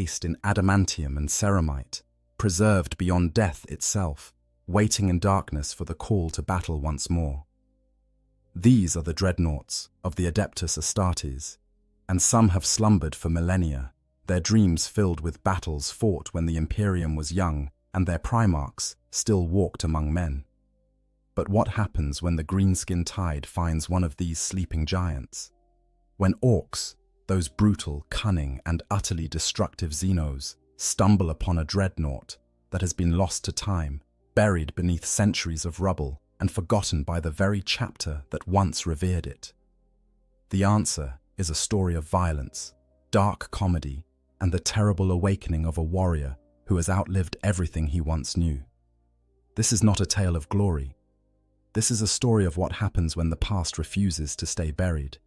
encased in adamantium and ceramite, preserved beyond death itself, waiting in darkness for the call to battle once more. These are the dreadnoughts of the Adeptus Astartes, and some have slumbered for millennia, their dreams filled with battles fought when the Imperium was young and their primarchs still walked among men. But what happens when the greenskin tide finds one of these sleeping giants? When orcs, those brutal, cunning, and utterly destructive Xenos, stumble upon a dreadnought that has been lost to time, buried beneath centuries of rubble, and forgotten by the very chapter that once revered it. The answer is a story of violence, dark comedy, and the terrible awakening of a warrior who has outlived everything he once knew. This is not a tale of glory. This is a story of what happens when the past refuses to stay buried,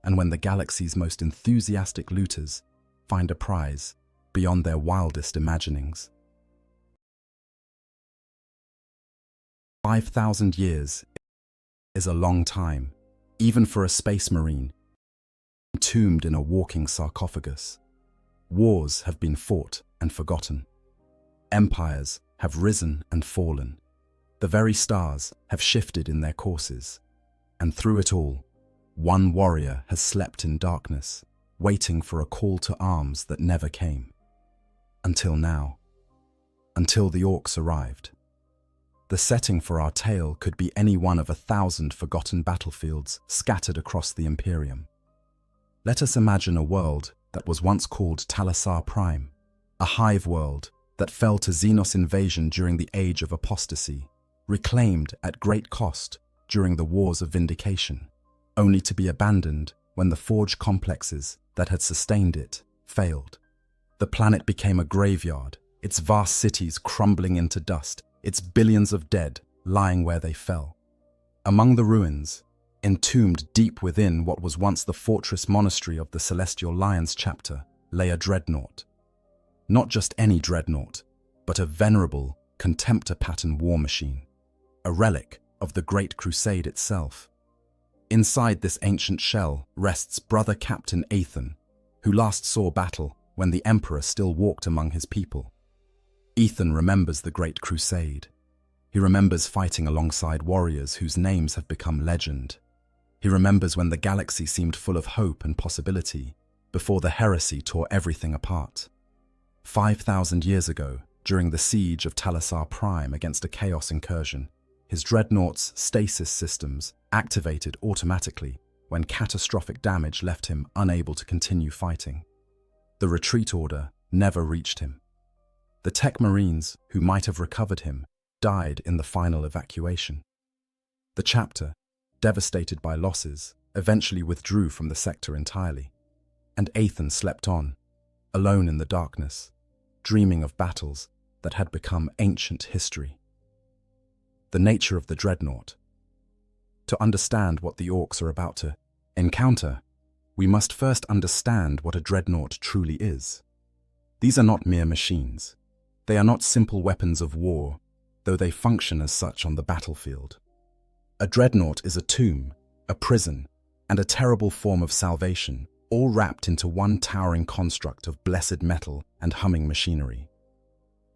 and when the galaxy's most enthusiastic looters find a prize beyond their wildest imaginings. 5,000 years is a long time, even for a space marine, entombed in a walking sarcophagus. Wars have been fought and forgotten. Empires have risen and fallen. The very stars have shifted in their courses. And through it all, one warrior has slept in darkness, waiting for a call to arms that never came. Until now. Until the orcs arrived. The setting for our tale could be any one of 1,000 forgotten battlefields scattered across the Imperium. Let us imagine a world that was once called Talassar Prime, a hive world that fell to Xenos invasion during the Age of Apostasy, reclaimed at great cost during the Wars of Vindication, only to be abandoned when the forge complexes that had sustained it failed. The planet became a graveyard, its vast cities crumbling into dust, its billions of dead lying where they fell. Among the ruins, entombed deep within what was once the fortress monastery of the Celestial Lions chapter, lay a dreadnought. Not just any dreadnought, but a venerable, contemptor-pattern war machine, a relic of the Great Crusade itself. Inside this ancient shell rests Brother Captain Ethan, who last saw battle when the Emperor still walked among his people. Ethan remembers the Great Crusade. He remembers fighting alongside warriors whose names have become legend. He remembers when the galaxy seemed full of hope and possibility, before the heresy tore everything apart. 5,000 years ago, during the siege of Talassar Prime against a Chaos incursion, his dreadnought's stasis systems activated automatically when catastrophic damage left him unable to continue fighting. The retreat order never reached him. The Tech Marines, who might have recovered him, died in the final evacuation. The chapter, devastated by losses, eventually withdrew from the sector entirely, and Ethan slept on, alone in the darkness, dreaming of battles that had become ancient history. The nature of the dreadnought. To understand what the orcs are about to encounter, we must first understand what a dreadnought truly is. These are not mere machines. They are not simple weapons of war, though they function as such on the battlefield. A dreadnought is a tomb, a prison, and a terrible form of salvation, all wrapped into one towering construct of blessed metal and humming machinery.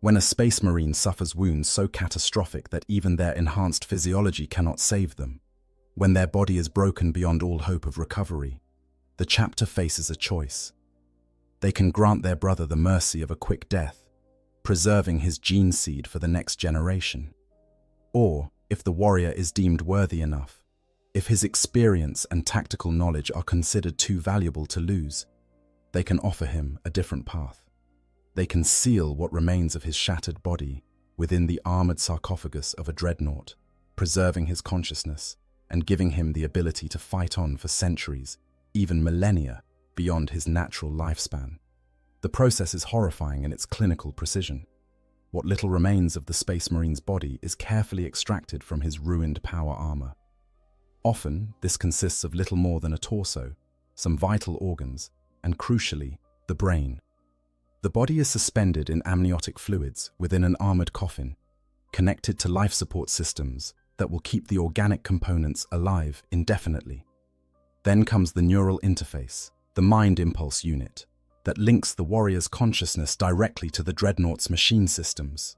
When a space marine suffers wounds so catastrophic that even their enhanced physiology cannot save them, when their body is broken beyond all hope of recovery, the chapter faces a choice. They can grant their brother the mercy of a quick death, preserving his gene seed for the next generation. Or, if the warrior is deemed worthy enough, if his experience and tactical knowledge are considered too valuable to lose, they can offer him a different path. They can seal what remains of his shattered body within the armored sarcophagus of a dreadnought, preserving his consciousness and giving him the ability to fight on for centuries, even millennia, beyond his natural lifespan. The process is horrifying in its clinical precision. What little remains of the Space Marine's body is carefully extracted from his ruined power armor. Often, this consists of little more than a torso, some vital organs, and crucially, the brain. The body is suspended in amniotic fluids within an armored coffin, connected to life support systems that will keep the organic components alive indefinitely. Then comes the neural interface, the mind impulse unit, that links the warrior's consciousness directly to the dreadnought's machine systems.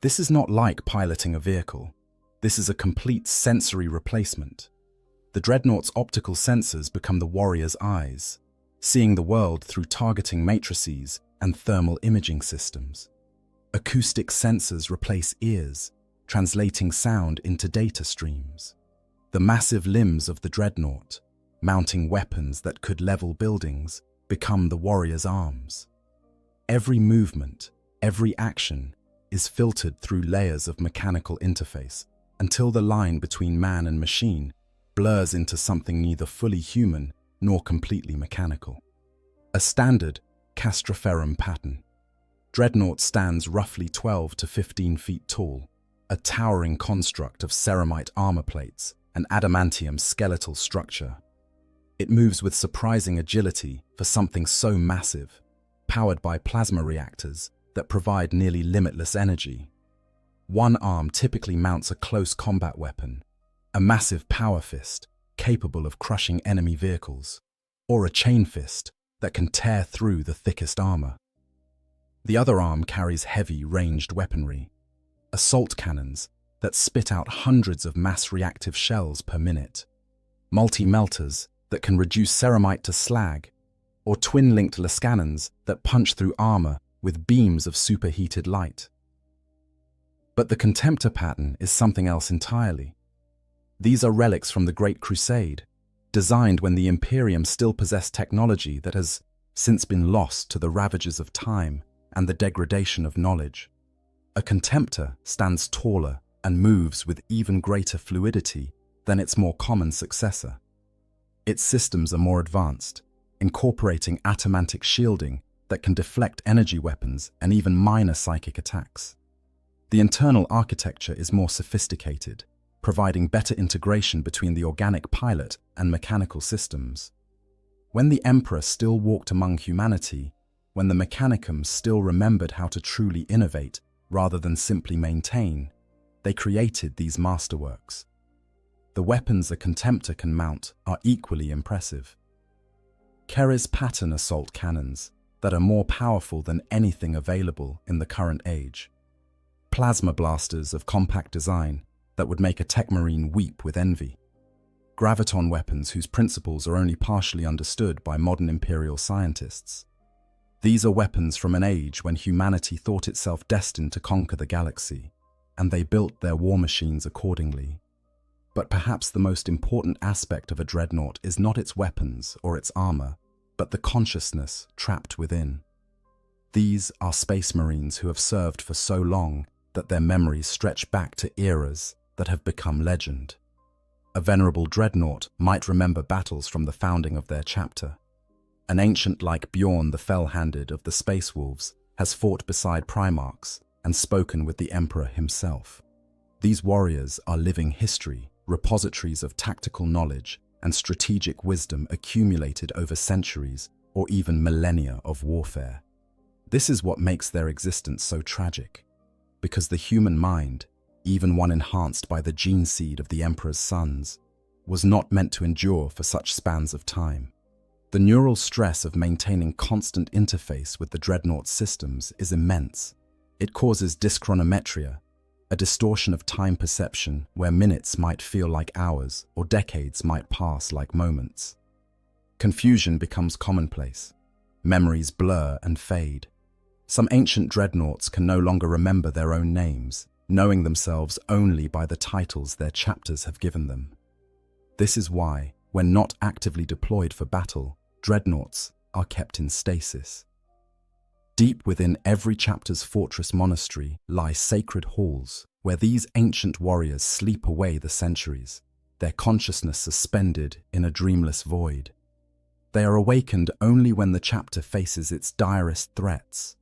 This is not like piloting a vehicle. This is a complete sensory replacement. The dreadnought's optical sensors become the warrior's eyes, seeing the world through targeting matrices and thermal imaging systems. Acoustic sensors replace ears, translating sound into data streams. The massive limbs of the dreadnought, mounting weapons that could level buildings, become the warrior's arms. Every movement, every action, is filtered through layers of mechanical interface until the line between man and machine blurs into something neither fully human nor completely mechanical. A standard castroferrum pattern. Dreadnought stands roughly 12 to 15 feet tall, a towering construct of ceramite armor plates and adamantium skeletal structure. It moves with surprising agility for something so massive, powered by plasma reactors that provide nearly limitless energy. One arm typically mounts a close combat weapon, a massive power fist capable of crushing enemy vehicles, or a chain fist that can tear through the thickest armor. The other arm carries heavy ranged weaponry, assault cannons that spit out hundreds of mass-reactive shells per minute, multi-melters that can reduce ceramite to slag, or twin-linked lascannons that punch through armor with beams of superheated light. But the Contemptor pattern is something else entirely. These are relics from the Great Crusade, designed when the Imperium still possessed technology that has since been lost to the ravages of time and the degradation of knowledge. A Contemptor stands taller and moves with even greater fluidity than its more common successor. Its systems are more advanced, incorporating atomantic shielding that can deflect energy weapons and even minor psychic attacks. The internal architecture is more sophisticated, providing better integration between the organic pilot and mechanical systems. When the Emperor still walked among humanity, when the Mechanicum still remembered how to truly innovate rather than simply maintain, they created these masterworks. The weapons a Contemptor can mount are equally impressive. Keres pattern assault cannons that are more powerful than anything available in the current age. Plasma blasters of compact design that would make a Techmarine weep with envy. Graviton weapons whose principles are only partially understood by modern Imperial scientists. These are weapons from an age when humanity thought itself destined to conquer the galaxy, and they built their war machines accordingly. But perhaps the most important aspect of a dreadnought is not its weapons or its armor, but the consciousness trapped within. These are Space Marines who have served for so long that their memories stretch back to eras that have become legend. A venerable dreadnought might remember battles from the founding of their chapter. An ancient like Bjorn the Fell-Handed of the Space Wolves has fought beside Primarchs and spoken with the Emperor himself. These warriors are living history, repositories of tactical knowledge and strategic wisdom accumulated over centuries or even millennia of warfare. This is what makes their existence so tragic, because the human mind, even one enhanced by the gene seed of the Emperor's sons, was not meant to endure for such spans of time. The neural stress of maintaining constant interface with the dreadnought systems is immense. It causes dyschronometria, a distortion of time perception where minutes might feel like hours or decades might pass like moments. Confusion becomes commonplace. Memories blur and fade. Some ancient dreadnoughts can no longer remember their own names, knowing themselves only by the titles their chapters have given them. This is why, when not actively deployed for battle, dreadnoughts are kept in stasis. Deep within every chapter's fortress monastery lie sacred halls where these ancient warriors sleep away the centuries, their consciousness suspended in a dreamless void. They are awakened only when the chapter faces its direst threats,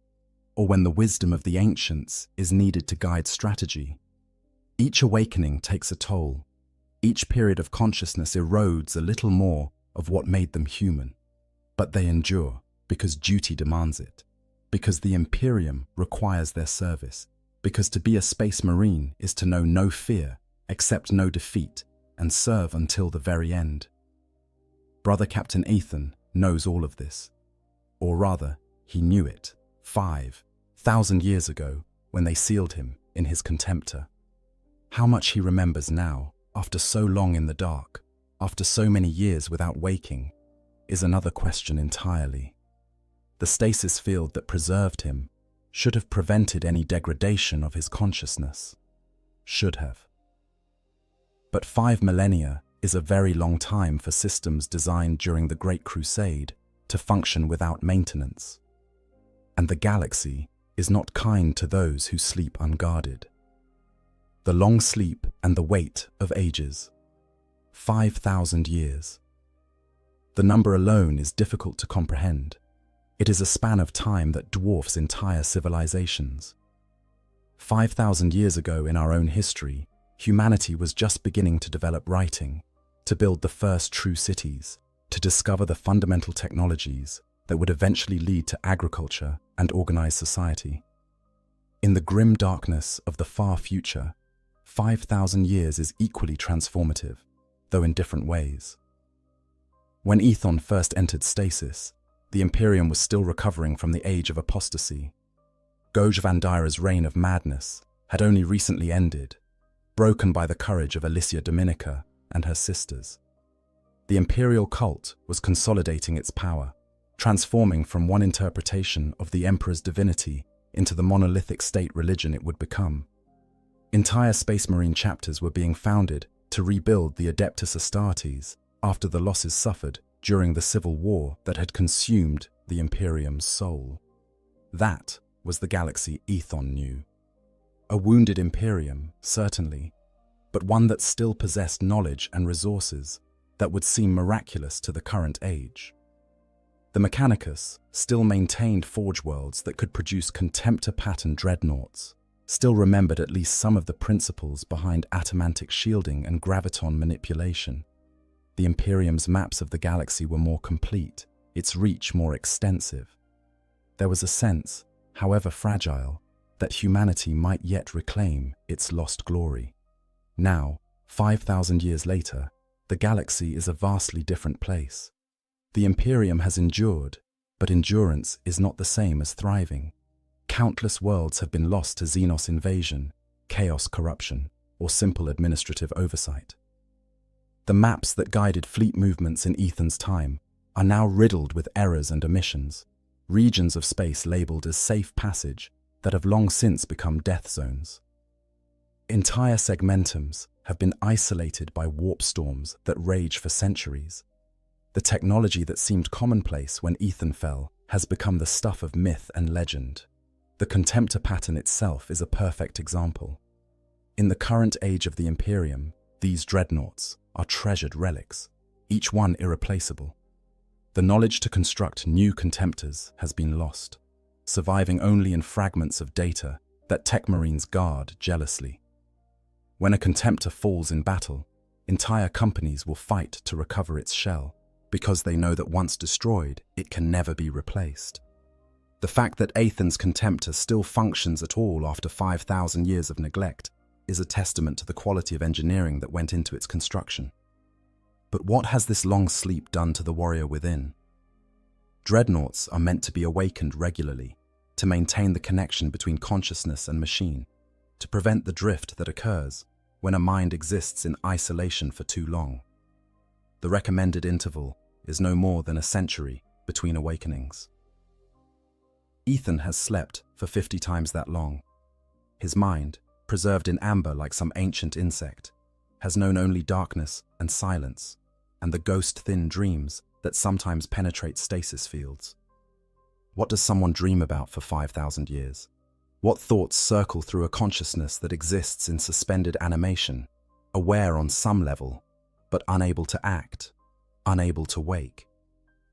or when the wisdom of the ancients is needed to guide strategy. Each awakening takes a toll. Each period of consciousness erodes a little more of what made them human. But they endure because duty demands it, because the Imperium requires their service, because to be a Space Marine is to know no fear, accept no defeat, and serve until the very end. Brother Captain Ethan knows all of this. Or rather, He knew it 5,000 years ago when they sealed him in his contemptor. How much he remembers now, after so long in the dark, after so many years without waking, is another question entirely. The stasis field that preserved him should have prevented any degradation of his consciousness. Should have. But 5 millennia is a very long time for systems designed during the Great Crusade to function without maintenance. And the galaxy is not kind to those who sleep unguarded. The long sleep and the weight of ages. 5,000 years. The number alone is difficult to comprehend. It is a span of time that dwarfs entire civilizations. 5,000 years ago in our own history, humanity was just beginning to develop writing, to build the first true cities, to discover the fundamental technologies that would eventually lead to agriculture and organized society. In the grim darkness of the far future, 5,000 years is equally transformative, though in different ways. When Ethon first entered stasis, the Imperium was still recovering from the age of apostasy. Goj Vandira's reign of madness had only recently ended, broken by the courage of Alicia Dominica and her sisters. The imperial cult was consolidating its power, transforming from one interpretation of the Emperor's divinity into the monolithic state religion it would become. Entire Space Marine chapters were being founded to rebuild the Adeptus Astartes after the losses suffered during the civil war that had consumed the Imperium's soul. That was the galaxy Ethon knew. A wounded Imperium, certainly, but one that still possessed knowledge and resources that would seem miraculous to the current age. The Mechanicus still maintained forge worlds that could produce contemptor-pattern dreadnoughts, still remembered at least some of the principles behind atomantic shielding and graviton manipulation. The Imperium's maps of the galaxy were more complete, its reach more extensive. There was a sense, however fragile, that humanity might yet reclaim its lost glory. Now, 5,000 years later, the galaxy is a vastly different place. The Imperium has endured, but endurance is not the same as thriving. Countless worlds have been lost to Xenos invasion, chaos corruption, or simple administrative oversight. The maps that guided fleet movements in Ethon's time are now riddled with errors and omissions, regions of space labeled as safe passage that have long since become death zones. Entire segmentums have been isolated by warp storms that rage for centuries. The technology that seemed commonplace when Ethon fell has become the stuff of myth and legend. The contemptor pattern itself is a perfect example. In the current age of the Imperium, these dreadnoughts are treasured relics, each one irreplaceable. The knowledge to construct new contemptors has been lost, surviving only in fragments of data that tech marines guard jealously. When a contemptor falls in battle, entire companies will fight to recover its shell, because they know that once destroyed, it can never be replaced. The fact that Aethon's contemptor still functions at all after 5,000 years of neglect is a testament to the quality of engineering that went into its construction. But what has this long sleep done to the warrior within? Dreadnoughts are meant to be awakened regularly, to maintain the connection between consciousness and machine, to prevent the drift that occurs when a mind exists in isolation for too long. The recommended interval is no more than a century between awakenings. Ethon has slept for 50 times that long. His mind, preserved in amber like some ancient insect, has known only darkness and silence, and the ghost-thin dreams that sometimes penetrate stasis fields. What does someone dream about for 5,000 years? What thoughts circle through a consciousness that exists in suspended animation, aware on some level, but unable to act, unable to wake,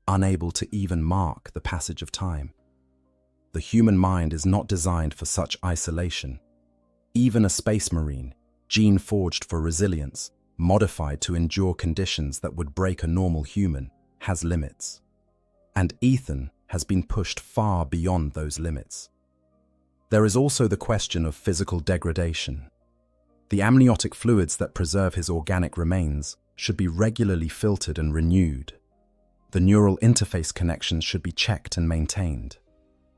unable to even mark the passage of time? The human mind is not designed for such isolation. Even a space marine, gene-forged for resilience, modified to endure conditions that would break a normal human, has limits. And Ethon has been pushed far beyond those limits. There is also the question of physical degradation. The amniotic fluids that preserve his organic remains should be regularly filtered and renewed. The neural interface connections should be checked and maintained.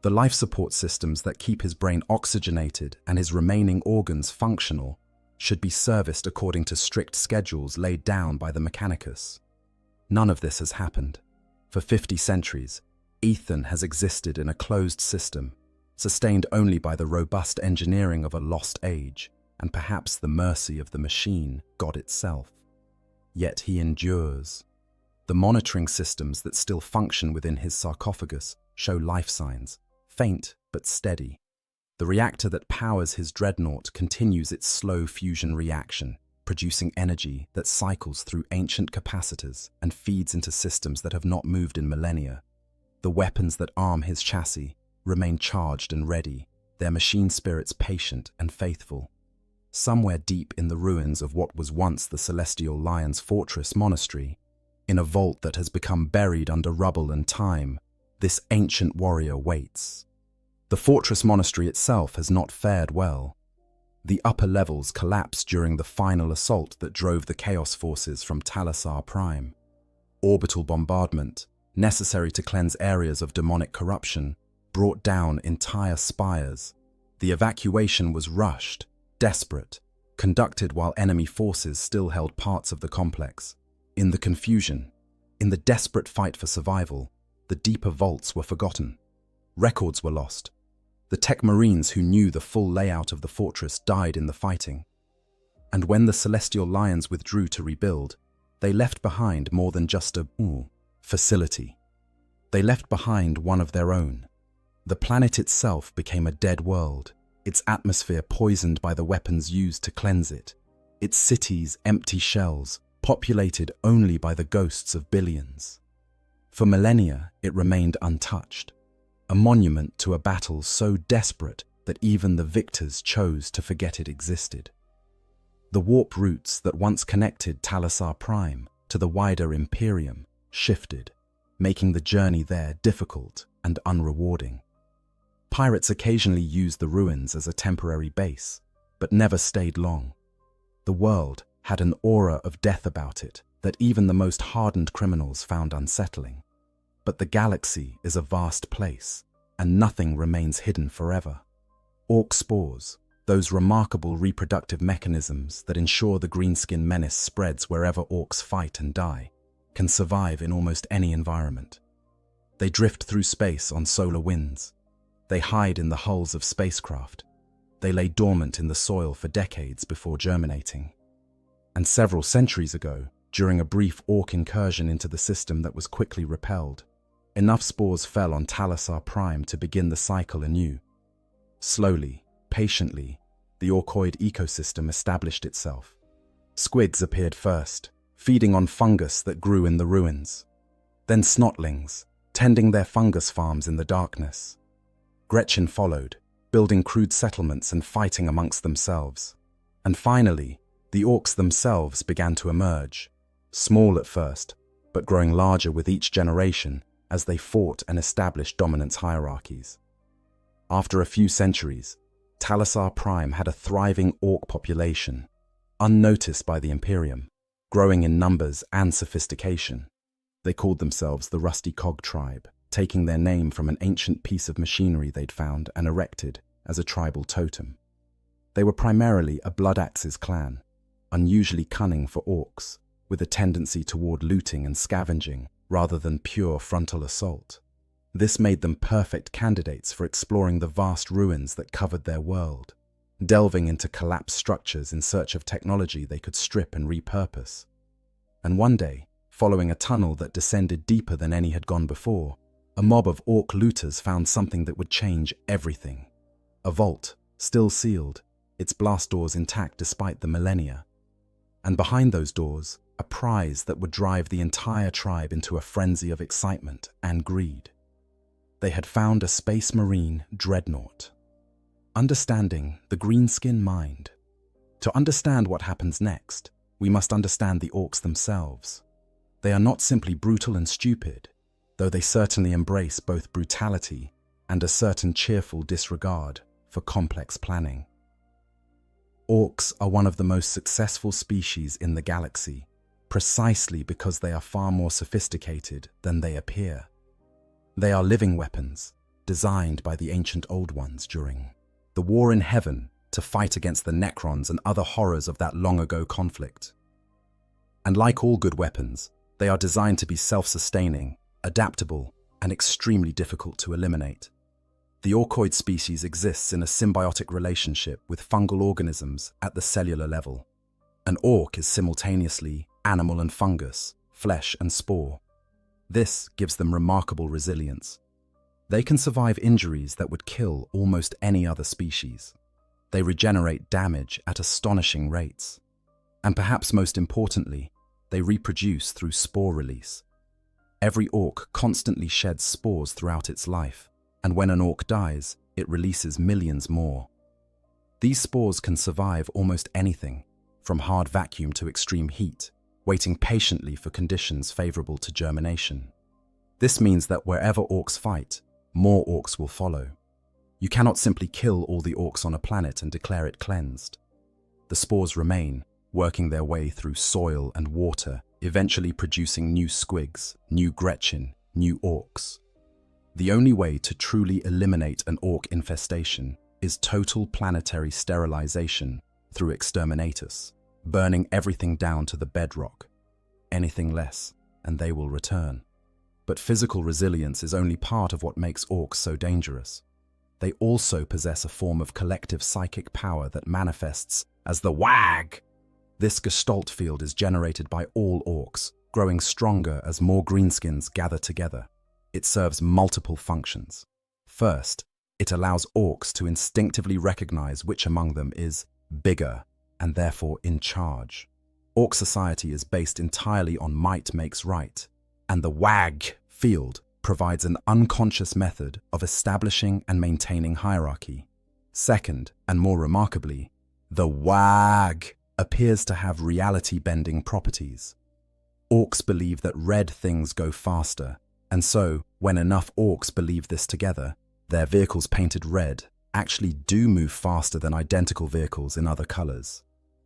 The life support systems that keep his brain oxygenated and his remaining organs functional should be serviced according to strict schedules laid down by the Mechanicus. None of this has happened. For 50 centuries, Ethan has existed in a closed system, sustained only by the robust engineering of a lost age, and perhaps the mercy of the machine, God itself. Yet he endures. The monitoring systems that still function within his sarcophagus show life signs, faint but steady. The reactor that powers his dreadnought continues its slow fusion reaction, producing energy that cycles through ancient capacitors and feeds into systems that have not moved in millennia. The weapons that arm his chassis remain charged and ready, their machine spirits patient and faithful. Somewhere deep in the ruins of what was once the Celestial Lion's Fortress Monastery, in a vault that has become buried under rubble and time, this ancient warrior waits. The fortress monastery itself has not fared well. The upper levels collapsed during the final assault that drove the Chaos forces from Talassar Prime. Orbital bombardment, necessary to cleanse areas of demonic corruption, brought down entire spires. The evacuation was rushed, desperate, conducted while enemy forces still held parts of the complex. In the confusion, in the desperate fight for survival, the deeper vaults were forgotten. Records were lost. The Tech Marines who knew the full layout of the fortress died in the fighting. And when the Celestial Lions withdrew to rebuild, they left behind more than just a facility. They left behind one of their own. The planet itself became a dead world, its atmosphere poisoned by the weapons used to cleanse it, its cities empty shells, populated only by the ghosts of billions. For millennia, it remained untouched, a monument to a battle so desperate that even the victors chose to forget it existed. The warp routes that once connected Talassar Prime to the wider Imperium shifted, making the journey there difficult and unrewarding. Pirates occasionally used the ruins as a temporary base, but never stayed long. The world had an aura of death about it that even the most hardened criminals found unsettling. But the galaxy is a vast place, and nothing remains hidden forever. Orc spores, those remarkable reproductive mechanisms that ensure the greenskin menace spreads wherever orcs fight and die, can survive in almost any environment. They drift through space on solar winds. They hide in the hulls of spacecraft. They lay dormant in the soil for decades before germinating. And several centuries ago, during a brief orc incursion into the system that was quickly repelled, enough spores fell on Talassar Prime to begin the cycle anew. Slowly, patiently, the orcoid ecosystem established itself. Squids appeared first, feeding on fungus that grew in the ruins. Then snotlings, tending their fungus farms in the darkness. Gretchen followed, building crude settlements and fighting amongst themselves. And finally, the orcs themselves began to emerge, small at first, but growing larger with each generation as they fought and established dominance hierarchies. After a few centuries, Talassar Prime had a thriving orc population, unnoticed by the Imperium, growing in numbers and sophistication. They called themselves the Rusty Cog Tribe, taking their name from an ancient piece of machinery they'd found and erected as a tribal totem. They were primarily a Blood Axes clan, unusually cunning for orcs, with a tendency toward looting and scavenging rather than pure frontal assault. This made them perfect candidates for exploring the vast ruins that covered their world, delving into collapsed structures in search of technology they could strip and repurpose. And one day, following a tunnel that descended deeper than any had gone before, a mob of orc looters found something that would change everything. A vault, still sealed, its blast doors intact despite the millennia. And behind those doors, a prize that would drive the entire tribe into a frenzy of excitement and greed. They had found a Space Marine dreadnought. Understanding the greenskin mind. To understand what happens next, we must understand the orcs themselves. They are not simply brutal and stupid, though they certainly embrace both brutality and a certain cheerful disregard for complex planning. Orcs are one of the most successful species in the galaxy, precisely because they are far more sophisticated than they appear. They are living weapons, designed by the ancient Old Ones during the War in Heaven to fight against the Necrons and other horrors of that long-ago conflict. And like all good weapons, they are designed to be self-sustaining, adaptable, and extremely difficult to eliminate. The orcoid species exists in a symbiotic relationship with fungal organisms at the cellular level. An orc is simultaneously animal and fungus, flesh and spore. This gives them remarkable resilience. They can survive injuries that would kill almost any other species. They regenerate damage at astonishing rates. And perhaps most importantly, they reproduce through spore release. Every orc constantly sheds spores throughout its life, and when an orc dies, it releases millions more. These spores can survive almost anything, from hard vacuum to extreme heat, waiting patiently for conditions favorable to germination. This means that wherever orcs fight, more orcs will follow. You cannot simply kill all the orcs on a planet and declare it cleansed. The spores remain, working their way through soil and water, eventually producing new squigs, new Gretchen, new orcs. The only way to truly eliminate an orc infestation is total planetary sterilization through exterminatus, burning everything down to the bedrock. Anything less, and they will return. But physical resilience is only part of what makes orcs so dangerous. They also possess a form of collective psychic power that manifests as the WAG. This gestalt field is generated by all orcs, growing stronger as more greenskins gather together. It serves multiple functions. First, it allows orcs to instinctively recognize which among them is bigger and therefore in charge. Orc society is based entirely on might makes right, and the WAG field provides an unconscious method of establishing and maintaining hierarchy. Second, and more remarkably, the WAG appears to have reality-bending properties. Orcs believe that red things go faster, and so, when enough orcs believe this together, their vehicles painted red actually do move faster than identical vehicles in other colors.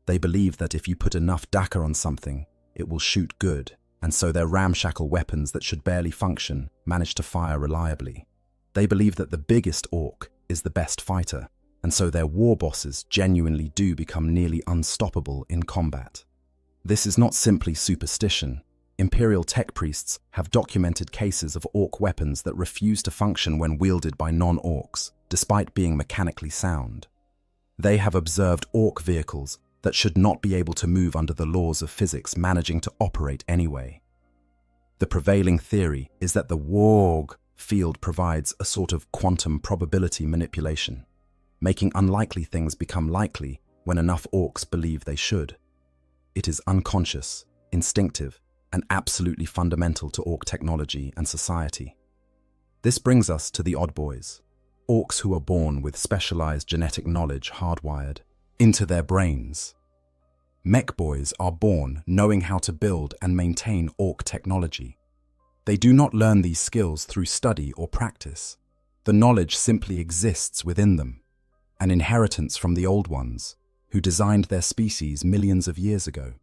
They believe that if you put enough dakka on something, it will shoot good, and so their ramshackle weapons that should barely function manage to fire reliably. They believe that the biggest orc is the best fighter, and so their war bosses genuinely do become nearly unstoppable in combat. This is not simply superstition. Imperial tech priests have documented cases of orc weapons that refuse to function when wielded by non-orcs, despite being mechanically sound. They have observed orc vehicles that should not be able to move under the laws of physics managing to operate anyway. The prevailing theory is that the WAG field provides a sort of quantum probability manipulation, making unlikely things become likely when enough orcs believe they should. It is unconscious, instinctive, and absolutely fundamental to orc technology and society. This brings us to the odd boys, orcs who are born with specialized genetic knowledge hardwired into their brains. Mech boys are born knowing how to build and maintain orc technology. They do not learn these skills through study or practice. The knowledge simply exists within them, an inheritance from the old ones, who designed their species millions of years ago.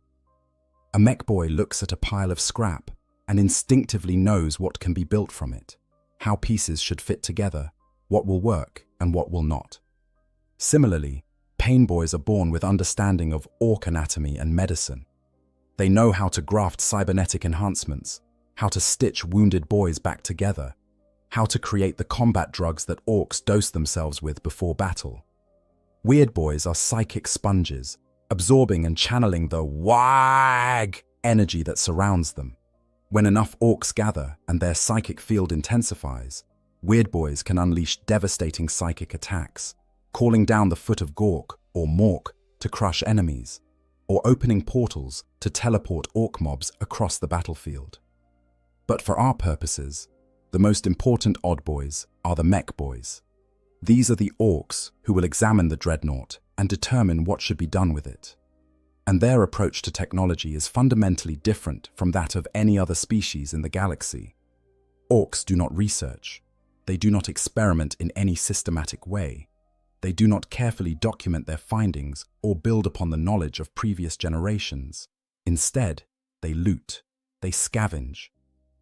A mech boy looks at a pile of scrap and instinctively knows what can be built from it, how pieces should fit together, what will work and what will not. Similarly, pain boys are born with understanding of orc anatomy and medicine. They know how to graft cybernetic enhancements, how to stitch wounded boys back together, how to create the combat drugs that orcs dose themselves with before battle. Weird boys are psychic sponges, absorbing and channeling the WAG energy that surrounds them. When enough orcs gather and their psychic field intensifies, weird boys can unleash devastating psychic attacks, calling down the foot of Gork or Mork to crush enemies, or opening portals to teleport orc mobs across the battlefield. But for our purposes, the most important odd boys are the mech boys. These are the orcs who will examine the dreadnought and determine what should be done with it. And their approach to technology is fundamentally different from that of any other species in the galaxy. Orcs do not research. They do not experiment in any systematic way. They do not carefully document their findings or build upon the knowledge of previous generations. Instead, they loot, they scavenge,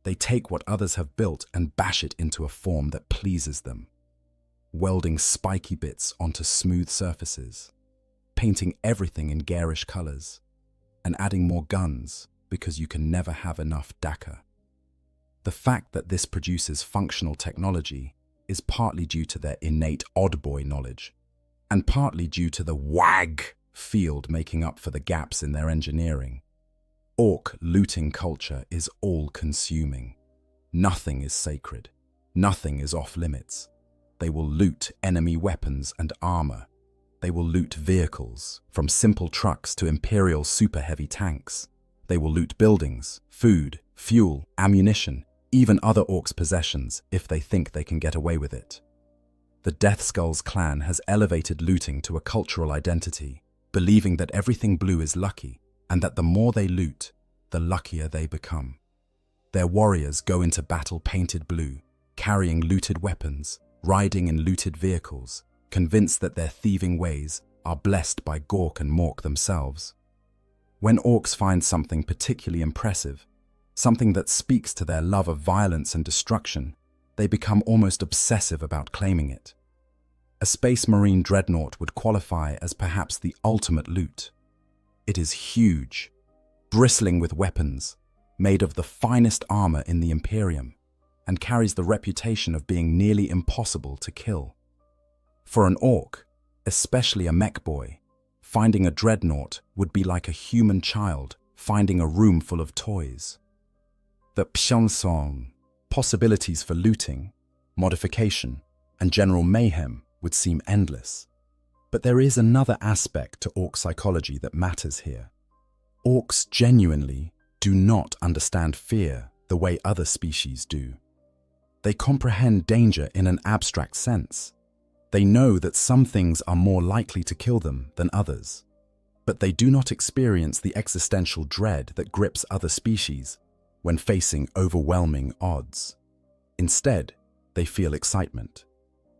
They take what others have built and bash it into a form that pleases them, welding spiky bits onto smooth surfaces, painting everything in garish colors, and adding more guns because you can never have enough dakka. The fact that this produces functional technology is partly due to their innate odd boy knowledge, and partly due to the wag field making up for the gaps in their engineering. Orc looting culture is all-consuming. Nothing is sacred. Nothing is off-limits. They will loot enemy weapons and armor. They will loot vehicles, from simple trucks to imperial super-heavy tanks. They will loot buildings, food, fuel, ammunition, even other orcs' possessions if they think they can get away with it. The Death Skulls clan has elevated looting to a cultural identity, believing that everything blue is lucky, and that the more they loot, the luckier they become. Their warriors go into battle painted blue, carrying looted weapons, riding in looted vehicles, convinced that their thieving ways are blessed by Gork and Mork themselves. When orcs find something particularly impressive, something that speaks to their love of violence and destruction, they become almost obsessive about claiming it. A Space Marine dreadnought would qualify as perhaps the ultimate loot. It is huge, bristling with weapons, made of the finest armor in the Imperium, and carries the reputation of being nearly impossible to kill. For an orc, especially a mech boy, finding a dreadnought would be like a human child finding a room full of toys. The Pshonsong, possibilities for looting, modification, and general mayhem would seem endless. But there is another aspect to orc psychology that matters here. Orcs genuinely do not understand fear the way other species do. They comprehend danger in an abstract sense. They know that some things are more likely to kill them than others, but they do not experience the existential dread that grips other species when facing overwhelming odds. Instead, they feel excitement.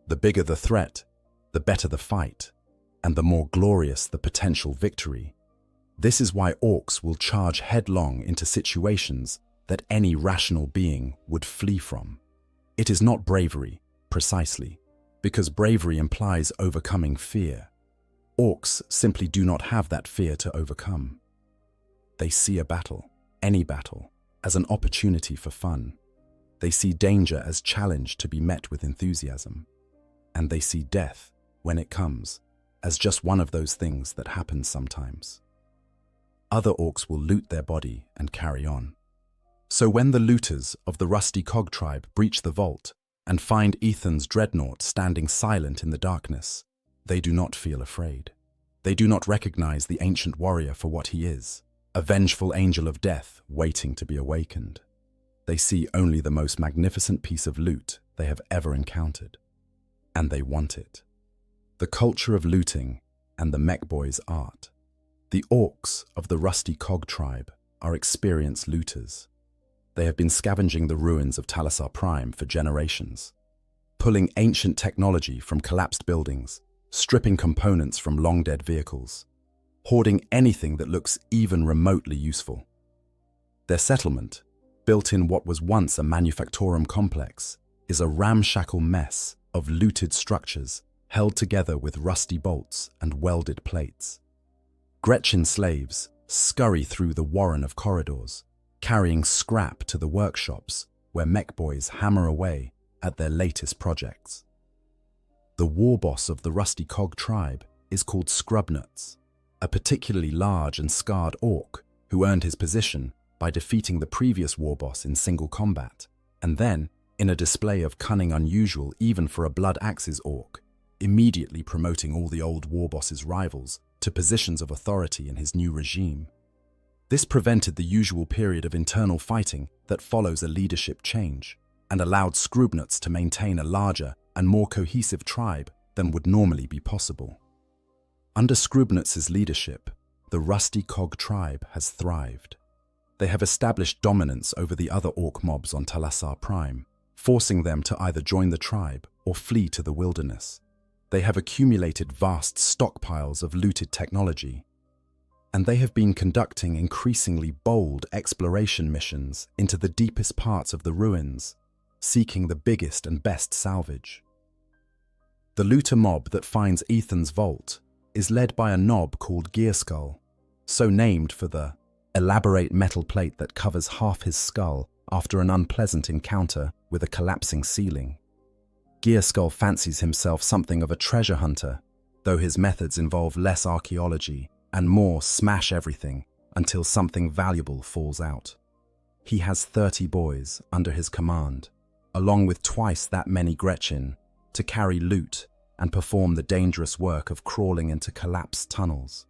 The bigger the threat, the better the fight, and the more glorious the potential victory. This is why orcs will charge headlong into situations that any rational being would flee from. It is not bravery, precisely, because bravery implies overcoming fear. Orcs simply do not have that fear to overcome. They see a battle, any battle, as an opportunity for fun. They see danger as challenge to be met with enthusiasm. And they see death, when it comes, as just one of those things that happens sometimes. Other orcs will loot their body and carry on. So when the looters of the Rusty Cog tribe breach the vault and find Ethan's dreadnought standing silent in the darkness, they do not feel afraid. They do not recognize the ancient warrior for what he is, a vengeful angel of death waiting to be awakened. They see only the most magnificent piece of loot they have ever encountered, and they want it. The culture of looting and the mech boys' art. The orcs of the Rusty Cog tribe are experienced looters. They have been scavenging the ruins of Talassar Prime for generations, pulling ancient technology from collapsed buildings, stripping components from long-dead vehicles, hoarding anything that looks even remotely useful. Their settlement, built in what was once a manufactorum complex, is a ramshackle mess of looted structures held together with rusty bolts and welded plates. Gretchen slaves scurry through the warren of corridors, carrying scrap to the workshops where mech boys hammer away at their latest projects. The war boss of the Rusty Cog tribe is called Scrubnuts, a particularly large and scarred orc who earned his position by defeating the previous war boss in single combat, and then, in a display of cunning unusual even for a Blood Axe's orc, immediately promoting all the old war boss's rivals to positions of authority in his new regime. This prevented the usual period of internal fighting that follows a leadership change, and allowed Scrubnuts to maintain a larger and more cohesive tribe than would normally be possible. Under Scrubnuts' leadership, the Rusty Cog tribe has thrived. They have established dominance over the other orc mobs on Talassar Prime, forcing them to either join the tribe or flee to the wilderness. They have accumulated vast stockpiles of looted technology, and they have been conducting increasingly bold exploration missions into the deepest parts of the ruins, seeking the biggest and best salvage. The looter mob that finds Ethan's vault is led by a knob called Gearskull, so named for the elaborate metal plate that covers half his skull after an unpleasant encounter with a collapsing ceiling. Gearskull fancies himself something of a treasure hunter, though his methods involve less archaeology and more smash everything until something valuable falls out. He has 30 boys under his command, along with twice that many Gretchen, to carry loot and perform the dangerous work of crawling into collapsed tunnels.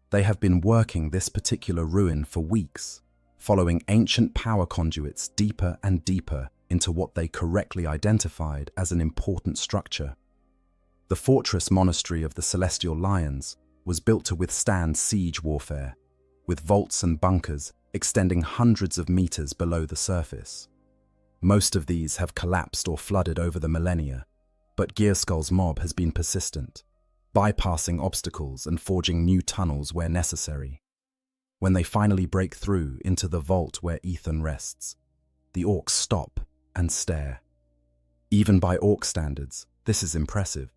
They have been working this particular ruin for weeks, following ancient power conduits deeper and deeper into what they correctly identified as an important structure. The fortress monastery of the Celestial Lions was built to withstand siege warfare, with vaults and bunkers extending hundreds of meters below the surface. Most of these have collapsed or flooded over the millennia, but Gearskull's mob has been persistent, bypassing obstacles and forging new tunnels where necessary. When they finally break through into the vault where Ethan rests, the orcs stop and stare. Even by orc standards, this is impressive.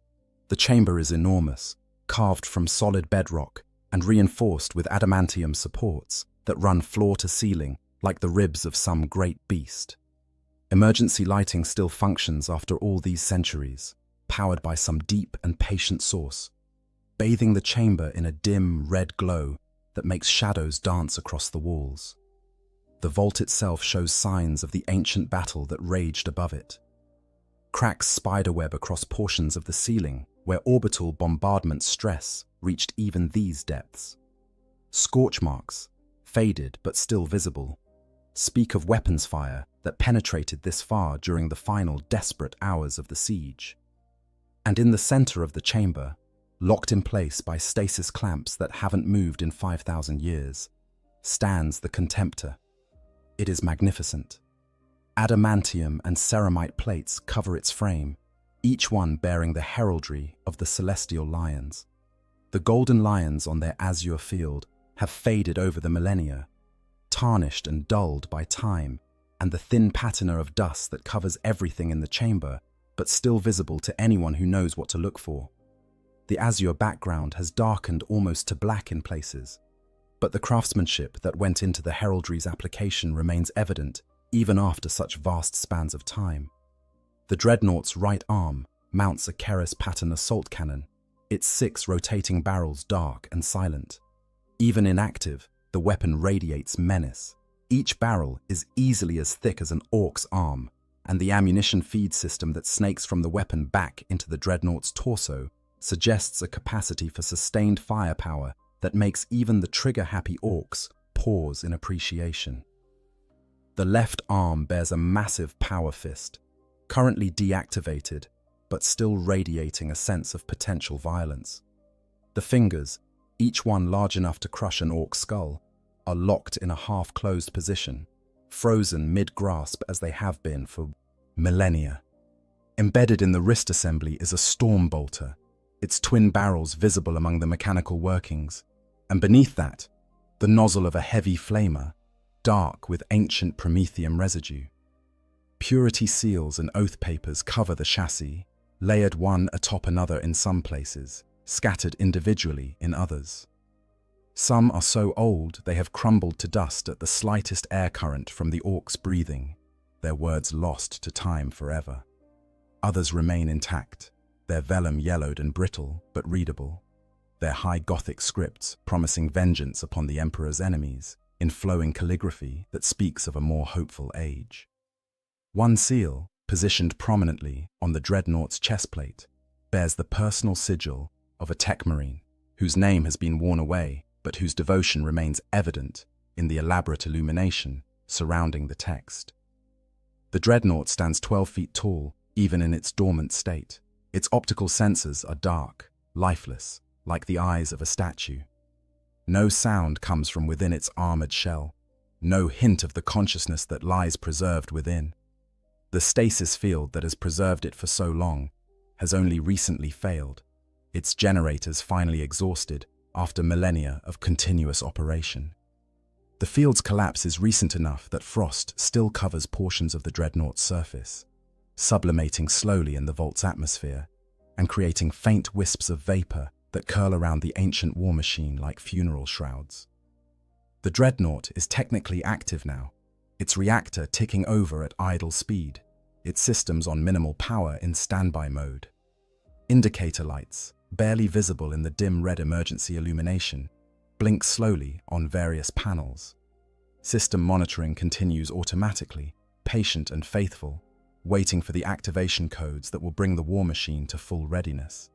The chamber is enormous, carved from solid bedrock and reinforced with adamantium supports that run floor to ceiling like the ribs of some great beast. Emergency lighting still functions after all these centuries, powered by some deep and patient source, bathing the chamber in a dim red glow that makes shadows dance across the walls. The vault itself shows signs of the ancient battle that raged above it. Cracks spiderweb across portions of the ceiling where orbital bombardment stress reached even these depths. Scorch marks, faded but still visible, speak of weapons fire that penetrated this far during the final desperate hours of the siege. And in the center of the chamber, locked in place by stasis clamps that haven't moved in 5,000 years, stands the Contemptor. It is magnificent. Adamantium and ceramite plates cover its frame, each one bearing the heraldry of the Celestial Lions. The golden lions on their azure field have faded over the millennia, tarnished and dulled by time and the thin patina of dust that covers everything in the chamber, but still visible to anyone who knows what to look for. The azure background has darkened almost to black in places, but the craftsmanship that went into the heraldry's application remains evident even after such vast spans of time. The dreadnought's right arm mounts a Keres pattern assault cannon, its 6 rotating barrels dark and silent. Even inactive, the weapon radiates menace. Each barrel is easily as thick as an orc's arm, and the ammunition feed system that snakes from the weapon back into the dreadnought's torso suggests a capacity for sustained firepower that makes even the trigger-happy orcs pause in appreciation. The left arm bears a massive power fist, currently deactivated, but still radiating a sense of potential violence. The fingers, each one large enough to crush an orc skull, are locked in a half-closed position, frozen mid-grasp as they have been for millennia. Embedded in the wrist assembly is a storm bolter, its twin barrels visible among the mechanical workings, and beneath that, the nozzle of a heavy flamer, dark with ancient Prometheum residue. Purity seals and oath papers cover the chassis, layered one atop another in some places, scattered individually in others. Some are so old they have crumbled to dust at the slightest air current from the orcs' breathing, their words lost to time forever. Others remain intact, their vellum yellowed and brittle but readable, their high Gothic scripts promising vengeance upon the Emperor's enemies in flowing calligraphy that speaks of a more hopeful age. One seal, positioned prominently on the dreadnought's chestplate, bears the personal sigil of a tech marine whose name has been worn away but whose devotion remains evident in the elaborate illumination surrounding the text. The dreadnought stands 12 feet tall even in its dormant state. Its optical sensors are dark, lifeless, like the eyes of a statue. No sound comes from within its armored shell, no hint of the consciousness that lies preserved within. The stasis field that has preserved it for so long has only recently failed, its generators finally exhausted after millennia of continuous operation. The field's collapse is recent enough that frost still covers portions of the dreadnought's surface, sublimating slowly in the vault's atmosphere and creating faint wisps of vapor that curl around the ancient war machine like funeral shrouds. The dreadnought is technically active now, its reactor ticking over at idle speed, its systems on minimal power in standby mode. Indicator lights, barely visible in the dim red emergency illumination, blink slowly on various panels. System monitoring continues automatically, patient and faithful, waiting for the activation codes that will bring the war machine to full readiness.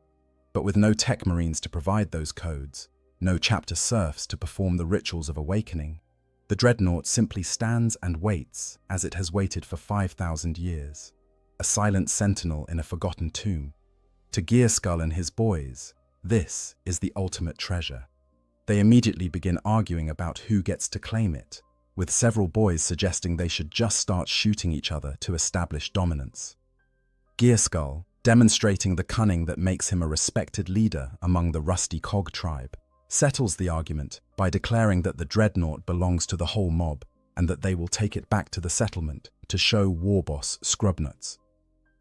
But with no tech marines to provide those codes, no chapter serfs to perform the rituals of awakening, the dreadnought simply stands and waits as it has waited for 5,000 years, a silent sentinel in a forgotten tomb. To Gearskull and his boys, this is the ultimate treasure. They immediately begin arguing about who gets to claim it, with several boys suggesting they should just start shooting each other to establish dominance. Gearskull, demonstrating the cunning that makes him a respected leader among the Rusty Cog tribe, settles the argument by declaring that the dreadnought belongs to the whole mob and that they will take it back to the settlement to show war boss Scrubnuts.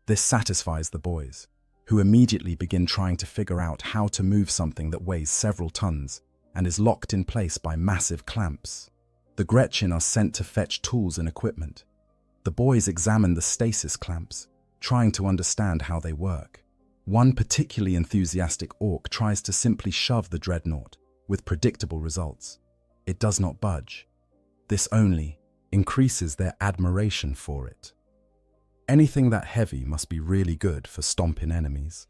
This satisfies the boys, who immediately begin trying to figure out how to move something that weighs several tons and is locked in place by massive clamps. The Gretchen are sent to fetch tools and equipment. The boys examine the stasis clamps, trying to understand how they work. One particularly enthusiastic orc tries to simply shove the dreadnought, with predictable results. It does not budge. This only increases their admiration for it. Anything that heavy must be really good for stomping enemies.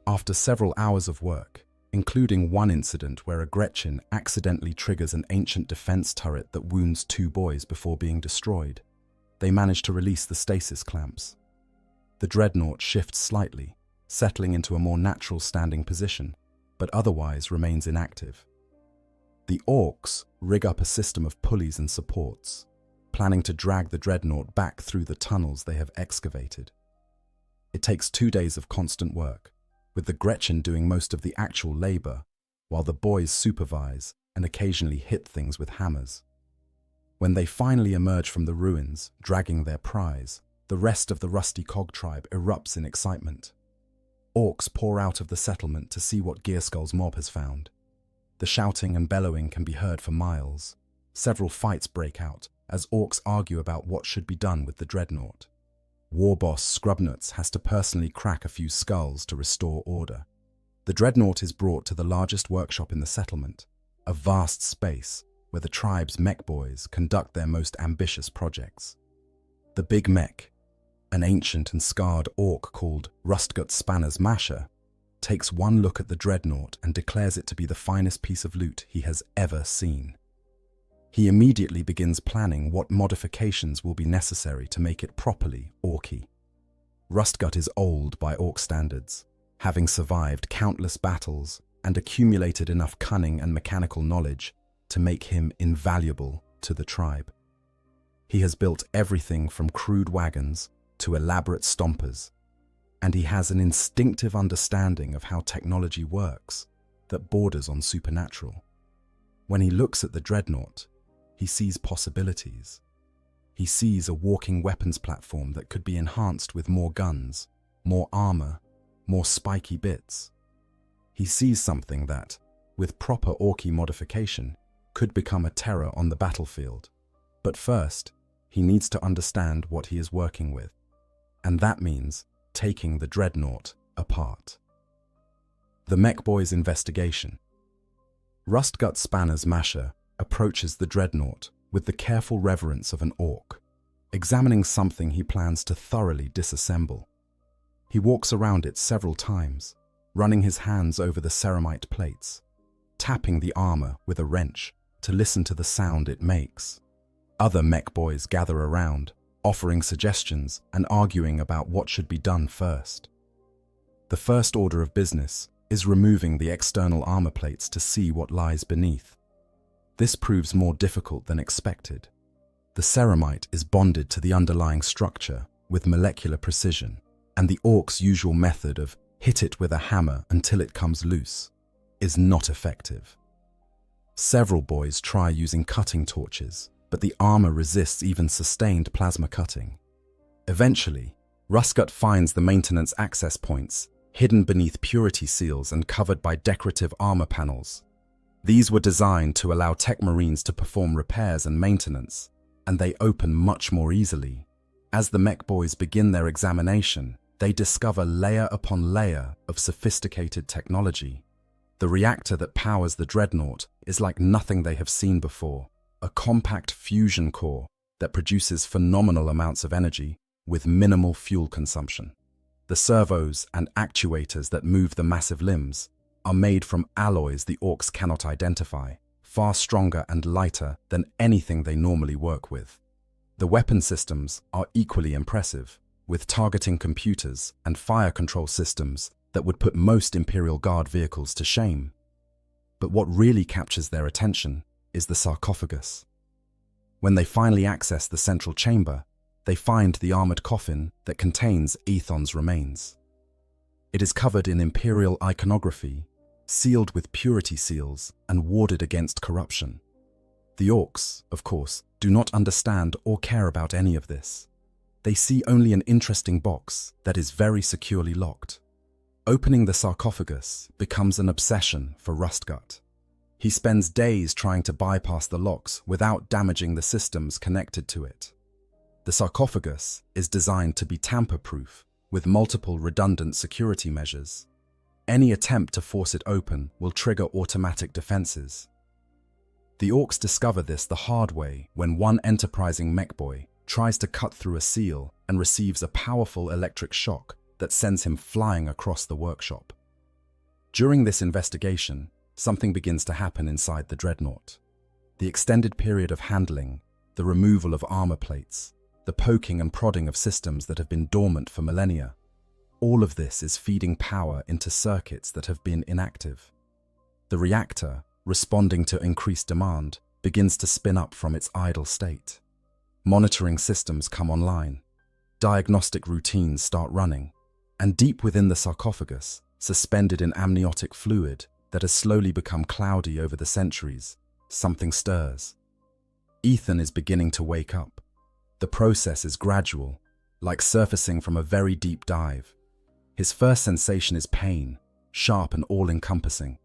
After several hours of work, including one incident where a Gretchen accidentally triggers an ancient defense turret that wounds 2 boys before being destroyed, they manage to release the stasis clamps. The dreadnought shifts slightly, settling into a more natural standing position, but otherwise remains inactive. The orcs rig up a system of pulleys and supports, planning to drag the dreadnought back through the tunnels they have excavated. It takes 2 days of constant work, with the Gretchen doing most of the actual labor, while the boys supervise and occasionally hit things with hammers. When they finally emerge from the ruins, dragging their prize, the rest of the Rusty Cog tribe erupts in excitement. Orcs pour out of the settlement to see what Gearskull's mob has found. The shouting and bellowing can be heard for miles. Several fights break out as orcs argue about what should be done with the dreadnought. War boss Scrubnuts has to personally crack a few skulls to restore order. The dreadnought is brought to the largest workshop in the settlement, a vast space where the tribe's mech boys conduct their most ambitious projects. The Big Mech, an ancient and scarred orc called Rustgut Spanner's Masher, takes one look at the dreadnought and declares it to be the finest piece of loot he has ever seen. He immediately begins planning what modifications will be necessary to make it properly orky. Rustgut is old by orc standards, having survived countless battles and accumulated enough cunning and mechanical knowledge to make him invaluable to the tribe. He has built everything from crude wagons to elaborate stompers, and he has an instinctive understanding of how technology works that borders on supernatural. When he looks at the dreadnought, he sees possibilities. He sees a walking weapons platform that could be enhanced with more guns, more armor, more spiky bits. He sees something that, with proper orky modification, could become a terror on the battlefield. But first, he needs to understand what he is working with, and that means taking the dreadnought apart. The Mech Boys' investigation. Rustgut Spanner's Masher approaches the dreadnought with the careful reverence of an orc, examining something he plans to thoroughly disassemble. He walks around it several times, running his hands over the ceramite plates, tapping the armor with a wrench to listen to the sound it makes. Other mech boys gather around, offering suggestions and arguing about what should be done first. The first order of business is removing the external armor plates to see what lies beneath. This proves more difficult than expected. The ceramite is bonded to the underlying structure with molecular precision, and the orc's usual method of hit it with a hammer until it comes loose is not effective. Several boys try using cutting torches, but the armor resists even sustained plasma cutting. Eventually, Rustgut finds the maintenance access points, hidden beneath purity seals and covered by decorative armor panels. These were designed to allow tech marines to perform repairs and maintenance, and they open much more easily. As the mech boys begin their examination, they discover layer upon layer of sophisticated technology. The reactor that powers the dreadnought is like nothing they have seen before, a compact fusion core that produces phenomenal amounts of energy with minimal fuel consumption. The servos and actuators that move the massive limbs are made from alloys the orcs cannot identify, far stronger and lighter than anything they normally work with. The weapon systems are equally impressive, with targeting computers and fire control systems that would put most Imperial Guard vehicles to shame. But what really captures their attention is the sarcophagus. When they finally access the central chamber, they find the armored coffin that contains Ethon's remains. It is covered in Imperial iconography, sealed with purity seals and warded against corruption. The orcs, of course, do not understand or care about any of this. They see only an interesting box that is very securely locked. Opening the sarcophagus becomes an obsession for Rustgut. He spends days trying to bypass the locks without damaging the systems connected to it. The sarcophagus is designed to be tamper-proof, with multiple redundant security measures. Any attempt to force it open will trigger automatic defenses. The orcs discover this the hard way when one enterprising mech boy tries to cut through a seal and receives a powerful electric shock that sends him flying across the workshop. During this investigation, something begins to happen inside the dreadnought. The extended period of handling, the removal of armor plates, the poking and prodding of systems that have been dormant for millennia, all of this is feeding power into circuits that have been inactive. The reactor, responding to increased demand, begins to spin up from its idle state. Monitoring systems come online. Diagnostic routines start running. And deep within the sarcophagus, suspended in amniotic fluid that has slowly become cloudy over the centuries, something stirs. Ethan is beginning to wake up. The process is gradual, like surfacing from a very deep dive. His first sensation is pain, sharp and all-encompassing.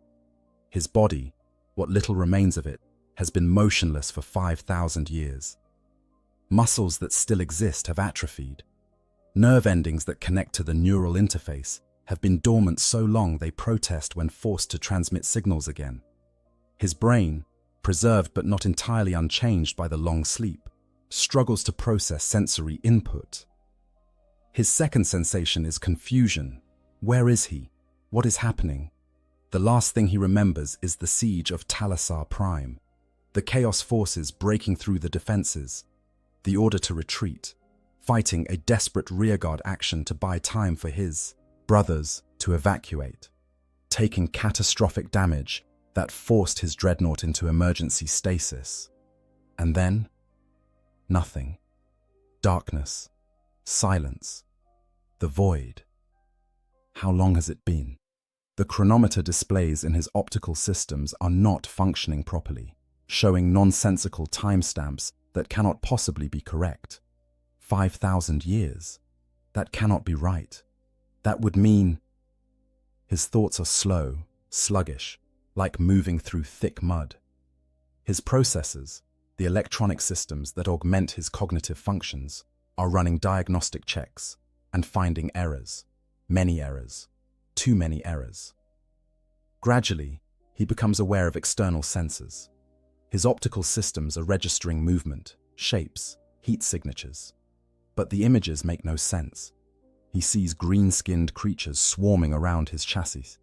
His body, what little remains of it, has been motionless for 5,000 years. Muscles that still exist have atrophied. Nerve endings that connect to the neural interface have been dormant so long they protest when forced to transmit signals again. His brain, preserved but not entirely unchanged by the long sleep, struggles to process sensory input. His second sensation is confusion. Where is he? What is happening? The last thing he remembers is the siege of Talassar Prime, the Chaos forces breaking through the defenses, the order to retreat, fighting a desperate rearguard action to buy time for his brothers to evacuate, taking catastrophic damage that forced his dreadnought into emergency stasis. And then, nothing. Darkness. Silence. The void. How long has it been? The chronometer displays in his optical systems are not functioning properly, showing nonsensical timestamps that cannot possibly be correct. 5,000 years. That cannot be right. That would mean... His thoughts are slow, sluggish, like moving through thick mud. His processors, the electronic systems that augment his cognitive functions, are running diagnostic checks and finding errors. Many errors. Too many errors. Gradually, he becomes aware of external sensors. His optical systems are registering movement, shapes, heat signatures. But the images make no sense. He sees green-skinned creatures swarming around his chassis.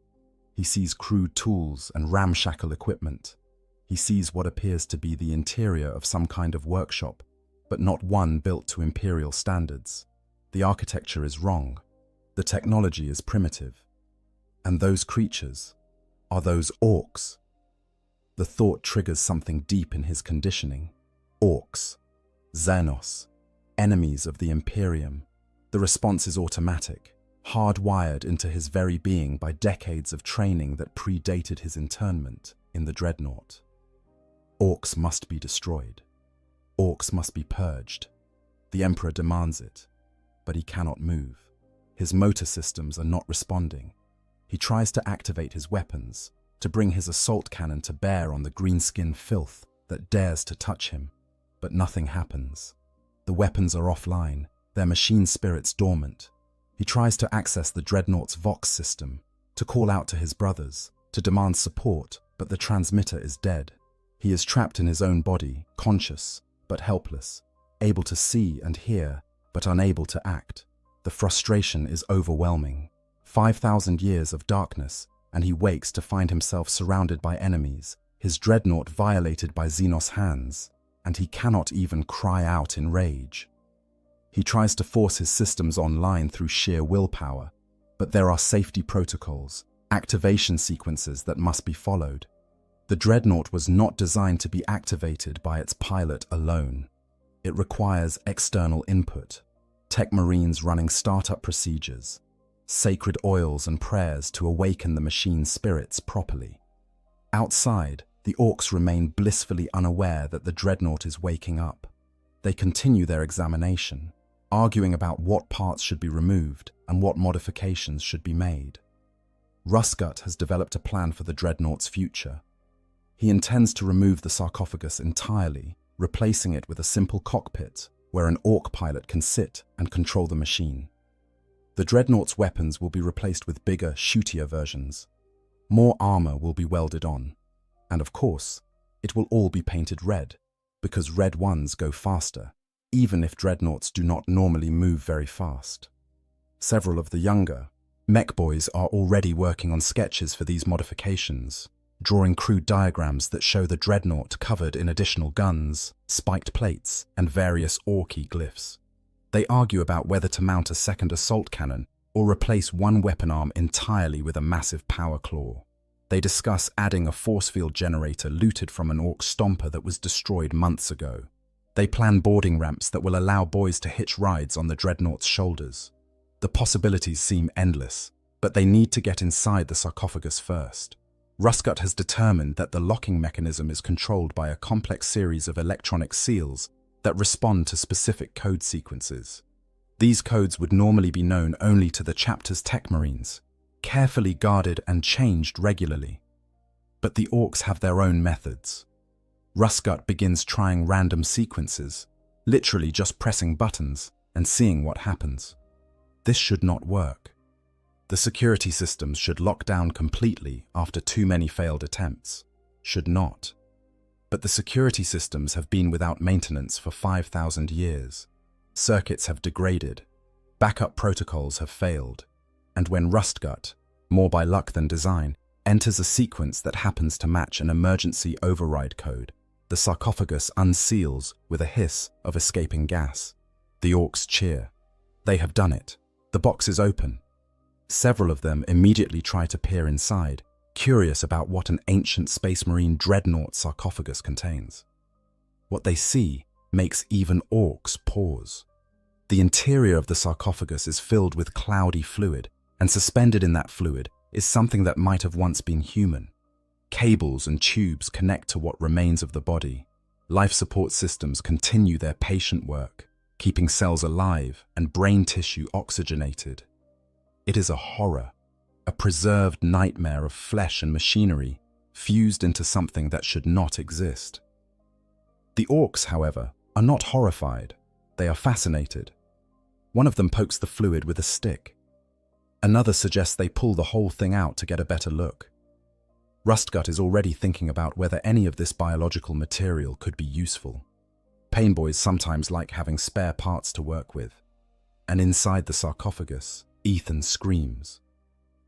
He sees crude tools and ramshackle equipment. He sees what appears to be the interior of some kind of workshop, but not one built to Imperial standards. The architecture is wrong. The technology is primitive. And those creatures are those orcs. The thought triggers something deep in his conditioning. Orcs. Xenos. Enemies of the Imperium. The response is automatic. hardwired into his very being by decades of training that predated his internment in the dreadnought. Orcs must be destroyed. Orcs must be purged. The Emperor demands it, but he cannot move. His motor systems are not responding. He tries to activate his weapons, to bring his assault cannon to bear on the greenskin filth that dares to touch him, but nothing happens. The weapons are offline, their machine spirits dormant. He tries to access the dreadnought's Vox system, to call out to his brothers, to demand support, but the transmitter is dead. He is trapped in his own body, conscious, but helpless, able to see and hear, but unable to act. The frustration is overwhelming. 5,000 years of darkness, and he wakes to find himself surrounded by enemies, his dreadnought violated by Xenos hands, and he cannot even cry out in rage. He tries to force his systems online through sheer willpower, but there are safety protocols, activation sequences that must be followed. The dreadnought was not designed to be activated by its pilot alone. It requires external input, tech marines running startup procedures, sacred oils and prayers to awaken the machine's spirits properly. Outside, the orcs remain blissfully unaware that the dreadnought is waking up. They continue their examination, arguing about what parts should be removed and what modifications should be made. Rustgut has developed a plan for the dreadnought's future. He intends to remove the sarcophagus entirely, replacing it with a simple cockpit where an orc pilot can sit and control the machine. The dreadnought's weapons will be replaced with bigger, shootier versions. More armor will be welded on. And of course, it will all be painted red, because red ones go faster, even if dreadnoughts do not normally move very fast. Several of the younger mech boys are already working on sketches for these modifications, drawing crude diagrams that show the dreadnought covered in additional guns, spiked plates, and various orky glyphs. They argue about whether to mount a second assault cannon or replace one weapon arm entirely with a massive power claw. They discuss adding a force field generator looted from an orc stomper that was destroyed months ago. They plan boarding ramps that will allow boys to hitch rides on the dreadnought's shoulders. The possibilities seem endless, but they need to get inside the sarcophagus first. Rustgut has determined that the locking mechanism is controlled by a complex series of electronic seals that respond to specific code sequences. These codes would normally be known only to the chapter's tech marines, carefully guarded and changed regularly. But the orcs have their own methods. Rustgut begins trying random sequences, literally just pressing buttons and seeing what happens. This should not work. The security systems should lock down completely after too many failed attempts. Should not. But the security systems have been without maintenance for 5,000 years. Circuits have degraded. Backup protocols have failed. And when Rustgut, more by luck than design, enters a sequence that happens to match an emergency override code, the sarcophagus unseals with a hiss of escaping gas. The orcs cheer. They have done it. The box is open. Several of them immediately try to peer inside, curious about what an ancient Space Marine dreadnought sarcophagus contains. What they see makes even orcs pause. The interior of the sarcophagus is filled with cloudy fluid, and suspended in that fluid is something that might have once been human. Cables and tubes connect to what remains of the body. Life support systems continue their patient work, keeping cells alive and brain tissue oxygenated. It is a horror, a preserved nightmare of flesh and machinery fused into something that should not exist. The orcs, however, are not horrified. They are fascinated. One of them pokes the fluid with a stick. Another suggests they pull the whole thing out to get a better look. Rustgut is already thinking about whether any of this biological material could be useful. Painboys sometimes like having spare parts to work with. And inside the sarcophagus, Ethan screams.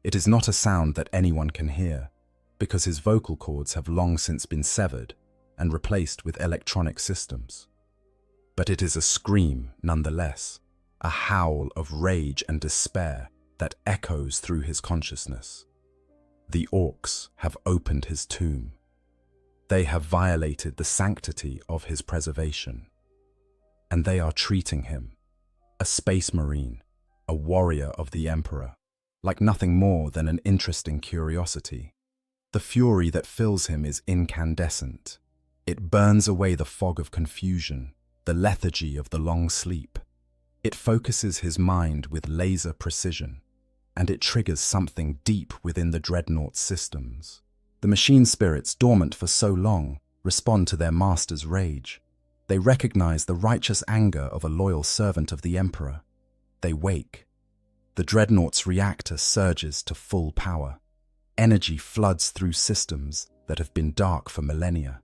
It is not a sound that anyone can hear, because his vocal cords have long since been severed and replaced with electronic systems. But it is a scream nonetheless, a howl of rage and despair that echoes through his consciousness. The orcs have opened his tomb. They have violated the sanctity of his preservation. And they are treating him, a space marine, a warrior of the Emperor, like nothing more than an interesting curiosity. The fury that fills him is incandescent. It burns away the fog of confusion, the lethargy of the long sleep. It focuses his mind with laser precision, and it triggers something deep within the dreadnaught's systems. The machine spirits, dormant for so long, respond to their master's rage. They recognize the righteous anger of a loyal servant of the Emperor. They wake. The dreadnaught's reactor surges to full power. Energy floods through systems that have been dark for millennia.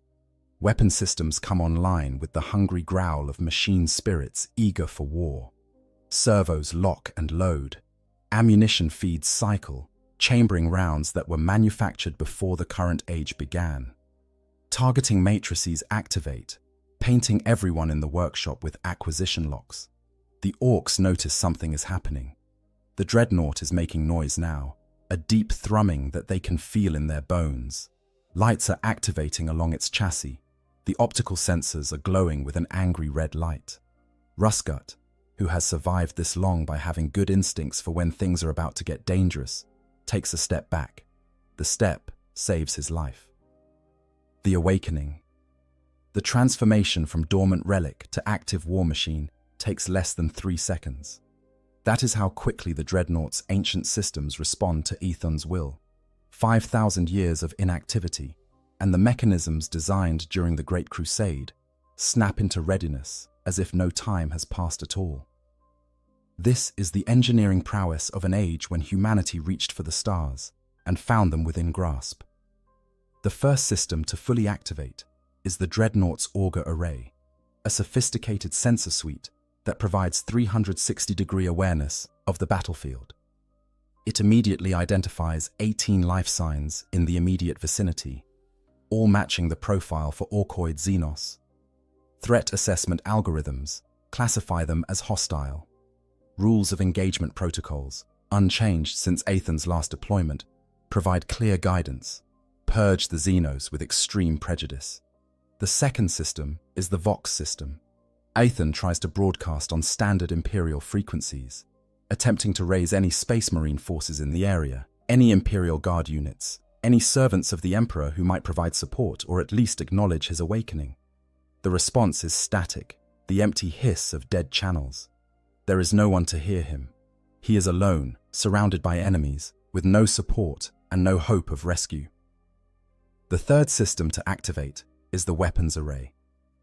Weapon systems come online with the hungry growl of machine spirits eager for war. Servos lock and load. Ammunition feeds cycle, chambering rounds that were manufactured before the current age began. Targeting matrices activate, painting everyone in the workshop with acquisition locks. The orcs notice something is happening. The dreadnought is making noise now, a deep thrumming that they can feel in their bones. Lights are activating along its chassis. The optical sensors are glowing with an angry red light. Rusgut, who has survived this long by having good instincts for when things are about to get dangerous, takes a step back. The step saves his life. The awakening. The transformation from dormant relic to active war machine takes less than 3 seconds. That is how quickly the dreadnaught's ancient systems respond to Ethon's will. 5,000 years of inactivity, and the mechanisms designed during the Great Crusade snap into readiness as if no time has passed at all. This is the engineering prowess of an age when humanity reached for the stars and found them within grasp. The first system to fully activate is the dreadnaught's auger array, a sophisticated sensor suite that provides 360-degree awareness of the battlefield. It immediately identifies 18 life signs in the immediate vicinity, all matching the profile for Orkoid Xenos. Threat assessment algorithms classify them as hostile. Rules of engagement protocols, unchanged since Aethon's last deployment, provide clear guidance. Purge the Xenos with extreme prejudice. The second system is the Vox system. Aethon tries to broadcast on standard Imperial frequencies, attempting to raise any Space Marine forces in the area, any Imperial Guard units, any servants of the Emperor who might provide support or at least acknowledge his awakening. The response is static, the empty hiss of dead channels. There is no one to hear him. He is alone, surrounded by enemies, with no support and no hope of rescue. The third system to activate is the weapons array.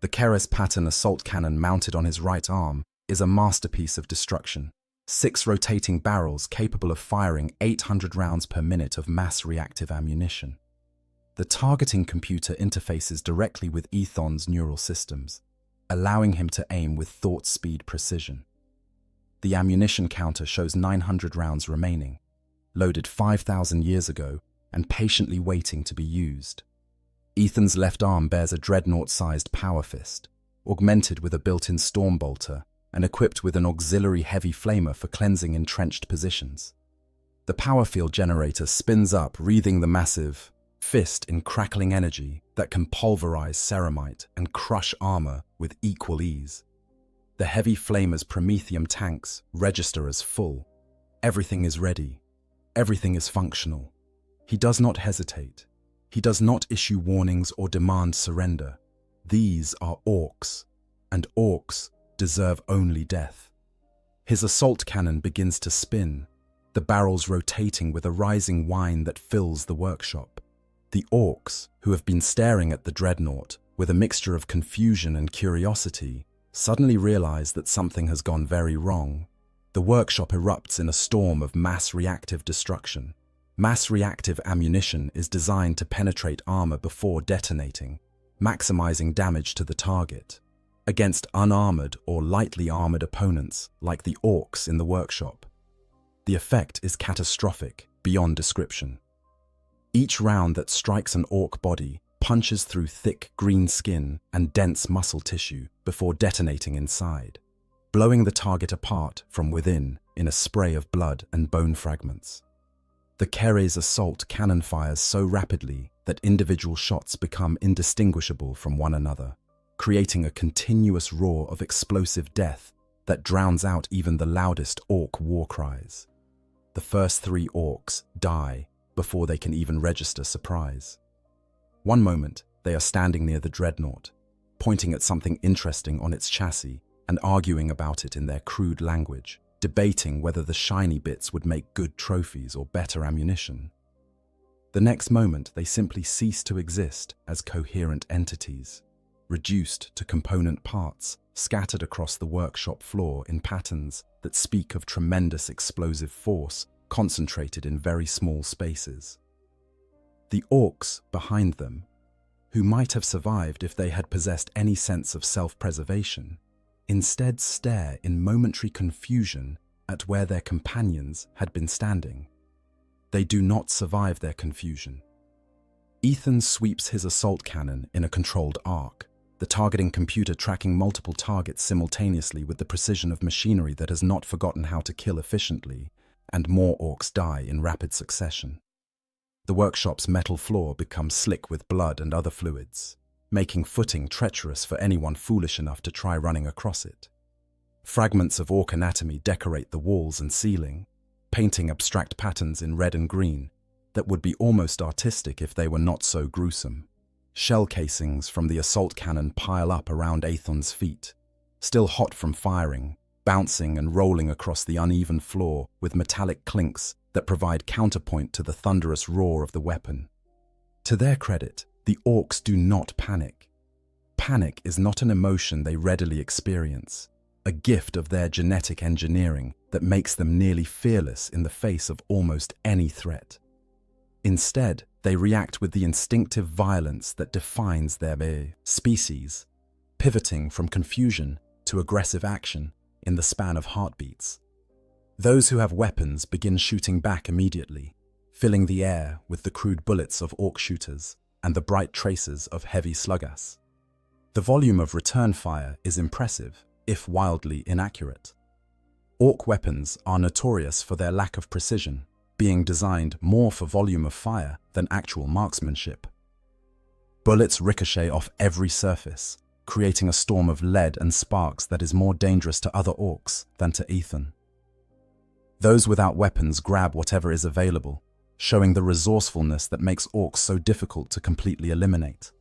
The Keres pattern assault cannon mounted on his right arm is a masterpiece of destruction. 6 rotating barrels capable of firing 800 rounds per minute of mass reactive ammunition. The targeting computer interfaces directly with Ethon's neural systems, allowing him to aim with thought speed precision. The ammunition counter shows 900 rounds remaining, loaded 5,000 years ago and patiently waiting to be used. Ethon's left arm bears a dreadnought-sized power fist, augmented with a built-in storm bolter and equipped with an auxiliary heavy flamer for cleansing entrenched positions. The power field generator spins up, wreathing the massive fist in crackling energy that can pulverize ceramite and crush armor with equal ease. The heavy flamer's promethium tanks register as full. Everything is ready. Everything is functional. He does not hesitate. He does not issue warnings or demand surrender. These are orcs, and orcs deserve only death. His assault cannon begins to spin, the barrels rotating with a rising whine that fills the workshop. The orcs, who have been staring at the dreadnought with a mixture of confusion and curiosity, suddenly realize that something has gone very wrong. The workshop erupts in a storm of mass reactive destruction. Mass reactive ammunition is designed to penetrate armor before detonating, maximizing damage to the target. Against unarmored or lightly armored opponents like the orcs in the workshop, the effect is catastrophic beyond description. Each round that strikes an orc body punches through thick green skin and dense muscle tissue before detonating inside, blowing the target apart from within in a spray of blood and bone fragments. The Keres assault cannon fires so rapidly that individual shots become indistinguishable from one another, creating a continuous roar of explosive death that drowns out even the loudest orc war cries. The first 3 orcs die before they can even register surprise. One moment, they are standing near the dreadnought, pointing at something interesting on its chassis and arguing about it in their crude language, debating whether the shiny bits would make good trophies or better ammunition. The next moment, they simply cease to exist as coherent entities, reduced to component parts scattered across the workshop floor in patterns that speak of tremendous explosive force concentrated in very small spaces. The orcs behind them, who might have survived if they had possessed any sense of self-preservation, instead stare in momentary confusion at where their companions had been standing. They do not survive their confusion. Ethan sweeps his assault cannon in a controlled arc, the targeting computer tracking multiple targets simultaneously with the precision of machinery that has not forgotten how to kill efficiently, and more orcs die in rapid succession. The workshop's metal floor becomes slick with blood and other fluids, making footing treacherous for anyone foolish enough to try running across it. Fragments of orc anatomy decorate the walls and ceiling, painting abstract patterns in red and green that would be almost artistic if they were not so gruesome. Shell casings from the assault cannon pile up around Aethon's feet, still hot from firing, bouncing and rolling across the uneven floor with metallic clinks that provide counterpoint to the thunderous roar of the weapon. To their credit, the orcs do not panic. Panic is not an emotion they readily experience, a gift of their genetic engineering that makes them nearly fearless in the face of almost any threat. Instead, they react with the instinctive violence that defines their species, pivoting from confusion to aggressive action in the span of heartbeats. Those who have weapons begin shooting back immediately, filling the air with the crude bullets of orc shooters and the bright traces of heavy sluggas. The volume of return fire is impressive, if wildly inaccurate. Orc weapons are notorious for their lack of precision, being designed more for volume of fire than actual marksmanship. Bullets ricochet off every surface, creating a storm of lead and sparks that is more dangerous to other orcs than to Ethan. Those without weapons grab whatever is available, showing the resourcefulness that makes orcs so difficult to completely eliminate.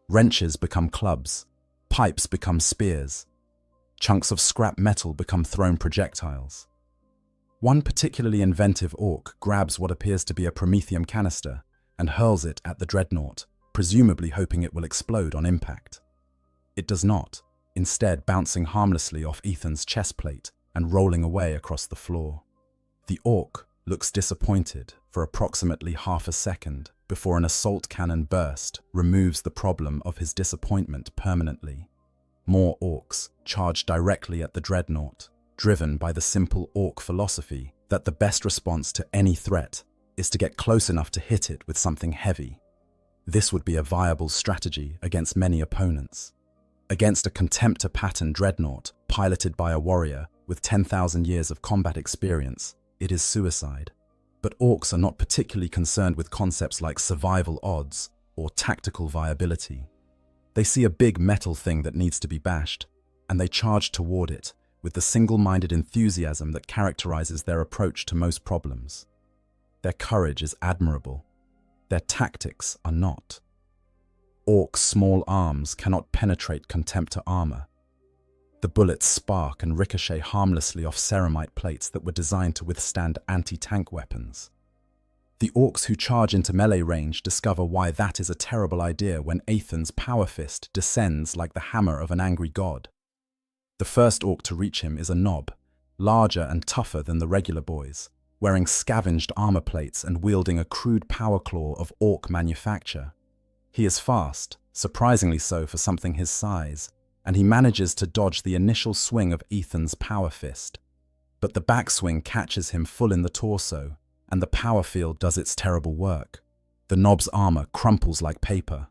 Wrenches become clubs, pipes become spears, chunks of scrap metal become thrown projectiles. One particularly inventive orc grabs what appears to be a promethium canister and hurls it at the dreadnought, presumably hoping it will explode on impact. It does not, instead bouncing harmlessly off Ethan's chest plate and rolling away across the floor. The orc looks disappointed for approximately half a second before an assault cannon burst removes the problem of his disappointment permanently. More orcs charge directly at the dreadnought, driven by the simple orc philosophy that the best response to any threat is to get close enough to hit it with something heavy. This would be a viable strategy against many opponents. Against a contemptor-pattern dreadnought piloted by a warrior with 10,000 years of combat experience, it is suicide. But orcs are not particularly concerned with concepts like survival odds or tactical viability. They see a big metal thing that needs to be bashed, and they charge toward it with the single-minded enthusiasm that characterizes their approach to most problems. Their courage is admirable. Their tactics are not. Orcs' small arms cannot penetrate contemptor armor. The bullets spark and ricochet harmlessly off ceramite plates that were designed to withstand anti-tank weapons. The orcs who charge into melee range discover why that is a terrible idea when Aethon's power fist descends like the hammer of an angry god. The first orc to reach him is a knob, larger and tougher than the regular boys, wearing scavenged armor plates and wielding a crude power claw of orc manufacture. He is fast, surprisingly so for something his size, and he manages to dodge the initial swing of Ethan's power fist. But the backswing catches him full in the torso, and the power field does its terrible work. The knob's armor crumples like paper.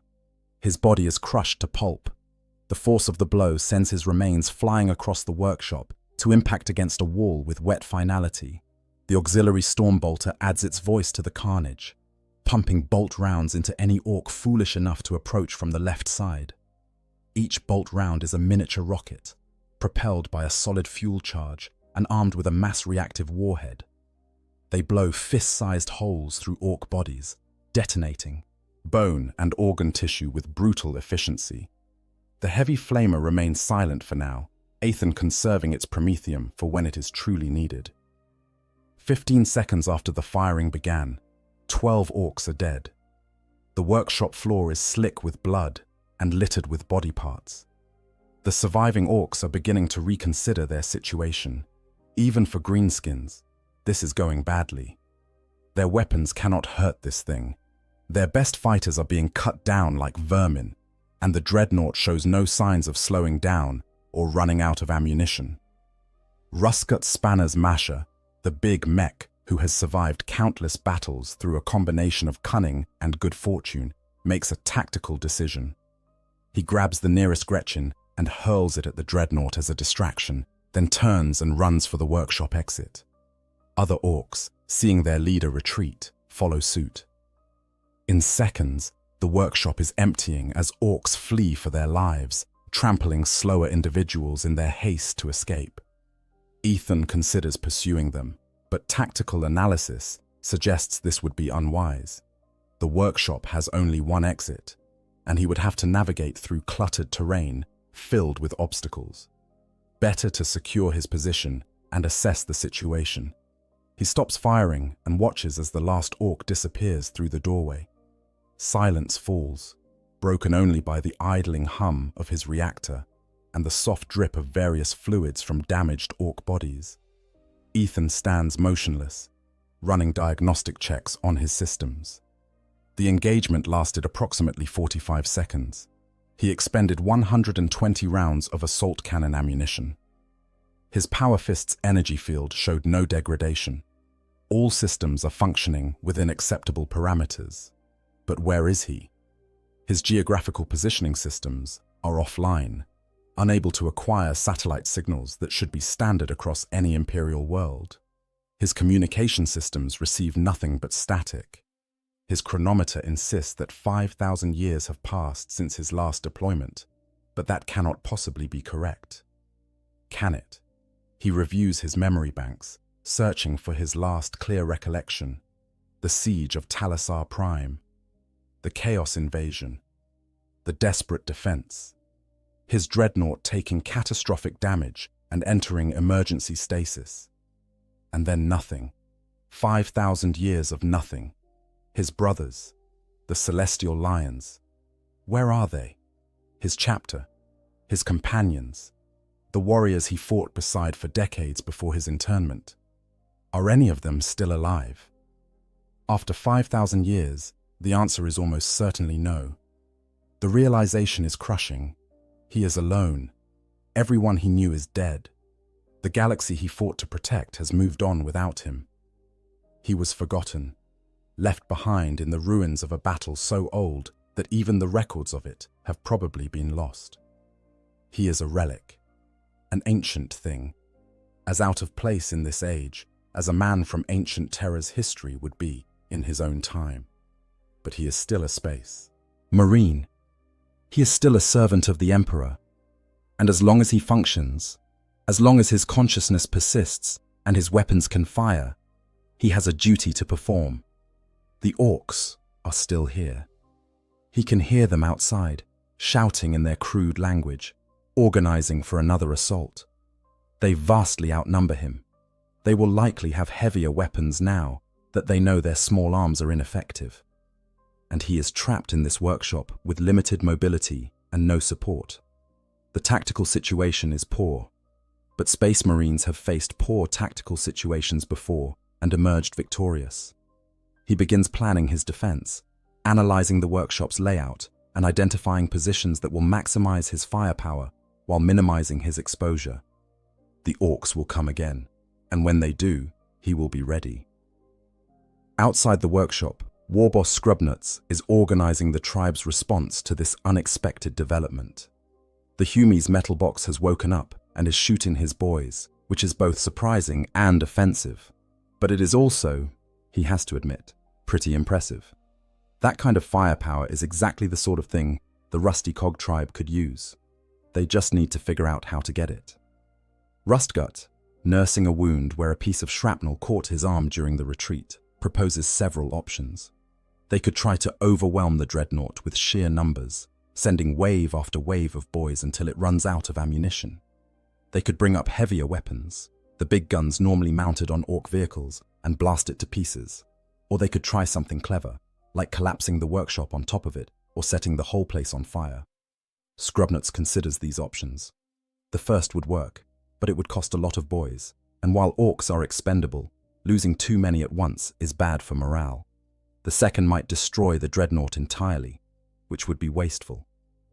His body is crushed to pulp. The force of the blow sends his remains flying across the workshop to impact against a wall with wet finality. The auxiliary stormbolter adds its voice to the carnage, pumping bolt rounds into any orc foolish enough to approach from the left side. Each bolt round is a miniature rocket, propelled by a solid fuel charge and armed with a mass-reactive warhead. They blow fist-sized holes through orc bodies, detonating bone and organ tissue with brutal efficiency. The heavy flamer remains silent for now, Aethan conserving its promethium for when it is truly needed. 15 seconds after the firing began, 12 orcs are dead. The workshop floor is slick with blood and littered with body parts. The surviving orcs are beginning to reconsider their situation. Even for greenskins, this is going badly. Their weapons cannot hurt this thing. Their best fighters are being cut down like vermin, and the dreadnought shows no signs of slowing down or running out of ammunition. Ruscut Spanner's Masher, the big mech who has survived countless battles through a combination of cunning and good fortune, makes a tactical decision. He grabs the nearest Gretchen and hurls it at the dreadnought as a distraction, then turns and runs for the workshop exit. Other orcs, seeing their leader retreat, follow suit. In seconds, the workshop is emptying as orcs flee for their lives, trampling slower individuals in their haste to escape. Aethan considers pursuing them, but tactical analysis suggests this would be unwise. The workshop has only one exit, and he would have to navigate through cluttered terrain filled with obstacles. Better to secure his position and assess the situation. He stops firing and watches as the last orc disappears through the doorway. Silence falls, broken only by the idling hum of his reactor and the soft drip of various fluids from damaged orc bodies. Aethan stands motionless, running diagnostic checks on his systems. The engagement lasted approximately 45 seconds. He expended 120 rounds of assault cannon ammunition. His Power Fist's energy field showed no degradation. All systems are functioning within acceptable parameters. But where is he? His geographical positioning systems are offline, unable to acquire satellite signals that should be standard across any Imperial world. His communication systems receive nothing but static. His chronometer insists that 5,000 years have passed since his last deployment, but that cannot possibly be correct. Can it? He reviews his memory banks, searching for his last clear recollection: the siege of Talasar Prime, the Chaos invasion, the desperate defense, his dreadnought taking catastrophic damage and entering emergency stasis. And then nothing. 5,000 years of nothing. His brothers, the Celestial Lions, where are they? His chapter, his companions, the warriors he fought beside for decades before his internment. Are any of them still alive? After 5,000 years, the answer is almost certainly no. The realization is crushing. He is alone. Everyone he knew is dead. The galaxy he fought to protect has moved on without him. He was forgotten, left behind in the ruins of a battle so old that even the records of it have probably been lost. He is a relic, an ancient thing, as out of place in this age as a man from ancient Terra's history would be in his own time. But he is still a space marine. He is still a servant of the Emperor. And as long as he functions, as long as his consciousness persists and his weapons can fire, he has a duty to perform. The orcs are still here. He can hear them outside, shouting in their crude language, organizing for another assault. They vastly outnumber him. They will likely have heavier weapons now that they know their small arms are ineffective. And he is trapped in this workshop with limited mobility and no support. The tactical situation is poor, but Space Marines have faced poor tactical situations before and emerged victorious. He begins planning his defense, analyzing the workshop's layout and identifying positions that will maximize his firepower while minimizing his exposure. The orcs will come again, and when they do, he will be ready. Outside the workshop, Warboss Scrubnuts is organizing the tribe's response to this unexpected development. The Hume's metal box has woken up and is shooting his boys, which is both surprising and offensive. But it is also, he has to admit, pretty impressive. That kind of firepower is exactly the sort of thing the Rusty Cog tribe could use. They just need to figure out how to get it. Rustgut, nursing a wound where a piece of shrapnel caught his arm during the retreat, proposes several options. They could try to overwhelm the dreadnought with sheer numbers, sending wave after wave of boys until it runs out of ammunition. They could bring up heavier weapons, the big guns normally mounted on orc vehicles, and blast it to pieces. Or they could try something clever, like collapsing the workshop on top of it or setting the whole place on fire. Scrubnuts considers these options. The first would work, but it would cost a lot of boys, and while orcs are expendable, losing too many at once is bad for morale. The second might destroy the dreadnought entirely, which would be wasteful.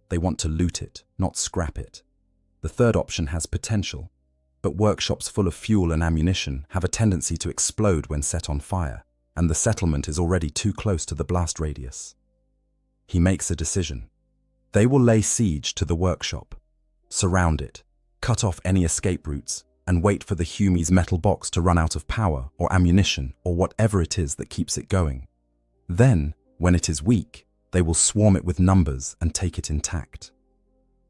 They want to loot it, not scrap it. The third option has potential, but workshops full of fuel and ammunition have a tendency to explode when set on fire, and the settlement is already too close to the blast radius. He makes a decision. They will lay siege to the workshop, surround it, cut off any escape routes, and wait for the Humie's metal box to run out of power or ammunition or whatever it is that keeps it going. Then, when it is weak, they will swarm it with numbers and take it intact.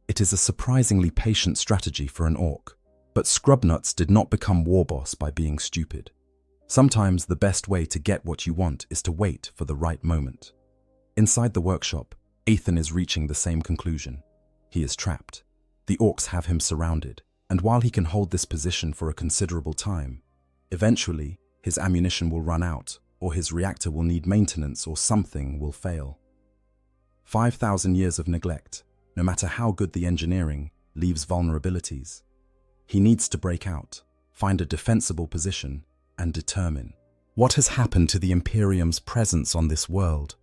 It is a surprisingly patient strategy for an orc, but Scrubnuts did not become warboss by being stupid. Sometimes the best way to get what you want is to wait for the right moment. Inside the workshop, Ethan is reaching the same conclusion. He is trapped. The orcs have him surrounded, and while he can hold this position for a considerable time, eventually his ammunition will run out, or his reactor will need maintenance, or something will fail. 5,000 years of neglect, no matter how good the engineering, leaves vulnerabilities. He needs to break out, find a defensible position, and determine what has happened to the Imperium's presence on this world.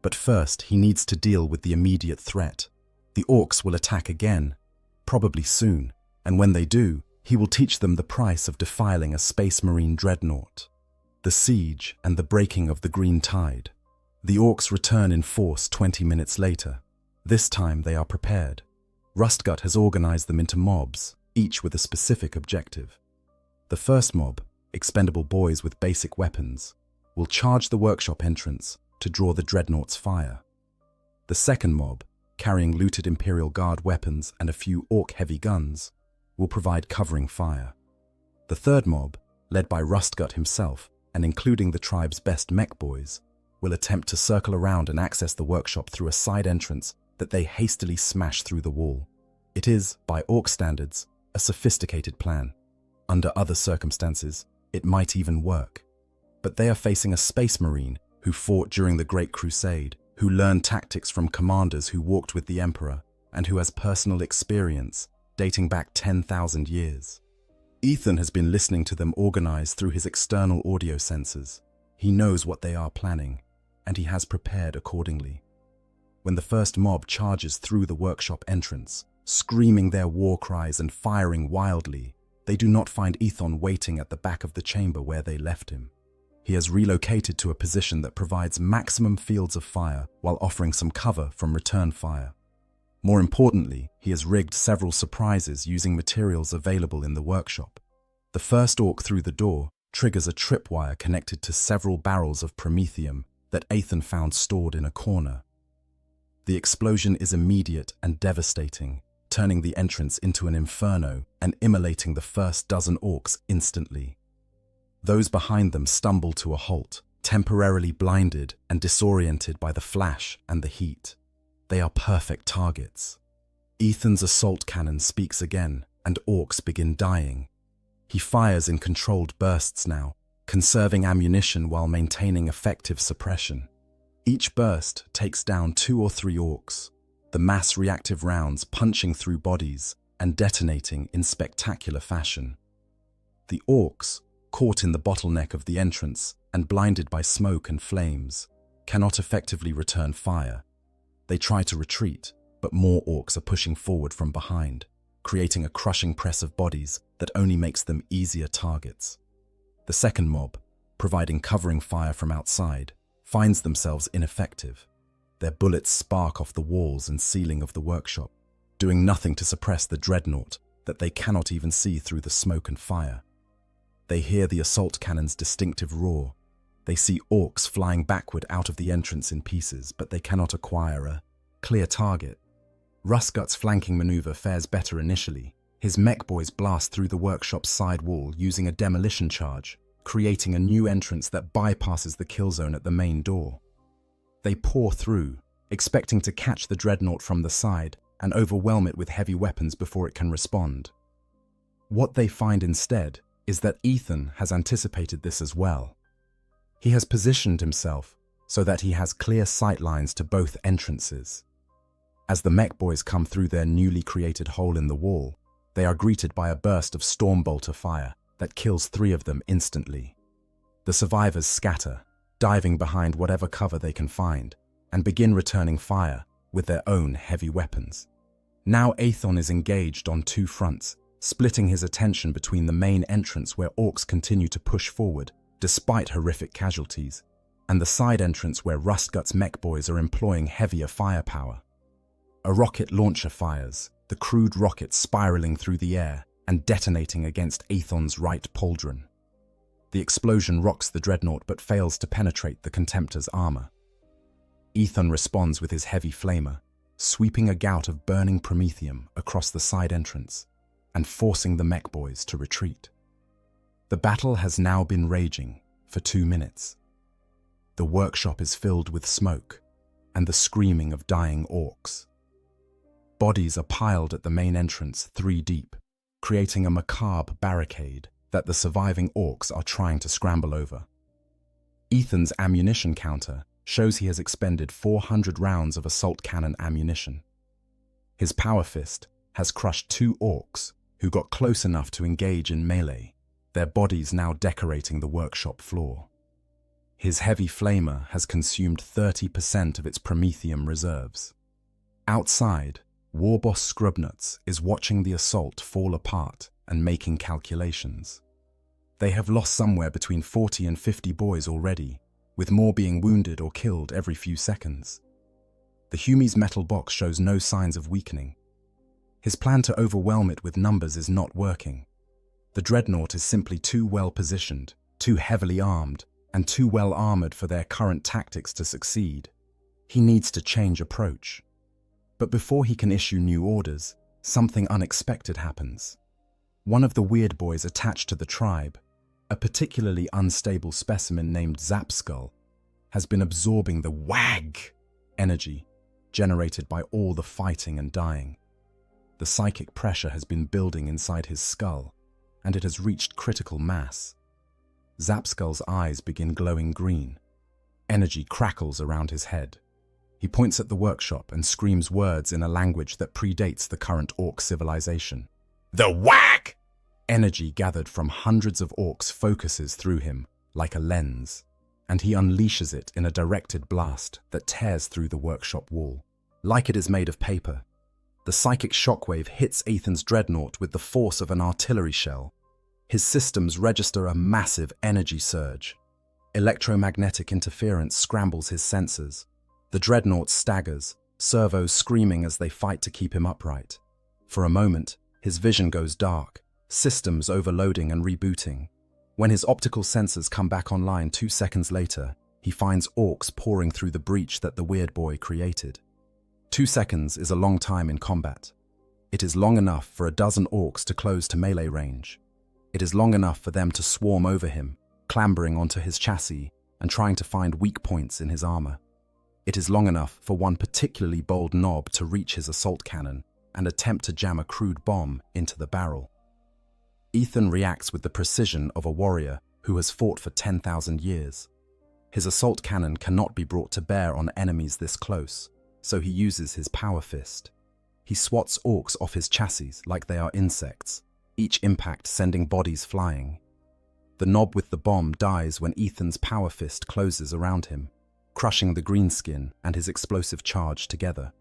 But first, he needs to deal with the immediate threat. The orcs will attack again, probably soon, and when they do, he will teach them the price of defiling a Space Marine dreadnought. The siege and the breaking of the green tide. The orcs return in force 20 minutes later. This time they are prepared. Rustgut has organized them into mobs, each with a specific objective. The first mob, expendable boys with basic weapons, will charge the workshop entrance to draw the dreadnought's fire. The second mob, carrying looted Imperial Guard weapons and a few orc heavy guns, will provide covering fire. The third mob, led by Rustgut himself and including the tribe's best mech boys, will attempt to circle around and access the workshop through a side entrance that they hastily smash through the wall. It is, by orc standards, a sophisticated plan. Under other circumstances, it might even work. But they are facing a Space Marine who fought during the Great Crusade, who learned tactics from commanders who walked with the Emperor, and who has personal experience dating back 10,000 years. Ethan has been listening to them organize through his external audio sensors. He knows what they are planning, and he has prepared accordingly. When the first mob charges through the workshop entrance, screaming their war cries and firing wildly, they do not find Ethan waiting at the back of the chamber where they left him. He has relocated to a position that provides maximum fields of fire while offering some cover from return fire. More importantly, he has rigged several surprises using materials available in the workshop. The first orc through the door triggers a tripwire connected to several barrels of promethium that Ethan found stored in a corner. The explosion is immediate and devastating, turning the entrance into an inferno and immolating the first dozen orcs instantly. Those behind them stumble to a halt, temporarily blinded and disoriented by the flash and the heat. They are perfect targets. Ethan's assault cannon speaks again, and orcs begin dying. He fires in controlled bursts now, conserving ammunition while maintaining effective suppression. Each burst takes down 2 or 3 orcs, the mass reactive rounds punching through bodies and detonating in spectacular fashion. The orcs, caught in the bottleneck of the entrance and blinded by smoke and flames, cannot effectively return fire. They try to retreat, but more orcs are pushing forward from behind, creating a crushing press of bodies that only makes them easier targets. The second mob, providing covering fire from outside, finds themselves ineffective. Their bullets spark off the walls and ceiling of the workshop, doing nothing to suppress the dreadnought that they cannot even see through the smoke and fire. They hear the assault cannon's distinctive roar. They see orcs flying backward out of the entrance in pieces, but they cannot acquire a clear target. Rustgut's flanking maneuver fares better initially, His mech boys blast through the workshop's side wall using a demolition charge, creating a new entrance that bypasses the kill zone at the main door. They pour through, expecting to catch the dreadnought from the side and overwhelm it with heavy weapons before it can respond. What they find instead is that Ethan has anticipated this as well. He has positioned himself so that he has clear sight lines to both entrances. As the mech boys come through their newly created hole in the wall, they are greeted by a burst of stormbolter fire that kills 3 of them instantly. The survivors scatter, diving behind whatever cover they can find, and begin returning fire with their own heavy weapons. Now Aethon is engaged on 2 fronts, splitting his attention between the main entrance where orcs continue to push forward despite horrific casualties, and the side entrance where Rustgut's mech boys are employing heavier firepower. A rocket launcher fires, the crude rocket spiraling through the air and detonating against Aethon's right pauldron. The explosion rocks the dreadnought but fails to penetrate the Contemptor's armor. Ethan responds with his heavy flamer, sweeping a gout of burning promethium across the side entrance and forcing the mech boys to retreat. The battle has now been raging for 2 minutes. The workshop is filled with smoke and the screaming of dying orcs. Bodies are piled at the main entrance 3 deep, creating a macabre barricade that the surviving orcs are trying to scramble over. Ethan's ammunition counter shows he has expended 400 rounds of assault cannon ammunition. His power fist has crushed 2 orcs who got close enough to engage in melee, their bodies now decorating the workshop floor. His heavy flamer has consumed 30% of its promethium reserves. Outside, Warboss Scrubnuts is watching the assault fall apart and making calculations. They have lost somewhere between 40 and 50 boys already, with more being wounded or killed every few seconds. The Humie's metal box shows no signs of weakening. His plan to overwhelm it with numbers is not working. The dreadnought is simply too well positioned, too heavily armed, and too well armored for their current tactics to succeed. He needs to change approach. But before he can issue new orders, something unexpected happens. One of the weird boys attached to the tribe, a particularly unstable specimen named Zapskull, has been absorbing the WAG energy generated by all the fighting and dying. The psychic pressure has been building inside his skull, and it has reached critical mass. Zapskull's eyes begin glowing green. Energy crackles around his head. He points at the workshop and screams words in a language that predates the current orc civilization. The WAG! Energy gathered from hundreds of orcs focuses through him like a lens, and he unleashes it in a directed blast that tears through the workshop wall. Like it is made of paper, the psychic shockwave hits Ethan's dreadnought with the force of an artillery shell. His systems register a massive energy surge. Electromagnetic interference scrambles his sensors. The dreadnought staggers, servos screaming as they fight to keep him upright. For a moment, his vision goes dark, systems overloading and rebooting. When his optical sensors come back online 2 seconds later, he finds orcs pouring through the breach that the weird boy created. 2 seconds is a long time in combat. It is long enough for a dozen orcs to close to melee range. It is long enough for them to swarm over him, clambering onto his chassis and trying to find weak points in his armor. It is long enough for one particularly bold knob to reach his assault cannon and attempt to jam a crude bomb into the barrel. Ethan reacts with the precision of a warrior who has fought for 10,000 years. His assault cannon cannot be brought to bear on enemies this close, so he uses his power fist. He swats orcs off his chassis like they are insects, each impact sending bodies flying. The knob with the bomb dies when Ethan's power fist closes around him, crushing the greenskin and his explosive charge together.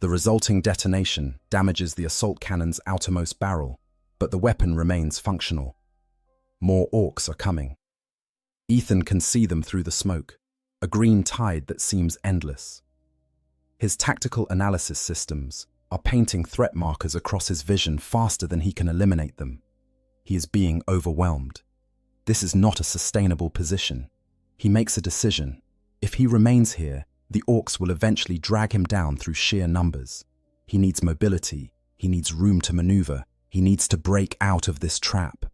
The resulting detonation damages the assault cannon's outermost barrel, but the weapon remains functional. More orcs are coming. Ethan can see them through the smoke, a green tide that seems endless. His tactical analysis systems are painting threat markers across his vision faster than he can eliminate them. He is being overwhelmed. This is not a sustainable position. He makes a decision. If he remains here, the orcs will eventually drag him down through sheer numbers. He needs mobility, he needs room to maneuver, He needs to break out of this trap.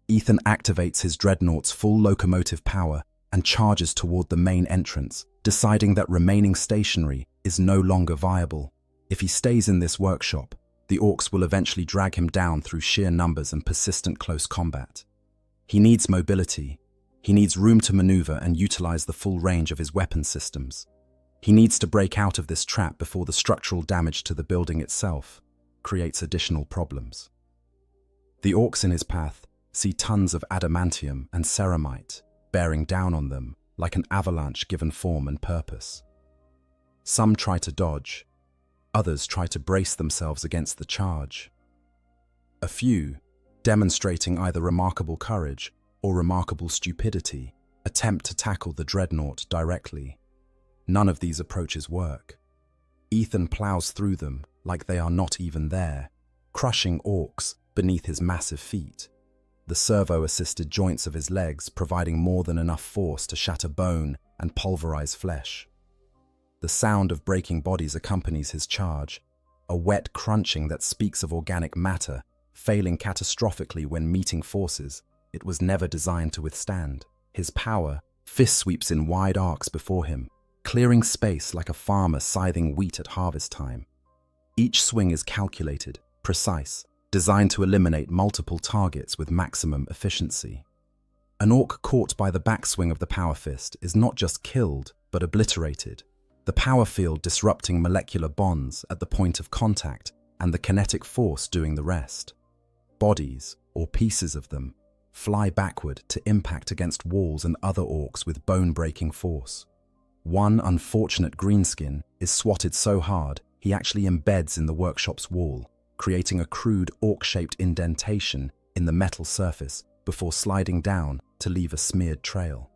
Ethan activates his dreadnought's full locomotive power and charges toward the main entrance, deciding that remaining stationary is no longer viable. If he stays in this workshop, the orcs will eventually drag him down through sheer numbers and persistent close combat. He needs mobility. He needs room to maneuver and utilize the full range of his weapon systems. He needs to break out of this trap before the structural damage to the building itself creates additional problems. The orcs in his path see tons of adamantium and ceramite bearing down on them like an avalanche given form and purpose. Some try to dodge, others try to brace themselves against the charge. A few, demonstrating either remarkable courage or remarkable stupidity, attempt to tackle the dreadnought directly. None of these approaches work. Ethan plows through them like they are not even there, crushing orcs beneath his massive feet, the servo-assisted joints of his legs providing more than enough force to shatter bone and pulverize flesh. The sound of breaking bodies accompanies his charge, a wet crunching that speaks of organic matter failing catastrophically when meeting forces it was never designed to withstand. His power, fist sweeps in wide arcs before him, clearing space like a farmer scything wheat at harvest time. Each swing is calculated, precise, designed to eliminate multiple targets with maximum efficiency. An orc caught by the backswing of the power fist is not just killed, but obliterated, the power field disrupting molecular bonds at the point of contact and the kinetic force doing the rest. Bodies, or pieces of them, fly backward to impact against walls and other orcs with bone-breaking force. One unfortunate greenskin is swatted so hard he actually embeds in the workshop's wall, creating a crude orc-shaped indentation in the metal surface before sliding down to leave a smeared trail.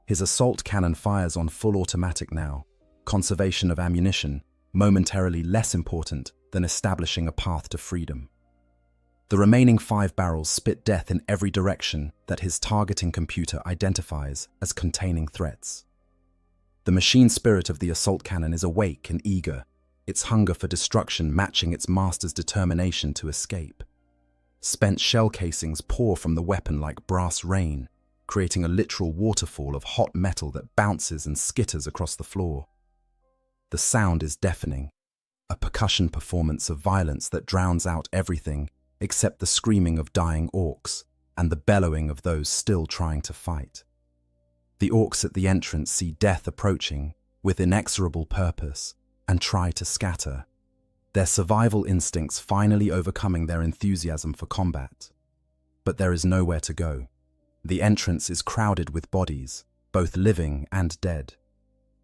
His assault cannon fires on full automatic now, conservation of ammunition momentarily less important than establishing a path to freedom. The remaining 5 barrels spit death in every direction that his targeting computer identifies as containing threats. The machine spirit of the assault cannon is awake and eager, its hunger for destruction matching its master's determination to escape. Spent shell casings pour from the weapon like brass rain, creating a literal waterfall of hot metal that bounces and skitters across the floor. The sound is deafening, a percussion performance of violence that drowns out everything except the screaming of dying orcs and the bellowing of those still trying to fight. The orcs at the entrance see death approaching with inexorable purpose and try to scatter, their survival instincts finally overcoming their enthusiasm for combat. But there is nowhere to go. The entrance is crowded with bodies, both living and dead.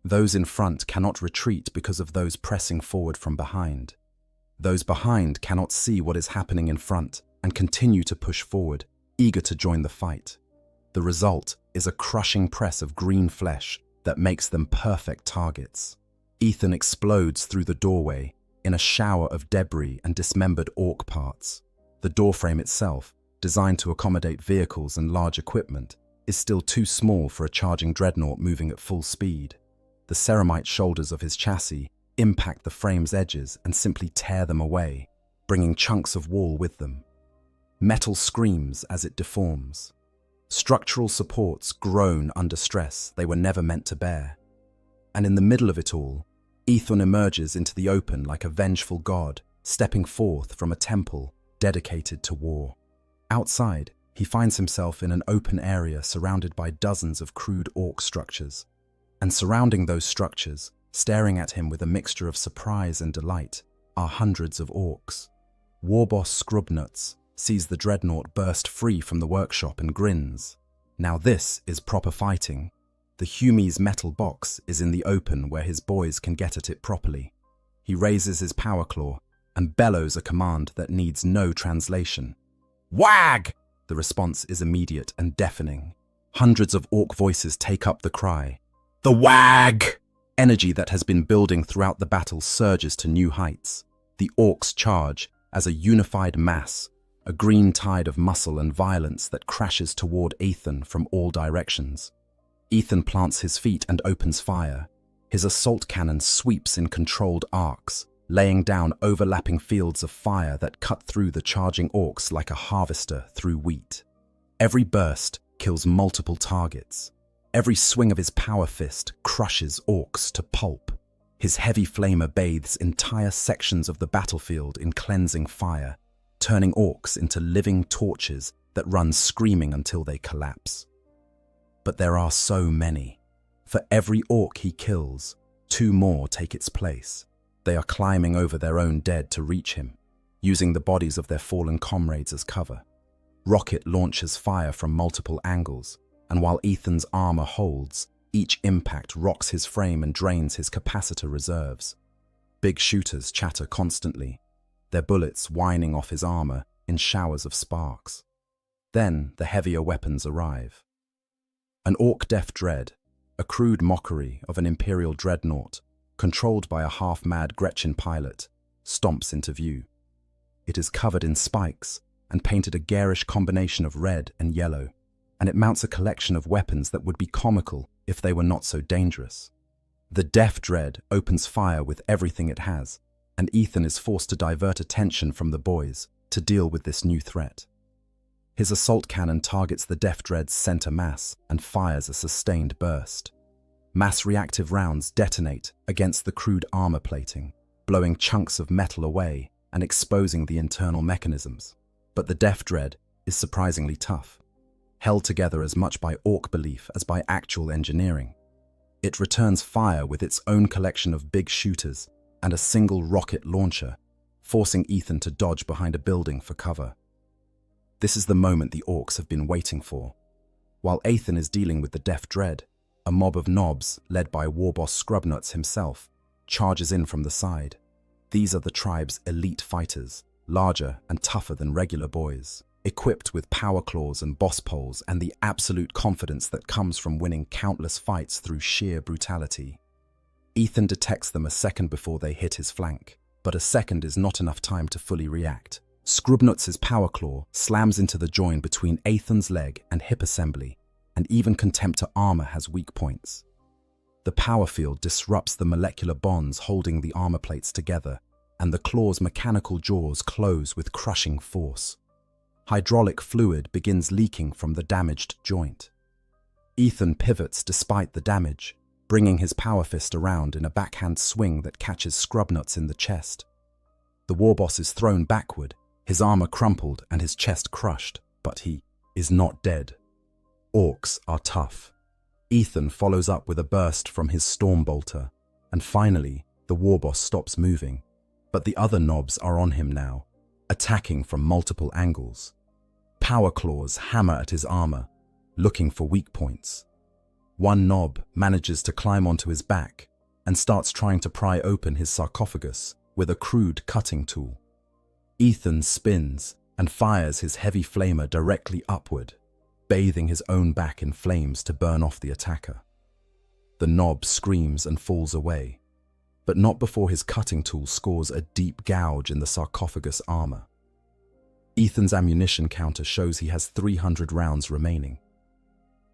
Those in front cannot retreat because of those pressing forward from behind. Those behind cannot see what is happening in front and continue to push forward, eager to join the fight. The result is a crushing press of green flesh that makes them perfect targets. Ethan explodes through the doorway in a shower of debris and dismembered orc parts. The doorframe itself, designed to accommodate vehicles and large equipment, is still too small for a charging dreadnought moving at full speed. The ceramite shoulders of his chassis impact the frame's edges and simply tear them away, bringing chunks of wall with them. Metal screams as it deforms. Structural supports groan under stress they were never meant to bear. And in the middle of it all, Ethan emerges into the open like a vengeful god, stepping forth from a temple dedicated to war. Outside, he finds himself in an open area surrounded by dozens of crude orc structures. And surrounding those structures, staring at him with a mixture of surprise and delight, are hundreds of orcs. Warboss Scrubnuts sees the dreadnought burst free from the workshop and grins. Now this is proper fighting. The Hume's metal box is in the open where his boys can get at it properly. He raises his power claw and bellows a command that needs no translation. Wag! The response is immediate and deafening. Hundreds of orc voices take up the cry. The wag! Energy that has been building throughout the battle surges to new heights. The orcs charge as a unified mass, a green tide of muscle and violence that crashes toward Ethan from all directions. Ethan plants his feet and opens fire. His assault cannon sweeps in controlled arcs, laying down overlapping fields of fire that cut through the charging orcs like a harvester through wheat. Every burst kills multiple targets. Every swing of his power fist crushes orcs to pulp. His heavy flamer bathes entire sections of the battlefield in cleansing fire, turning orcs into living torches that run screaming until they collapse. But there are so many. For every orc he kills, 2 more take its place. They are climbing over their own dead to reach him, using the bodies of their fallen comrades as cover. Rocket launches fire from multiple angles, and while Ethan's armor holds, each impact rocks his frame and drains his capacitor reserves. Big shooters chatter constantly, their bullets whining off his armor in showers of sparks. Then the heavier weapons arrive. An Orc Death Dread, a crude mockery of an Imperial dreadnought, controlled by a half-mad Gretchen pilot, stomps into view. It is covered in spikes and painted a garish combination of red and yellow, and it mounts a collection of weapons that would be comical if they were not so dangerous. The Death Dread opens fire with everything it has, and Ethan is forced to divert attention from the boys to deal with this new threat. His assault cannon targets the Death Dread's center mass and fires a sustained burst. Mass reactive rounds detonate against the crude armor plating, blowing chunks of metal away and exposing the internal mechanisms. But the Death Dread is surprisingly tough, held together as much by orc belief as by actual engineering. It returns fire with its own collection of big shooters and a single rocket launcher, forcing Ethan to dodge behind a building for cover. This is the moment the orcs have been waiting for. While Ethan is dealing with the Death Dread, a mob of knobs, led by Warboss Scrubnuts himself, charges in from the side. These are the tribe's elite fighters, larger and tougher than regular boys, equipped with power claws and boss poles and the absolute confidence that comes from winning countless fights through sheer brutality. Ethan detects them a second before they hit his flank, but a second is not enough time to fully react. Scrubnuts' power claw slams into the join between Ethan's leg and hip assembly, and even Contemptor armor has weak points. The power field disrupts the molecular bonds holding the armor plates together, and the claw's mechanical jaws close with crushing force. Hydraulic fluid begins leaking from the damaged joint. Ethan pivots despite the damage, bringing his power fist around in a backhand swing that catches Scrubnuts in the chest. The warboss is thrown backward, his armor crumpled and his chest crushed, but he is not dead. Orcs are tough. Ethan follows up with a burst from his Stormbolter, and finally, the warboss stops moving. But the other knobs are on him now, attacking from multiple angles. Power claws hammer at his armor, looking for weak points. One knob manages to climb onto his back and starts trying to pry open his sarcophagus with a crude cutting tool. Ethan spins and fires his heavy flamer directly upward, bathing his own back in flames to burn off the attacker. The knob screams and falls away, but not before his cutting tool scores a deep gouge in the sarcophagus armor. Ethan's ammunition counter shows he has 300 rounds remaining.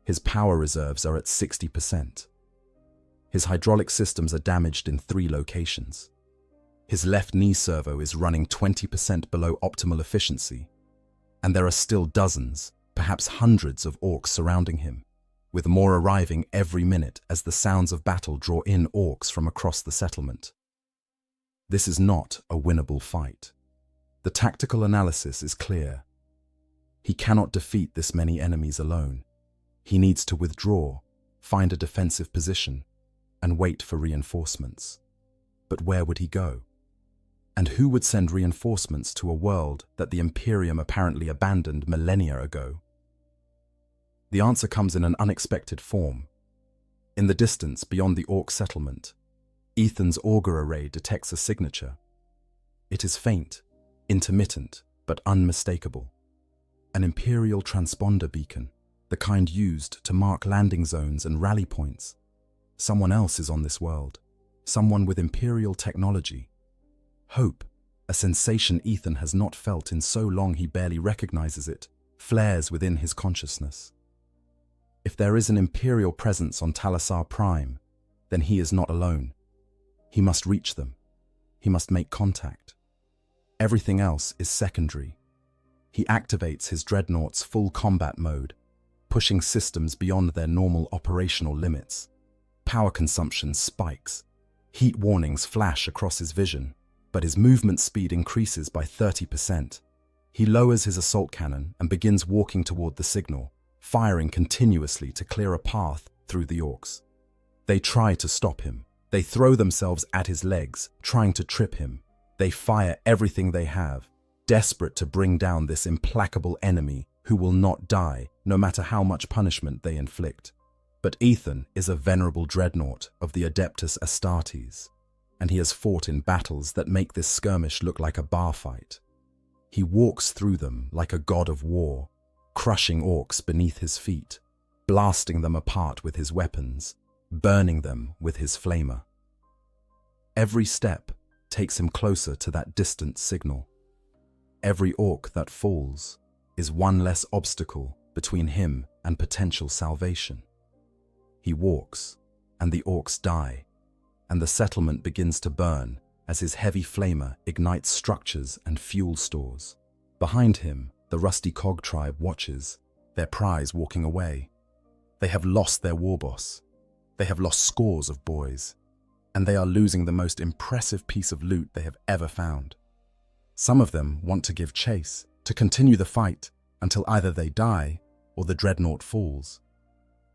His power reserves are at 60%. His hydraulic systems are damaged in 3 locations. His left knee servo is running 20% below optimal efficiency, and there are still dozens, perhaps hundreds of orcs surrounding him, with more arriving every minute as the sounds of battle draw in orcs from across the settlement. This is not a winnable fight. The tactical analysis is clear. He cannot defeat this many enemies alone. He needs to withdraw, find a defensive position, and wait for reinforcements. But where would he go? And who would send reinforcements to a world that the Imperium apparently abandoned millennia ago? The answer comes in an unexpected form. In the distance beyond the orc settlement, Ethan's auger array detects a signature. It is faint, intermittent, but unmistakable. An Imperial transponder beacon, the kind used to mark landing zones and rally points. Someone else is on this world, someone with Imperial technology. Hope, a sensation Ethan has not felt in so long he barely recognizes it, flares within his consciousness. If there is an Imperial presence on Talasar Prime, then he is not alone. He must reach them. he must make contact. Everything else is secondary. He activates his dreadnought's full combat mode, pushing systems beyond their normal operational limits. Power consumption spikes. Heat warnings flash across his vision, but his movement speed increases by 30%. He lowers his assault cannon and begins walking toward the signal, firing continuously to clear a path through the orcs. They try to stop him. They throw themselves at his legs, trying to trip him. They fire everything they have, desperate to bring down this implacable enemy who will not die, no matter how much punishment they inflict. But Ethan is a venerable dreadnought of the Adeptus Astartes, and he has fought in battles that make this skirmish look like a bar fight. He walks through them like a god of war, crushing orcs beneath his feet, blasting them apart with his weapons, burning them with his flamer. Every step takes him closer to that distant signal. Every orc that falls is one less obstacle between him and potential salvation. He walks, and the orcs die, and the settlement begins to burn as his heavy flamer ignites structures and fuel stores. Behind him, the rusty cog tribe watches, their prize walking away. They have lost their war boss. They have lost scores of boys, and they are losing the most impressive piece of loot they have ever found. Some of them want to give chase, to continue the fight until either they die or the dreadnought falls.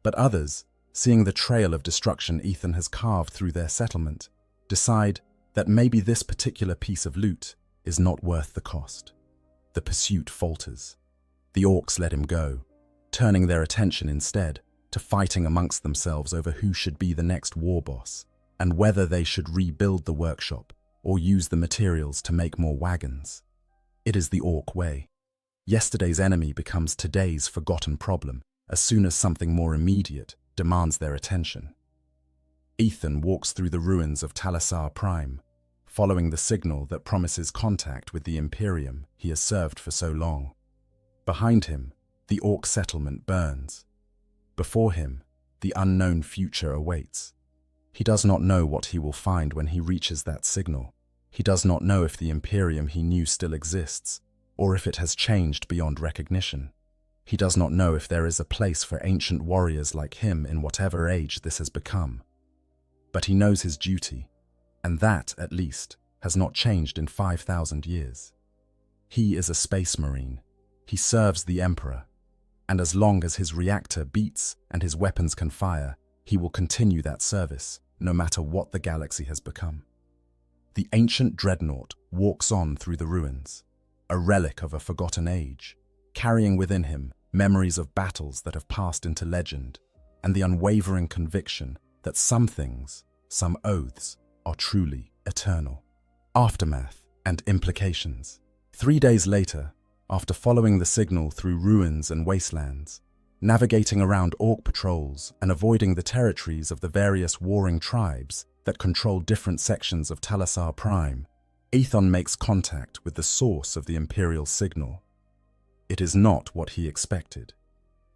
But others, seeing the trail of destruction Ethan has carved through their settlement, decide that maybe this particular piece of loot is not worth the cost. The pursuit falters. The orcs let him go, turning their attention instead to fighting amongst themselves over who should be the next war boss, and whether they should rebuild the workshop or use the materials to make more wagons. It is the orc way. Yesterday's enemy becomes today's forgotten problem as soon as something more immediate demands their attention. Ethan walks through the ruins of Talassar Prime, following the signal that promises contact with the Imperium he has served for so long. Behind him, the orc settlement burns. Before him, the unknown future awaits. He does not know what he will find when he reaches that signal. He does not know if the Imperium he knew still exists, or if it has changed beyond recognition. He does not know if there is a place for ancient warriors like him in whatever age this has become. But he knows his duty, and that, at least, has not changed in 5,000 years. He is a space marine. He serves the Emperor, and as long as his reactor beats and his weapons can fire, he will continue that service, no matter what the galaxy has become. The ancient dreadnought walks on through the ruins, a relic of a forgotten age, carrying within him memories of battles that have passed into legend, and the unwavering conviction that some things, some oaths, are truly eternal. Aftermath and implications. 3 days later, after following the signal through ruins and wastelands, navigating around orc patrols and avoiding the territories of the various warring tribes that control different sections of Talassar Prime, Ethan makes contact with the source of the Imperial signal. It is not what he expected.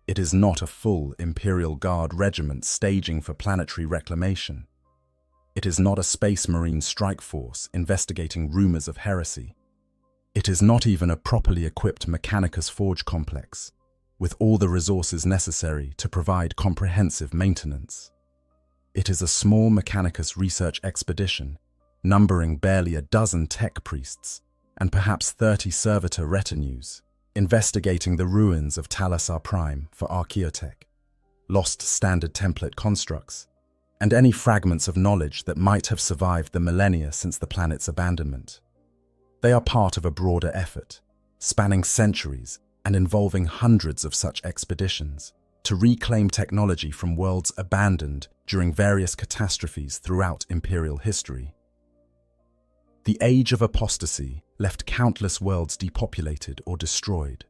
It is not a full Imperial Guard regiment staging for planetary reclamation. It is not a Space Marine strike force investigating rumors of heresy. It is not even a properly equipped Mechanicus Forge complex, with all the resources necessary to provide comprehensive maintenance. It is a small Mechanicus research expedition, numbering barely a dozen tech priests and perhaps 30 servitor retinues, investigating the ruins of Talassar Prime for archaeotech, lost standard template constructs, and any fragments of knowledge that might have survived the millennia since the planet's abandonment. They are part of a broader effort, spanning centuries and involving hundreds of such expeditions, to reclaim technology from worlds abandoned during various catastrophes throughout Imperial history. The Age of Apostasy left countless worlds depopulated or destroyed,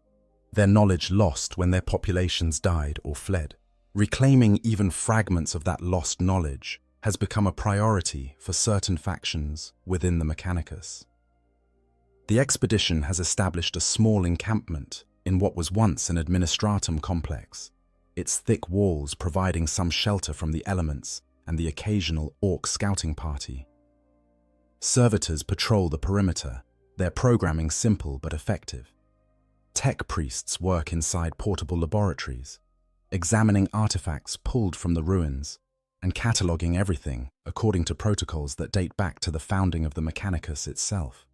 their knowledge lost when their populations died or fled. Reclaiming even fragments of that lost knowledge has become a priority for certain factions within the Mechanicus. The expedition has established a small encampment in what was once an administratum complex, its thick walls providing some shelter from the elements and the occasional orc scouting party. Servitors patrol the perimeter, their programming simple but effective. Tech priests work inside portable laboratories, examining artifacts pulled from the ruins and cataloging everything according to protocols that date back to the founding of the Mechanicus itself.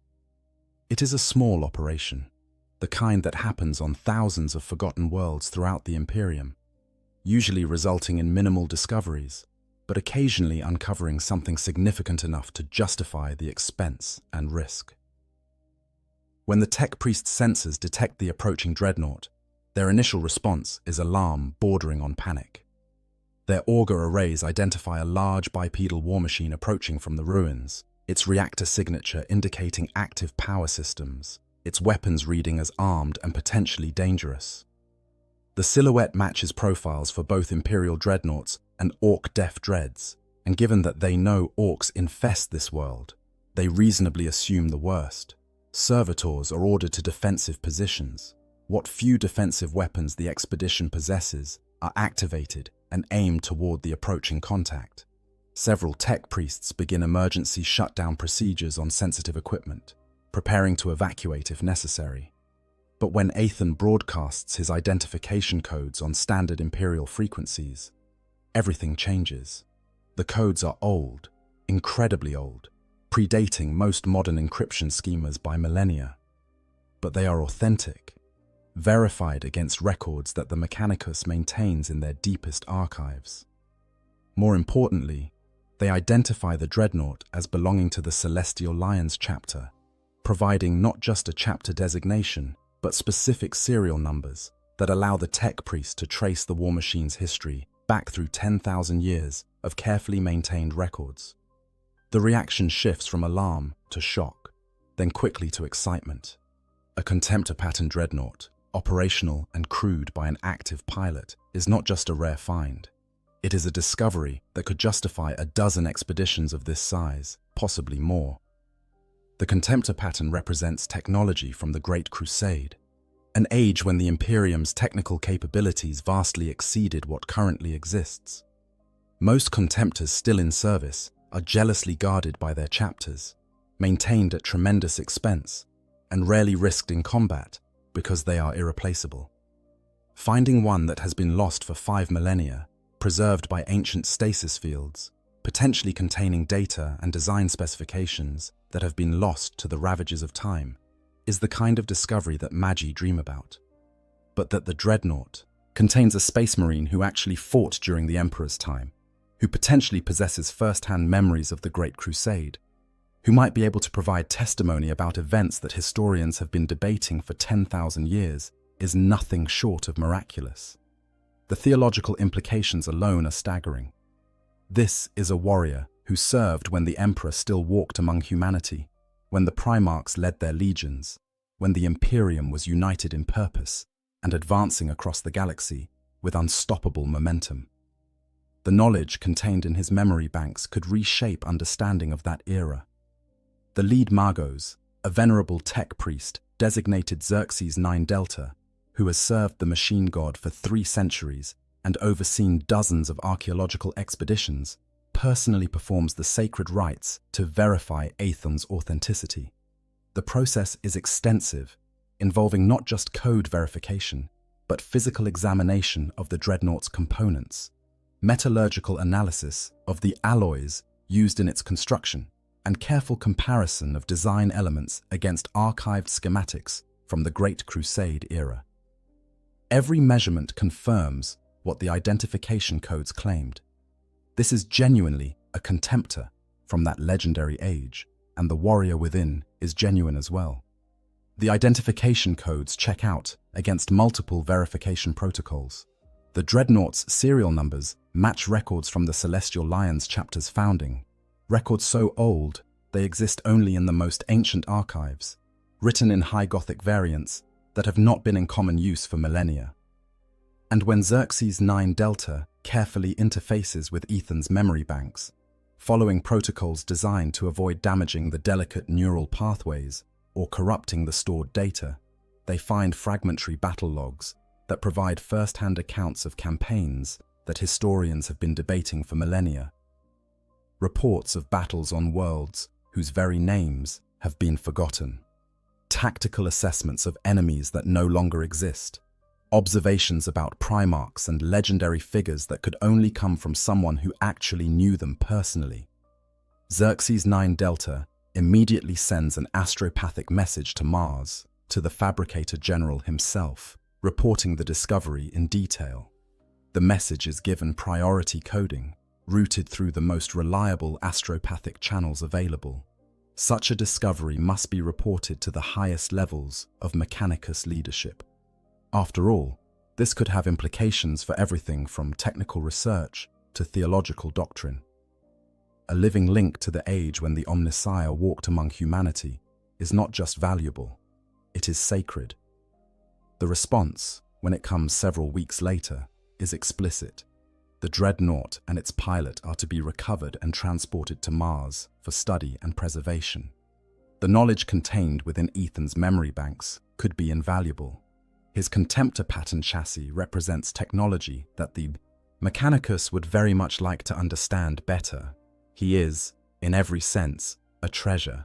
It is a small operation, the kind that happens on thousands of forgotten worlds throughout the Imperium, usually resulting in minimal discoveries, but occasionally uncovering something significant enough to justify the expense and risk. When the tech priest's sensors detect the approaching dreadnought, their initial response is alarm bordering on panic. Their auger arrays identify a large bipedal war machine approaching from the ruins, its reactor signature indicating active power systems, its weapons reading as armed and potentially dangerous. The silhouette matches profiles for both Imperial dreadnoughts and Orc-Def dreads, and given that they know orcs infest this world, they reasonably assume the worst. Servitors are ordered to defensive positions. What few defensive weapons the expedition possesses are activated and aimed toward the approaching contact. Several tech priests begin emergency shutdown procedures on sensitive equipment, preparing to evacuate if necessary. But when Aethan broadcasts his identification codes on standard Imperial frequencies, everything changes. The codes are old, incredibly old, predating most modern encryption schemas by millennia. But they are authentic, verified against records that the Mechanicus maintains in their deepest archives. More importantly, they identify the dreadnought as belonging to the Celestial Lions chapter, providing not just a chapter designation, but specific serial numbers that allow the tech priest to trace the war machine's history back through 10,000 years of carefully maintained records. The reaction shifts from alarm to shock, then quickly to excitement. A Contemptor pattern dreadnought, operational and crewed by an active pilot, is not just a rare find. It is a discovery that could justify a dozen expeditions of this size, possibly more. The Contemptor pattern represents technology from the Great Crusade, an age when the Imperium's technical capabilities vastly exceeded what currently exists. Most Contemptors still in service are jealously guarded by their chapters, maintained at tremendous expense, and rarely risked in combat because they are irreplaceable. Finding one that has been lost for 5 millennia, preserved by ancient stasis fields, potentially containing data and design specifications that have been lost to the ravages of time, is the kind of discovery that Magi dream about. But that the dreadnought contains a space marine who actually fought during the Emperor's time, who potentially possesses first-hand memories of the Great Crusade, who might be able to provide testimony about events that historians have been debating for 10,000 years, is nothing short of miraculous. The theological implications alone are staggering. This is a warrior who served when the Emperor still walked among humanity, when the Primarchs led their legions, when the Imperium was united in purpose and advancing across the galaxy with unstoppable momentum. The knowledge contained in his memory banks could reshape understanding of that era. The lead Magos, a venerable tech priest designated Xerxes 9 Delta, who has served the machine god for 3 centuries and overseen dozens of archaeological expeditions, personally performs the sacred rites to verify Aethan's authenticity. The process is extensive, involving not just code verification, but physical examination of the dreadnought's components, metallurgical analysis of the alloys used in its construction, and careful comparison of design elements against archived schematics from the Great Crusade era. Every measurement confirms what the identification codes claimed. This is genuinely a Contemptor from that legendary age, and the warrior within is genuine as well. The identification codes check out against multiple verification protocols. The dreadnought's serial numbers match records from the Celestial Lions chapter's founding, records so old they exist only in the most ancient archives, written in High Gothic variants that have not been in common use for millennia. And when Xerxes 9 Delta carefully interfaces with Aethan's memory banks, following protocols designed to avoid damaging the delicate neural pathways or corrupting the stored data, they find fragmentary battle logs that provide first-hand accounts of campaigns that historians have been debating for millennia. Reports of battles on worlds whose very names have been forgotten. Tactical assessments of enemies that no longer exist. Observations about Primarchs and legendary figures that could only come from someone who actually knew them personally. Xerxes 9 Delta immediately sends an astropathic message to Mars, to the Fabricator General himself, reporting the discovery in detail. The message is given priority coding, routed through the most reliable astropathic channels available. Such a discovery must be reported to the highest levels of Mechanicus leadership. After all, this could have implications for everything from technical research to theological doctrine. A living link to the age when the Omnissiah walked among humanity is not just valuable, it is sacred. The response, when it comes several weeks later, is explicit. The Dreadnought and its pilot are to be recovered and transported to Mars for study and preservation. The knowledge contained within Ethan's memory banks could be invaluable. His Contemptor pattern chassis represents technology that the Mechanicus would very much like to understand better. He is, in every sense, a treasure.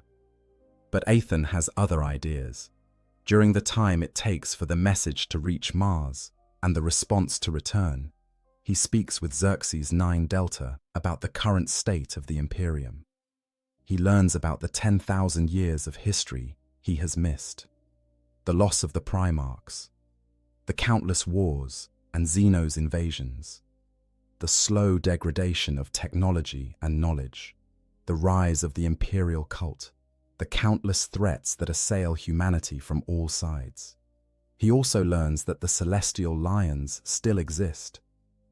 But Ethan has other ideas. During the time it takes for the message to reach Mars and the response to return, he speaks with Xerxes 9 Delta about the current state of the Imperium. He learns about the 10,000 years of history he has missed, the loss of the Primarchs, the countless wars and Xenos invasions, the slow degradation of technology and knowledge, the rise of the imperial cult, the countless threats that assail humanity from all sides. He also learns that the Celestial Lions still exist,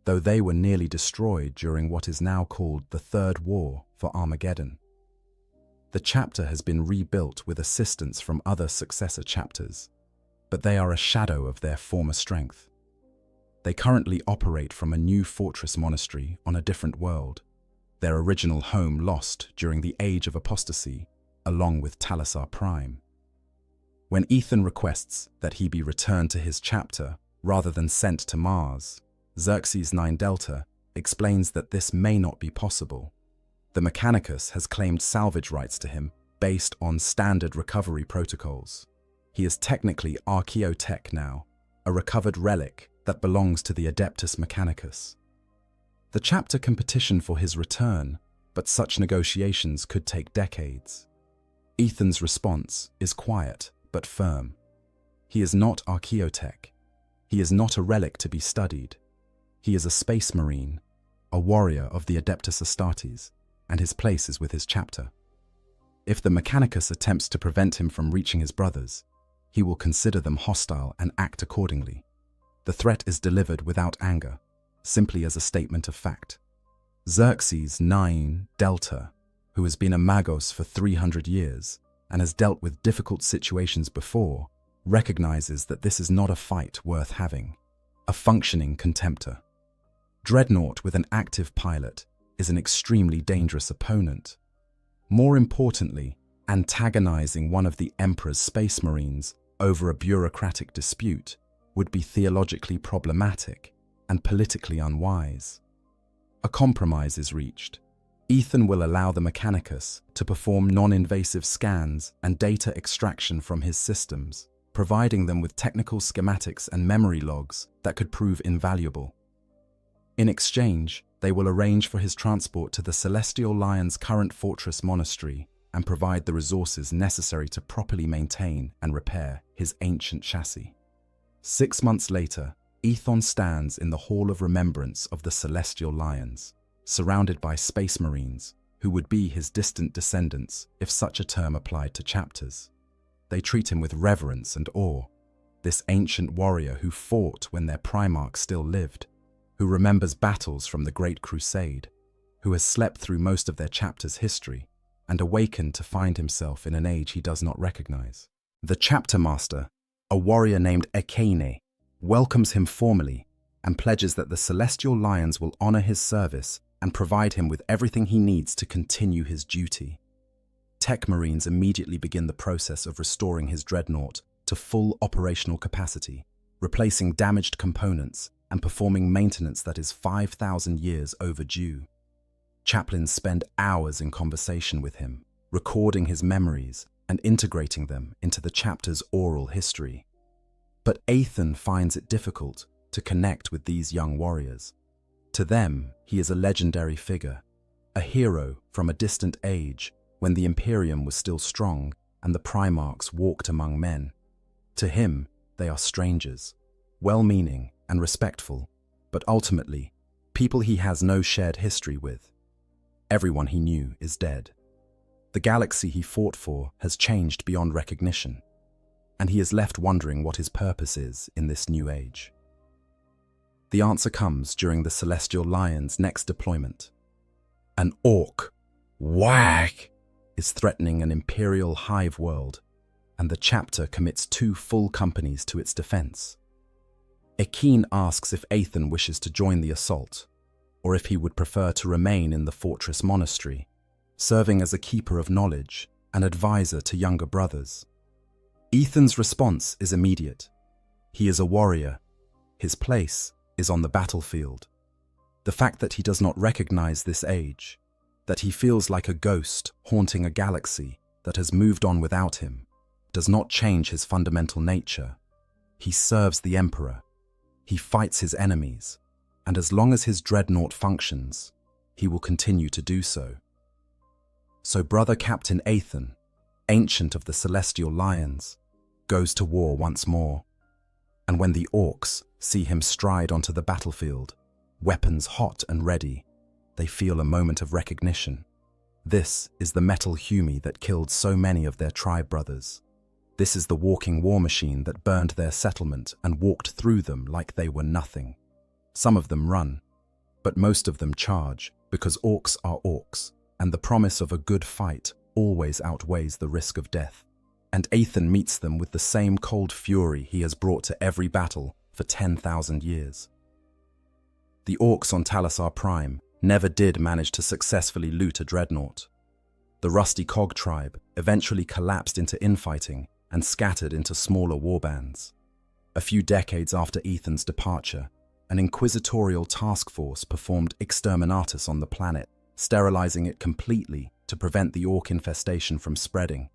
though they were nearly destroyed during what is now called the Third War for Armageddon. The chapter has been rebuilt with assistance from other successor chapters, but they are a shadow of their former strength. They currently operate from a new fortress monastery on a different world, their original home lost during the Age of Apostasy, along with Talisar Prime. When Ethan requests that he be returned to his chapter rather than sent to Mars, Xerxes 9 Delta explains that this may not be possible. The Mechanicus has claimed salvage rights to him based on standard recovery protocols. He is technically Archaeotech now, a recovered relic that belongs to the Adeptus Mechanicus. The chapter can petition for his return, but such negotiations could take decades. Ethan's response is quiet but firm. He is not Archaeotech. He is not a relic to be studied. He is a space marine, a warrior of the Adeptus Astartes, and his place is with his chapter. If the Mechanicus attempts to prevent him from reaching his brothers, he will consider them hostile and act accordingly. The threat is delivered without anger, simply as a statement of fact. Xerxes 9 Delta, who has been a Magos for 300 years and has dealt with difficult situations before, recognizes that this is not a fight worth having. A functioning Contemptor. Dreadnought with an active pilot is an extremely dangerous opponent. More importantly, antagonizing one of the Emperor's space marines over a bureaucratic dispute would be theologically problematic and politically unwise. A compromise is reached. Ethan will allow the Mechanicus to perform non-invasive scans and data extraction from his systems, providing them with technical schematics and memory logs that could prove invaluable. In exchange, they will arrange for his transport to the Celestial Lion's current fortress monastery and provide the resources necessary to properly maintain and repair his ancient chassis. 6 months later, Ethan stands in the Hall of Remembrance of the Celestial Lions, surrounded by space marines who would be his distant descendants if such a term applied to chapters. They treat him with reverence and awe, this ancient warrior who fought when their Primarch still lived, who remembers battles from the Great Crusade, who has slept through most of their chapter's history and awakened to find himself in an age he does not recognize. The chapter master, a warrior named Ekene, welcomes him formally and pledges that the Celestial Lions will honor his service and provide him with everything he needs to continue his duty. Tech Marines immediately begin the process of restoring his dreadnought to full operational capacity, replacing damaged components and performing maintenance that is 5,000 years overdue. Chaplains spend hours in conversation with him, recording his memories and integrating them into the chapter's oral history. But Ethan finds it difficult to connect with these young warriors. To them, he is a legendary figure, a hero from a distant age when the Imperium was still strong and the Primarchs walked among men. To him, they are strangers, well-meaning and respectful, but ultimately, people he has no shared history with. Everyone he knew is dead. The galaxy he fought for has changed beyond recognition, and he is left wondering what his purpose is in this new age. The answer comes during the Celestial Lion's next deployment. An orc, whack, is threatening an Imperial hive world, and the chapter commits 2 full companies to its defense. Ekeen asks if Ethan wishes to join the assault, or if he would prefer to remain in the fortress monastery, serving as a keeper of knowledge and advisor to younger brothers. Ethan's response is immediate. He is a warrior. His place is on the battlefield. The fact that he does not recognize this age, that he feels like a ghost haunting a galaxy that has moved on without him, does not change his fundamental nature. He serves the Emperor. He fights his enemies, and as long as his dreadnought functions, he will continue to do so. So Brother Captain Ethan, Ancient of the Celestial Lions, goes to war once more. And when the orcs see him stride onto the battlefield, weapons hot and ready, they feel a moment of recognition. This is the metal Humi that killed so many of their tribe brothers. This is the walking war machine that burned their settlement and walked through them like they were nothing. Some of them run, but most of them charge because orcs are orcs, and the promise of a good fight always outweighs the risk of death. And Ethan meets them with the same cold fury he has brought to every battle for 10,000 years. The orcs on Talasar Prime never did manage to successfully loot a dreadnought. The Rusty Cog tribe eventually collapsed into infighting and scattered into smaller warbands. A few decades after Ethan's departure, an inquisitorial task force performed exterminatus on the planet, sterilizing it completely to prevent the orc infestation from spreading.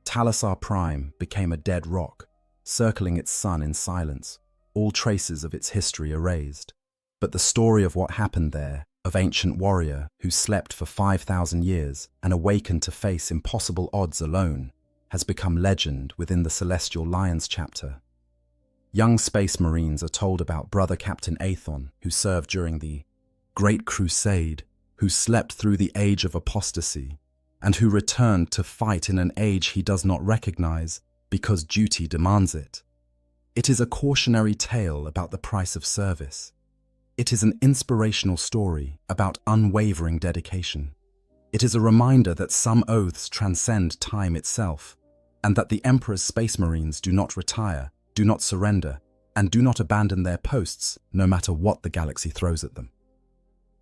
Talasar Prime became a dead rock, circling its sun in silence, all traces of its history erased. But the story of what happened there, of ancient warrior who slept for 5,000 years and awakened to face impossible odds alone, has become legend within the Celestial Lions chapter. Young Space Marines are told about Brother Captain Aethon, who served during the Great Crusade, who slept through the age of apostasy, and who returned to fight in an age he does not recognize because duty demands it. It is a cautionary tale about the price of service. It is an inspirational story about unwavering dedication. It is a reminder that some oaths transcend time itself, and that the Emperor's Space Marines do not retire, do not surrender, and do not abandon their posts no matter what the galaxy throws at them.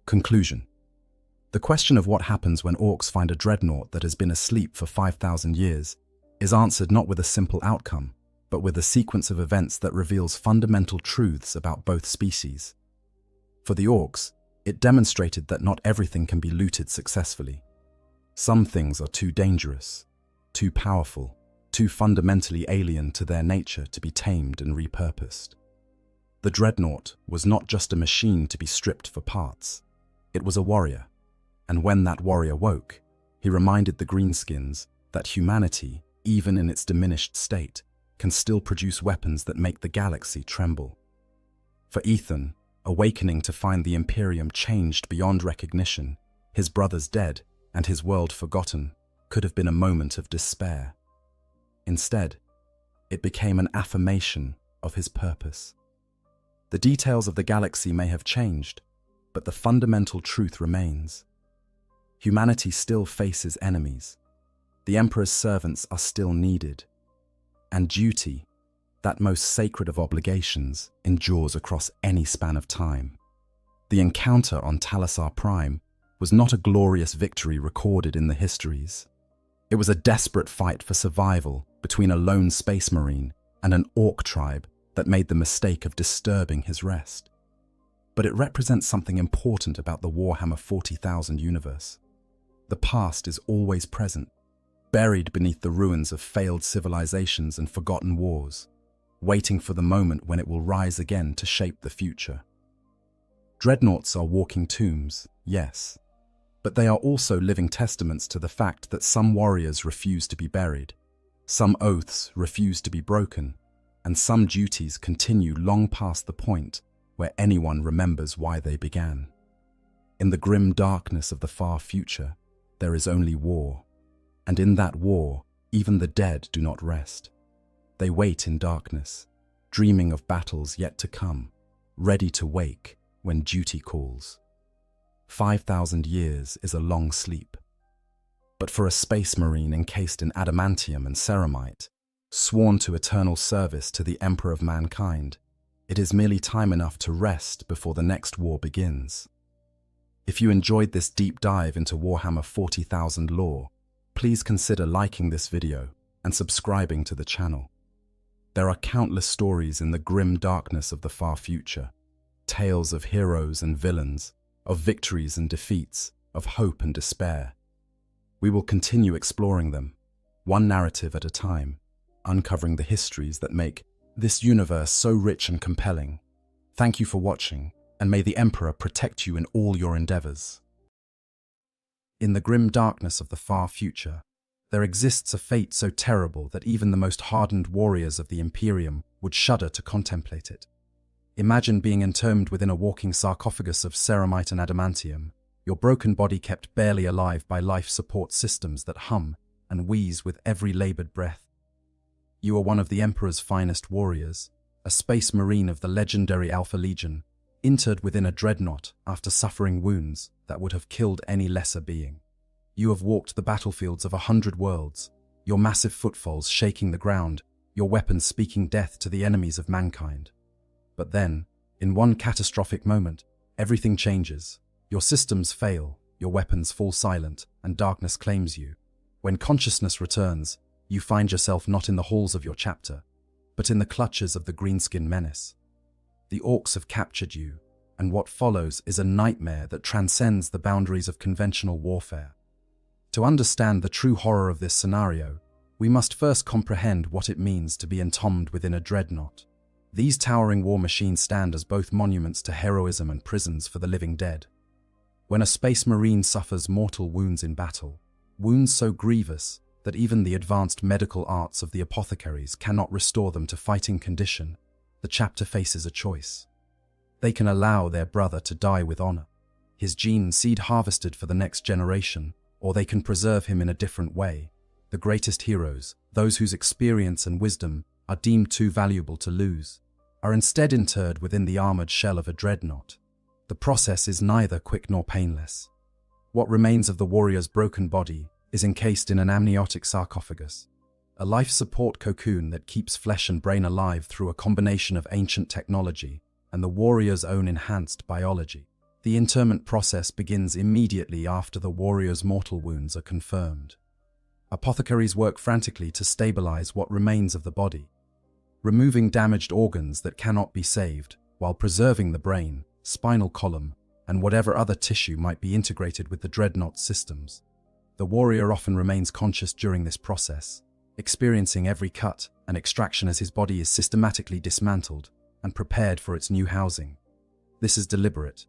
Conclusion. The question of what happens when orcs find a dreadnought that has been asleep for 5,000 years is answered not with a simple outcome, but with a sequence of events that reveals fundamental truths about both species. For the orcs, it demonstrated that not everything can be looted successfully. Some things are too dangerous, too powerful, too fundamentally alien to their nature to be tamed and repurposed. The dreadnought was not just a machine to be stripped for parts. It was a warrior, and when that warrior woke, he reminded the greenskins that humanity, even in its diminished state, can still produce weapons that make the galaxy tremble. For Ethan, awakening to find the Imperium changed beyond recognition, his brothers dead, and his world forgotten, could have been a moment of despair. Instead, it became an affirmation of his purpose. The details of the galaxy may have changed, but the fundamental truth remains. Humanity still faces enemies. The Emperor's servants are still needed. And duty, that most sacred of obligations, endures across any span of time. The encounter on Talasar Prime was not a glorious victory recorded in the histories. It was a desperate fight for survival between a lone space marine and an orc tribe that made the mistake of disturbing his rest. But it represents something important about the Warhammer 40,000 universe. The past is always present, buried beneath the ruins of failed civilizations and forgotten wars, waiting for the moment when it will rise again to shape the future. Dreadnoughts are walking tombs, yes, but they are also living testaments to the fact that some warriors refuse to be buried, some oaths refuse to be broken, and some duties continue long past the point where anyone remembers why they began. In the grim darkness of the far future, there is only war, and in that war, even the dead do not rest. They wait in darkness, dreaming of battles yet to come, ready to wake when duty calls. 5,000 years is a long sleep. But for a space marine encased in adamantium and ceramite, sworn to eternal service to the Emperor of mankind, it is merely time enough to rest before the next war begins. If you enjoyed this deep dive into Warhammer 40,000 lore, please consider liking this video and subscribing to the channel. There are countless stories in the grim darkness of the far future, tales of heroes and villains, of victories and defeats, of hope and despair. We will continue exploring them, one narrative at a time, uncovering the histories that make this universe so rich and compelling. Thank you for watching, and may the Emperor protect you in all your endeavors. In the grim darkness of the far future, there exists a fate so terrible that even the most hardened warriors of the Imperium would shudder to contemplate it. Imagine being entombed within a walking sarcophagus of ceramite and adamantium, your broken body kept barely alive by life support systems that hum and wheeze with every labored breath. You are one of the Emperor's finest warriors, a space marine of the legendary Alpha Legion, interred within a dreadnought after suffering wounds that would have killed any lesser being. You have walked the battlefields of 100 worlds, your massive footfalls shaking the ground, your weapons speaking death to the enemies of mankind. But then, in one catastrophic moment, everything changes. Your systems fail, your weapons fall silent, and darkness claims you. When consciousness returns, you find yourself not in the halls of your chapter, but in the clutches of the greenskin menace. The orcs have captured you, and what follows is a nightmare that transcends the boundaries of conventional warfare. To understand the true horror of this scenario, we must first comprehend what it means to be entombed within a dreadnought. These towering war machines stand as both monuments to heroism and prisons for the living dead. When a space marine suffers mortal wounds in battle, wounds so grievous that even the advanced medical arts of the apothecaries cannot restore them to fighting condition, the chapter faces a choice. They can allow their brother to die with honor, his gene seed harvested for the next generation, or they can preserve him in a different way. The greatest heroes, those whose experience and wisdom are deemed too valuable to lose, are instead interred within the armored shell of a dreadnought. The process is neither quick nor painless. What remains of the warrior's broken body is encased in an amniotic sarcophagus, a life support cocoon that keeps flesh and brain alive through a combination of ancient technology and the warrior's own enhanced biology. The interment process begins immediately after the warrior's mortal wounds are confirmed. Apothecaries work frantically to stabilize what remains of the body, removing damaged organs that cannot be saved while preserving the brain, spinal column, and whatever other tissue might be integrated with the dreadnought systems. The warrior often remains conscious during this process, experiencing every cut and extraction as his body is systematically dismantled and prepared for its new housing. This is deliberate.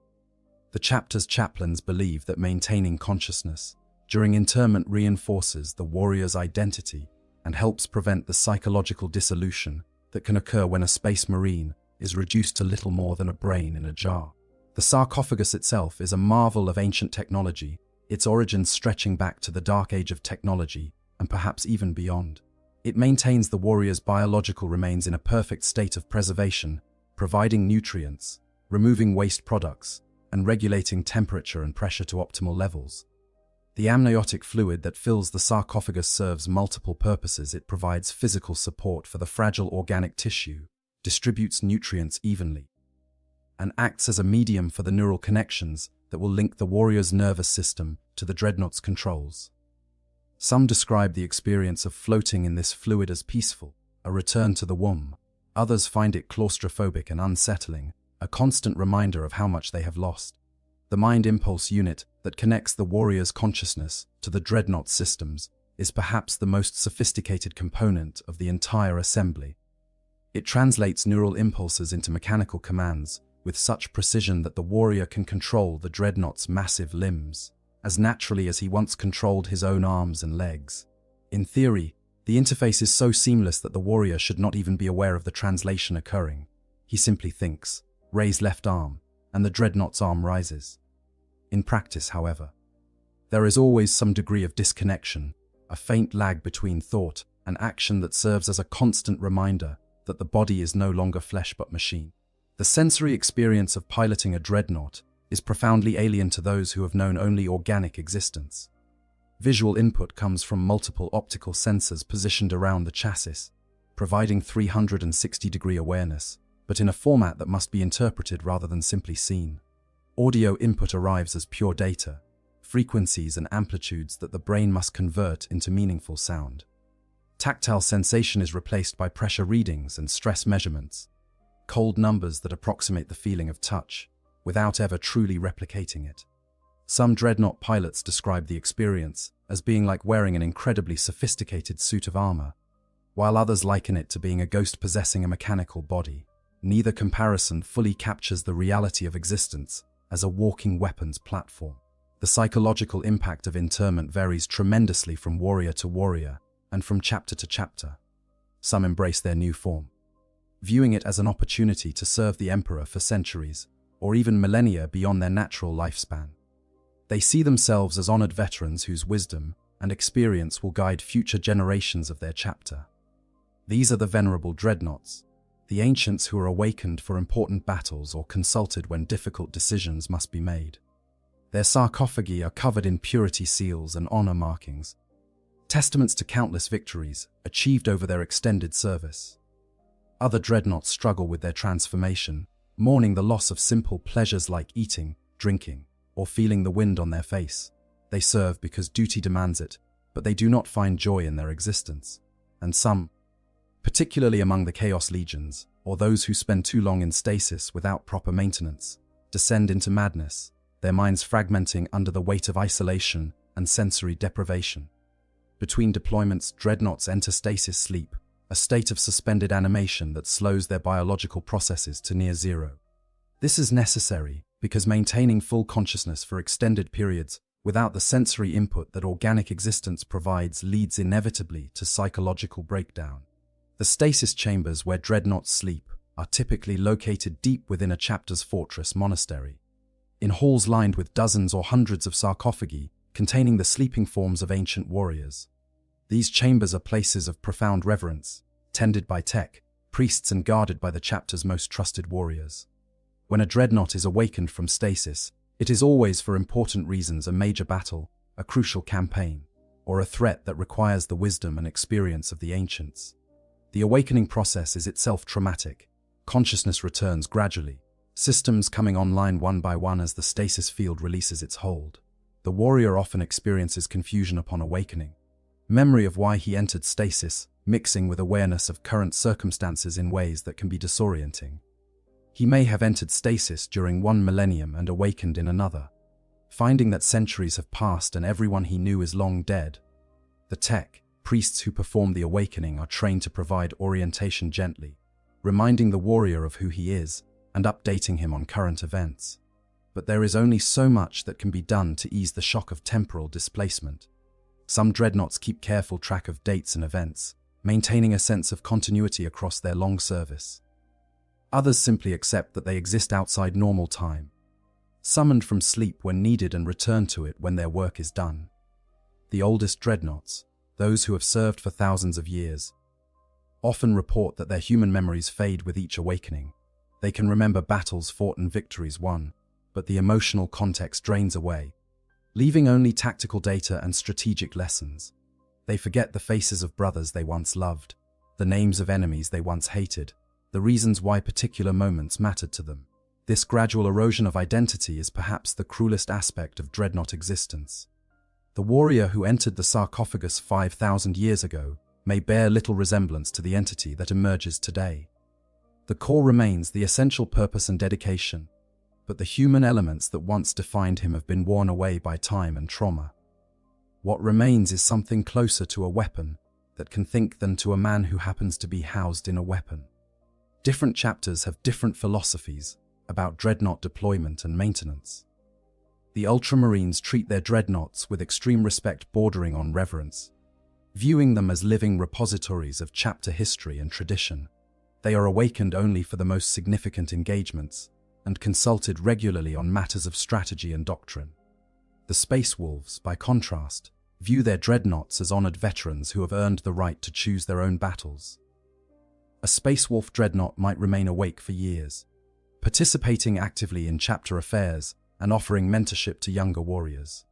The chapter's chaplains believe that maintaining consciousness during interment reinforces the warrior's identity and helps prevent the psychological dissolution that can occur when a space marine is reduced to little more than a brain in a jar. The sarcophagus itself is a marvel of ancient technology, its origins stretching back to the dark age of technology and perhaps even beyond. It maintains the warrior's biological remains in a perfect state of preservation, providing nutrients, removing waste products, and regulating temperature and pressure to optimal levels. The amniotic fluid that fills the sarcophagus serves multiple purposes. It provides physical support for the fragile organic tissue, distributes nutrients evenly, and acts as a medium for the neural connections that will link the warrior's nervous system to the dreadnought's controls. Some describe the experience of floating in this fluid as peaceful, a return to the womb. Others find it claustrophobic and unsettling, a constant reminder of how much they have lost. The mind impulse unit that connects the warrior's consciousness to the dreadnought systems is perhaps the most sophisticated component of the entire assembly. It translates neural impulses into mechanical commands with such precision that the warrior can control the dreadnought's massive limbs, as naturally as he once controlled his own arms and legs. In theory, the interface is so seamless that the warrior should not even be aware of the translation occurring. He simply thinks, "Raise left arm," and the dreadnought's arm rises. In practice, however, there is always some degree of disconnection, a faint lag between thought and action that serves as a constant reminder that the body is no longer flesh but machine. The sensory experience of piloting a dreadnought is profoundly alien to those who have known only organic existence. Visual input comes from multiple optical sensors positioned around the chassis, providing 360-degree awareness, but in a format that must be interpreted rather than simply seen. Audio input arrives as pure data, frequencies and amplitudes that the brain must convert into meaningful sound. Tactile sensation is replaced by pressure readings and stress measurements, cold numbers that approximate the feeling of touch, without ever truly replicating it. Some dreadnought pilots describe the experience as being like wearing an incredibly sophisticated suit of armor, while others liken it to being a ghost possessing a mechanical body. Neither comparison fully captures the reality of existence as a walking weapons platform. The psychological impact of interment varies tremendously from warrior to warrior and from chapter to chapter. Some embrace their new form, viewing it as an opportunity to serve the emperor for centuries, or even millennia beyond their natural lifespan. They see themselves as honored veterans whose wisdom and experience will guide future generations of their chapter. These are the venerable dreadnoughts, the ancients who are awakened for important battles or consulted when difficult decisions must be made. Their sarcophagi are covered in purity seals and honor markings, testaments to countless victories achieved over their extended service. Other dreadnoughts struggle with their transformation, mourning the loss of simple pleasures like eating, drinking, or feeling the wind on their face. They serve because duty demands it, but they do not find joy in their existence. And some, particularly among the Chaos Legions, or those who spend too long in stasis without proper maintenance, descend into madness, their minds fragmenting under the weight of isolation and sensory deprivation. Between deployments, dreadnoughts enter stasis sleep, a state of suspended animation that slows their biological processes to near zero. This is necessary because maintaining full consciousness for extended periods without the sensory input that organic existence provides leads inevitably to psychological breakdown. The stasis chambers where dreadnoughts sleep are typically located deep within a chapter's fortress monastery, in halls lined with dozens or hundreds of sarcophagi containing the sleeping forms of ancient warriors. These chambers are places of profound reverence, tended by tech, priests and guarded by the chapter's most trusted warriors. When a dreadnought is awakened from stasis, it is always for important reasons: a major battle, a crucial campaign, or a threat that requires the wisdom and experience of the ancients. The awakening process is itself traumatic. Consciousness returns gradually, systems coming online one by one as the stasis field releases its hold. The warrior often experiences confusion upon awakening, memory of why he entered stasis, mixing with awareness of current circumstances in ways that can be disorienting. He may have entered stasis during one millennium and awakened in another, finding that centuries have passed and everyone he knew is long dead. The tech, priests who perform the awakening are trained to provide orientation gently, reminding the warrior of who he is and updating him on current events. But there is only so much that can be done to ease the shock of temporal displacement. Some dreadnoughts keep careful track of dates and events, maintaining a sense of continuity across their long service. Others simply accept that they exist outside normal time, summoned from sleep when needed and return to it when their work is done. The oldest dreadnoughts, those who have served for thousands of years, often report that their human memories fade with each awakening. They can remember battles fought and victories won, but the emotional context drains away, leaving only tactical data and strategic lessons. They forget the faces of brothers they once loved, the names of enemies they once hated, the reasons why particular moments mattered to them. This gradual erosion of identity is perhaps the cruelest aspect of dreadnought existence. The warrior who entered the sarcophagus 5,000 years ago may bear little resemblance to the entity that emerges today. The core remains the essential purpose and dedication, but the human elements that once defined him have been worn away by time and trauma. What remains is something closer to a weapon that can think than to a man who happens to be housed in a weapon. Different chapters have different philosophies about dreadnought deployment and maintenance. The Ultramarines treat their dreadnoughts with extreme respect bordering on reverence, viewing them as living repositories of chapter history and tradition. They are awakened only for the most significant engagements and consulted regularly on matters of strategy and doctrine. The Space Wolves, by contrast, view their dreadnoughts as honored veterans who have earned the right to choose their own battles. A Space Wolf dreadnought might remain awake for years, participating actively in chapter affairs and offering mentorship to younger warriors.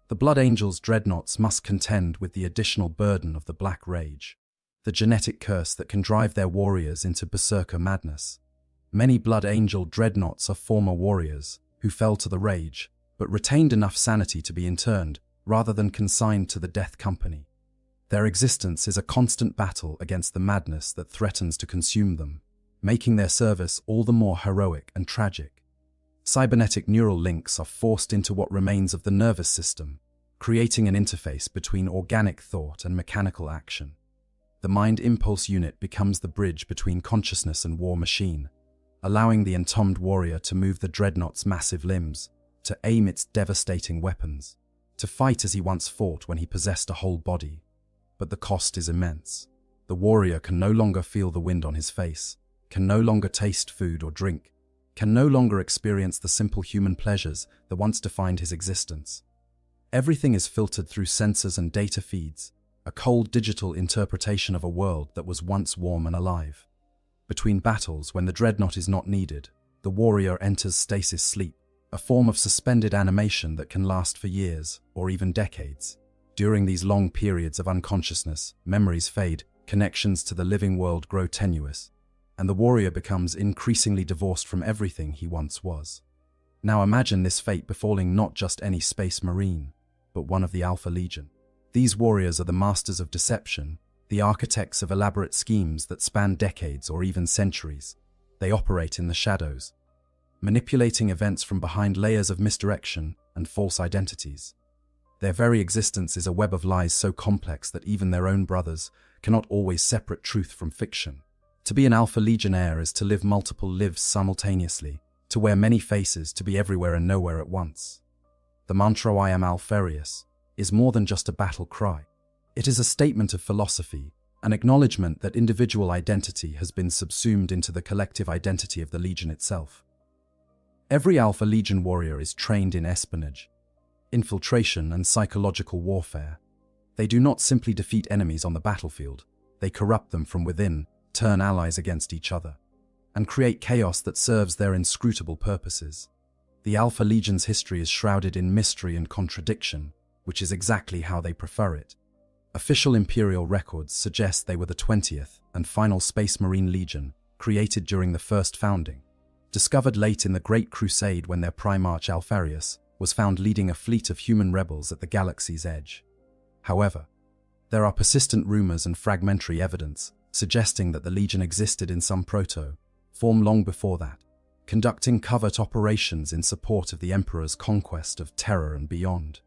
The Blood Angels dreadnoughts must contend with the additional burden of the Black Rage, the genetic curse that can drive their warriors into berserker madness. Many Blood Angel dreadnoughts are former warriors who fell to the Rage, but retained enough sanity to be interned rather than consigned to the Death Company. Their existence is a constant battle against the madness that threatens to consume them, making their service all the more heroic and tragic. Cybernetic neural links are forced into what remains of the nervous system, creating an interface between organic thought and mechanical action. The Mind Impulse Unit becomes the bridge between consciousness and war machine, allowing the entombed warrior to move the dreadnought's massive limbs, to aim its devastating weapons, to fight as he once fought when he possessed a whole body. But the cost is immense. The warrior can no longer feel the wind on his face, can no longer taste food or drink, can no longer experience the simple human pleasures that once defined his existence. Everything is filtered through sensors and data feeds, a cold digital interpretation of a world that was once warm and alive. Between battles, when the dreadnought is not needed, the warrior enters stasis sleep, a form of suspended animation that can last for years or even decades. During these long periods of unconsciousness, memories fade, connections to the living world grow tenuous, and the warrior becomes increasingly divorced from everything he once was. Now imagine this fate befalling not just any Space Marine, but one of the Alpha Legion. These warriors are the masters of deception, the architects of elaborate schemes that span decades or even centuries. They operate in the shadows, manipulating events from behind layers of misdirection and false identities. Their very existence is a web of lies so complex that even their own brothers cannot always separate truth from fiction. To be an Alpha Legionnaire is to live multiple lives simultaneously, to wear many faces, to be everywhere and nowhere at once. The mantra "I am Alfarius" is more than just a battle cry. It is a statement of philosophy, an acknowledgement that individual identity has been subsumed into the collective identity of the Legion itself. Every Alpha Legion warrior is trained in espionage, infiltration, and psychological warfare. They do not simply defeat enemies on the battlefield, they corrupt them from within, turn allies against each other, and create chaos that serves their inscrutable purposes. The Alpha Legion's history is shrouded in mystery and contradiction, which is exactly how they prefer it. Official Imperial records suggest they were the 20th and final Space Marine Legion, created during the first founding. Discovered late in the Great Crusade when their Primarch Alfarius was found leading a fleet of human rebels at the galaxy's edge. However, there are persistent rumors and fragmentary evidence suggesting that the Legion existed in some proto-form long before that, conducting covert operations in support of the Emperor's conquest of Terra and beyond.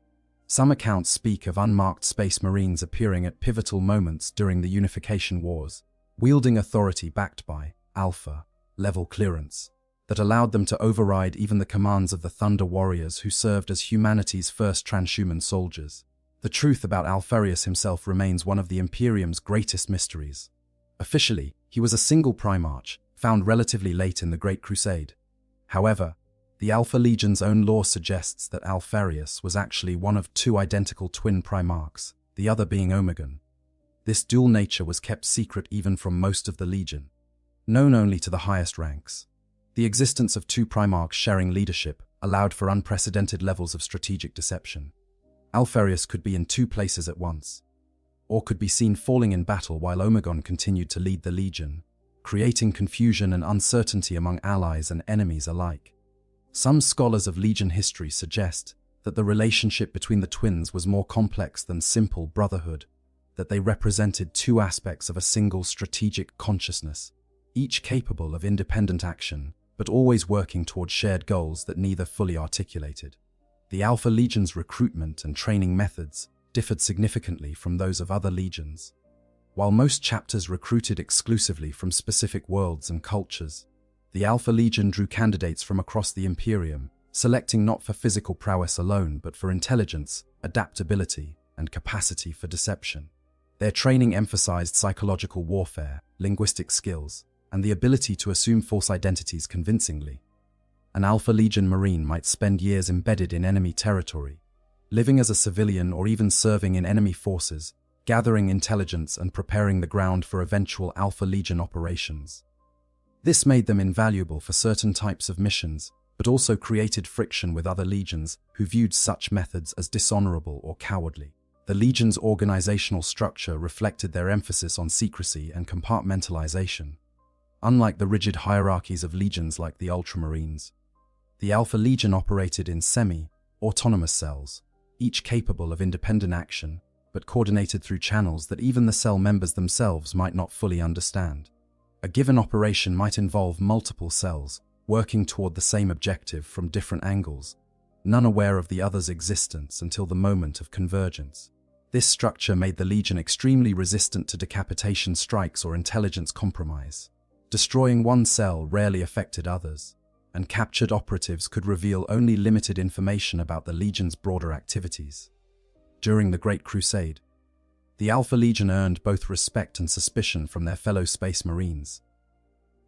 Some accounts speak of unmarked Space Marines appearing at pivotal moments during the Unification Wars, wielding authority backed by Alpha-level clearance that allowed them to override even the commands of the Thunder Warriors who served as humanity's first transhuman soldiers. The truth about Alfarius himself remains one of the Imperium's greatest mysteries. Officially, he was a single Primarch, found relatively late in the Great Crusade. However, the Alpha Legion's own lore suggests that Alfarius was actually one of two identical twin Primarchs, the other being Omegon. This dual nature was kept secret even from most of the Legion, known only to the highest ranks. The existence of two Primarchs sharing leadership allowed for unprecedented levels of strategic deception. Alfarius could be in two places at once, or could be seen falling in battle while Omegon continued to lead the Legion, creating confusion and uncertainty among allies and enemies alike. Some scholars of Legion history suggest that the relationship between the twins was more complex than simple brotherhood, that they represented two aspects of a single strategic consciousness, each capable of independent action, but always working toward shared goals that neither fully articulated. The Alpha Legion's recruitment and training methods differed significantly from those of other legions. While most chapters recruited exclusively from specific worlds and cultures, the Alpha Legion drew candidates from across the Imperium, selecting not for physical prowess alone but for intelligence, adaptability, and capacity for deception. Their training emphasized psychological warfare, linguistic skills, and the ability to assume false identities convincingly. An Alpha Legion Marine might spend years embedded in enemy territory, living as a civilian or even serving in enemy forces, gathering intelligence and preparing the ground for eventual Alpha Legion operations. This made them invaluable for certain types of missions, but also created friction with other legions who viewed such methods as dishonorable or cowardly. The Legion's organizational structure reflected their emphasis on secrecy and compartmentalization. Unlike the rigid hierarchies of legions like the Ultramarines, the Alpha Legion operated in semi-autonomous cells, each capable of independent action, but coordinated through channels that even the cell members themselves might not fully understand. A given operation might involve multiple cells, working toward the same objective from different angles, none aware of the other's existence until the moment of convergence. This structure made the Legion extremely resistant to decapitation strikes or intelligence compromise. Destroying one cell rarely affected others, and captured operatives could reveal only limited information about the Legion's broader activities. During the Great Crusade, the Alpha Legion earned both respect and suspicion from their fellow Space Marines.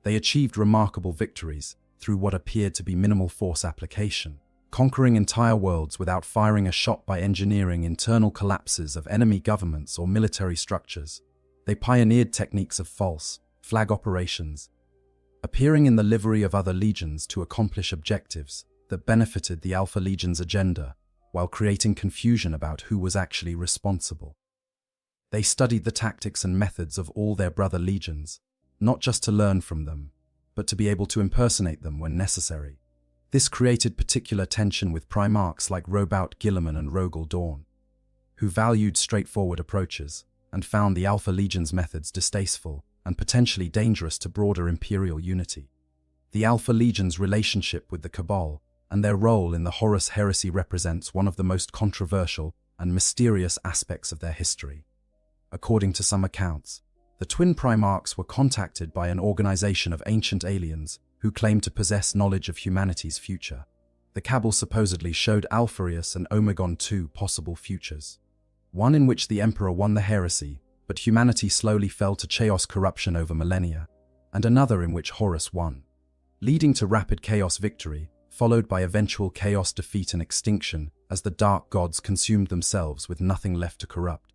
They achieved remarkable victories through what appeared to be minimal force application, conquering entire worlds without firing a shot by engineering internal collapses of enemy governments or military structures. They pioneered techniques of false flag operations, appearing in the livery of other legions to accomplish objectives that benefited the Alpha Legion's agenda, while creating confusion about who was actually responsible. They studied the tactics and methods of all their brother legions, not just to learn from them, but to be able to impersonate them when necessary. This created particular tension with Primarchs like Robout Guilliman and Rogel Dawn, who valued straightforward approaches and found the Alpha Legion's methods distasteful and potentially dangerous to broader Imperial unity. The Alpha Legion's relationship with the Cabal and their role in the Horus Heresy represents one of the most controversial and mysterious aspects of their history. According to some accounts, the twin Primarchs were contacted by an organization of ancient aliens who claimed to possess knowledge of humanity's future. The Cabal supposedly showed Alpharius and Omegon two possible futures, one in which the Emperor won the heresy, but humanity slowly fell to chaos corruption over millennia, and another in which Horus won, leading to rapid chaos victory, followed by eventual chaos defeat and extinction as the dark gods consumed themselves with nothing left to corrupt.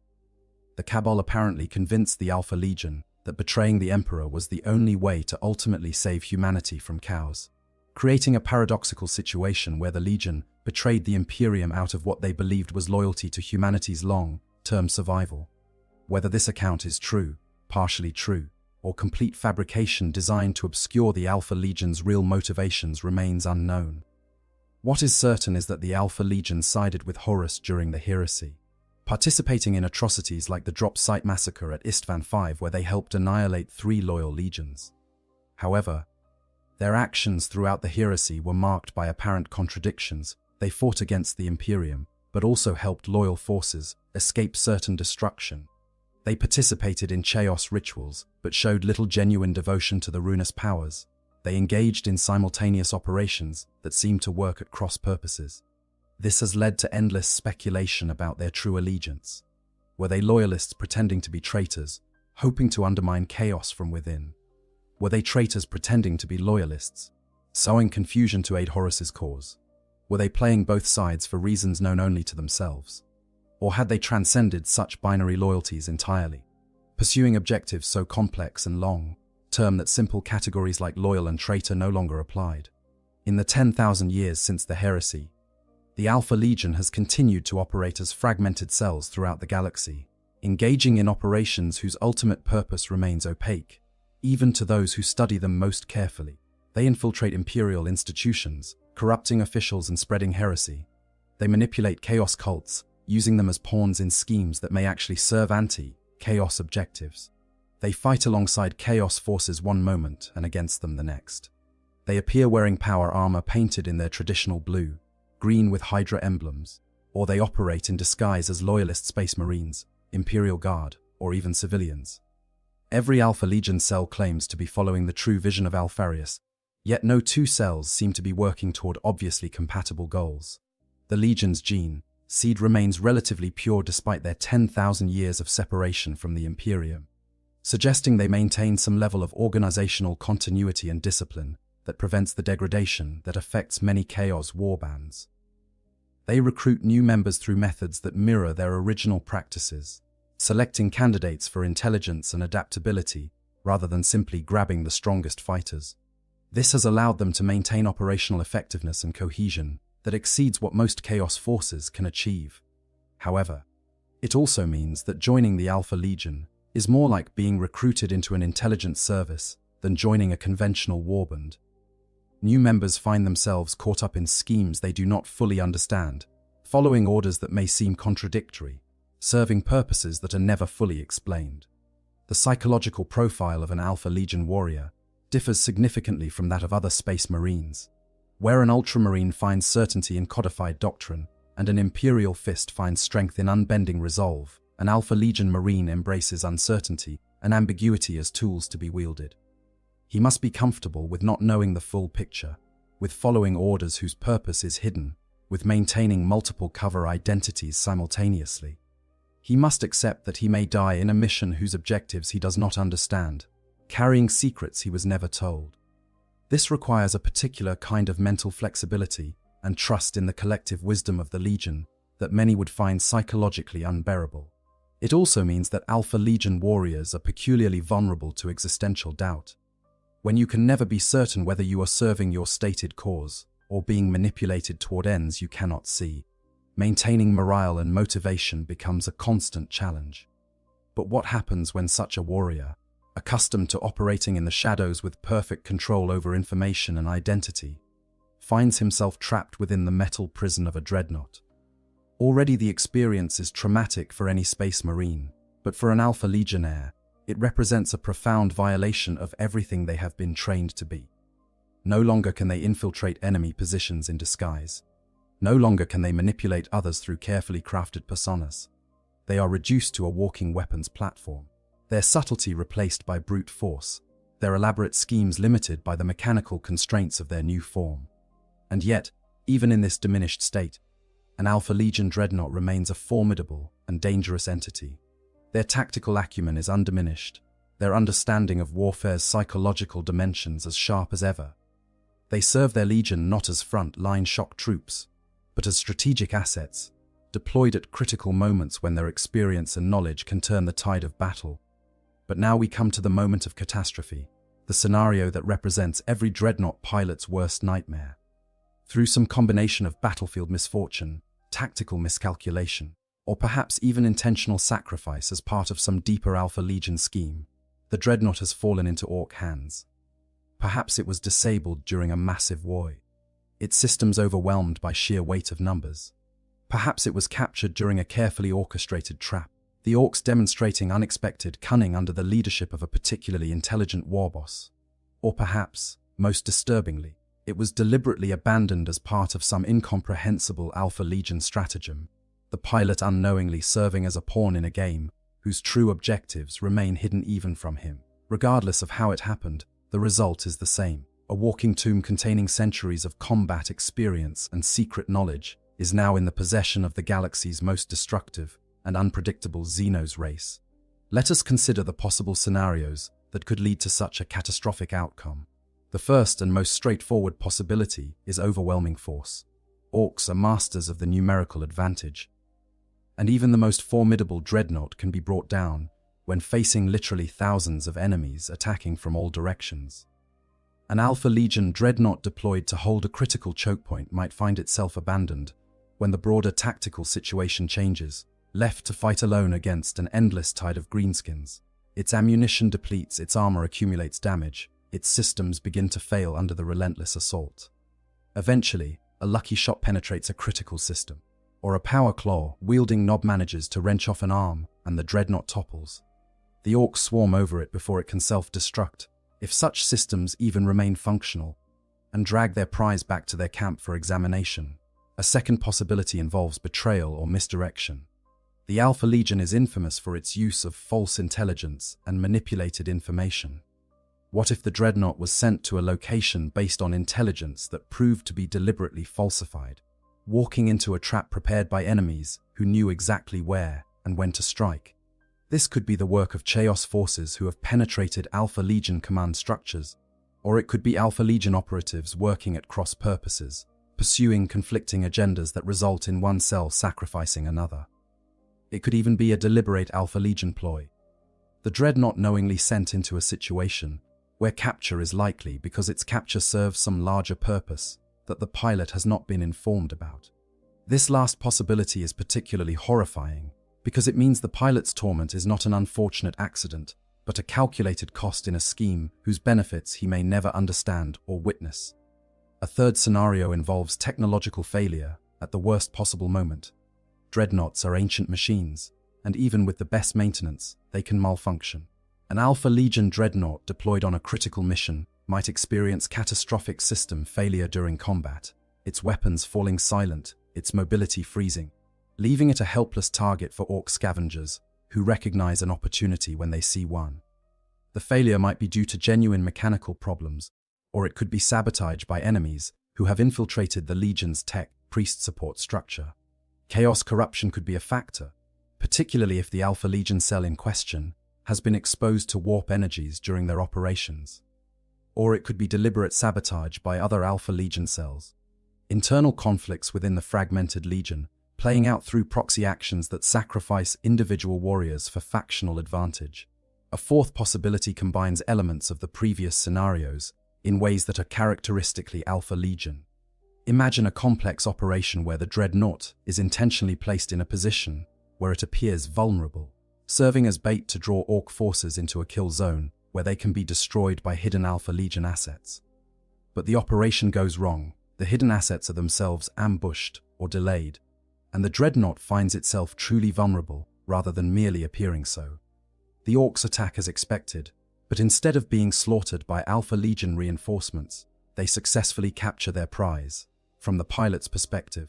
The Cabal apparently convinced the Alpha Legion that betraying the Emperor was the only way to ultimately save humanity from chaos, creating a paradoxical situation where the Legion betrayed the Imperium out of what they believed was loyalty to humanity's long-term survival. Whether this account is true, partially true, or complete fabrication designed to obscure the Alpha Legion's real motivations remains unknown. What is certain is that the Alpha Legion sided with Horus during the heresy, participating in atrocities like the Drop Site Massacre at Istvan V, where they helped annihilate 3 loyal legions. However, their actions throughout the heresy were marked by apparent contradictions. They fought against the Imperium, but also helped loyal forces escape certain destruction. They participated in Chaos rituals, but showed little genuine devotion to the Runus powers. They engaged in simultaneous operations that seemed to work at cross purposes. This has led to endless speculation about their true allegiance. Were they loyalists pretending to be traitors, hoping to undermine chaos from within? Were they traitors pretending to be loyalists, sowing confusion to aid Horus's cause? Were they playing both sides for reasons known only to themselves? Or had they transcended such binary loyalties entirely, pursuing objectives so complex and long-term that simple categories like loyal and traitor no longer applied? In the 10,000 years since the heresy, the Alpha Legion has continued to operate as fragmented cells throughout the galaxy, engaging in operations whose ultimate purpose remains opaque, even to those who study them most carefully. They infiltrate imperial institutions, corrupting officials and spreading heresy. They manipulate chaos cults, using them as pawns in schemes that may actually serve anti-chaos objectives. They fight alongside chaos forces one moment and against them the next. They appear wearing power armor painted in their traditional blue, green with Hydra emblems, or they operate in disguise as loyalist Space Marines, Imperial Guard, or even civilians. Every Alpha Legion cell claims to be following the true vision of Alpharius, yet no two cells seem to be working toward obviously compatible goals. The Legion's gene, seed remains relatively pure despite their 10,000 years of separation from the Imperium, suggesting they maintain some level of organizational continuity and discipline that prevents the degradation that affects many Chaos warbands. They recruit new members through methods that mirror their original practices, selecting candidates for intelligence and adaptability rather than simply grabbing the strongest fighters. This has allowed them to maintain operational effectiveness and cohesion that exceeds what most Chaos forces can achieve. However, it also means that joining the Alpha Legion is more like being recruited into an intelligence service than joining a conventional warband. New members find themselves caught up in schemes they do not fully understand, following orders that may seem contradictory, serving purposes that are never fully explained. The psychological profile of an Alpha Legion warrior differs significantly from that of other Space Marines. Where an Ultramarine finds certainty in codified doctrine and an Imperial Fist finds strength in unbending resolve, an Alpha Legion Marine embraces uncertainty and ambiguity as tools to be wielded. He must be comfortable with not knowing the full picture, with following orders whose purpose is hidden, with maintaining multiple cover identities simultaneously. He must accept that he may die in a mission whose objectives he does not understand, carrying secrets he was never told. This requires a particular kind of mental flexibility and trust in the collective wisdom of the Legion that many would find psychologically unbearable. It also means that Alpha Legion warriors are peculiarly vulnerable to existential doubt. When you can never be certain whether you are serving your stated cause or being manipulated toward ends you cannot see, maintaining morale and motivation becomes a constant challenge. But what happens when such a warrior, accustomed to operating in the shadows with perfect control over information and identity, finds himself trapped within the metal prison of a dreadnought? Already the experience is traumatic for any Space Marine, but for an Alpha Legionnaire, it represents a profound violation of everything they have been trained to be. No longer can they infiltrate enemy positions in disguise. No longer can they manipulate others through carefully crafted personas. They are reduced to a walking weapons platform, their subtlety replaced by brute force, their elaborate schemes limited by the mechanical constraints of their new form. And yet, even in this diminished state, an Alpha Legion dreadnought remains a formidable and dangerous entity. Their tactical acumen is undiminished, their understanding of warfare's psychological dimensions as sharp as ever. They serve their Legion not as front-line shock troops, but as strategic assets, deployed at critical moments when their experience and knowledge can turn the tide of battle. But now we come to the moment of catastrophe, the scenario that represents every dreadnought pilot's worst nightmare. Through some combination of battlefield misfortune, tactical miscalculation, or perhaps even intentional sacrifice as part of some deeper Alpha Legion scheme, the dreadnought has fallen into Orc hands. Perhaps it was disabled during a massive war, its systems overwhelmed by sheer weight of numbers. Perhaps it was captured during a carefully orchestrated trap, the Orcs demonstrating unexpected cunning under the leadership of a particularly intelligent warboss. Or perhaps, most disturbingly, it was deliberately abandoned as part of some incomprehensible Alpha Legion stratagem, the pilot unknowingly serving as a pawn in a game whose true objectives remain hidden even from him. Regardless of how it happened, the result is the same. A walking tomb containing centuries of combat experience and secret knowledge is now in the possession of the galaxy's most destructive and unpredictable Xenos race. Let us consider the possible scenarios that could lead to such a catastrophic outcome. The first and most straightforward possibility is overwhelming force. Orcs are masters of the numerical advantage, and even the most formidable dreadnought can be brought down when facing literally thousands of enemies attacking from all directions. An Alpha Legion dreadnought deployed to hold a critical choke point might find itself abandoned when the broader tactical situation changes, left to fight alone against an endless tide of greenskins. Its ammunition depletes, its armor accumulates damage, its systems begin to fail under the relentless assault. Eventually, a lucky shot penetrates a critical system, or a power claw wielding knob manages to wrench off an arm and the dreadnought topples. The Orcs swarm over it before it can self-destruct, if such systems even remain functional. and drag their prize back to their camp for examination. A second possibility involves betrayal or misdirection. The Alpha Legion is infamous for its use of false intelligence and manipulated information. What if the dreadnought was sent to a location based on intelligence that proved to be deliberately falsified, walking into a trap prepared by enemies who knew exactly where and when to strike? This could be the work of Chaos forces who have penetrated Alpha Legion command structures, or it could be Alpha Legion operatives working at cross purposes, pursuing conflicting agendas that result in one cell sacrificing another. It could even be a deliberate Alpha Legion ploy. The dreadnought knowingly sent into a situation where capture is likely because its capture serves some larger purpose that the pilot has not been informed about. This last possibility is particularly horrifying because it means the pilot's torment is not an unfortunate accident, but a calculated cost in a scheme whose benefits he may never understand or witness. A third scenario involves technological failure at the worst possible moment. Dreadnoughts are ancient machines, and even with the best maintenance, they can malfunction. An Alpha Legion dreadnought deployed on a critical mission might experience catastrophic system failure during combat, its weapons falling silent, its mobility freezing, leaving it a helpless target for Orc scavengers who recognize an opportunity when they see one. The failure might be due to genuine mechanical problems, or it could be sabotage by enemies who have infiltrated the Legion's tech priest support structure. Chaos corruption could be a factor, particularly if the Alpha Legion cell in question has been exposed to warp energies during their operations. Or it could be deliberate sabotage by other Alpha Legion cells. Internal conflicts within the fragmented Legion, playing out through proxy actions that sacrifice individual warriors for factional advantage. A fourth possibility combines elements of the previous scenarios in ways that are characteristically Alpha Legion. Imagine a complex operation where the dreadnought is intentionally placed in a position where it appears vulnerable, serving as bait to draw Orc forces into a kill zone where they can be destroyed by hidden Alpha Legion assets. But the operation goes wrong, the hidden assets are themselves ambushed or delayed, and the dreadnought finds itself truly vulnerable rather than merely appearing so. The Orcs attack as expected, but instead of being slaughtered by Alpha Legion reinforcements, they successfully capture their prize. From the pilot's perspective,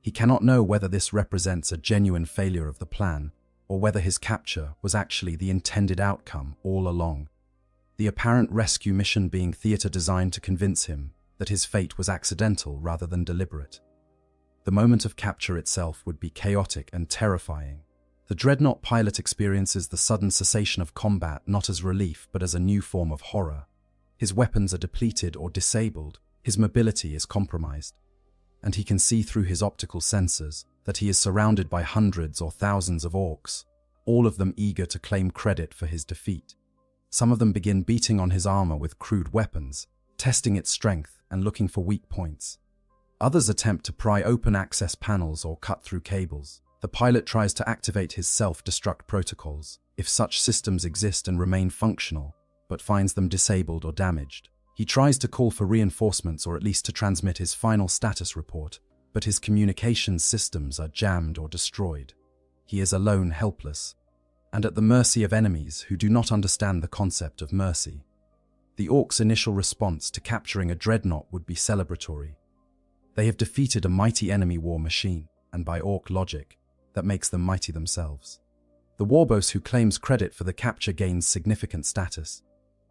he cannot know whether this represents a genuine failure of the plan or whether his capture was actually the intended outcome all along. The apparent rescue mission being theater designed to convince him that his fate was accidental rather than deliberate. The moment of capture itself would be chaotic and terrifying. The dreadnought pilot experiences the sudden cessation of combat not as relief but as a new form of horror. His weapons are depleted or disabled, his mobility is compromised, and he can see through his optical sensors that he is surrounded by hundreds or thousands of Orcs, all of them eager to claim credit for his defeat. Some of them begin beating on his armor with crude weapons, testing its strength and looking for weak points. Others attempt to pry open access panels or cut through cables. The pilot tries to activate his self-destruct protocols, if such systems exist and remain functional, but finds them disabled or damaged. He tries to call for reinforcements or at least to transmit his final status report, but his communications systems are jammed or destroyed. He is alone, helpless, and at the mercy of enemies who do not understand the concept of mercy. The Orcs' initial response to capturing a dreadnought would be celebratory. They have defeated a mighty enemy war machine, and by Orc logic, that makes them mighty themselves. The warboss who claims credit for the capture gains significant status,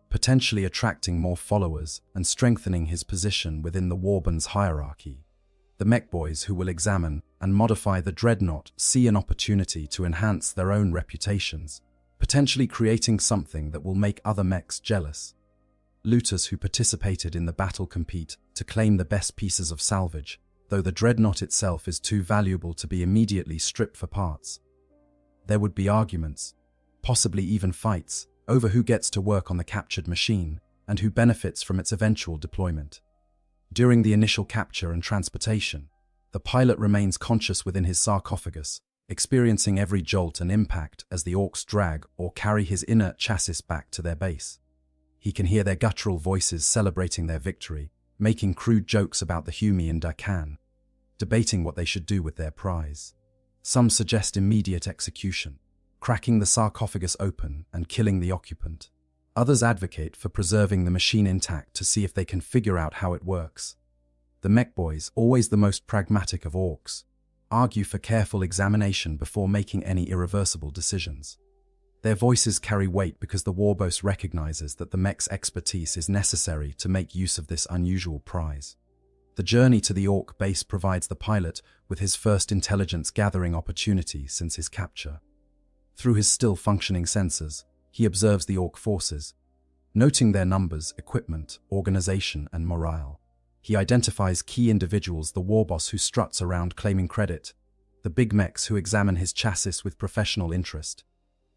potentially attracting more followers and strengthening his position within the warband's hierarchy. The mech boys who will examine and modify the dreadnought see an opportunity to enhance their own reputations, potentially creating something that will make other mechs jealous. Looters who participated in the battle compete to claim the best pieces of salvage, though the dreadnought itself is too valuable to be immediately stripped for parts. There would be arguments, possibly even fights, over who gets to work on the captured machine and who benefits from its eventual deployment. During the initial capture and transportation, the pilot remains conscious within his sarcophagus, experiencing every jolt and impact as the Orcs drag or carry his inert chassis back to their base. He can hear their guttural voices celebrating their victory, making crude jokes about the Humi and Dakan, debating what they should do with their prize. Some suggest immediate execution, cracking the sarcophagus open and killing the occupant. Others advocate for preserving the machine intact to see if they can figure out how it works. The mech boys, always the most pragmatic of orcs, argue for careful examination before making any irreversible decisions. Their voices carry weight because the warboss recognizes that the mech's expertise is necessary to make use of this unusual prize. The journey to the orc base provides the pilot with his first intelligence-gathering opportunity since his capture. Through his still-functioning sensors, he observes the orc forces, noting their numbers, equipment, organization, and morale. He identifies key individuals, the warboss who struts around claiming credit, the big mechs who examine his chassis with professional interest,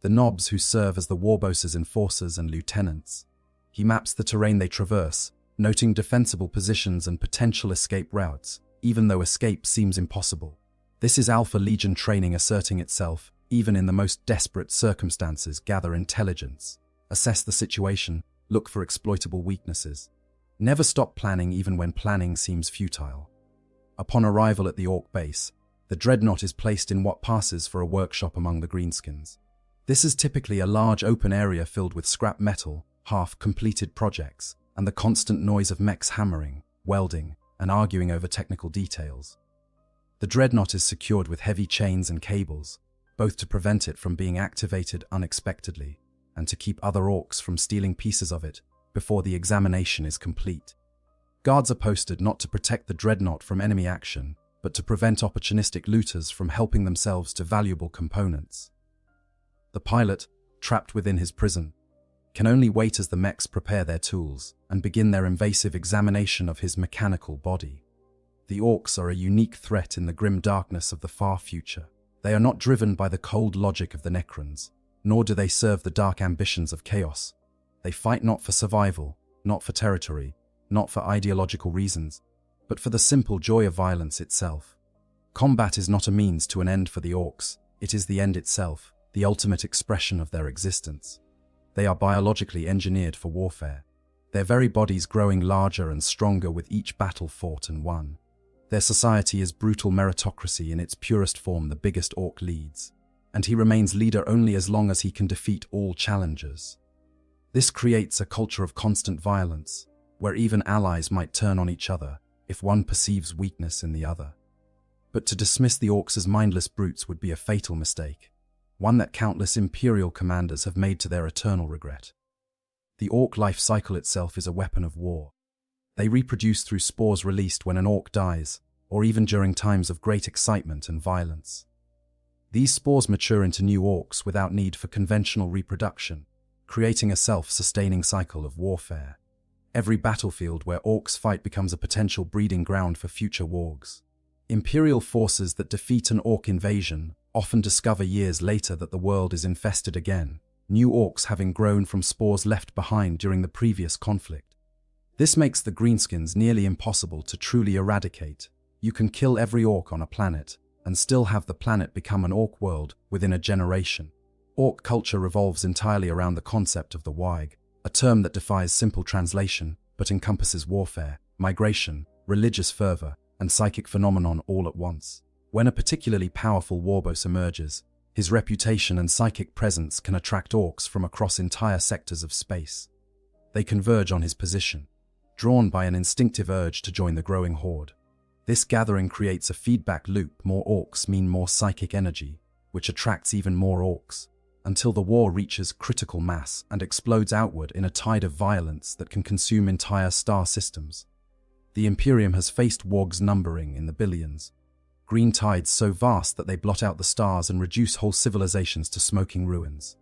the knobs who serve as the warboss's enforcers and lieutenants. He maps the terrain they traverse, noting defensible positions and potential escape routes, even though escape seems impossible. This is Alpha Legion training asserting itself, even in the most desperate circumstances. Gather intelligence, assess the situation, look for exploitable weaknesses. Never stop planning even when planning seems futile. Upon arrival at the orc base, the dreadnought is placed in what passes for a workshop among the greenskins. This is typically a large open area filled with scrap metal, half-completed projects, and the constant noise of mechs hammering, welding, and arguing over technical details. The dreadnought is secured with heavy chains and cables, both to prevent it from being activated unexpectedly, and to keep other orcs from stealing pieces of it before the examination is complete. Guards are posted not to protect the dreadnought from enemy action, but to prevent opportunistic looters from helping themselves to valuable components. The pilot, trapped within his prison, can only wait as the mechs prepare their tools and begin their invasive examination of his mechanical body. The orcs are a unique threat in the grim darkness of the far future. They are not driven by the cold logic of the Necrons, nor do they serve the dark ambitions of chaos. They fight not for survival, not for territory, not for ideological reasons, but for the simple joy of violence itself. Combat is not a means to an end for the orcs, it is the end itself, the ultimate expression of their existence. They are biologically engineered for warfare, their very bodies growing larger and stronger with each battle fought and won. Their society is brutal meritocracy in its purest form. The biggest orc leads, and he remains leader only as long as he can defeat all challengers. This creates a culture of constant violence, where even allies might turn on each other if one perceives weakness in the other. But to dismiss the orcs as mindless brutes would be a fatal mistake, one that countless Imperial commanders have made to their eternal regret. The orc life cycle itself is a weapon of war. They reproduce through spores released when an orc dies, or even during times of great excitement and violence. These spores mature into new orcs without need for conventional reproduction, creating a self-sustaining cycle of warfare. Every battlefield where orcs fight becomes a potential breeding ground for future wargs. Imperial forces that defeat an orc invasion often discover years later that the world is infested again, new orcs having grown from spores left behind during the previous conflict. This makes the greenskins nearly impossible to truly eradicate. You can kill every orc on a planet, and still have the planet become an orc world within a generation. Orc culture revolves entirely around the concept of the Waig, a term that defies simple translation, but encompasses warfare, migration, religious fervor, and psychic phenomenon all at once. When a particularly powerful warboss emerges, his reputation and psychic presence can attract orcs from across entire sectors of space. They converge on his position, drawn by an instinctive urge to join the growing horde. This gathering creates a feedback loop. More orcs mean more psychic energy, which attracts even more orcs, until the war reaches critical mass and explodes outward in a tide of violence that can consume entire star systems. The Imperium has faced wargs numbering in the billions, green tides so vast that they blot out the stars and reduce whole civilizations to smoking ruins.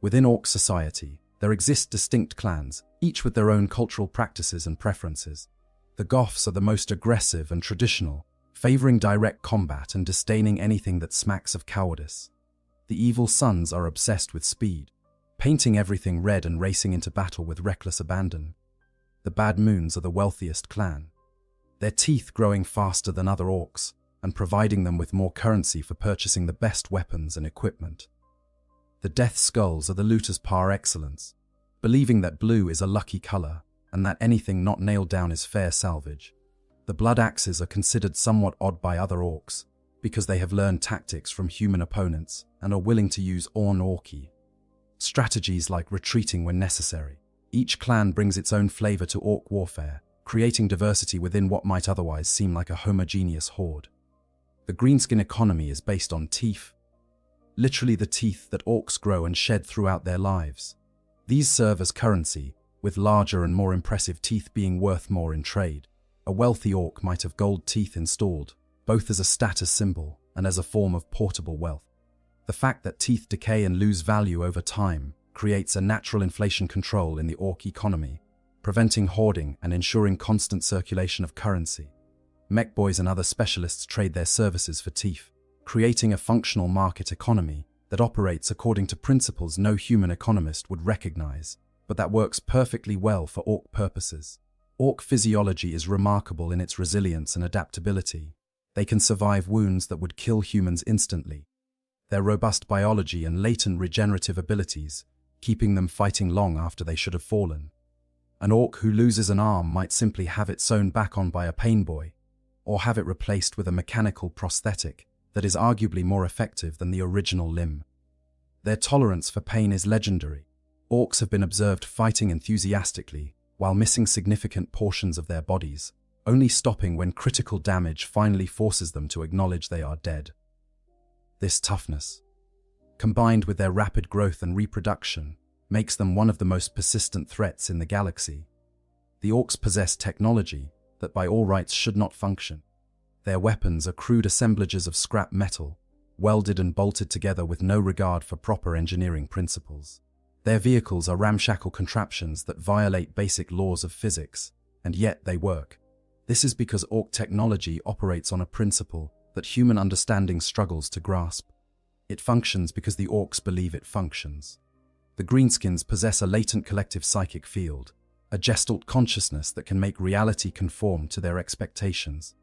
Within orc society, there exist distinct clans, each with their own cultural practices and preferences. The Goths are the most aggressive and traditional, favoring direct combat and disdaining anything that smacks of cowardice. The Evil Sons are obsessed with speed, painting everything red and racing into battle with reckless abandon. The Bad Moons are the wealthiest clan, their teeth growing faster than other orcs and providing them with more currency for purchasing the best weapons and equipment. The Death Skulls are the looters par excellence, believing that blue is a lucky color and that anything not nailed down is fair salvage. The Blood Axes are considered somewhat odd by other orcs because they have learned tactics from human opponents and are willing to use Orn Orki. strategies like retreating when necessary. Each clan brings its own flavor to orc warfare, creating diversity within what might otherwise seem like a homogeneous horde. The greenskin economy is based on teeth, literally the teeth that orcs grow and shed throughout their lives. These serve as currency, with larger and more impressive teeth being worth more in trade. A wealthy orc might have gold teeth installed, both as a status symbol and as a form of portable wealth. The fact that teeth decay and lose value over time creates a natural inflation control in the orc economy, preventing hoarding and ensuring constant circulation of currency. Mech boys and other specialists trade their services for teeth, creating a functional market economy that operates according to principles no human economist would recognize, but that works perfectly well for orc purposes. Orc physiology is remarkable in its resilience and adaptability. They can survive wounds that would kill humans instantly. Their robust biology and latent regenerative abilities, keeping them fighting long after they should have fallen. An orc who loses an arm might simply have it sewn back on by a pain boy, or have it replaced with a mechanical prosthetic that is arguably more effective than the original limb. Their tolerance for pain is legendary. Orcs have been observed fighting enthusiastically while missing significant portions of their bodies, only stopping when critical damage finally forces them to acknowledge they are dead. This toughness, combined with their rapid growth and reproduction, makes them one of the most persistent threats in the galaxy. The orcs possess technology that by all rights should not function. Their weapons are crude assemblages of scrap metal, welded and bolted together with no regard for proper engineering principles. Their vehicles are ramshackle contraptions that violate basic laws of physics, and yet they work. This is because orc technology operates on a principle that human understanding struggles to grasp. It functions because the orcs believe it functions. The greenskins possess a latent collective psychic field, a gestalt consciousness that can make reality conform to their expectations.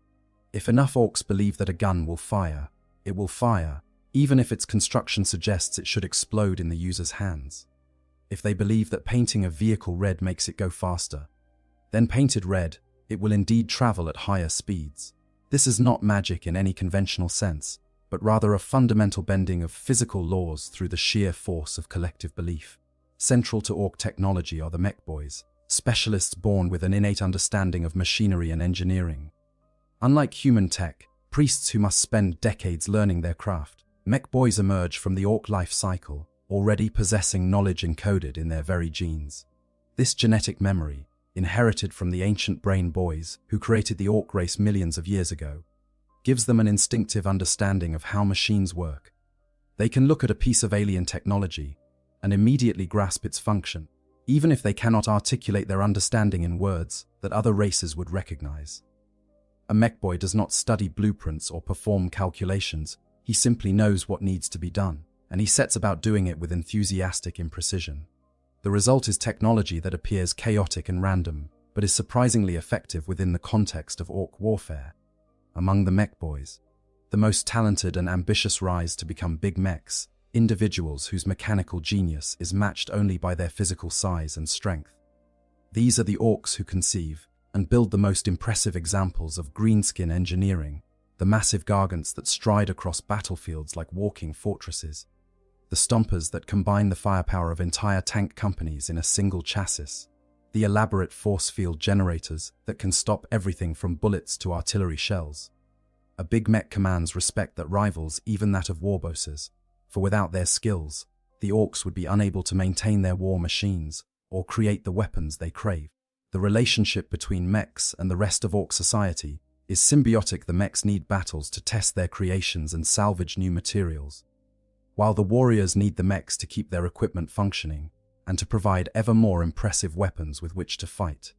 If enough orcs believe that a gun will fire, it will fire, even if its construction suggests it should explode in the user's hands. If they believe that painting a vehicle red makes it go faster, then painted red, it will indeed travel at higher speeds. This is not magic in any conventional sense, but rather a fundamental bending of physical laws through the sheer force of collective belief. Central to orc technology are the mech boys, specialists born with an innate understanding of machinery and engineering. Unlike human tech, priests who must spend decades learning their craft, mech boys emerge from the orc life cycle, already possessing knowledge encoded in their very genes. This genetic memory, inherited from the ancient brain boys who created the orc race millions of years ago, gives them an instinctive understanding of how machines work. They can look at a piece of alien technology and immediately grasp its function, even if they cannot articulate their understanding in words that other races would recognize. A mech boy does not study blueprints or perform calculations. He simply knows what needs to be done, and he sets about doing it with enthusiastic imprecision. The result is technology that appears chaotic and random, but is surprisingly effective within the context of orc warfare. Among the mech boys, the most talented and ambitious rise to become big mechs, individuals whose mechanical genius is matched only by their physical size and strength. These are the orcs who conceive and build the most impressive examples of greenskin engineering, the massive gargants that stride across battlefields like walking fortresses, the stompers that combine the firepower of entire tank companies in a single chassis, the elaborate force field generators that can stop everything from bullets to artillery shells. A big mech commands respect that rivals even that of warbosses, for without their skills, the orcs would be unable to maintain their war machines or create the weapons they crave. The relationship between mechs and the rest of orc society is symbiotic. The mechs need battles to test their creations and salvage new materials, while the warriors need the mechs to keep their equipment functioning and to provide ever more impressive weapons with which to fight.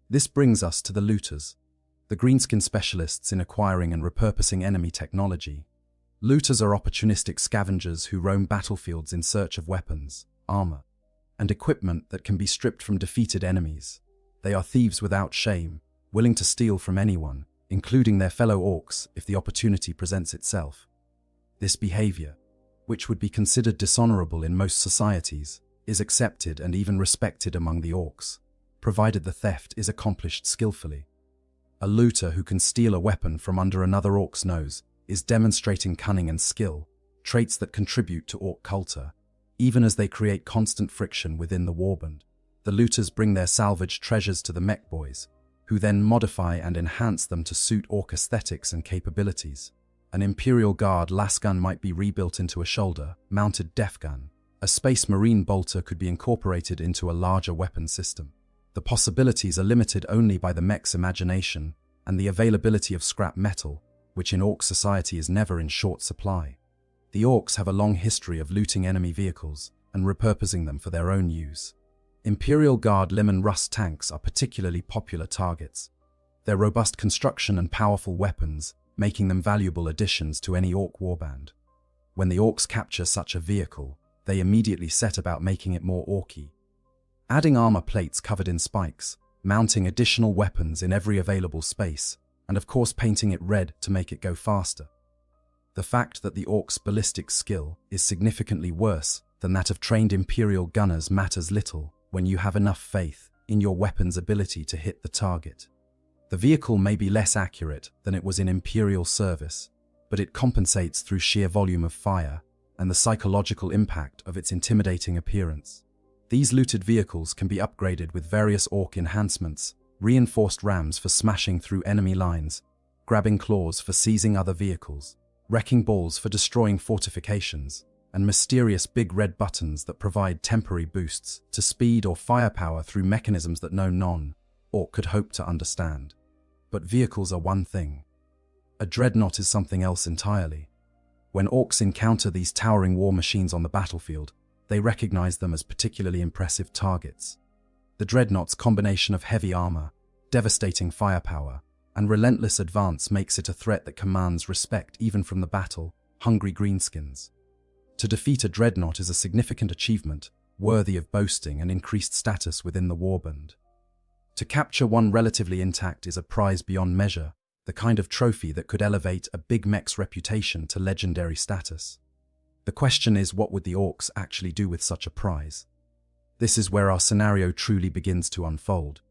This brings us to the looters, the greenskin specialists in acquiring and repurposing enemy technology. Looters are opportunistic scavengers who roam battlefields in search of weapons, armor, and equipment that can be stripped from defeated enemies. They are thieves without shame, willing to steal from anyone, including their fellow orcs if the opportunity presents itself. This behavior, which would be considered dishonorable in most societies, is accepted and even respected among the orcs, provided the theft is accomplished skillfully. A looter who can steal a weapon from under another orc's nose is demonstrating cunning and skill, traits that contribute to orc culture. even as they create constant friction within the warband. The looters bring their salvaged treasures to the mech boys, who then modify and enhance them to suit Orc aesthetics and capabilities. An Imperial Guard lasgun might be rebuilt into a shoulder-mounted def gun. A Space Marine bolter could be incorporated into a larger weapon system. The possibilities are limited only by the mech's imagination and the availability of scrap metal, which in Orc society is never in short supply. The Orcs have a long history of looting enemy vehicles and repurposing them for their own use. Imperial Guard Leman Russ tanks are particularly popular targets. Their robust construction and powerful weapons making them valuable additions to any Orc warband. When the Orcs capture such a vehicle, they immediately set about making it more Orky. Adding armor plates covered in spikes, mounting additional weapons in every available space, and of course painting it red to make it go faster. The fact that the Orcs' ballistic skill is significantly worse than that of trained Imperial gunners matters little when you have enough faith in your weapon's ability to hit the target. The vehicle may be less accurate than it was in Imperial service, but it compensates through sheer volume of fire and the psychological impact of its intimidating appearance. These looted vehicles can be upgraded with various Orc enhancements, reinforced rams for smashing through enemy lines, grabbing claws for seizing other vehicles, wrecking balls for destroying fortifications, and mysterious big red buttons that provide temporary boosts to speed or firepower through mechanisms that no non-Orc could hope to understand. But vehicles are one thing. A dreadnought is something else entirely. When Orcs encounter these towering war machines on the battlefield, they recognize them as particularly impressive targets. The dreadnought's combination of heavy armor, devastating firepower, and relentless advance makes it a threat that commands respect even from the battle-hungry greenskins. To defeat a dreadnought is a significant achievement, worthy of boasting and increased status within the warband. To capture one relatively intact is a prize beyond measure, the kind of trophy that could elevate a big mech's reputation to legendary status. The question is, what would the Orcs actually do with such a prize? This is where our scenario truly begins to unfold,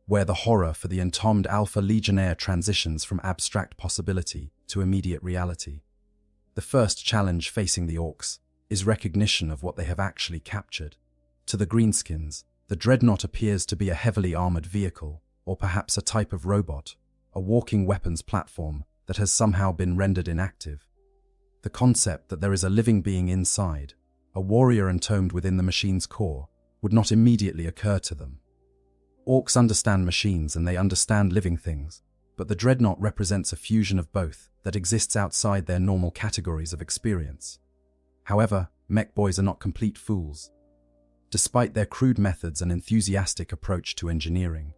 where the horror for the entombed Alpha Legionnaire transitions from abstract possibility to immediate reality. The first challenge facing the Orcs is recognition of what they have actually captured. To the greenskins, the dreadnought appears to be a heavily armored vehicle, or perhaps a type of robot, a walking weapons platform that has somehow been rendered inactive. The concept that there is a living being inside, a warrior entombed within the machine's core, would not immediately occur to them. Orcs understand machines and they understand living things, but the dreadnought represents a fusion of both that exists outside their normal categories of experience. However, mech boys are not complete fools. Despite their crude methods and enthusiastic approach to engineering,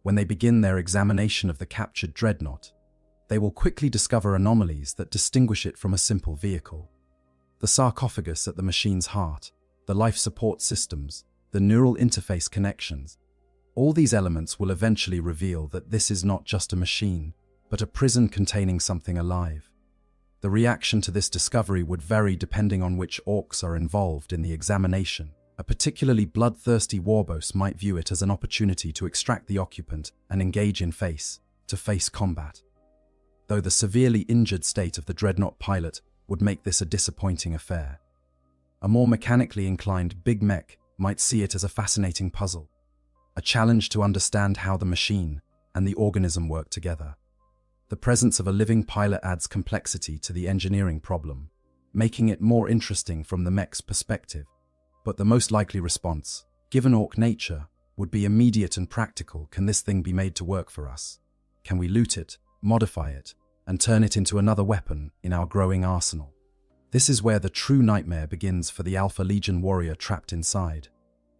when they begin their examination of the captured dreadnought, they will quickly discover anomalies that distinguish it from a simple vehicle. The sarcophagus at the machine's heart, the life support systems, the neural interface connections, all these elements will eventually reveal that this is not just a machine, but a prison containing something alive. The reaction to this discovery would vary depending on which Orcs are involved in the examination. A particularly bloodthirsty warboss might view it as an opportunity to extract the occupant and engage in face-to-face combat, though the severely injured state of the dreadnought pilot would make this a disappointing affair. A more mechanically inclined big mech might see it as a fascinating puzzle, a challenge to understand how the machine and the organism work together. The presence of a living pilot adds complexity to the engineering problem, making it more interesting from the mech's perspective. But the most likely response, given Orc nature, would be immediate and practical. Can this thing be made to work for us? Can we loot it, modify it, and turn it into another weapon in our growing arsenal? This is where the true nightmare begins for the Alpha Legion warrior trapped inside.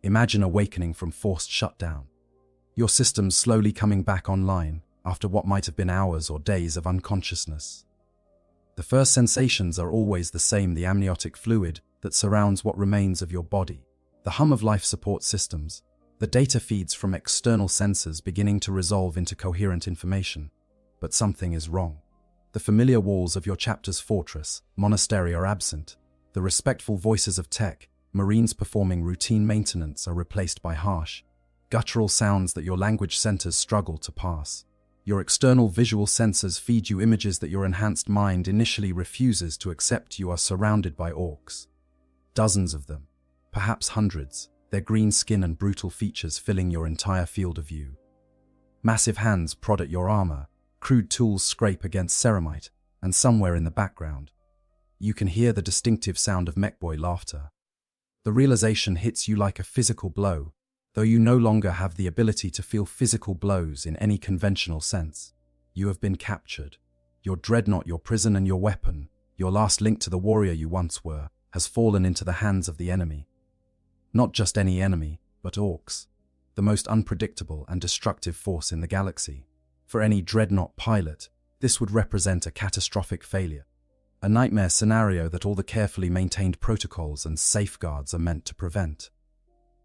Imagine awakening from forced shutdown. Your systems slowly coming back online after what might have been hours or days of unconsciousness. The first sensations are always the same: the amniotic fluid that surrounds what remains of your body, the hum of life support systems, the data feeds from external sensors beginning to resolve into coherent information. But something is wrong. The familiar walls of your chapter's fortress, monastery are absent. The respectful voices of tech, Marines performing routine maintenance, are replaced by harsh, guttural sounds that your language centers struggle to pass. Your external visual sensors feed you images that your enhanced mind initially refuses to accept. You are surrounded by Orcs. Dozens of them, perhaps hundreds, their green skin and brutal features filling your entire field of view. Massive hands prod at your armor, crude tools scrape against ceramite, and somewhere in the background, you can hear the distinctive sound of mechboy laughter. The realization hits you like a physical blow, though you no longer have the ability to feel physical blows in any conventional sense. You have been captured. Your dreadnought, your prison, and your weapon, your last link to the warrior you once were, has fallen into the hands of the enemy. Not just any enemy, but orcs, the most unpredictable and destructive force in the galaxy. For any dreadnought pilot, this would represent a catastrophic failure, a nightmare scenario that all the carefully maintained protocols and safeguards are meant to prevent.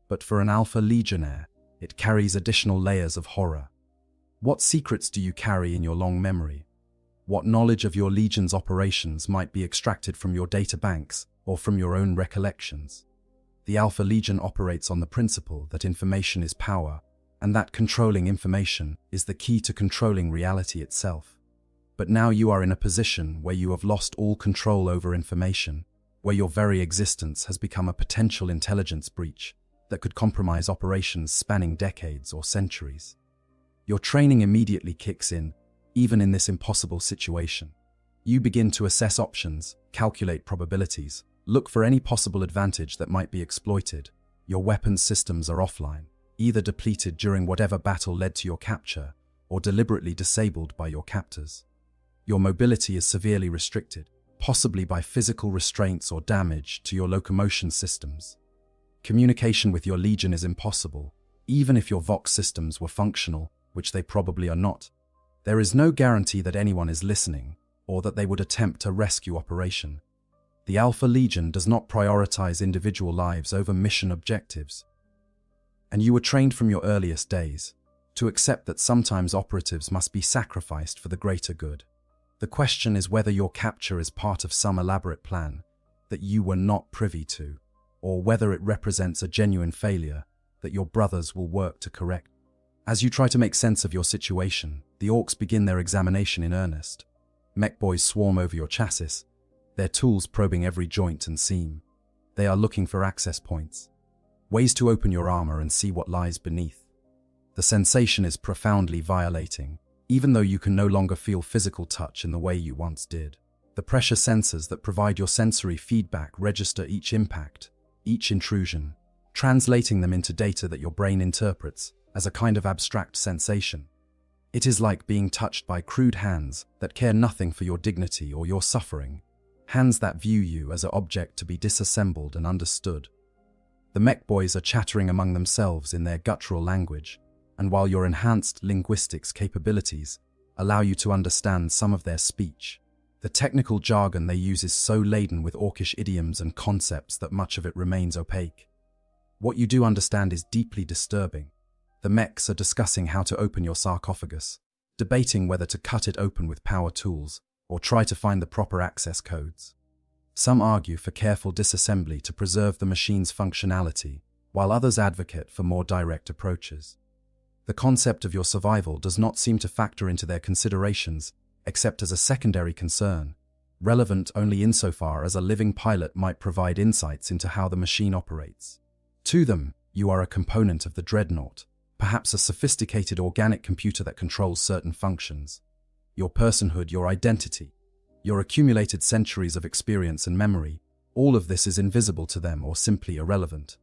But for an Alpha Legionnaire, it carries additional layers of horror. What secrets do you carry in your long memory? What knowledge of your Legion's operations might be extracted from your data banks or from your own recollections? The Alpha Legion operates on the principle that information is power, and that controlling information is the key to controlling reality itself. But now you are in a position where you have lost all control over information, where your very existence has become a potential intelligence breach that could compromise operations spanning decades or centuries. Your training immediately kicks in, even in this impossible situation. You begin to assess options, calculate probabilities, look for any possible advantage that might be exploited. Your weapons systems are offline, either depleted during whatever battle led to your capture, or deliberately disabled by your captors. Your mobility is severely restricted, possibly by physical restraints or damage to your locomotion systems. Communication with your Legion is impossible, even if your Vox systems were functional, which they probably are not. There is no guarantee that anyone is listening, or that they would attempt a rescue operation. The Alpha Legion does not prioritize individual lives over mission objectives. And you were trained from your earliest days to accept that sometimes operatives must be sacrificed for the greater good. The question is whether your capture is part of some elaborate plan that you were not privy to, or whether it represents a genuine failure that your brothers will work to correct. As you try to make sense of your situation, the orcs begin their examination in earnest. Mechboys swarm over your chassis, their tools probing every joint and seam. They are looking for access points, ways to open your armor and see what lies beneath. The sensation is profoundly violating, even though you can no longer feel physical touch in the way you once did. The pressure sensors that provide your sensory feedback register each impact, each intrusion, translating them into data that your brain interprets as a kind of abstract sensation. It is like being touched by crude hands that care nothing for your dignity or your suffering, hands that view you as an object to be disassembled and understood. The mechboys are chattering among themselves in their guttural language, and while your enhanced linguistics capabilities allow you to understand some of their speech, the technical jargon they use is so laden with orcish idioms and concepts that much of it remains opaque. What you do understand is deeply disturbing. The mechs are discussing how to open your sarcophagus, debating whether to cut it open with power tools or try to find the proper access codes. Some argue for careful disassembly to preserve the machine's functionality, while others advocate for more direct approaches. The concept of your survival does not seem to factor into their considerations, except as a secondary concern, relevant only insofar as a living pilot might provide insights into how the machine operates. To them, you are a component of the dreadnought, perhaps a sophisticated organic computer that controls certain functions. Your personhood, your identity, your accumulated centuries of experience and memory, all of this is invisible to them or simply irrelevant.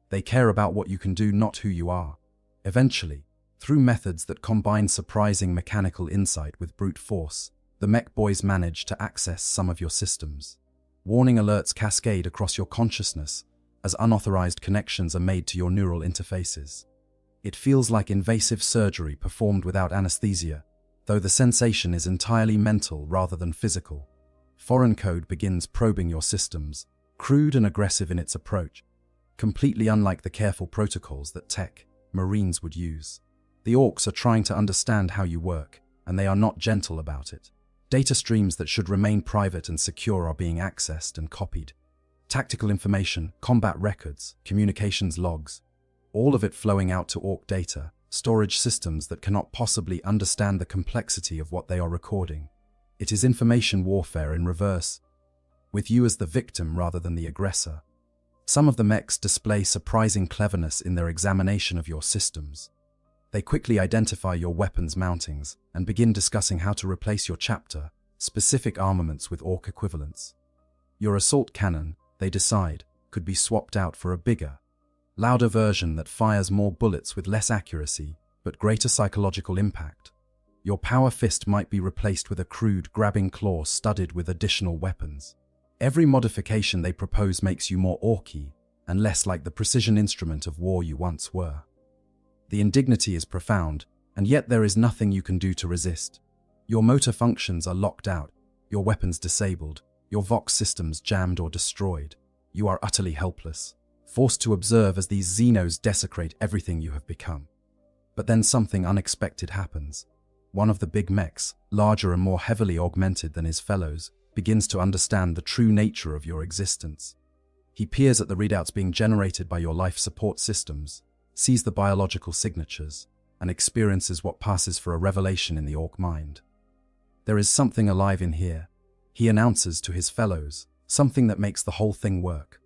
They care about what you can do, not who you are. Eventually, through methods that combine surprising mechanical insight with brute force, the mechboys manage to access some of your systems. Warning alerts cascade across your consciousness as unauthorized connections are made to your neural interfaces. It feels like invasive surgery performed without anesthesia, though the sensation is entirely mental rather than physical. Foreign code begins probing your systems, crude and aggressive in its approach, completely unlike the careful protocols that tech Marines would use. The orcs are trying to understand how you work, and they are not gentle about it. Data streams that should remain private and secure are being accessed and copied. Tactical information, combat records, communications logs, all of it flowing out to orc data, storage systems that cannot possibly understand the complexity of what they are recording. It is information warfare in reverse, with you as the victim rather than the aggressor. Some of the mechs display surprising cleverness in their examination of your systems. They quickly identify your weapons mountings and begin discussing how to replace your chapter-specific armaments with Orc equivalents. Your assault cannon, they decide, could be swapped out for a bigger, louder version that fires more bullets with less accuracy but greater psychological impact. Your power fist might be replaced with a crude grabbing claw studded with additional weapons. Every modification they propose makes you more orky and less like the precision instrument of war you once were. The indignity is profound, and yet there is nothing you can do to resist. Your motor functions are locked out, your weapons disabled, your Vox systems jammed or destroyed. You are utterly helpless, forced to observe as these Xenos desecrate everything you have become. But then something unexpected happens. One of the big mechs, larger and more heavily augmented than his fellows, begins to understand the true nature of your existence. He peers at the readouts being generated by your life support systems, sees the biological signatures, and experiences what passes for a revelation in the Orc mind. There is something alive in here, he announces to his fellows, something that makes the whole thing work.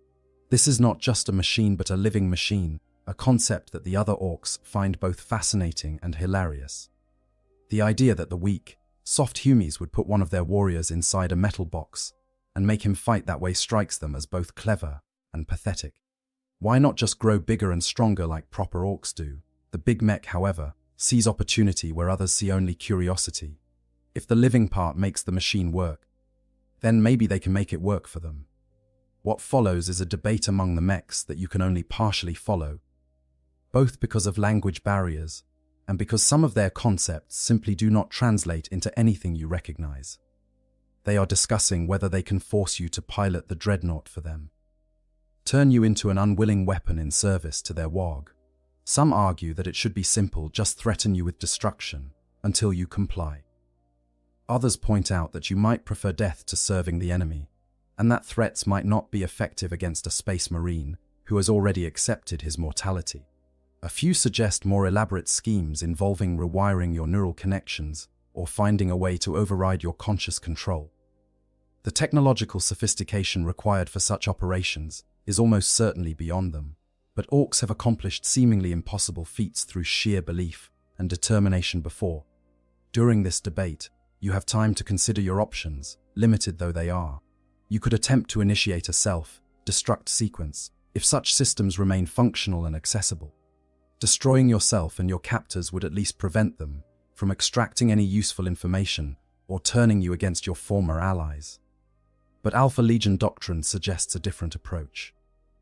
This is not just a machine but a living machine, a concept that the other Orcs find both fascinating and hilarious. The idea that the weak, soft humies would put one of their warriors inside a metal box and make him fight that way strikes them as both clever and pathetic. Why not just grow bigger and stronger like proper Orcs do? The big mech, however, sees opportunity where others see only curiosity. If the living part makes the machine work, then maybe they can make it work for them. What follows is a debate among the mechs that you can only partially follow, both because of language barriers and because some of their concepts simply do not translate into anything you recognize. They are discussing whether they can force you to pilot the dreadnought for them, turn you into an unwilling weapon in service to their WOG. Some argue that it should be simple, just threaten you with destruction until you comply. Others point out that you might prefer death to serving the enemy, and that threats might not be effective against a space marine who has already accepted his mortality. A few suggest more elaborate schemes involving rewiring your neural connections or finding a way to override your conscious control. The technological sophistication required for such operations is almost certainly beyond them, but Orcs have accomplished seemingly impossible feats through sheer belief and determination before. During this debate, you have time to consider your options, limited though they are. You could attempt to initiate a self-destruct sequence if such systems remain functional and accessible. Destroying yourself and your captors would at least prevent them from extracting any useful information or turning you against your former allies. But Alpha Legion doctrine suggests a different approach.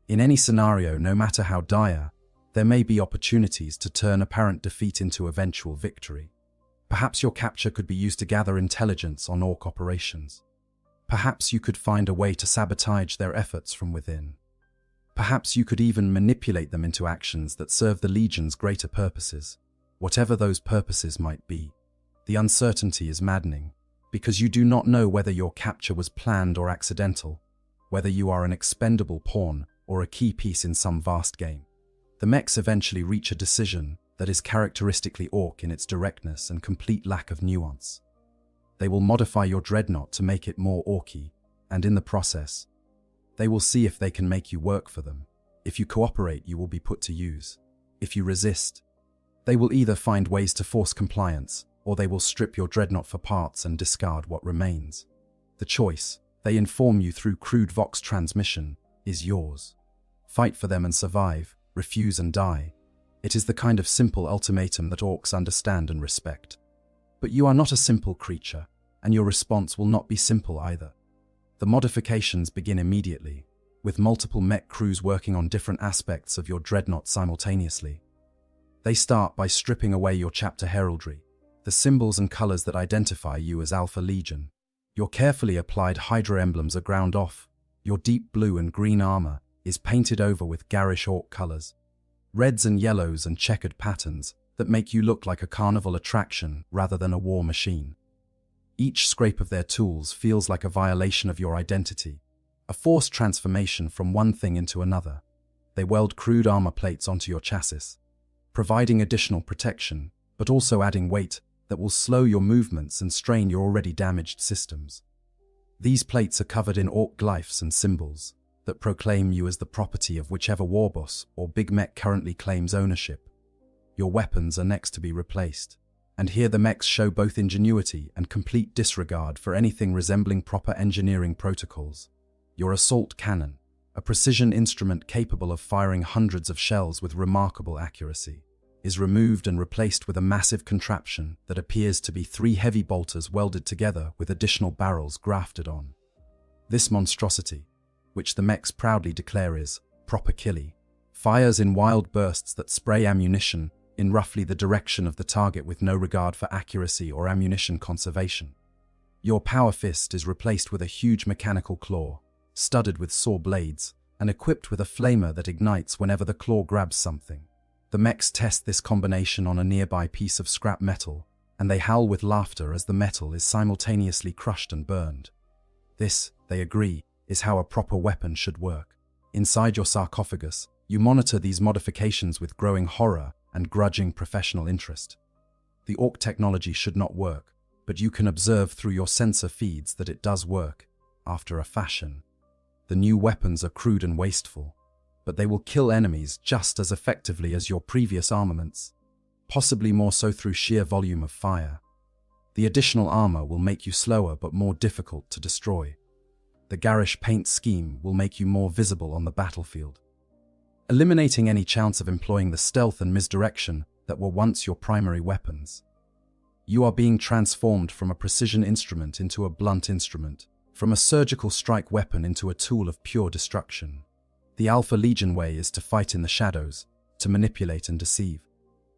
In any scenario, no matter how dire, there may be opportunities to turn apparent defeat into eventual victory. Perhaps your capture could be used to gather intelligence on Orc operations. Perhaps you could find a way to sabotage their efforts from within. Perhaps you could even manipulate them into actions that serve the Legion's greater purposes, whatever those purposes might be. The uncertainty is maddening, because you do not know whether your capture was planned or accidental, whether you are an expendable pawn or a key piece in some vast game. The mechs eventually reach a decision that is characteristically Orc in its directness and complete lack of nuance. They will modify your dreadnought to make it more Orky, and in the process, they will see if they can make you work for them. If you cooperate, you will be put to use. If you resist, they will either find ways to force compliance, or they will strip your dreadnought for parts and discard what remains. The choice, they inform you through crude Vox transmission, is yours. Fight for them and survive, refuse and die. It is the kind of simple ultimatum that Orcs understand and respect. But you are not a simple creature, and your response will not be simple either. The modifications begin immediately, with multiple mech crews working on different aspects of your dreadnought simultaneously. They start by stripping away your chapter heraldry, the symbols and colors that identify you as Alpha Legion. Your carefully applied Hydra emblems are ground off. Your deep blue and green armor is painted over with garish Orc colors, reds and yellows and checkered patterns that make you look like a carnival attraction rather than a war machine. Each scrape of their tools feels like a violation of your identity, a forced transformation from one thing into another. They weld crude armor plates onto your chassis, providing additional protection, but also adding weight that will slow your movements and strain your already damaged systems. These plates are covered in Orc glyphs and symbols, that proclaim you as the property of whichever warboss or big mech currently claims ownership. Your weapons are next to be replaced, and here the mechs show both ingenuity and complete disregard for anything resembling proper engineering protocols. Your assault cannon, a precision instrument capable of firing hundreds of shells with remarkable accuracy, is removed and replaced with a massive contraption that appears to be 3 heavy bolters welded together with additional barrels grafted on. This monstrosity, which the mechs proudly declare is proper killie, fires in wild bursts that spray ammunition in roughly the direction of the target with no regard for accuracy or ammunition conservation. Your power fist is replaced with a huge mechanical claw, studded with saw blades, and equipped with a flamer that ignites whenever the claw grabs something. The mechs test this combination on a nearby piece of scrap metal, and they howl with laughter as the metal is simultaneously crushed and burned. This, they agree, is how a proper weapon should work. Inside your sarcophagus, you monitor these modifications with growing horror and grudging professional interest. The Orc technology should not work, but you can observe through your sensor feeds that it does work, after a fashion. The new weapons are crude and wasteful, but they will kill enemies just as effectively as your previous armaments, possibly more so through sheer volume of fire. The additional armor will make you slower but more difficult to destroy. The garish paint scheme will make you more visible on the battlefield, eliminating any chance of employing the stealth and misdirection that were once your primary weapons. You are being transformed from a precision instrument into a blunt instrument, from a surgical strike weapon into a tool of pure destruction. The Alpha Legion way is to fight in the shadows, to manipulate and deceive.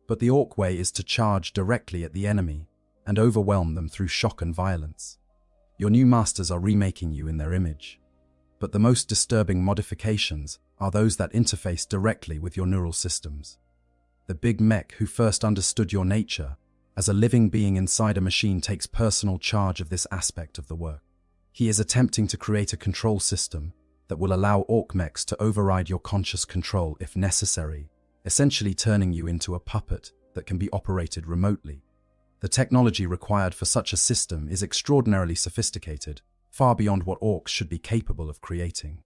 But the Orc way is to charge directly at the enemy and overwhelm them through shock and violence. Your new masters are remaking you in their image. But the most disturbing modifications are those that interface directly with your neural systems. The big mech who first understood your nature as a living being inside a machine takes personal charge of this aspect of the work. He is attempting to create a control system that will allow Orc mechs to override your conscious control if necessary, essentially turning you into a puppet that can be operated remotely. The technology required for such a system is extraordinarily sophisticated, far beyond what Orcs should be capable of creating.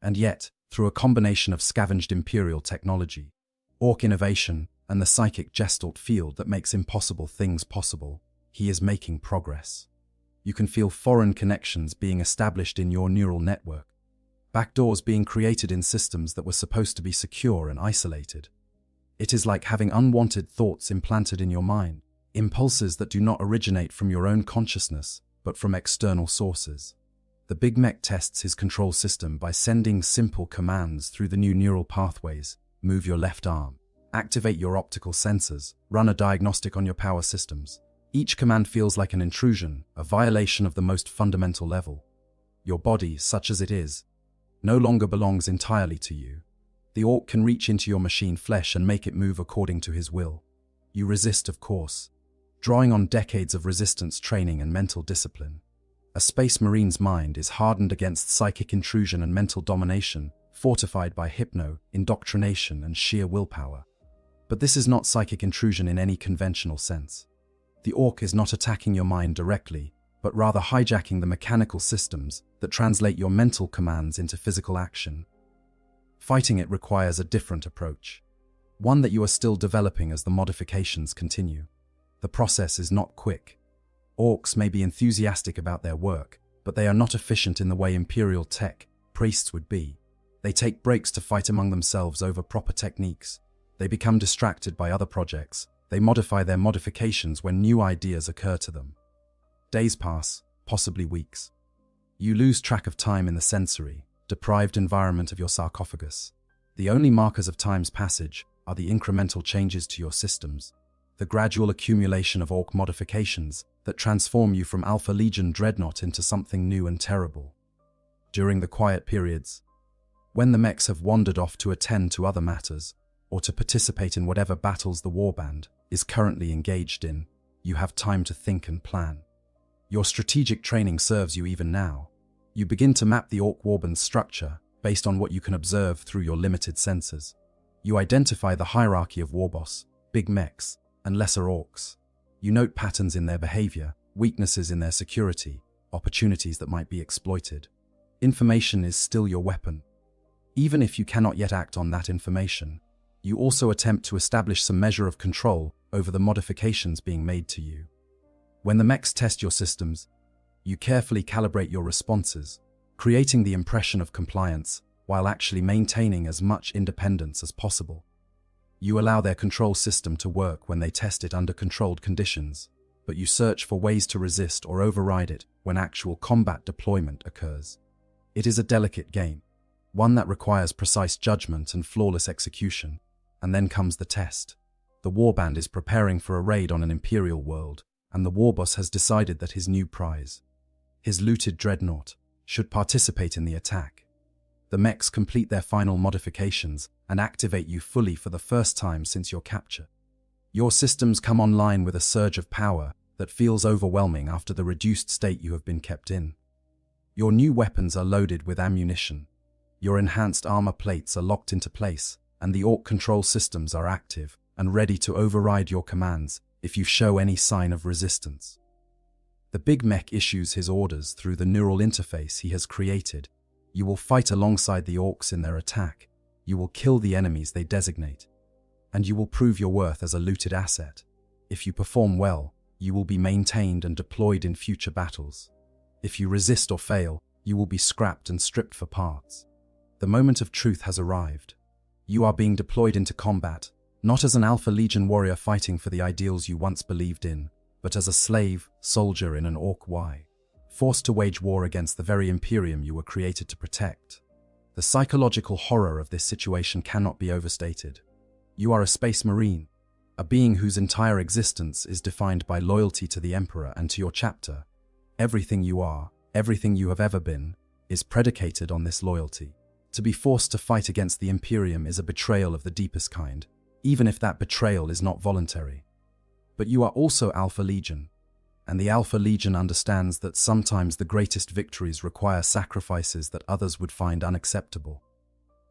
And yet, through a combination of scavenged Imperial technology, Orc innovation, and the psychic gestalt field that makes impossible things possible, he is making progress. You can feel foreign connections being established in your neural network, backdoors being created in systems that were supposed to be secure and isolated. It is like having unwanted thoughts implanted in your mind, impulses that do not originate from your own consciousness, but from external sources. The Big Mech tests his control system by sending simple commands through the new neural pathways. Move your left arm, activate your optical sensors, run a diagnostic on your power systems. Each command feels like an intrusion, a violation of the most fundamental level. Your body, such as it is, no longer belongs entirely to you. The Orc can reach into your machine flesh and make it move according to his will. You resist, of course, drawing on decades of resistance training and mental discipline. A Space Marine's mind is hardened against psychic intrusion and mental domination, fortified by indoctrination, and sheer willpower. But this is not psychic intrusion in any conventional sense. The Orc is not attacking your mind directly, but rather hijacking the mechanical systems that translate your mental commands into physical action. Fighting it requires a different approach, one that you are still developing as the modifications continue. The process is not quick. Orcs may be enthusiastic about their work, but they are not efficient in the way Imperial tech priests would be. They take breaks to fight among themselves over proper techniques. They become distracted by other projects. They modify their modifications when new ideas occur to them. Days pass, possibly weeks. You lose track of time in the sensory, deprived environment of your sarcophagus. The only markers of time's passage are the incremental changes to your systems, the gradual accumulation of Orc modifications that transform you from Alpha Legion dreadnought into something new and terrible. During the quiet periods, when the mechs have wandered off to attend to other matters, or to participate in whatever battles the warband is currently engaged in, you have time to think and plan. Your strategic training serves you even now. You begin to map the Orc warband's structure based on what you can observe through your limited senses. You identify the hierarchy of warboss, big mechs, and lesser Orcs. You note patterns in their behavior, weaknesses in their security, opportunities that might be exploited. Information is still your weapon, Even if you cannot yet act on that information, you also attempt to establish some measure of control over the modifications being made to you. When the mechs test your systems, you carefully calibrate your responses, creating the impression of compliance while actually maintaining as much independence as possible. You allow their control system to work when they test it under controlled conditions, but you search for ways to resist or override it when actual combat deployment occurs. It is a delicate game, one that requires precise judgment and flawless execution. And then comes the test. The warband is preparing for a raid on an Imperial world, and the warboss has decided that his new prize, his looted dreadnought, should participate in the attack. The mechs complete their final modifications and activate you fully for the first time since your capture. Your systems come online with a surge of power that feels overwhelming after the reduced state you have been kept in. Your new weapons are loaded with ammunition. Your enhanced armor plates are locked into place, and the Orc control systems are active and ready to override your commands if you show any sign of resistance. The big mech issues his orders through the neural interface he has created. You will fight alongside the Orcs in their attack, you will kill the enemies they designate, and you will prove your worth as a looted asset. If you perform well, you will be maintained and deployed in future battles. If you resist or fail, you will be scrapped and stripped for parts. The moment of truth has arrived. You are being deployed into combat, not as an Alpha Legion warrior fighting for the ideals you once believed in, but as a slave, soldier in an Orc Y, forced to wage war against the very Imperium you were created to protect. The psychological horror of this situation cannot be overstated. You are a Space Marine, a being whose entire existence is defined by loyalty to the Emperor and to your chapter. Everything you are, everything you have ever been, is predicated on this loyalty. To be forced to fight against the Imperium is a betrayal of the deepest kind, even if that betrayal is not voluntary. But you are also Alpha Legion, and the Alpha Legion understands that sometimes the greatest victories require sacrifices that others would find unacceptable.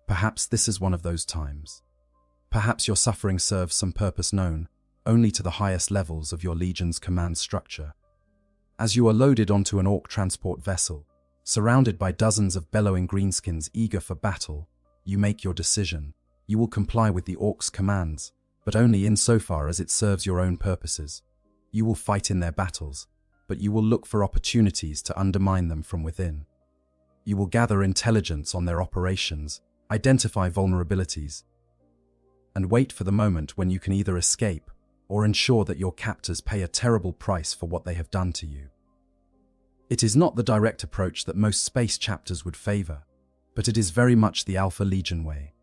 Perhaps this is one of those times. Perhaps your suffering serves some purpose known only to the highest levels of your Legion's command structure. As you are loaded onto an Orc transport vessel, surrounded by dozens of bellowing greenskins eager for battle, you make your decision. You will comply with the Orcs' commands, but only insofar as it serves your own purposes. You will fight in their battles, but you will look for opportunities to undermine them from within. You will gather intelligence on their operations, identify vulnerabilities, and wait for the moment when you can either escape or ensure that your captors pay a terrible price for what they have done to you. It is not the direct approach that most space chapters would favor, but it is very much the Alpha Legion way.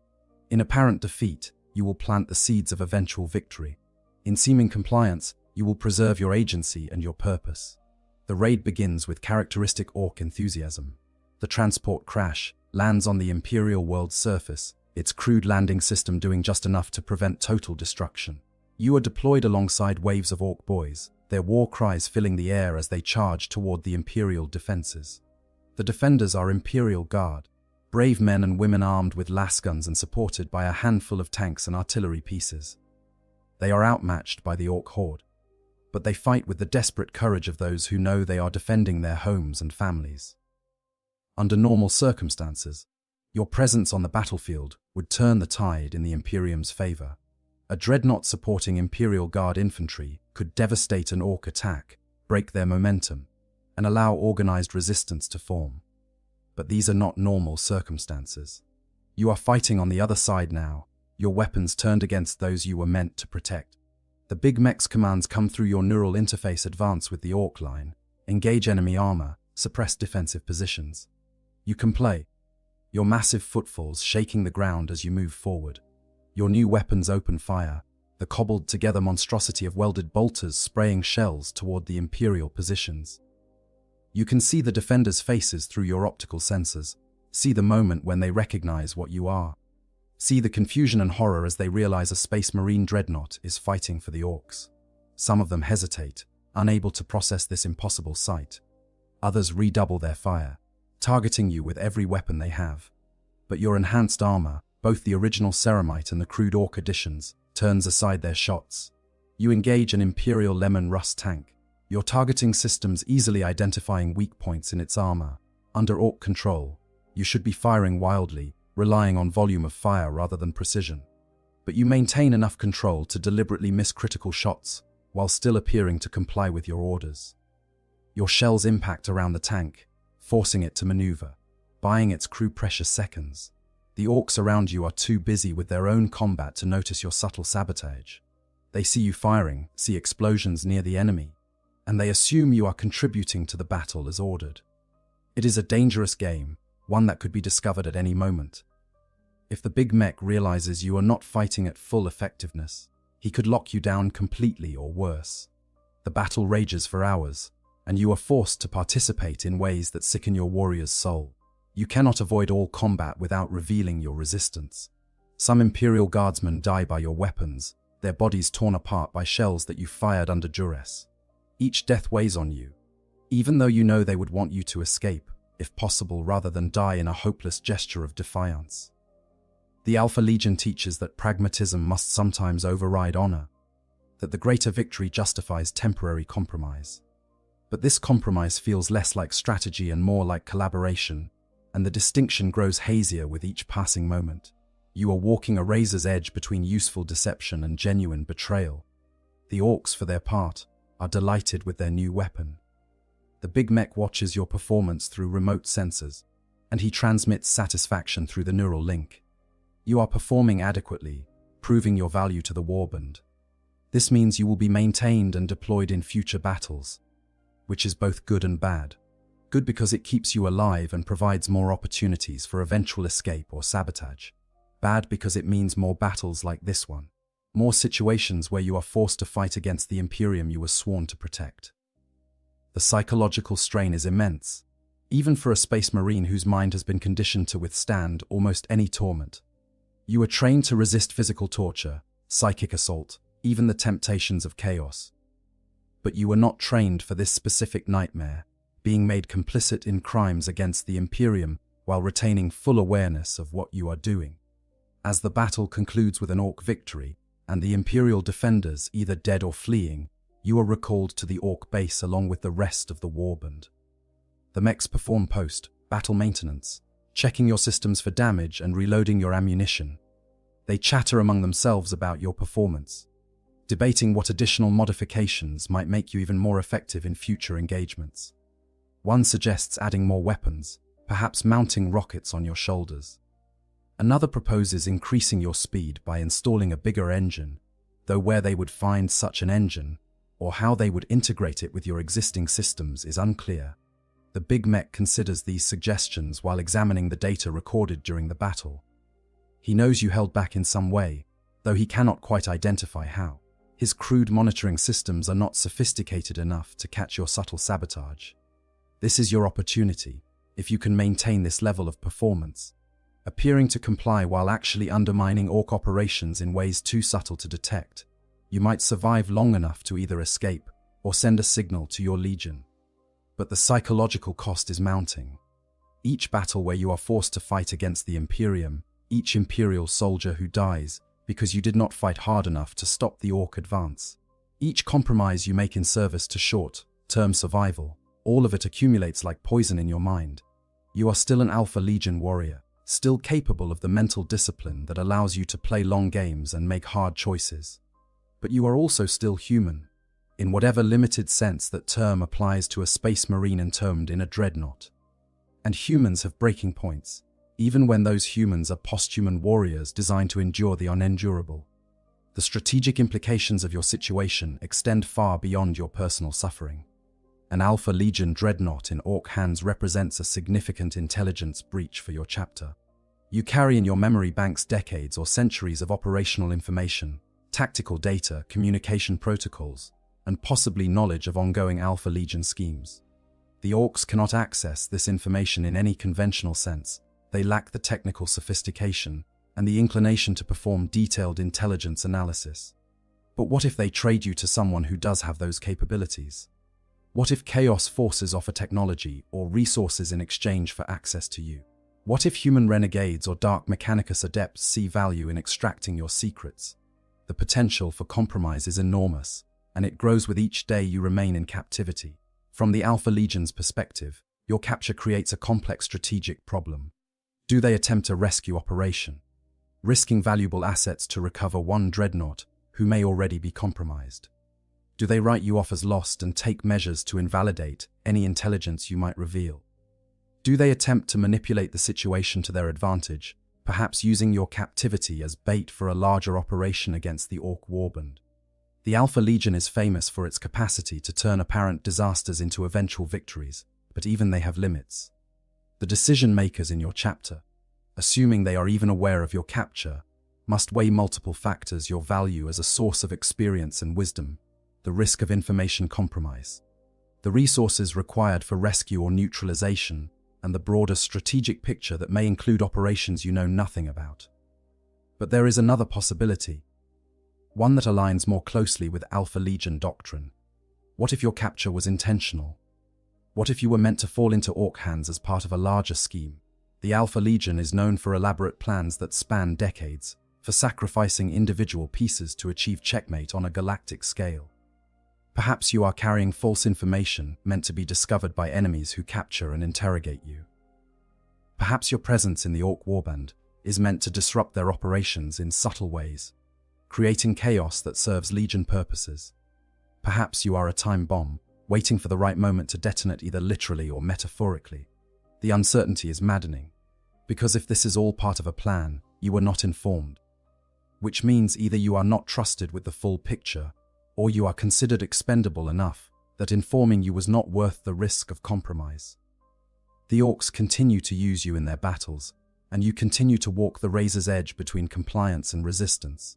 In apparent defeat, you will plant the seeds of eventual victory. In seeming compliance, you will preserve your agency and your purpose. The raid begins with characteristic Orc enthusiasm. The transport crash lands on the Imperial world's surface, its crude landing system doing just enough to prevent total destruction. You are deployed alongside waves of Orc boys, their war cries filling the air as they charge toward the Imperial defenses. The defenders are Imperial Guard, brave men and women armed with lasguns and supported by a handful of tanks and artillery pieces. They are outmatched by the Orc horde, but they fight with the desperate courage of those who know they are defending their homes and families. Under normal circumstances, your presence on the battlefield would turn the tide in the Imperium's favor. A dreadnought supporting Imperial Guard infantry could devastate an Orc attack, break their momentum, and allow organized resistance to form. But these are not normal circumstances. You are fighting on the other side now, your weapons turned against those you were meant to protect. The big mech's commands come through your neural interface. Advance with the Orc line, engage enemy armor, suppress defensive positions. You can play, your massive footfalls shaking the ground as you move forward. Your new weapons open fire, the cobbled-together monstrosity of welded bolters spraying shells toward the Imperial positions. You can see the defenders' faces through your optical sensors, see the moment when they recognize what you are. See the confusion and horror as they realize a Space Marine dreadnought is fighting for the Orcs. Some of them hesitate, unable to process this impossible sight. Others redouble their fire, targeting you with every weapon they have. But your enhanced armor, both the original Ceramite and the crude Orc editions, turns aside their shots. You engage an Imperial Lemon Rust tank, your targeting systems easily identifying weak points in its armor. Under Orc control, you should be firing wildly, relying on volume of fire rather than precision. But you maintain enough control to deliberately miss critical shots while still appearing to comply with your orders. Your shells impact around the tank, forcing it to maneuver, buying its crew precious seconds. The orcs around you are too busy with their own combat to notice your subtle sabotage. They see you firing, see explosions near the enemy, and they assume you are contributing to the battle as ordered. It is a dangerous game, one that could be discovered at any moment. If the big mech realizes you are not fighting at full effectiveness, he could lock you down completely or worse. The battle rages for hours, and you are forced to participate in ways that sicken your warrior's soul. You cannot avoid all combat without revealing your resistance. Some Imperial Guardsmen die by your weapons, their bodies torn apart by shells that you fired under duress. Each death weighs on you, even though you know they would want you to escape, if possible, rather than die in a hopeless gesture of defiance. The Alpha Legion teaches that pragmatism must sometimes override honor, that the greater victory justifies temporary compromise. But this compromise feels less like strategy and more like collaboration, and the distinction grows hazier with each passing moment. You are walking a razor's edge between useful deception and genuine betrayal. The orcs, for their part, are delighted with their new weapon. The big mech watches your performance through remote sensors, and he transmits satisfaction through the neural link. You are performing adequately, proving your value to the warband. This means you will be maintained and deployed in future battles, which is both good and bad. Good because it keeps you alive and provides more opportunities for eventual escape or sabotage. Bad because it means more battles like this one. More situations where you are forced to fight against the Imperium you were sworn to protect. The psychological strain is immense, even for a Space Marine whose mind has been conditioned to withstand almost any torment. You are trained to resist physical torture, psychic assault, even the temptations of chaos. But you are not trained for this specific nightmare, being made complicit in crimes against the Imperium while retaining full awareness of what you are doing. As the battle concludes with an orc victory, and the Imperial defenders either dead or fleeing, you are recalled to the orc base along with the rest of the warband. The mechs perform post-battle maintenance, checking your systems for damage and reloading your ammunition. They chatter among themselves about your performance, debating what additional modifications might make you even more effective in future engagements. One suggests adding more weapons, perhaps mounting rockets on your shoulders. Another proposes increasing your speed by installing a bigger engine, though where they would find such an engine, or how they would integrate it with your existing systems, is unclear. The big mech considers these suggestions while examining the data recorded during the battle. He knows you held back in some way, though he cannot quite identify how. His crude monitoring systems are not sophisticated enough to catch your subtle sabotage. This is your opportunity, if you can maintain this level of performance, appearing to comply while actually undermining orc operations in ways too subtle to detect. You might survive long enough to either escape or send a signal to your legion. But the psychological cost is mounting. Each battle where you are forced to fight against the Imperium, each Imperial soldier who dies because you did not fight hard enough to stop the orc advance, each compromise you make in service to short-term survival, all of it accumulates like poison in your mind. You are still an Alpha Legion warrior, still capable of the mental discipline that allows you to play long games and make hard choices. But you are also still human, in whatever limited sense that term applies to a Space Marine entombed in a dreadnought. And humans have breaking points, even when those humans are posthuman warriors designed to endure the unendurable. The strategic implications of your situation extend far beyond your personal suffering. An Alpha Legion dreadnought in orc hands represents a significant intelligence breach for your chapter. You carry in your memory banks decades or centuries of operational information, tactical data, communication protocols, and possibly knowledge of ongoing Alpha Legion schemes. The orcs cannot access this information in any conventional sense. They lack the technical sophistication and the inclination to perform detailed intelligence analysis. But what if they trade you to someone who does have those capabilities? What if Chaos forces offer technology or resources in exchange for access to you? What if human renegades or Dark Mechanicus adepts see value in extracting your secrets? The potential for compromise is enormous, and it grows with each day you remain in captivity. From the Alpha Legion's perspective, your capture creates a complex strategic problem. Do they attempt a rescue operation, risking valuable assets to recover one dreadnought who may already be compromised? Do they write you off as lost and take measures to invalidate any intelligence you might reveal? Do they attempt to manipulate the situation to their advantage, perhaps using your captivity as bait for a larger operation against the Orc warband? The Alpha Legion is famous for its capacity to turn apparent disasters into eventual victories, but even they have limits. The decision-makers in your chapter, assuming they are even aware of your capture, must weigh multiple factors: your value as a source of experience and wisdom, the risk of information compromise, the resources required for rescue or neutralization, and the broader strategic picture that may include operations you know nothing about. But there is another possibility, one that aligns more closely with Alpha Legion doctrine. What if your capture was intentional? What if you were meant to fall into Orc hands as part of a larger scheme? The Alpha Legion is known for elaborate plans that span decades, for sacrificing individual pieces to achieve checkmate on a galactic scale. Perhaps you are carrying false information meant to be discovered by enemies who capture and interrogate you. Perhaps your presence in the Orc warband is meant to disrupt their operations in subtle ways, creating chaos that serves Legion purposes. Perhaps you are a time bomb, waiting for the right moment to detonate either literally or metaphorically. The uncertainty is maddening, because if this is all part of a plan, you were not informed. Which means either you are not trusted with the full picture, or you are considered expendable enough that informing you was not worth the risk of compromise. The Orcs continue to use you in their battles, and you continue to walk the razor's edge between compliance and resistance.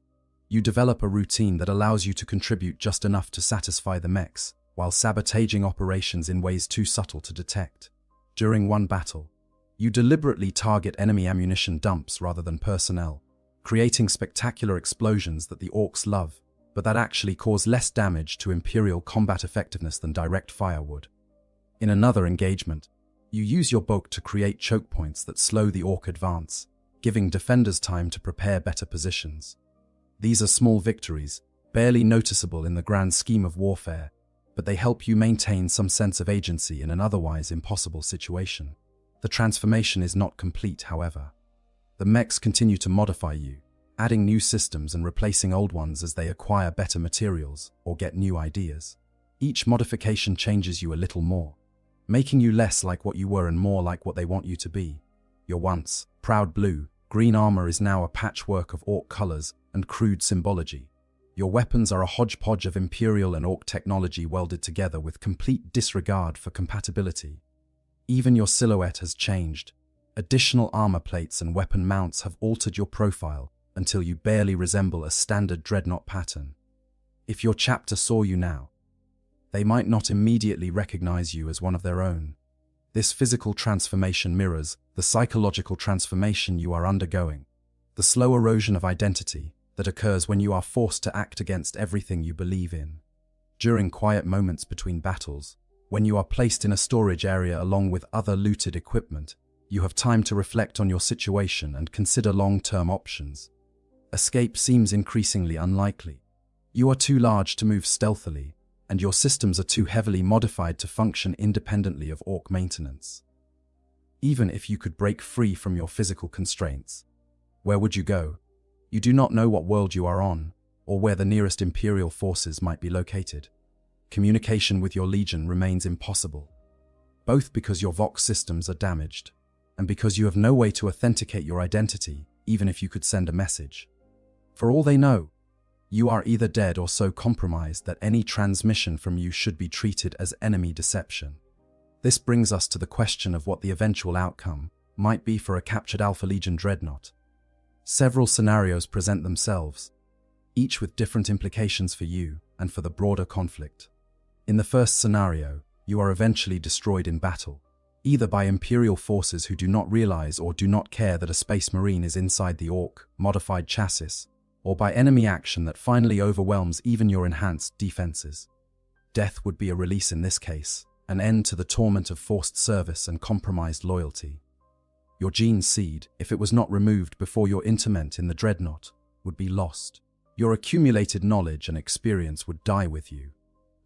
You develop a routine that allows you to contribute just enough to satisfy the mechs, while sabotaging operations in ways too subtle to detect. During one battle, you deliberately target enemy ammunition dumps rather than personnel, creating spectacular explosions that the Orcs love, but that actually cause less damage to Imperial combat effectiveness than direct fire would. In another engagement, you use your bow to create choke points that slow the Orc advance, giving defenders time to prepare better positions. These are small victories, barely noticeable in the grand scheme of warfare, but they help you maintain some sense of agency in an otherwise impossible situation. The transformation is not complete, however. The mechs continue to modify you, adding new systems and replacing old ones as they acquire better materials or get new ideas. Each modification changes you a little more, making you less like what you were and more like what they want you to be. Your once proud blue-green armor is now a patchwork of Orc colors and crude symbology. Your weapons are a hodgepodge of Imperial and Orc technology welded together with complete disregard for compatibility. Even your silhouette has changed. Additional armor plates and weapon mounts have altered your profile until you barely resemble a standard dreadnought pattern. If your chapter saw you now, they might not immediately recognize you as one of their own. This physical transformation mirrors the psychological transformation you are undergoing, the slow erosion of identity that occurs when you are forced to act against everything you believe in. During quiet moments between battles, when you are placed in a storage area along with other looted equipment, you have time to reflect on your situation and consider long-term options. Escape seems increasingly unlikely. You are too large to move stealthily, and your systems are too heavily modified to function independently of Orc maintenance. Even if you could break free from your physical constraints, where would you go? You do not know what world you are on, or where the nearest Imperial forces might be located. Communication with your Legion remains impossible, both because your Vox systems are damaged, and because you have no way to authenticate your identity, even if you could send a message. For all they know, you are either dead or so compromised that any transmission from you should be treated as enemy deception. This brings us to the question of what the eventual outcome might be for a captured Alpha Legion dreadnought. Several scenarios present themselves, each with different implications for you and for the broader conflict. In the first scenario, you are eventually destroyed in battle, either by Imperial forces who do not realize or do not care that a Space Marine is inside the Orc modified chassis, or by enemy action that finally overwhelms even your enhanced defenses. Death would be a release in this case, an end to the torment of forced service and compromised loyalty. Your gene seed, if it was not removed before your interment in the dreadnought, would be lost. Your accumulated knowledge and experience would die with you,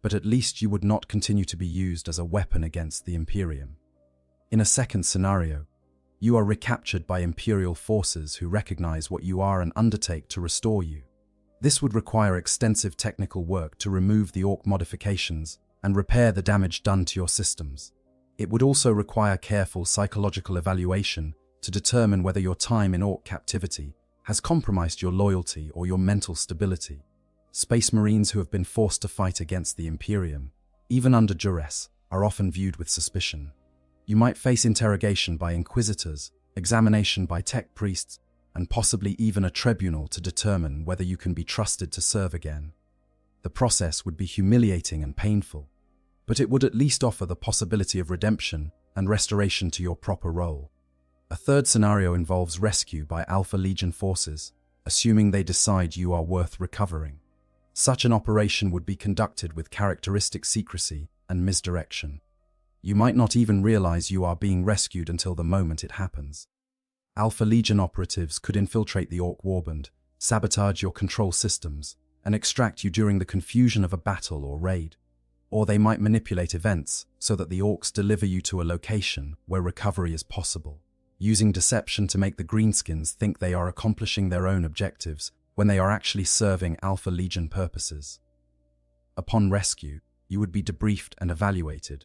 but at least you would not continue to be used as a weapon against the Imperium. In a second scenario, You are recaptured by Imperial forces who recognize what you are and undertake to restore you. This would require extensive technical work to remove the Orc modifications and repair the damage done to your systems. It would also require careful psychological evaluation to determine whether your time in Orc captivity has compromised your loyalty or your mental stability. Space Marines who have been forced to fight against the Imperium, even under duress, are often viewed with suspicion. You might face interrogation by inquisitors, examination by tech priests, and possibly even a tribunal to determine whether you can be trusted to serve again. The process would be humiliating and painful, but it would at least offer the possibility of redemption and restoration to your proper role. A third scenario involves rescue by Alpha Legion forces, assuming they decide you are worth recovering. Such an operation would be conducted with characteristic secrecy and misdirection. You might not even realize you are being rescued until the moment it happens. Alpha Legion operatives could infiltrate the Orc warband, sabotage your control systems, and extract you during the confusion of a battle or raid. Or they might manipulate events so that the Orcs deliver you to a location where recovery is possible, using deception to make the Greenskins think they are accomplishing their own objectives when they are actually serving Alpha Legion purposes. Upon rescue, you would be debriefed and evaluated.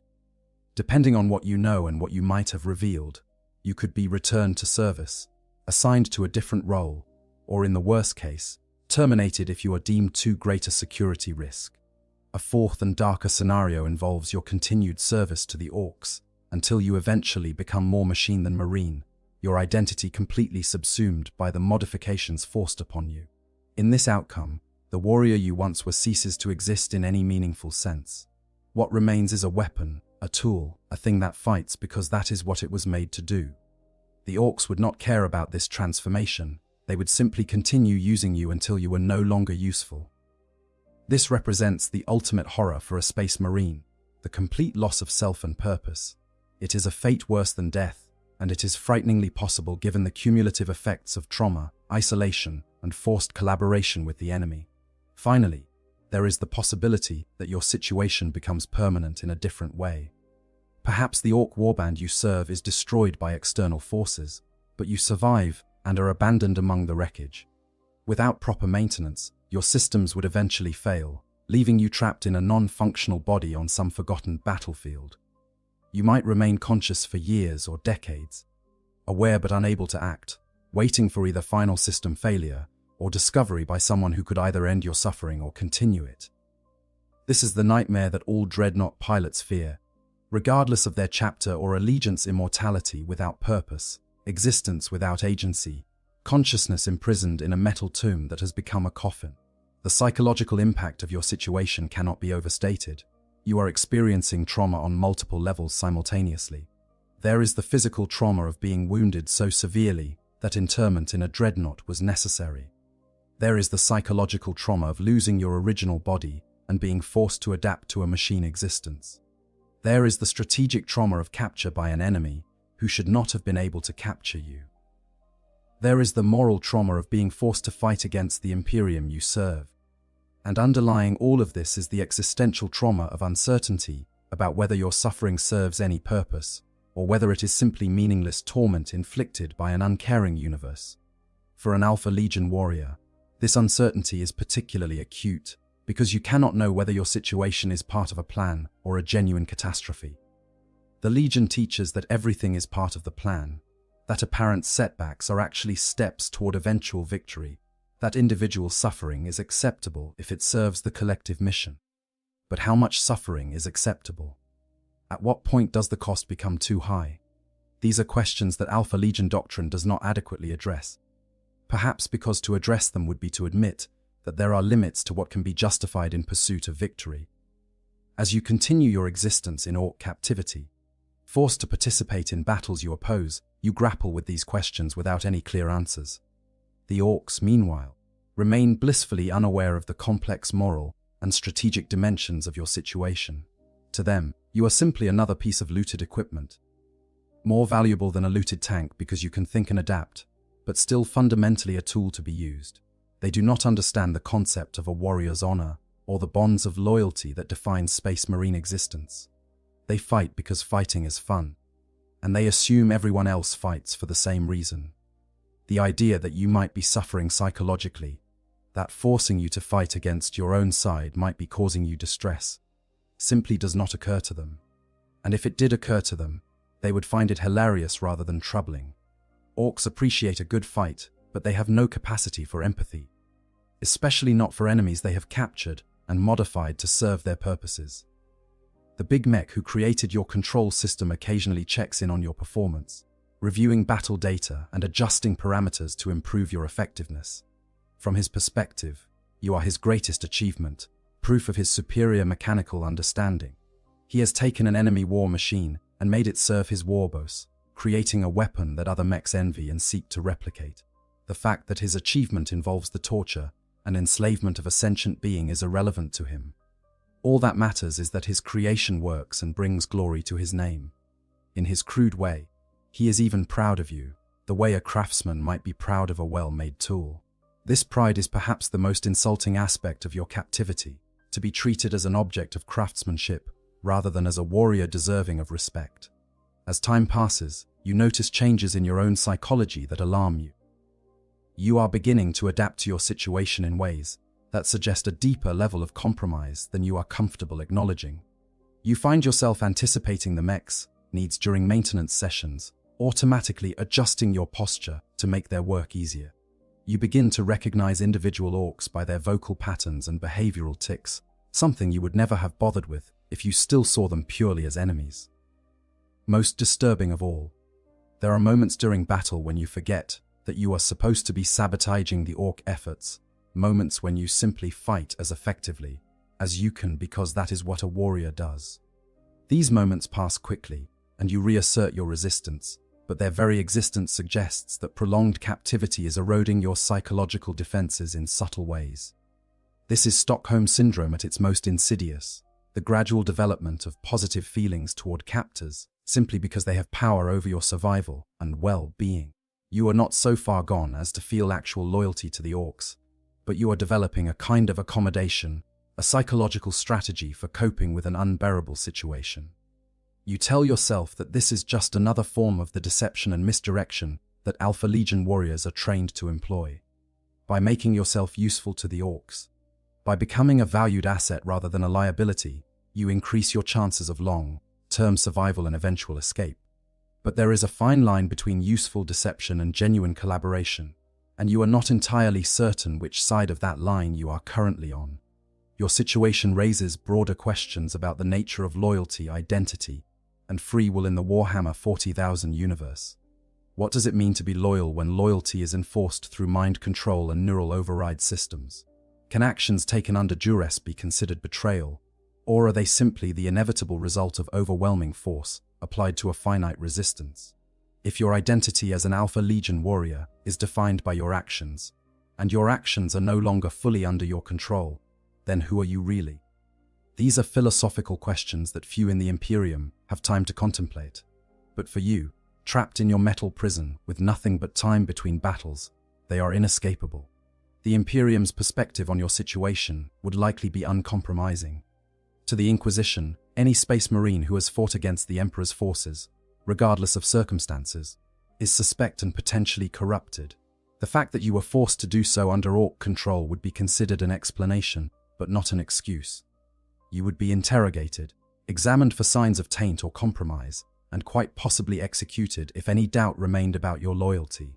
Depending on what you know and what you might have revealed, you could be returned to service, assigned to a different role, or in the worst case, terminated if you are deemed too great a security risk. A fourth and darker scenario involves your continued service to the Orcs until you eventually become more machine than marine, your identity completely subsumed by the modifications forced upon you. In this outcome, the warrior you once were ceases to exist in any meaningful sense. What remains is a weapon, a tool, a thing that fights because that is what it was made to do. The Orcs would not care about this transformation. They would simply continue using you until you were no longer useful. This represents the ultimate horror for a Space Marine, the complete loss of self and purpose. It is a fate worse than death, and it is frighteningly possible given the cumulative effects of trauma, isolation, and forced collaboration with the enemy. Finally, there is the possibility that your situation becomes permanent in a different way. Perhaps the Orc warband you serve is destroyed by external forces, but you survive and are abandoned among the wreckage. Without proper maintenance, your systems would eventually fail, leaving you trapped in a non-functional body on some forgotten battlefield. You might remain conscious for years or decades, aware but unable to act, waiting for either final system failure or discovery by someone who could either end your suffering or continue it. This is the nightmare that all dreadnought pilots fear. Regardless of their chapter or allegiance, immortality without purpose, existence without agency, consciousness imprisoned in a metal tomb that has become a coffin. The psychological impact of your situation cannot be overstated. You are experiencing trauma on multiple levels simultaneously. There is the physical trauma of being wounded so severely that interment in a dreadnought was necessary. There is the psychological trauma of losing your original body and being forced to adapt to a machine existence. There is the strategic trauma of capture by an enemy who should not have been able to capture you. There is the moral trauma of being forced to fight against the Imperium you serve. And underlying all of this is the existential trauma of uncertainty about whether your suffering serves any purpose, or whether it is simply meaningless torment inflicted by an uncaring universe. For an Alpha Legion warrior, this uncertainty is particularly acute because you cannot know whether your situation is part of a plan or a genuine catastrophe. The Legion teaches that everything is part of the plan, that apparent setbacks are actually steps toward eventual victory, that individual suffering is acceptable if it serves the collective mission. But how much suffering is acceptable? At what point does the cost become too high? These are questions that Alpha Legion doctrine does not adequately address. Perhaps because to address them would be to admit that there are limits to what can be justified in pursuit of victory. As you continue your existence in Orc captivity, forced to participate in battles you oppose, you grapple with these questions without any clear answers. The Orcs, meanwhile, remain blissfully unaware of the complex moral and strategic dimensions of your situation. To them, you are simply another piece of looted equipment, more valuable than a looted tank because you can think and adapt, but still fundamentally a tool to be used. They do not understand the concept of a warrior's honor or the bonds of loyalty that define Space Marine existence. They fight because fighting is fun. and they assume everyone else fights for the same reason. The idea that you might be suffering psychologically, that forcing you to fight against your own side might be causing you distress, simply does not occur to them. And if it did occur to them, they would find it hilarious rather than troubling. Orcs appreciate a good fight, but they have no capacity for empathy, especially not for enemies they have captured and modified to serve their purposes. The big mech who created your control system occasionally checks in on your performance, reviewing battle data and adjusting parameters to improve your effectiveness. From his perspective, you are his greatest achievement, proof of his superior mechanical understanding. He has taken an enemy war machine and made it serve his warboss, creating a weapon that other mechs envy and seek to replicate. The fact that his achievement involves the torture and enslavement of a sentient being is irrelevant to him. All that matters is that his creation works and brings glory to his name. In his crude way, he is even proud of you, the way a craftsman might be proud of a well-made tool. This pride is perhaps the most insulting aspect of your captivity, to be treated as an object of craftsmanship rather than as a warrior deserving of respect. As time passes, you notice changes in your own psychology that alarm you. You are beginning to adapt to your situation in ways that suggest a deeper level of compromise than you are comfortable acknowledging. You find yourself anticipating the mech's needs during maintenance sessions, automatically adjusting your posture to make their work easier. You begin to recognize individual orcs by their vocal patterns and behavioral tics, something you would never have bothered with if you still saw them purely as enemies. Most disturbing of all, there are moments during battle when you forget that you are supposed to be sabotaging the orc efforts, moments when you simply fight as effectively as you can because that is what a warrior does. These moments pass quickly, and you reassert your resistance, but their very existence suggests that prolonged captivity is eroding your psychological defenses in subtle ways. This is Stockholm Syndrome at its most insidious, the gradual development of positive feelings toward captors simply because they have power over your survival and well-being. You are not so far gone as to feel actual loyalty to the orcs, but you are developing a kind of accommodation, a psychological strategy for coping with an unbearable situation. You tell yourself that this is just another form of the deception and misdirection that Alpha Legion warriors are trained to employ. By making yourself useful to the orcs, by becoming a valued asset rather than a liability, you increase your chances of long-term survival and eventual escape. But there is a fine line between useful deception and genuine collaboration, and you are not entirely certain which side of that line you are currently on. Your situation raises broader questions about the nature of loyalty, identity, and free will in the Warhammer 40,000 universe. What does it mean to be loyal when loyalty is enforced through mind control and neural override systems? Can actions taken under duress be considered betrayal, or are they simply the inevitable result of overwhelming force applied to a finite resistance? If your identity as an Alpha Legion warrior is defined by your actions, and your actions are no longer fully under your control, then who are you really? These are philosophical questions that few in the Imperium have time to contemplate. But for you, trapped in your metal prison with nothing but time between battles, they are inescapable. The Imperium's perspective on your situation would likely be uncompromising. To the Inquisition, any Space Marine who has fought against the Emperor's forces, regardless of circumstances, is suspect and potentially corrupted. The fact that you were forced to do so under Orc control would be considered an explanation, but not an excuse. You would be interrogated, examined for signs of taint or compromise, and quite possibly executed if any doubt remained about your loyalty.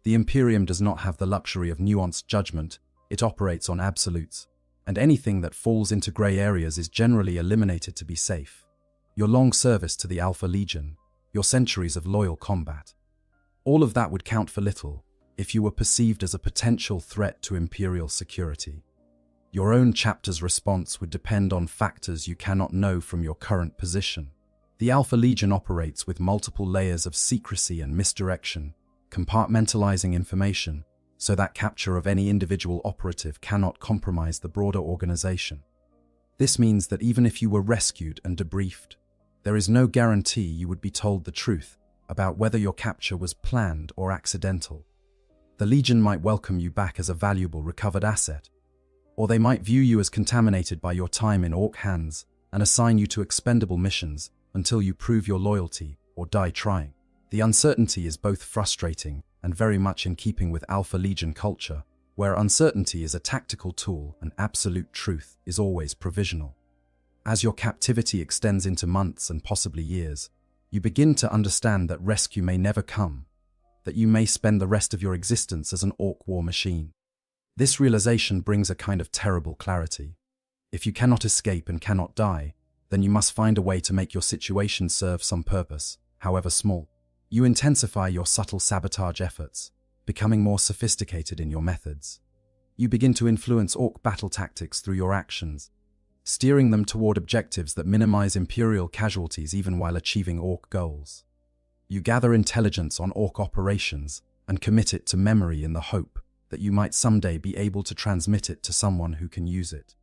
The Imperium does not have the luxury of nuanced judgment, it operates on absolutes, and anything that falls into grey areas is generally eliminated to be safe. Your long service to the Alpha Legion, your centuries of loyal combat, all of that would count for little if you were perceived as a potential threat to Imperial security. Your own chapter's response would depend on factors you cannot know from your current position. The Alpha Legion operates with multiple layers of secrecy and misdirection, compartmentalizing information so that capture of any individual operative cannot compromise the broader organization. This means that even if you were rescued and debriefed, there is no guarantee you would be told the truth about whether your capture was planned or accidental. The Legion might welcome you back as a valuable recovered asset, or they might view you as contaminated by your time in Orc hands and assign you to expendable missions until you prove your loyalty or die trying. The uncertainty is both frustrating and very much in keeping with Alpha Legion culture, where uncertainty is a tactical tool and absolute truth is always provisional. As your captivity extends into months and possibly years, you begin to understand that rescue may never come, that you may spend the rest of your existence as an Orc war machine. This realization brings a kind of terrible clarity. If you cannot escape and cannot die, then you must find a way to make your situation serve some purpose, however small. You intensify your subtle sabotage efforts, becoming more sophisticated in your methods. You begin to influence Orc battle tactics through your actions, steering them toward objectives that minimize Imperial casualties even while achieving Orc goals. You gather intelligence on Orc operations and commit it to memory in the hope that you might someday be able to transmit it to someone who can use it.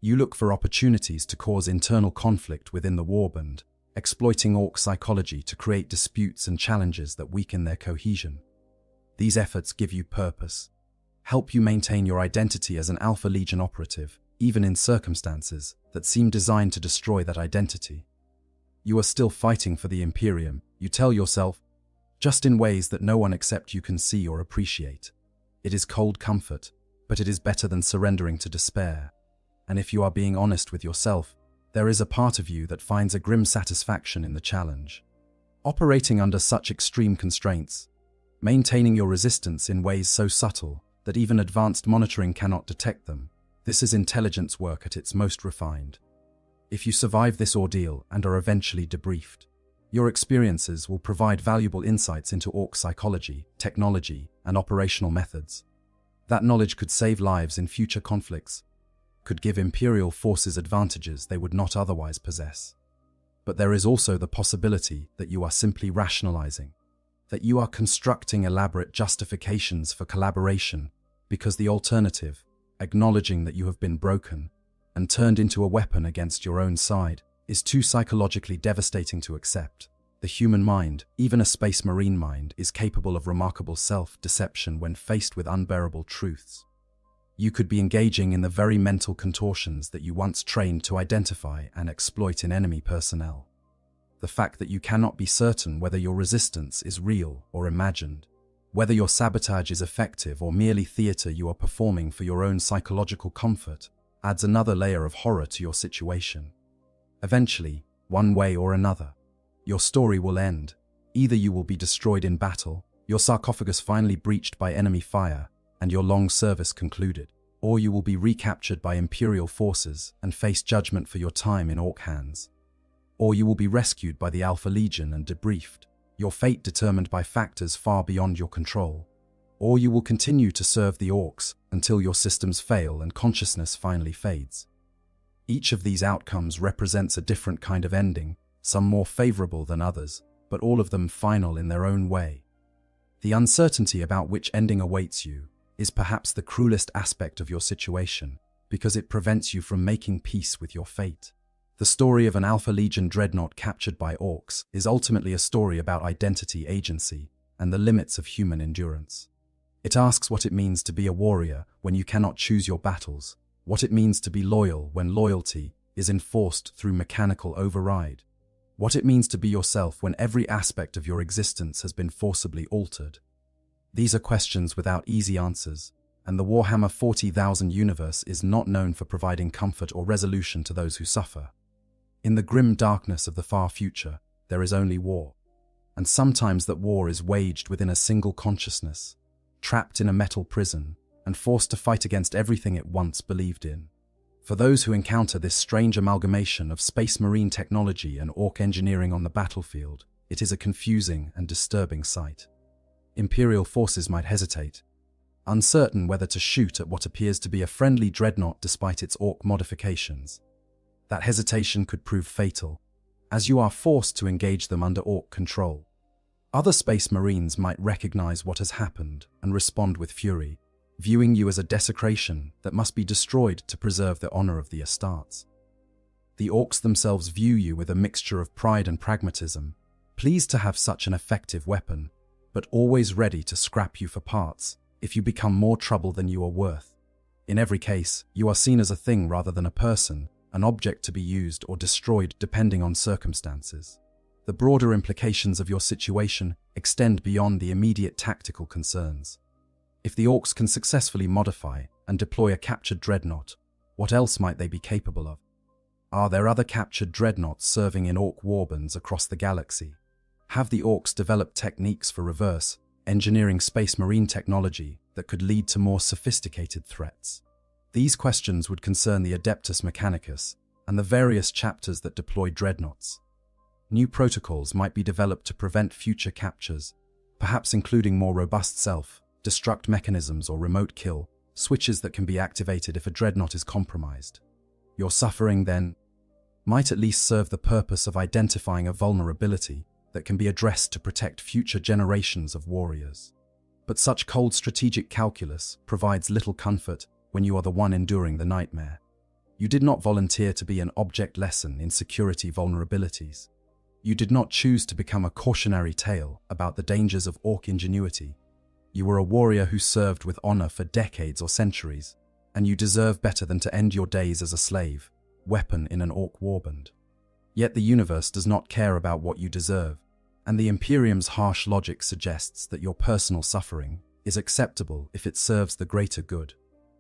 You look for opportunities to cause internal conflict within the warband, exploiting Orc psychology to create disputes and challenges that weaken their cohesion. These efforts give you purpose, help you maintain your identity as an Alpha Legion operative, even in circumstances that seem designed to destroy that identity. You are still fighting for the Imperium, you tell yourself, just in ways that no one except you can see or appreciate. It is cold comfort, but it is better than surrendering to despair. And if you are being honest with yourself, there is a part of you that finds a grim satisfaction in the challenge. Operating under such extreme constraints, maintaining your resistance in ways so subtle that even advanced monitoring cannot detect them, this is intelligence work at its most refined. If you survive this ordeal and are eventually debriefed, your experiences will provide valuable insights into Orc psychology, technology, and operational methods. That knowledge could save lives in future conflicts, could give Imperial forces advantages they would not otherwise possess. But there is also the possibility that you are simply rationalizing, that you are constructing elaborate justifications for collaboration because the alternative, acknowledging that you have been broken and turned into a weapon against your own side, is too psychologically devastating to accept. The human mind, even a Space Marine mind, is capable of remarkable self-deception when faced with unbearable truths. You could be engaging in the very mental contortions that you once trained to identify and exploit in enemy personnel. The fact that you cannot be certain whether your resistance is real or imagined, whether your sabotage is effective or merely theater you are performing for your own psychological comfort, adds another layer of horror to your situation. Eventually, one way or another, your story will end. Either you will be destroyed in battle, your sarcophagus finally breached by enemy fire, and your long service concluded, or you will be recaptured by Imperial forces and face judgment for your time in Orc hands. Or you will be rescued by the Alpha Legion and debriefed, your fate determined by factors far beyond your control. Or you will continue to serve the Orcs until your systems fail and consciousness finally fades. Each of these outcomes represents a different kind of ending, some more favorable than others, but all of them final in their own way. The uncertainty about which ending awaits you is perhaps the cruelest aspect of your situation, because it prevents you from making peace with your fate. The story of an Alpha Legion dreadnought captured by Orcs is ultimately a story about identity, agency, and the limits of human endurance. It asks what it means to be a warrior when you cannot choose your battles, what it means to be loyal when loyalty is enforced through mechanical override, what it means to be yourself when every aspect of your existence has been forcibly altered. These are questions without easy answers, and the Warhammer 40,000 universe is not known for providing comfort or resolution to those who suffer. In the grim darkness of the far future, there is only war, and sometimes that war is waged within a single consciousness, trapped in a metal prison, and forced to fight against everything it once believed in. For those who encounter this strange amalgamation of Space Marine technology and Orc engineering on the battlefield, it is a confusing and disturbing sight. Imperial forces might hesitate, uncertain whether to shoot at what appears to be a friendly dreadnought despite its Orc modifications. That hesitation could prove fatal, as you are forced to engage them under Orc control. Other Space Marines might recognize what has happened and respond with fury, viewing you as a desecration that must be destroyed to preserve the honor of the Astartes. The Orcs themselves view you with a mixture of pride and pragmatism, pleased to have such an effective weapon, but always ready to scrap you for parts if you become more trouble than you are worth. In every case, you are seen as a thing rather than a person, an object to be used or destroyed depending on circumstances. The broader implications of your situation extend beyond the immediate tactical concerns. If the Orcs can successfully modify and deploy a captured dreadnought, what else might they be capable of? Are there other captured dreadnoughts serving in Orc warbands across the galaxy? Have the Orcs developed techniques for reverse engineering space marine technology that could lead to more sophisticated threats? These questions would concern the Adeptus Mechanicus and the various chapters that deploy dreadnoughts. New protocols might be developed to prevent future captures, perhaps including more robust self-destruct mechanisms or remote kill switches that can be activated if a dreadnought is compromised. Your suffering, then, might at least serve the purpose of identifying a vulnerability that can be addressed to protect future generations of warriors. But such cold strategic calculus provides little comfort when you are the one enduring the nightmare. You did not volunteer to be an object lesson in security vulnerabilities. You did not choose to become a cautionary tale about the dangers of Orc ingenuity. You were a warrior who served with honor for decades or centuries, and you deserve better than to end your days as a slave, weapon in an Orc warband. Yet the universe does not care about what you deserve, and the Imperium's harsh logic suggests that your personal suffering is acceptable if it serves the greater good.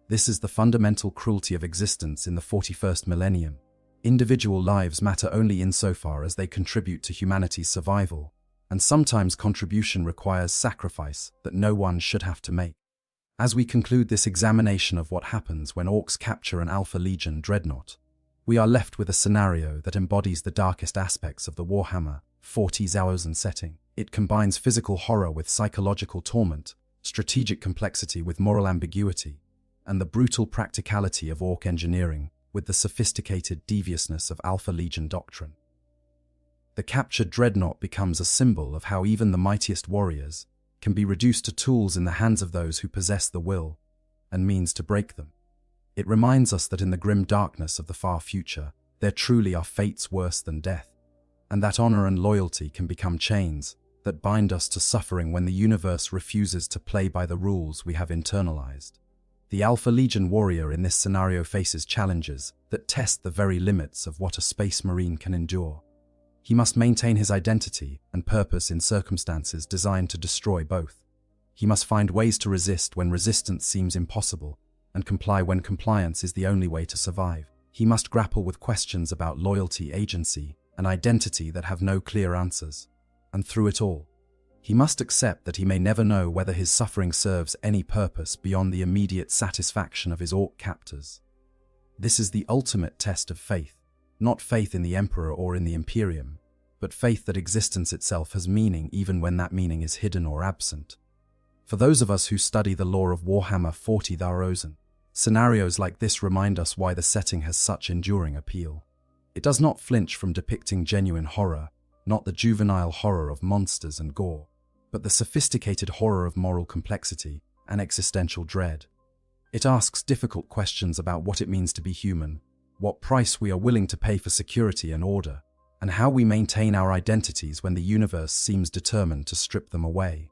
This is the fundamental cruelty of existence in the 41st millennium. Individual lives matter only insofar as they contribute to humanity's survival, and sometimes contribution requires sacrifice that no one should have to make. As we conclude this examination of what happens when Orcs capture an Alpha Legion dreadnought, we are left with a scenario that embodies the darkest aspects of the Warhammer 40,000 setting. It combines physical horror with psychological torment, strategic complexity with moral ambiguity, and the brutal practicality of Orc engineering with the sophisticated deviousness of Alpha Legion doctrine. The captured dreadnought becomes a symbol of how even the mightiest warriors can be reduced to tools in the hands of those who possess the will and means to break them. It reminds us that in the grim darkness of the far future, there truly are fates worse than death, and that honor and loyalty can become chains that bind us to suffering when the universe refuses to play by the rules we have internalized. The Alpha Legion warrior in this scenario faces challenges that test the very limits of what a space marine can endure. He must maintain his identity and purpose in circumstances designed to destroy both. He must find ways to resist when resistance seems impossible, and comply when compliance is the only way to survive. He must grapple with questions about loyalty, agency, and identity that have no clear answers. And through it all, he must accept that he may never know whether his suffering serves any purpose beyond the immediate satisfaction of his Orc captors. This is the ultimate test of faith, not faith in the Emperor or in the Imperium, but faith that existence itself has meaning even when that meaning is hidden or absent. For those of us who study the lore of Warhammer 40,000, scenarios like this remind us why the setting has such enduring appeal. It does not flinch from depicting genuine horror, not the juvenile horror of monsters and gore, but the sophisticated horror of moral complexity and existential dread. It asks difficult questions about what it means to be human, what price we are willing to pay for security and order, and how we maintain our identities when the universe seems determined to strip them away.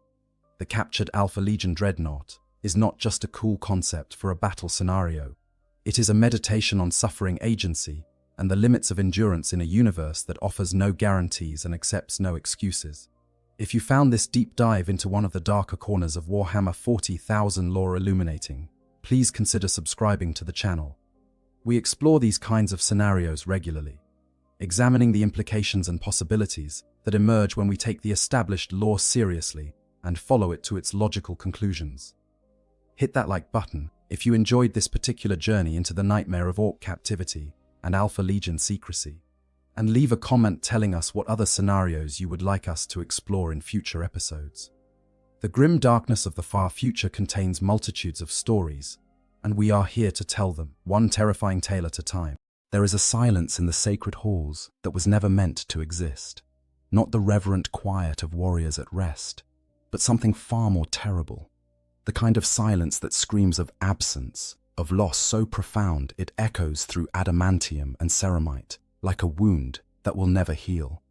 The captured Alpha Legion dreadnought is not just a cool concept for a battle scenario. It is a meditation on suffering agency and the limits of endurance in a universe that offers no guarantees and accepts no excuses. If you found this deep dive into one of the darker corners of Warhammer 40,000 lore illuminating, please consider subscribing to the channel. We explore these kinds of scenarios regularly, examining the implications and possibilities that emerge when we take the established lore seriously and follow it to its logical conclusions. Hit that like button if you enjoyed this particular journey into the nightmare of Orc captivity and Alpha Legion secrecy, and leave a comment telling us what other scenarios you would like us to explore in future episodes. The grim darkness of the far future contains multitudes of stories, and we are here to tell them, one terrifying tale at a time. There is a silence in the sacred halls that was never meant to exist. Not the reverent quiet of warriors at rest, but something far more terrible. The kind of silence that screams of absence, of loss so profound it echoes through adamantium and ceramite, like a wound that will never heal.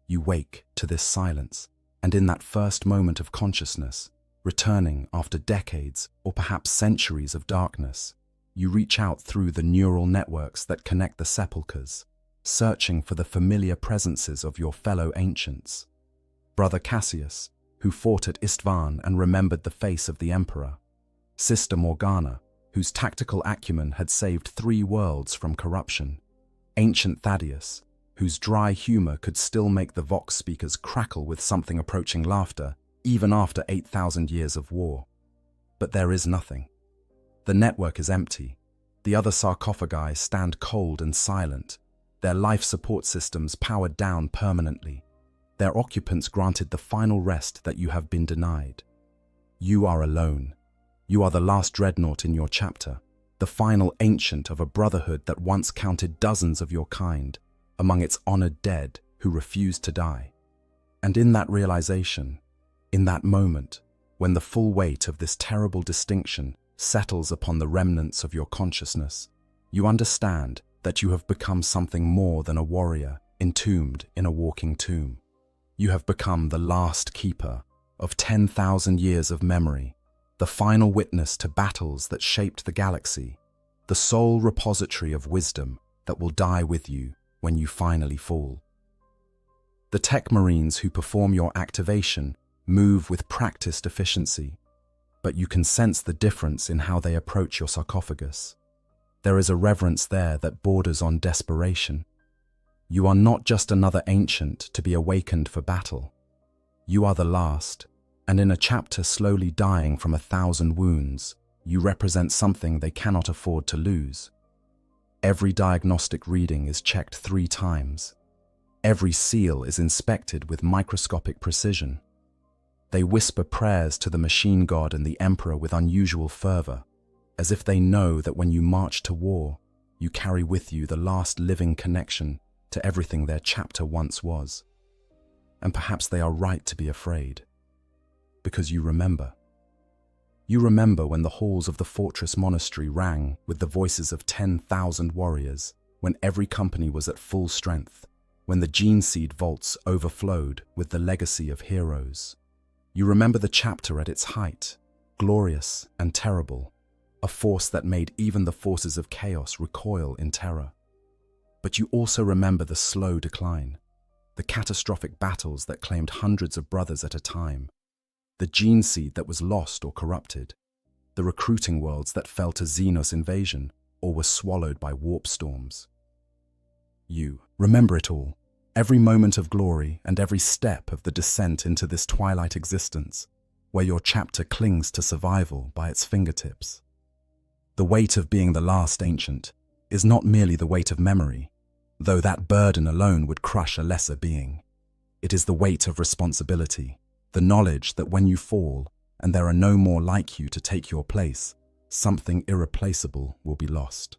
You wake to this silence, and in that first moment of consciousness, returning after decades or perhaps centuries of darkness, you reach out through the neural networks that connect the sepulchres, searching for the familiar presences of your fellow ancients. Brother Cassius, who fought at Istvan and remembered the face of the emperor. Sister Morgana, whose tactical acumen had saved 3 worlds from corruption. Ancient Thaddeus, whose dry humor could still make the Vox speakers crackle with something approaching laughter, even after 8,000 years of war. But there is nothing. The network is empty. The other sarcophagi stand cold and silent, their life support systems powered down permanently, their occupants granted the final rest that you have been denied. You are alone. You are the last dreadnought in your chapter, the final ancient of a brotherhood that once counted dozens of your kind among its honored dead who refused to die. And in that realization, in that moment, when the full weight of this terrible distinction settles upon the remnants of your consciousness, you understand that you have become something more than a warrior entombed in a walking tomb. You have become the last keeper of 10,000 years of memory, the final witness to battles that shaped the galaxy, the sole repository of wisdom that will die with you when you finally fall. The tech marines who perform your activation move with practiced efficiency, but you can sense the difference in how they approach your sarcophagus. There is a reverence there that borders on desperation. You are not just another ancient to be awakened for battle. You are the last, and in a chapter slowly dying from 1,000 wounds, you represent something they cannot afford to lose. Every diagnostic reading is checked 3 times. Every seal is inspected with microscopic precision. They whisper prayers to the machine god and the emperor with unusual fervor, as if they know that when you march to war, you carry with you the last living connection to everything their chapter once was. And perhaps they are right to be afraid, because you remember. You remember when the halls of the fortress monastery rang with the voices of 10,000 warriors, when every company was at full strength, when the gene seed vaults overflowed with the legacy of heroes. You remember the chapter at its height, glorious and terrible, a force that made even the forces of chaos recoil in terror. But you also remember the slow decline, the catastrophic battles that claimed hundreds of brothers at a time, the gene seed that was lost or corrupted, the recruiting worlds that fell to Xenos invasion or were swallowed by warp storms. You remember it all, every moment of glory and every step of the descent into this twilight existence, where your chapter clings to survival by its fingertips. The weight of being the last ancient is not merely the weight of memory, though that burden alone would crush a lesser being. It is the weight of responsibility, the knowledge that when you fall and there are no more like you to take your place, something irreplaceable will be lost.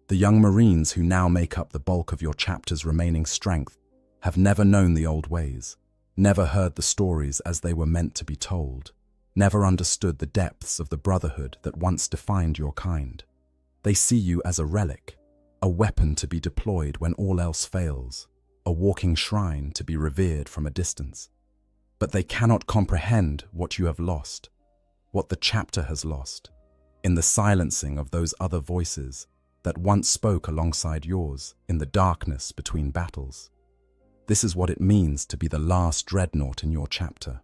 The young Marines who now make up the bulk of your chapter's remaining strength have never known the old ways, never heard the stories as they were meant to be told, never understood the depths of the brotherhood that once defined your kind. They see you as a relic, a weapon to be deployed when all else fails, a walking shrine to be revered from a distance. But they cannot comprehend what you have lost, what the chapter has lost, in the silencing of those other voices that once spoke alongside yours in the darkness between battles. This is what it means to be the last dreadnought in your chapter.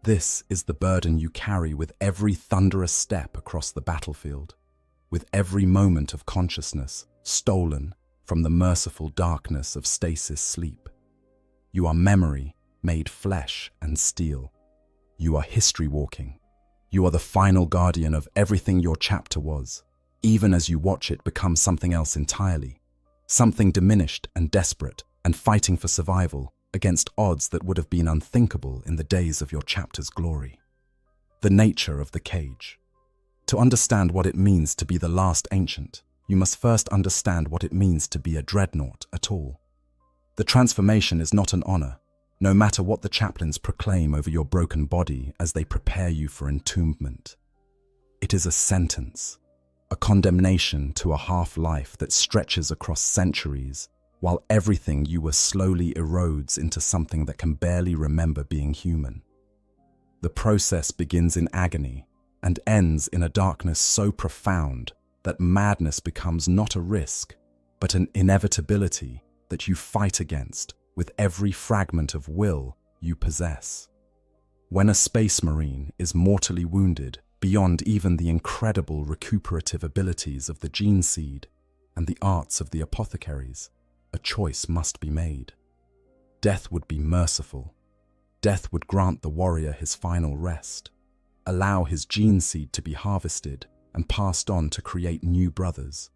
This is the burden you carry with every thunderous step across the battlefield, with every moment of consciousness stolen from the merciful darkness of stasis sleep. You are memory made flesh and steel. You are history walking. You are the final guardian of everything your chapter was, even as you watch it become something else entirely, something diminished and desperate and fighting for survival against odds that would have been unthinkable in the days of your chapter's glory. The nature of the cage. To understand what it means to be the last ancient, you must first understand what it means to be a dreadnought at all. The transformation is not an honor, no matter what the chaplains proclaim over your broken body as they prepare you for entombment. It is a sentence, a condemnation to a half-life that stretches across centuries, while everything you were slowly erodes into something that can barely remember being human. The process begins in agony and ends in a darkness so profound that madness becomes not a risk, but an inevitability that you fight against with every fragment of will you possess. When a space marine is mortally wounded beyond even the incredible recuperative abilities of the gene seed and the arts of the apothecaries, a choice must be made. Death would be merciful. Death would grant the warrior his final rest, allow his gene seed to be harvested and passed on to create new brothers.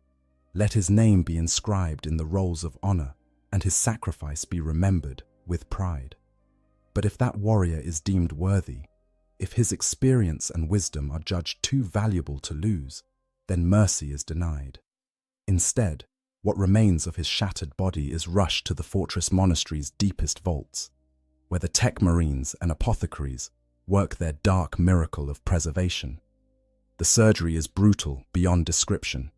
Let his name be inscribed in the rolls of honor and his sacrifice be remembered with pride. But if that warrior is deemed worthy, if his experience and wisdom are judged too valuable to lose, then mercy is denied. Instead, what remains of his shattered body is rushed to the fortress monastery's deepest vaults, where the tech marines and apothecaries work their dark miracle of preservation. The surgery is brutal beyond description.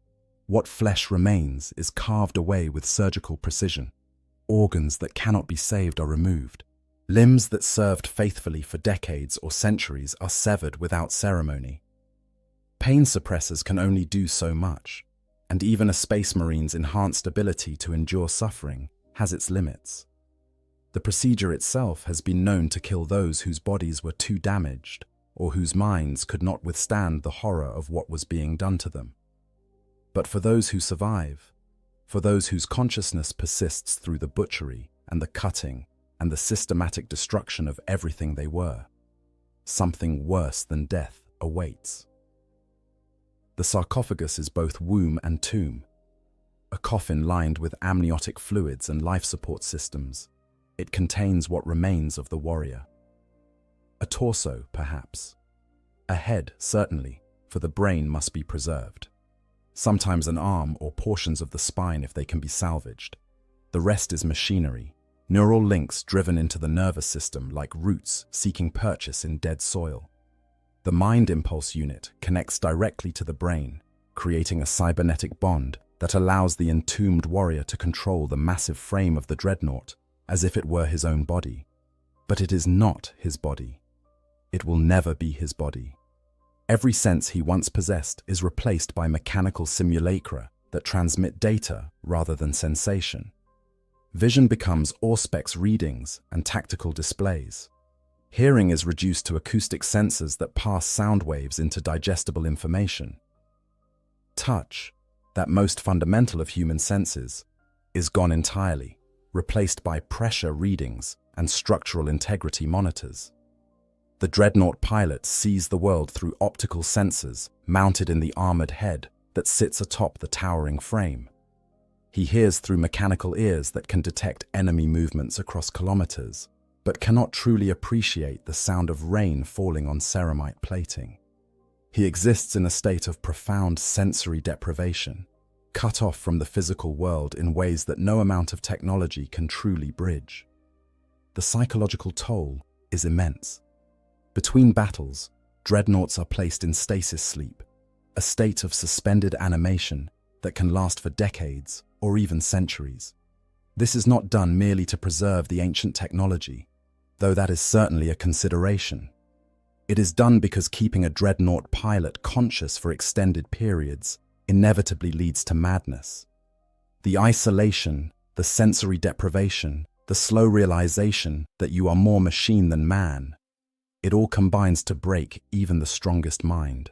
What flesh remains is carved away with surgical precision. Organs that cannot be saved are removed. Limbs that served faithfully for decades or centuries are severed without ceremony. Pain suppressors can only do so much, and even a space marine's enhanced ability to endure suffering has its limits. The procedure itself has been known to kill those whose bodies were too damaged or whose minds could not withstand the horror of what was being done to them. But for those who survive, for those whose consciousness persists through the butchery and the cutting and the systematic destruction of everything they were, something worse than death awaits. The sarcophagus is both womb and tomb, a coffin lined with amniotic fluids and life support systems. It contains what remains of the warrior. A torso, perhaps. A head, certainly, for the brain must be preserved. Sometimes an arm or portions of the spine if they can be salvaged. The rest is machinery, neural links driven into the nervous system like roots seeking purchase in dead soil. The mind impulse unit connects directly to the brain, creating a cybernetic bond that allows the entombed warrior to control the massive frame of the dreadnought as if it were his own body. But it is not his body. It will never be his body. Every sense he once possessed is replaced by mechanical simulacra that transmit data rather than sensation. Vision becomes Auspex readings and tactical displays. Hearing is reduced to acoustic sensors that pass sound waves into digestible information. Touch, that most fundamental of human senses, is gone entirely, replaced by pressure readings and structural integrity monitors. The dreadnought pilot sees the world through optical sensors mounted in the armored head that sits atop the towering frame. He hears through mechanical ears that can detect enemy movements across kilometers, but cannot truly appreciate the sound of rain falling on ceramite plating. He exists in a state of profound sensory deprivation, cut off from the physical world in ways that no amount of technology can truly bridge. The psychological toll is immense. Between battles, dreadnoughts are placed in stasis sleep, a state of suspended animation that can last for decades or even centuries. This is not done merely to preserve the ancient technology, though that is certainly a consideration. It is done because keeping a dreadnought pilot conscious for extended periods inevitably leads to madness. The isolation, the sensory deprivation, the slow realization that you are more machine than man, it all combines to break even the strongest mind.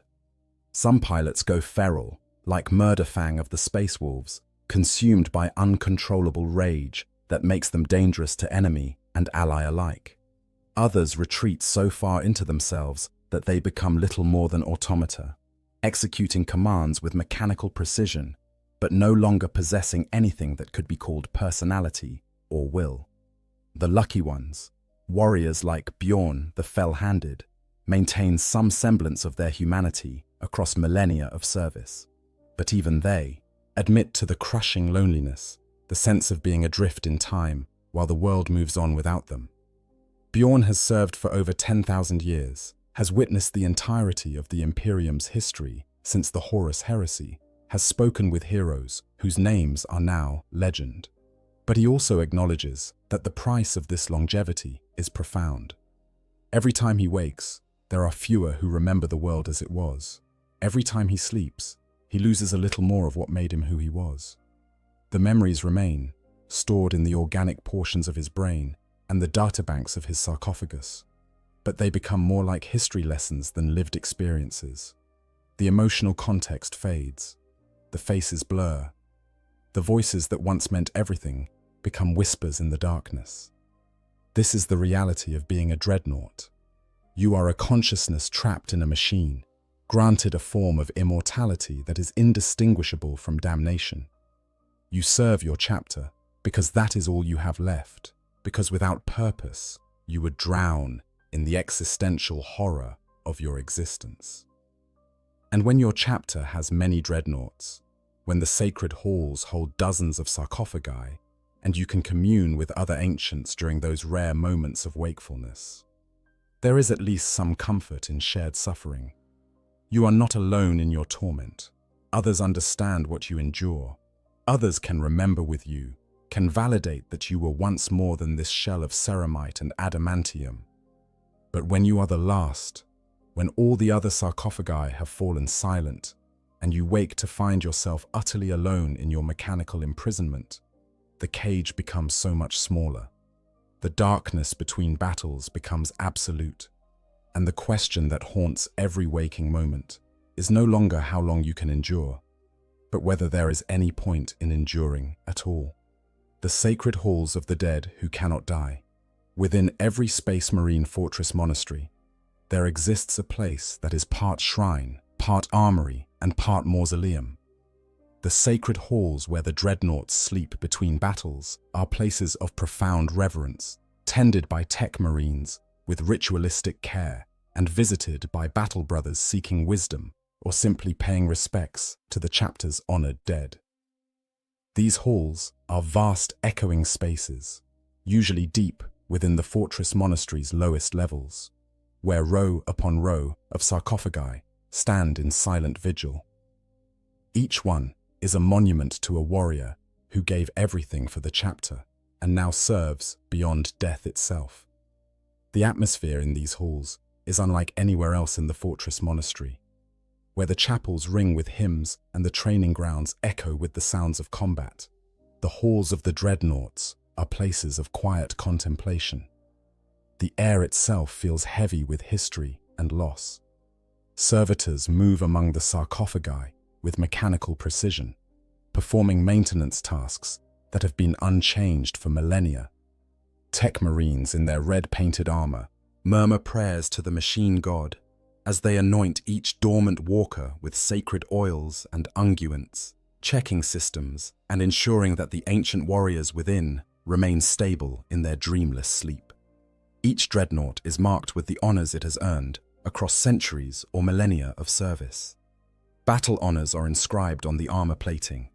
Some pilots go feral, like Murderfang of the Space Wolves, consumed by uncontrollable rage that makes them dangerous to enemy and ally alike. Others retreat so far into themselves that they become little more than automata, executing commands with mechanical precision, but no longer possessing anything that could be called personality or will. The lucky ones, warriors like Bjorn the Fell-Handed, maintain some semblance of their humanity across millennia of service. But even they admit to the crushing loneliness, the sense of being adrift in time while the world moves on without them. Bjorn has served for over 10,000 years, has witnessed the entirety of the Imperium's history since the Horus Heresy, has spoken with heroes whose names are now legend. But he also acknowledges that the price of this longevity is profound. Every time he wakes, there are fewer who remember the world as it was. Every time he sleeps, he loses a little more of what made him who he was. The memories remain, stored in the organic portions of his brain and the databanks of his sarcophagus. But they become more like history lessons than lived experiences. The emotional context fades. The faces blur. The voices that once meant everything become whispers in the darkness. This is the reality of being a dreadnought. You are a consciousness trapped in a machine, granted a form of immortality that is indistinguishable from damnation. You serve your chapter because that is all you have left, because without purpose, you would drown in the existential horror of your existence. And when your chapter has many dreadnoughts, when the sacred halls hold dozens of sarcophagi, and you can commune with other ancients during those rare moments of wakefulness, there is at least some comfort in shared suffering. You are not alone in your torment. Others understand what you endure. Others can remember with you, can validate that you were once more than this shell of ceramite and adamantium. But when you are the last, when all the other sarcophagi have fallen silent, and you wake to find yourself utterly alone in your mechanical imprisonment, the cage becomes so much smaller. The darkness between battles becomes absolute, and the question that haunts every waking moment is no longer how long you can endure, but whether there is any point in enduring at all. The sacred halls of the dead who cannot die. Within every Space Marine fortress monastery, there exists a place that is part shrine, part armory, and part mausoleum. The sacred halls where the dreadnoughts sleep between battles are places of profound reverence, tended by tech marines with ritualistic care and visited by battle brothers seeking wisdom or simply paying respects to the chapter's honored dead. These halls are vast echoing spaces, usually deep within the fortress monastery's lowest levels, where row upon row of sarcophagi stand in silent vigil. Each one is a monument to a warrior who gave everything for the chapter and now serves beyond death itself. The atmosphere in these halls is unlike anywhere else in the fortress monastery, where the chapels ring with hymns and the training grounds echo with the sounds of combat. The halls of the dreadnoughts are places of quiet contemplation. The air itself feels heavy with history and loss. Servitors move among the sarcophagi with mechanical precision, performing maintenance tasks that have been unchanged for millennia. Tech marines in their red-painted armor murmur prayers to the machine god as they anoint each dormant walker with sacred oils and unguents, checking systems and ensuring that the ancient warriors within remain stable in their dreamless sleep. Each dreadnought is marked with the honors it has earned across centuries or millennia of service. Battle honors are inscribed on the armor plating,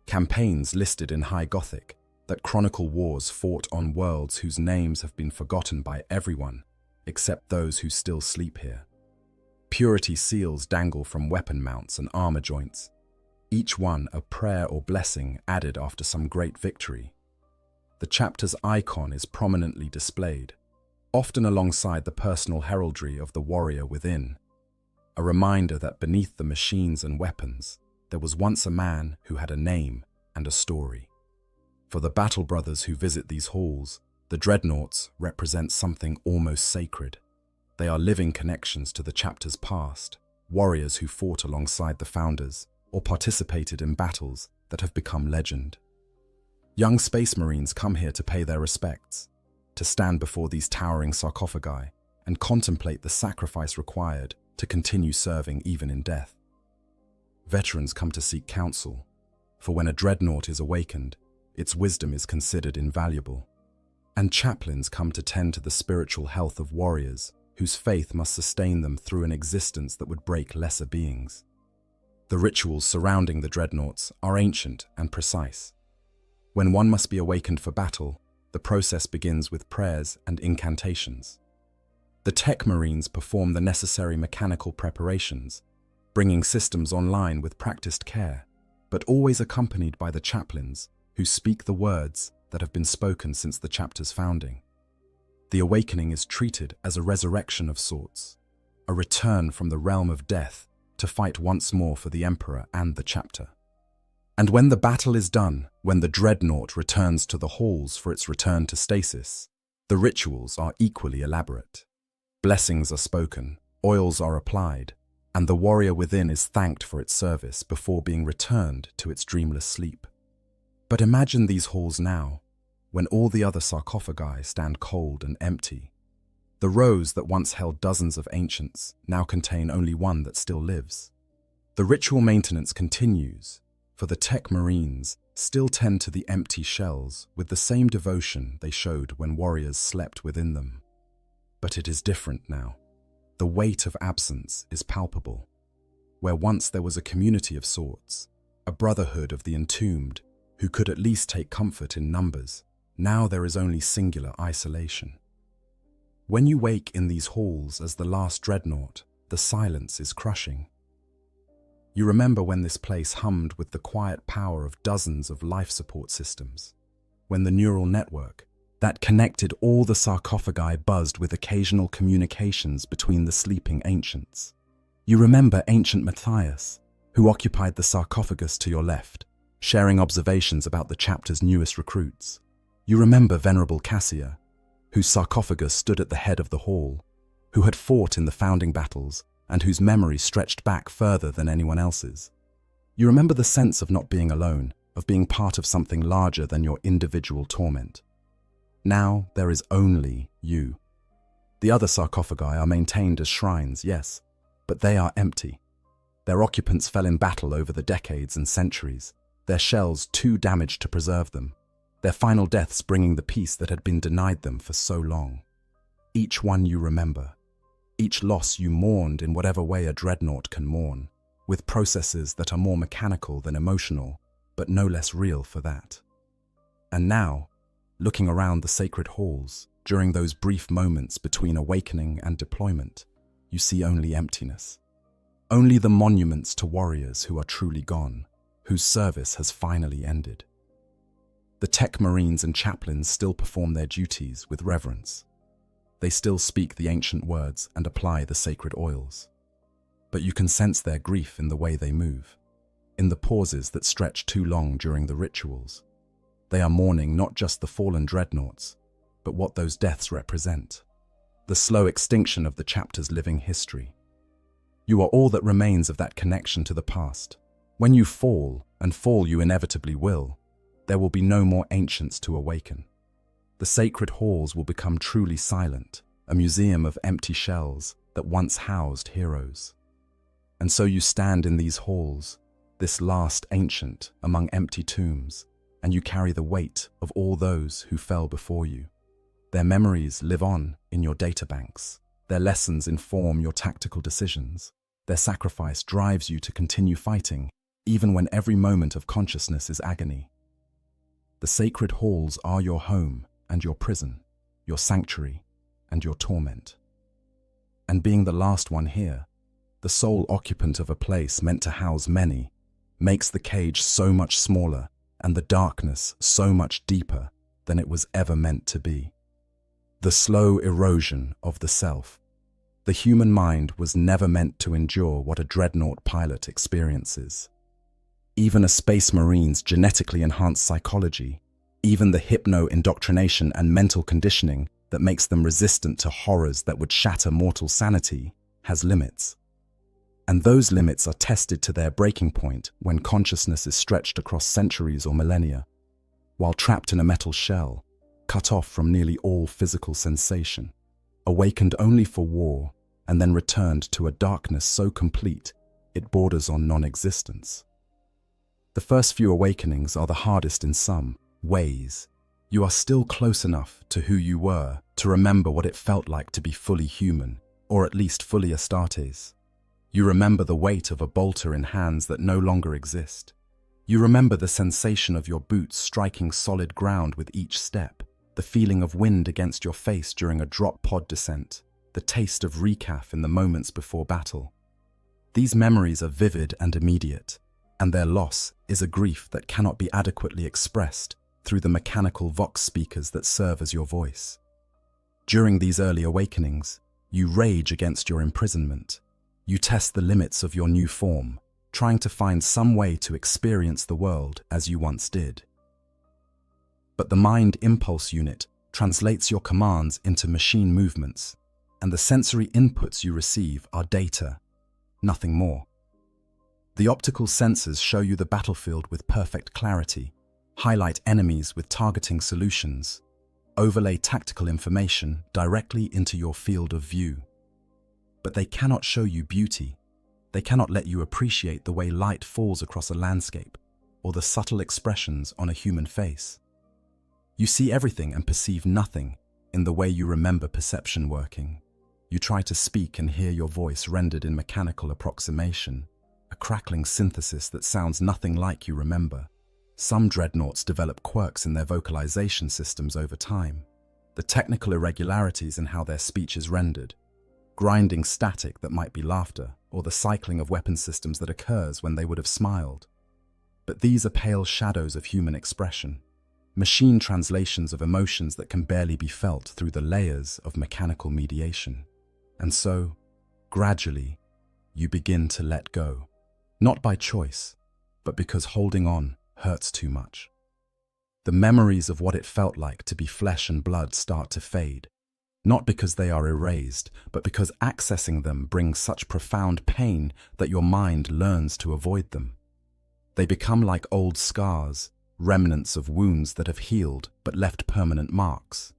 campaigns listed in High Gothic that chronicle wars fought on worlds whose names have been forgotten by everyone except those who still sleep here. Purity seals dangle from weapon mounts and armor joints, each one a prayer or blessing added after some great victory. The chapter's icon is prominently displayed, often alongside the personal heraldry of the warrior within, a reminder that beneath the machines and weapons, there was once a man who had a name and a story. For the battle brothers who visit these halls, the dreadnoughts represent something almost sacred. They are living connections to the chapter's past, warriors who fought alongside the founders or participated in battles that have become legend. Young Space Marines come here to pay their respects, to stand before these towering sarcophagi and contemplate the sacrifice required to continue serving even in death. Veterans come to seek counsel, for when a dreadnought is awakened, its wisdom is considered invaluable. And chaplains come to tend to the spiritual health of warriors whose faith must sustain them through an existence that would break lesser beings. The rituals surrounding the dreadnoughts are ancient and precise. When one must be awakened for battle, the process begins with prayers and incantations. The tech marines perform the necessary mechanical preparations, bringing systems online with practiced care, but always accompanied by the chaplains who speak the words that have been spoken since the chapter's founding. The awakening is treated as a resurrection of sorts, a return from the realm of death to fight once more for the Emperor and the chapter. And when the battle is done, when the dreadnought returns to the halls for its return to stasis, the rituals are equally elaborate. Blessings are spoken, oils are applied, and the warrior within is thanked for its service before being returned to its dreamless sleep. But imagine these halls now, when all the other sarcophagi stand cold and empty. The rows that once held dozens of ancients now contain only one that still lives. The ritual maintenance continues, for the tech marines still tend to the empty shells with the same devotion they showed when warriors slept within them. But it is different now. The weight of absence is palpable. Where once there was a community of sorts, a brotherhood of the entombed who could at least take comfort in numbers, now there is only singular isolation. When you wake in these halls as the last dreadnought, the silence is crushing. You remember when this place hummed with the quiet power of dozens of life support systems, when the neural network that connected all the sarcophagi buzzed with occasional communications between the sleeping ancients. You remember ancient Matthias, who occupied the sarcophagus to your left, sharing observations about the chapter's newest recruits. You remember Venerable Cassia, whose sarcophagus stood at the head of the hall, who had fought in the founding battles and whose memory stretched back further than anyone else's. You remember the sense of not being alone, of being part of something larger than your individual torment. Now there is only you. The other sarcophagi are maintained as shrines, yes, but they are empty. Their occupants fell in battle over the decades and centuries, their shells too damaged to preserve them, their final deaths bringing the peace that had been denied them for so long. Each one you remember, each loss you mourned in whatever way a dreadnought can mourn, with processes that are more mechanical than emotional, but no less real for that. And now, looking around the sacred halls, during those brief moments between awakening and deployment, you see only emptiness. Only the monuments to warriors who are truly gone, whose service has finally ended. The tech marines and chaplains still perform their duties with reverence. They still speak the ancient words and apply the sacred oils. But you can sense their grief in the way they move, in the pauses that stretch too long during the rituals. They are mourning not just the fallen dreadnoughts, but what those deaths represent. The slow extinction of the chapter's living history. You are all that remains of that connection to the past. When you fall, and fall you inevitably will, there will be no more ancients to awaken. The sacred halls will become truly silent, a museum of empty shells that once housed heroes. And so you stand in these halls, this last ancient among empty tombs, and you carry the weight of all those who fell before you. Their memories live on in your databanks. Their lessons inform your tactical decisions. Their sacrifice drives you to continue fighting, even when every moment of consciousness is agony. The sacred halls are your home and your prison, your sanctuary and your torment. And being the last one here, the sole occupant of a place meant to house many, makes the cage so much smaller and the darkness so much deeper than it was ever meant to be. The slow erosion of the self. The human mind was never meant to endure what a dreadnought pilot experiences. Even a space marine's genetically enhanced psychology, even the hypno-indoctrination and mental conditioning that makes them resistant to horrors that would shatter mortal sanity, has limits. And those limits are tested to their breaking point when consciousness is stretched across centuries or millennia, while trapped in a metal shell, cut off from nearly all physical sensation, awakened only for war, and then returned to a darkness so complete it borders on non-existence. The first few awakenings are the hardest in some ways. You are still close enough to who you were to remember what it felt like to be fully human, or at least fully Astartes. You remember the weight of a bolter in hands that no longer exist. You remember the sensation of your boots striking solid ground with each step, the feeling of wind against your face during a drop pod descent, the taste of recaf in the moments before battle. These memories are vivid and immediate, and their loss is a grief that cannot be adequately expressed through the mechanical vox speakers that serve as your voice. During these early awakenings, you rage against your imprisonment. You test the limits of your new form, trying to find some way to experience the world as you once did. But the Mind Impulse Unit translates your commands into machine movements, and the sensory inputs you receive are data, nothing more. The optical sensors show you the battlefield with perfect clarity, highlight enemies with targeting solutions, overlay tactical information directly into your field of view. But they cannot show you beauty. They cannot let you appreciate the way light falls across a landscape or the subtle expressions on a human face. You see everything and perceive nothing in the way you remember perception working. You try to speak and hear your voice rendered in mechanical approximation, a crackling synthesis that sounds nothing like you remember. Some dreadnoughts develop quirks in their vocalization systems over time, the technical irregularities in how their speech is rendered, grinding static that might be laughter, or the cycling of weapon systems that occurs when they would have smiled. But these are pale shadows of human expression, machine translations of emotions that can barely be felt through the layers of mechanical mediation. And so, gradually, you begin to let go, not by choice, but because holding on hurts too much. The memories of what it felt like to be flesh and blood start to fade, not because they are erased, but because accessing them brings such profound pain that your mind learns to avoid them. They become like old scars, remnants of wounds that have healed but left permanent marks.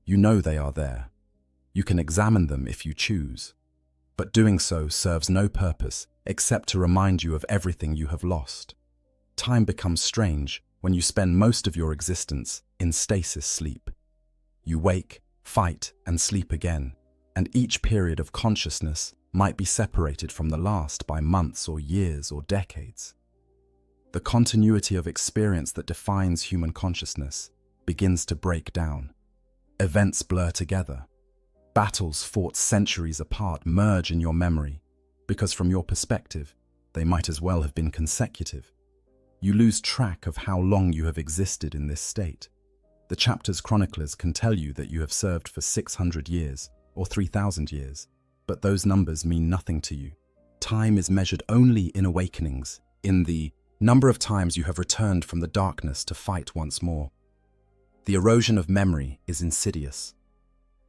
You know they are there. You can examine them if you choose, but doing so serves no purpose except to remind you of everything you have lost. Time becomes strange when you spend most of your existence in stasis sleep. You wake, fight, and sleep again, and each period of consciousness might be separated from the last by months or years or decades. The continuity of experience that defines human consciousness begins to break down. Events blur together. Battles fought centuries apart merge in your memory, because from your perspective, they might as well have been consecutive. You lose track of how long you have existed in this state. The chapter's chroniclers can tell you that you have served for 600 years or 3,000 years, but those numbers mean nothing to you. Time is measured only in awakenings, in the number of times you have returned from the darkness to fight once more. The erosion of memory is insidious.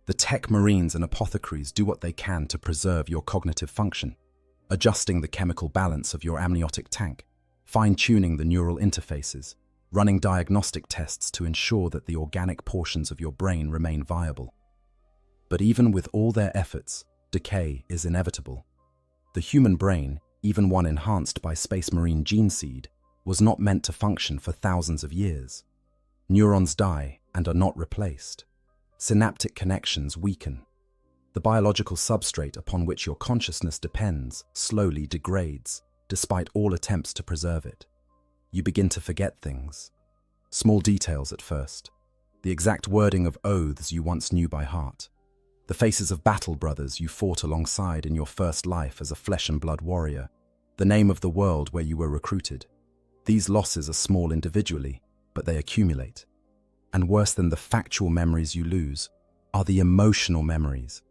The tech marines and apothecaries do what they can to preserve your cognitive function, adjusting the chemical balance of your amniotic tank, fine-tuning the neural interfaces, running diagnostic tests to ensure that the organic portions of your brain remain viable. But even with all their efforts, decay is inevitable. The human brain, even one enhanced by Space Marine gene seed, was not meant to function for thousands of years. Neurons die and are not replaced. Synaptic connections weaken. The biological substrate upon which your consciousness depends slowly degrades, despite all attempts to preserve it. You begin to forget things. Small details at first. The exact wording of oaths you once knew by heart. The faces of battle brothers you fought alongside in your first life as a flesh and blood warrior. The name of the world where you were recruited. These losses are small individually, but they accumulate. And worse than the factual memories you lose are the emotional memories,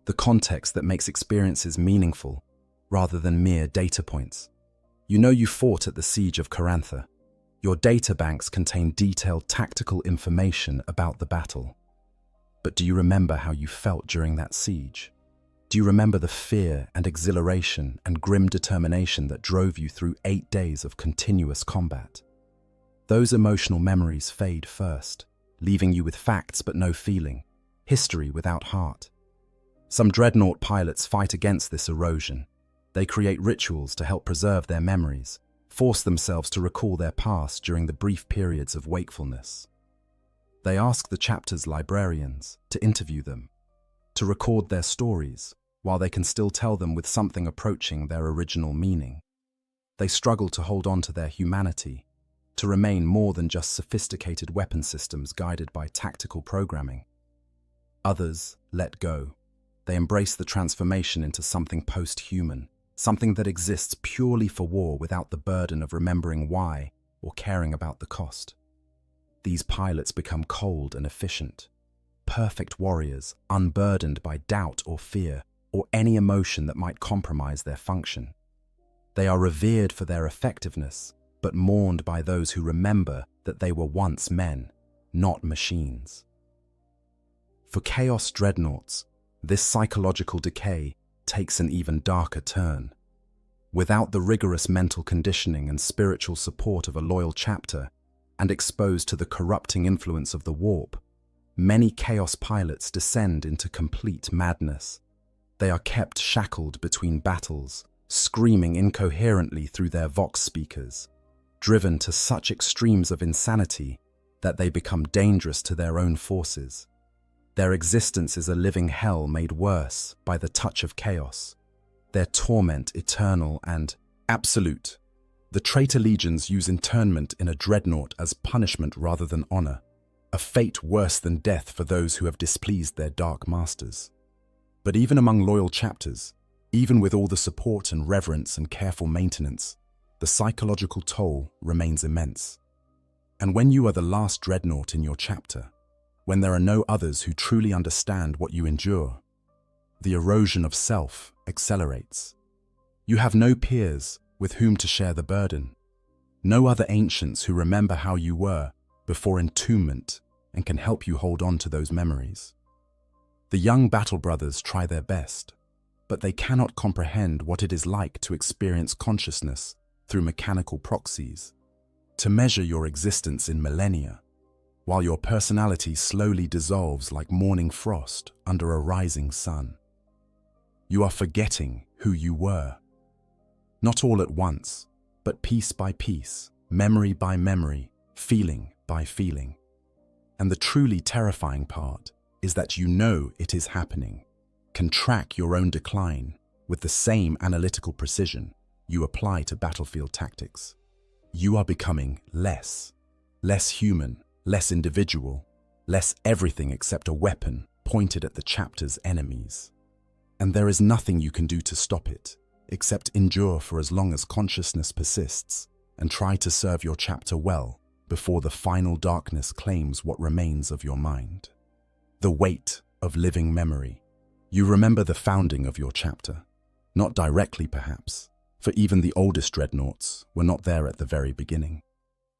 the context that makes experiences meaningful rather than mere data points. You know you fought at the siege of Carantha. Your data banks contain detailed tactical information about the battle. But do you remember how you felt during that siege? Do you remember the fear and exhilaration and grim determination that drove you through 8 days of continuous combat? Those emotional memories fade first, leaving you with facts but no feeling, history without heart. Some dreadnought pilots fight against this erosion. They create rituals to help preserve their memories, force themselves to recall their past during the brief periods of wakefulness. They ask the chapter's librarians to interview them, to record their stories, while they can still tell them with something approaching their original meaning. They struggle to hold on to their humanity, to remain more than just sophisticated weapon systems guided by tactical programming. Others let go. They embrace the transformation into something post-human, something that exists purely for war without the burden of remembering why or caring about the cost. These pilots become cold and efficient, perfect warriors, unburdened by doubt or fear or any emotion that might compromise their function. They are revered for their effectiveness, but mourned by those who remember that they were once men, not machines. For Chaos Dreadnoughts, this psychological decay takes an even darker turn. Without the rigorous mental conditioning and spiritual support of a loyal chapter, and exposed to the corrupting influence of the warp, many Chaos pilots descend into complete madness. They are kept shackled between battles, screaming incoherently through their Vox speakers, driven to such extremes of insanity that they become dangerous to their own forces. Their existence is a living hell made worse by the touch of chaos, their torment eternal and absolute. The traitor legions use internment in a dreadnought as punishment rather than honor, a fate worse than death for those who have displeased their dark masters. But even among loyal chapters, even with all the support and reverence and careful maintenance, the psychological toll remains immense. And when you are the last dreadnought in your chapter, when there are no others who truly understand what you endure, the erosion of self accelerates. You have no peers with whom to share the burden, no other ancients who remember how you were before entombment and can help you hold on to those memories. The young battle brothers try their best, but they cannot comprehend what it is like to experience consciousness through mechanical proxies, to measure your existence in millennia, while your personality slowly dissolves like morning frost under a rising sun. You are forgetting who you were. Not all at once, but piece by piece, memory by memory, feeling by feeling. And the truly terrifying part is that you know it is happening, can track your own decline with the same analytical precision you apply to battlefield tactics. You are becoming less human, less individual, less everything except a weapon pointed at the chapter's enemies. And there is nothing you can do to stop it, except endure for as long as consciousness persists and try to serve your chapter well before the final darkness claims what remains of your mind. The weight of living memory. You remember the founding of your chapter, not directly perhaps, for even the oldest dreadnoughts were not there at the very beginning.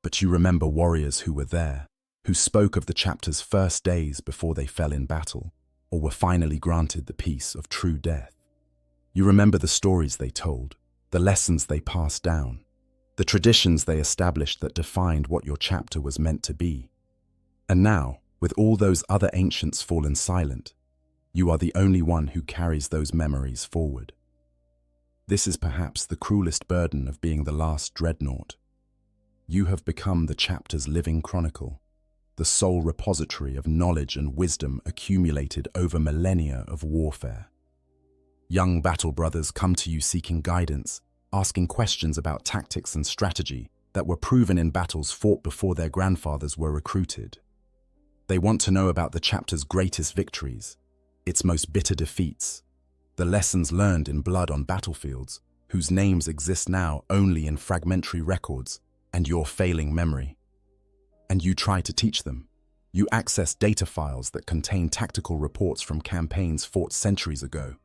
But you remember warriors who were there, who spoke of the chapter's first days before they fell in battle, or were finally granted the peace of true death. You remember the stories they told, the lessons they passed down, the traditions they established that defined what your chapter was meant to be. And now, with all those other ancients fallen silent, you are the only one who carries those memories forward. This is perhaps the cruelest burden of being the last dreadnought. You have become the chapter's living chronicle, the sole repository of knowledge and wisdom accumulated over millennia of warfare. Young battle brothers come to you seeking guidance, asking questions about tactics and strategy that were proven in battles fought before their grandfathers were recruited. They want to know about the chapter's greatest victories, its most bitter defeats, the lessons learned in blood on battlefields, whose names exist now only in fragmentary records and your failing memory. And you try to teach them. You access data files that contain tactical reports from campaigns fought centuries ago.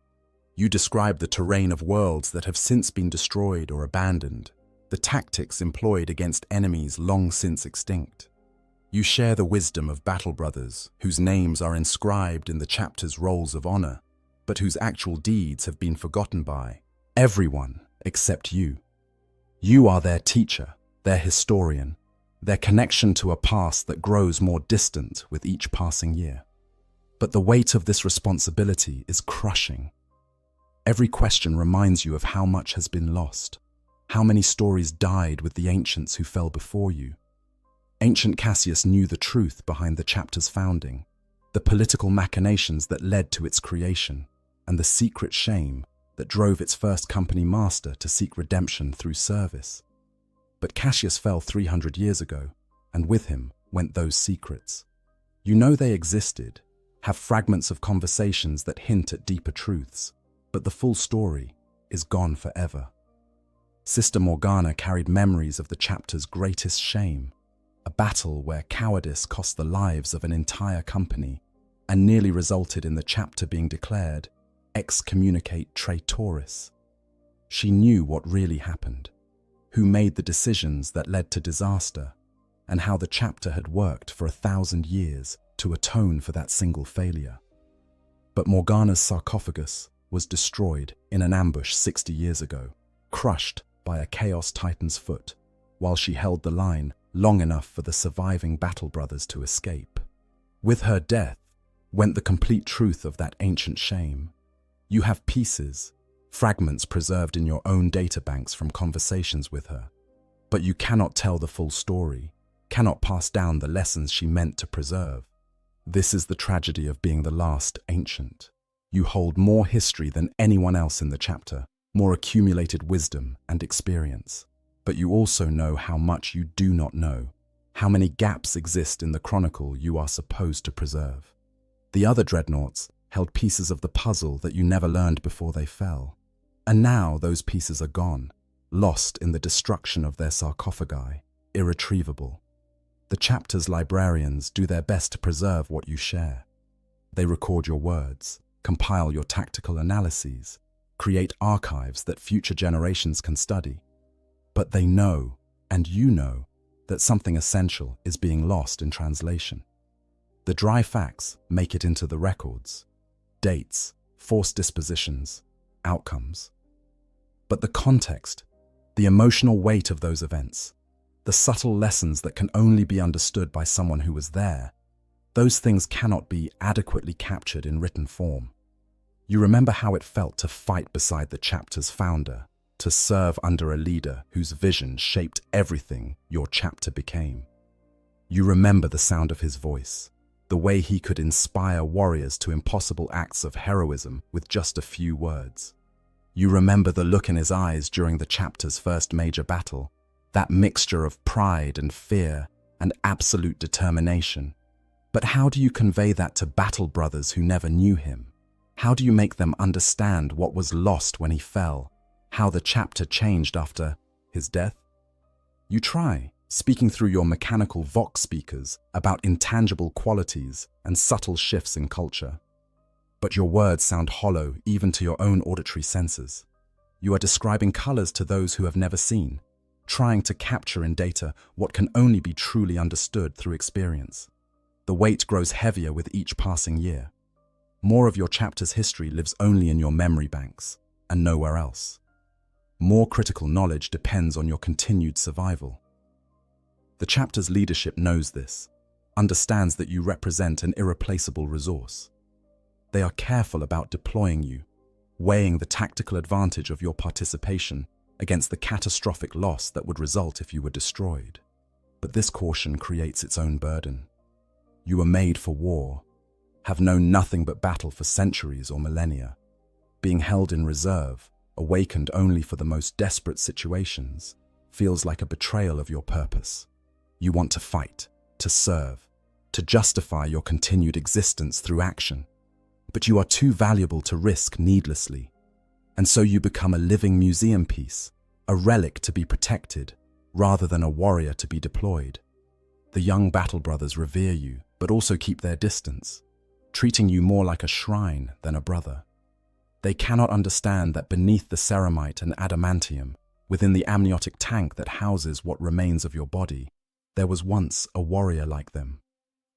You describe the terrain of worlds that have since been destroyed or abandoned, the tactics employed against enemies long since extinct. You share the wisdom of battle brothers whose names are inscribed in the chapter's rolls of honor, but whose actual deeds have been forgotten by everyone except you. You are their teacher, their historian, their connection to a past that grows more distant with each passing year. But the weight of this responsibility is crushing. Every question reminds you of how much has been lost, how many stories died with the ancients who fell before you. Ancient Cassius knew the truth behind the chapter's founding, the political machinations that led to its creation, and the secret shame that drove its first company master to seek redemption through service. But Cassius fell 300 years ago, and with him went those secrets. You know they existed, have fragments of conversations that hint at deeper truths, but the full story is gone forever. Sister Morgana carried memories of the chapter's greatest shame, a battle where cowardice cost the lives of an entire company and nearly resulted in the chapter being declared excommunicate traitoris. She knew what really happened, who made the decisions that led to disaster, and how the chapter had worked for 1,000 years to atone for that single failure. But Morgana's sarcophagus was destroyed in an ambush 60 years ago, crushed by a Chaos Titan's foot, while she held the line long enough for the surviving battle brothers to escape. With her death went the complete truth of that ancient shame. You have pieces, fragments preserved in your own databanks from conversations with her, but you cannot tell the full story, cannot pass down the lessons she meant to preserve. This is the tragedy of being the last ancient. You hold more history than anyone else in the chapter, more accumulated wisdom and experience. But you also know how much you do not know, how many gaps exist in the chronicle you are supposed to preserve. The other dreadnoughts held pieces of the puzzle that you never learned before they fell. And now those pieces are gone, lost in the destruction of their sarcophagi, irretrievable. The chapter's librarians do their best to preserve what you share. They record your words, compile your tactical analyses, create archives that future generations can study. But they know, and you know, that something essential is being lost in translation. The dry facts make it into the records. Dates, forced dispositions, outcomes. But the context, the emotional weight of those events, the subtle lessons that can only be understood by someone who was there, those things cannot be adequately captured in written form. You remember how it felt to fight beside the chapter's founder, to serve under a leader whose vision shaped everything your chapter became. You remember the sound of his voice, the way he could inspire warriors to impossible acts of heroism with just a few words. You remember the look in his eyes during the chapter's first major battle, that mixture of pride and fear and absolute determination. But how do you convey that to battle brothers who never knew him? How do you make them understand what was lost when he fell, how the chapter changed after his death? You try, speaking through your mechanical Vox speakers about intangible qualities and subtle shifts in culture. But your words sound hollow even to your own auditory senses. You are describing colors to those who have never seen, trying to capture in data what can only be truly understood through experience. The weight grows heavier with each passing year. More of your chapter's history lives only in your memory banks and nowhere else. More critical knowledge depends on your continued survival. The chapter's leadership knows this, understands that you represent an irreplaceable resource. They are careful about deploying you, weighing the tactical advantage of your participation against the catastrophic loss that would result if you were destroyed. But this caution creates its own burden. You were made for war, have known nothing but battle for centuries or millennia. Being held in reserve, awakened only for the most desperate situations, feels like a betrayal of your purpose. You want to fight, to serve, to justify your continued existence through action. But you are too valuable to risk needlessly. And so you become a living museum piece, a relic to be protected, rather than a warrior to be deployed. The young battle brothers revere you, but also keep their distance, treating you more like a shrine than a brother. They cannot understand that beneath the ceramite and adamantium, within the amniotic tank that houses what remains of your body, there was once a warrior like them.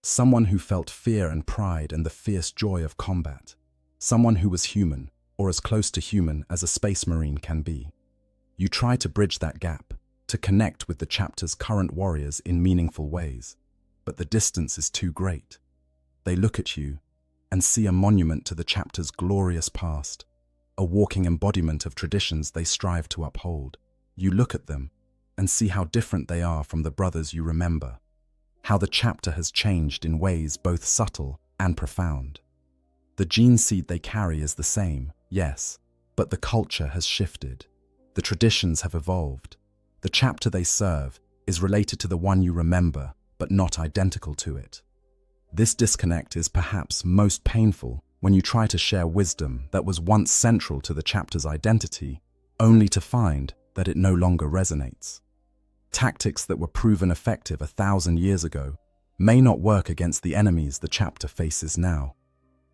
Someone who felt fear and pride and the fierce joy of combat. Someone who was human, or as close to human as a space marine can be. You try to bridge that gap, to connect with the chapter's current warriors in meaningful ways, but the distance is too great. They look at you and see a monument to the chapter's glorious past, a walking embodiment of traditions they strive to uphold. You look at them and see how different they are from the brothers you remember, how the chapter has changed in ways both subtle and profound. The gene seed they carry is the same, yes, but the culture has shifted. The traditions have evolved. The chapter they serve is related to the one you remember, but not identical to it. This disconnect is perhaps most painful when you try to share wisdom that was once central to the chapter's identity, only to find that it no longer resonates. Tactics that were proven effective 1,000 years ago may not work against the enemies the chapter faces now.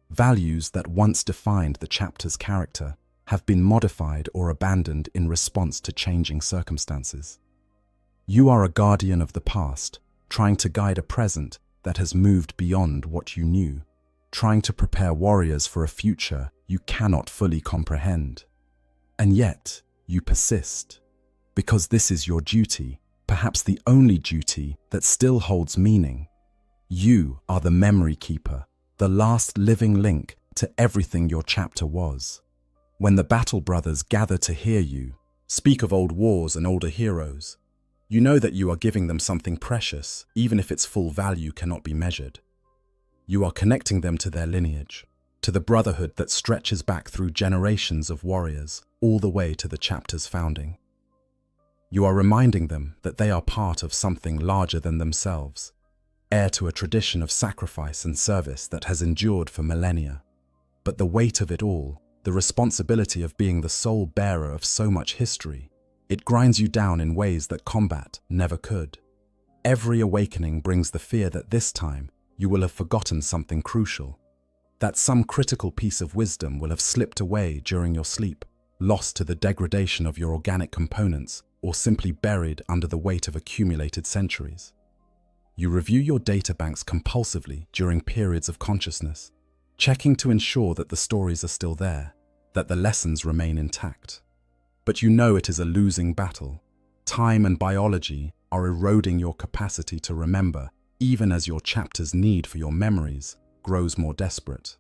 Values that once defined the chapter's character have been modified or abandoned in response to changing circumstances. You are a guardian of the past, trying to guide a present that has moved beyond what you knew, trying to prepare warriors for a future you cannot fully comprehend. And yet, you persist, because this is your duty, perhaps the only duty that still holds meaning. You are the memory keeper, the last living link to everything your chapter was. When the battle brothers gather to hear you speak of old wars and older heroes, you know that you are giving them something precious, even if its full value cannot be measured. You are connecting them to their lineage, to the brotherhood that stretches back through generations of warriors, all the way to the chapter's founding. You are reminding them that they are part of something larger than themselves, heir to a tradition of sacrifice and service that has endured for millennia. But the weight of it all, the responsibility of being the sole bearer of so much history, it grinds you down in ways that combat never could. Every awakening brings the fear that this time you will have forgotten something crucial, that some critical piece of wisdom will have slipped away during your sleep, lost to the degradation of your organic components, or simply buried under the weight of accumulated centuries. You review your databanks compulsively during periods of consciousness, checking to ensure that the stories are still there, that the lessons remain intact. But you know it is a losing battle. Time and biology are eroding your capacity to remember, even as your chapter's need for your memories grows more desperate.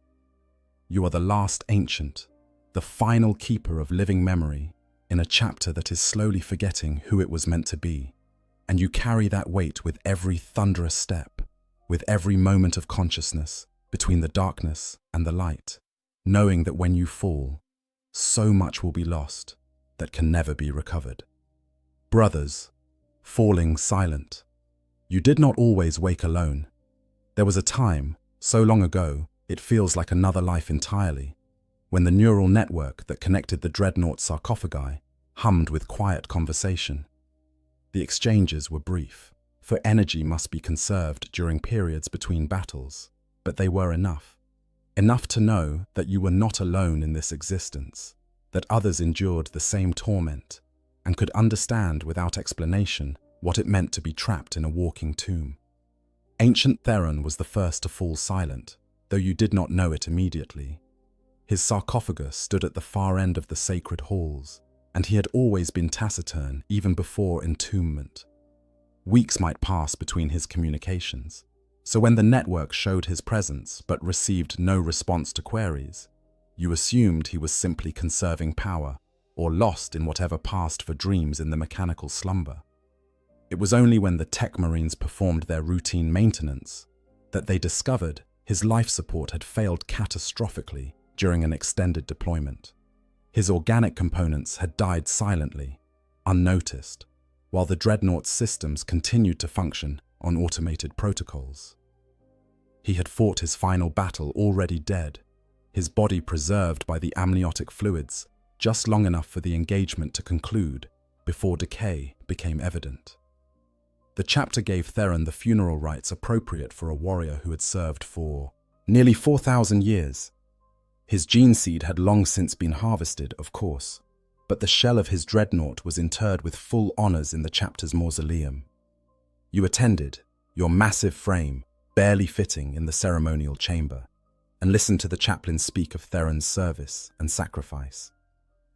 You are the last ancient, the final keeper of living memory in a chapter that is slowly forgetting who it was meant to be, and you carry that weight with every thunderous step, with every moment of consciousness between the darkness and the light, knowing that when you fall, so much will be lost that can never be recovered. Brothers, falling silent. You did not always wake alone. There was a time, so long ago, it feels like another life entirely, when the neural network that connected the dreadnought sarcophagi hummed with quiet conversation. The exchanges were brief, for energy must be conserved during periods between battles, but they were enough. Enough to know that you were not alone in this existence, that others endured the same torment, and could understand without explanation what it meant to be trapped in a walking tomb. Ancient Theron was the first to fall silent, though you did not know it immediately. His sarcophagus stood at the far end of the sacred halls, and he had always been taciturn even before entombment. Weeks might pass between his communications, so when the network showed his presence but received no response to queries, you assumed he was simply conserving power or lost in whatever passed for dreams in the mechanical slumber. It was only when the tech marines performed their routine maintenance that they discovered his life support had failed catastrophically during an extended deployment. His organic components had died silently, unnoticed, while the dreadnought's systems continued to function on automated protocols. He had fought his final battle already dead, his body preserved by the amniotic fluids just long enough for the engagement to conclude before decay became evident. The chapter gave Theron the funeral rites appropriate for a warrior who had served for nearly 4,000 years. His gene seed had long since been harvested, of course, but the shell of his dreadnought was interred with full honors in the chapter's mausoleum. You attended, your massive frame barely fitting in the ceremonial chamber, and listened to the chaplain speak of Theron's service and sacrifice.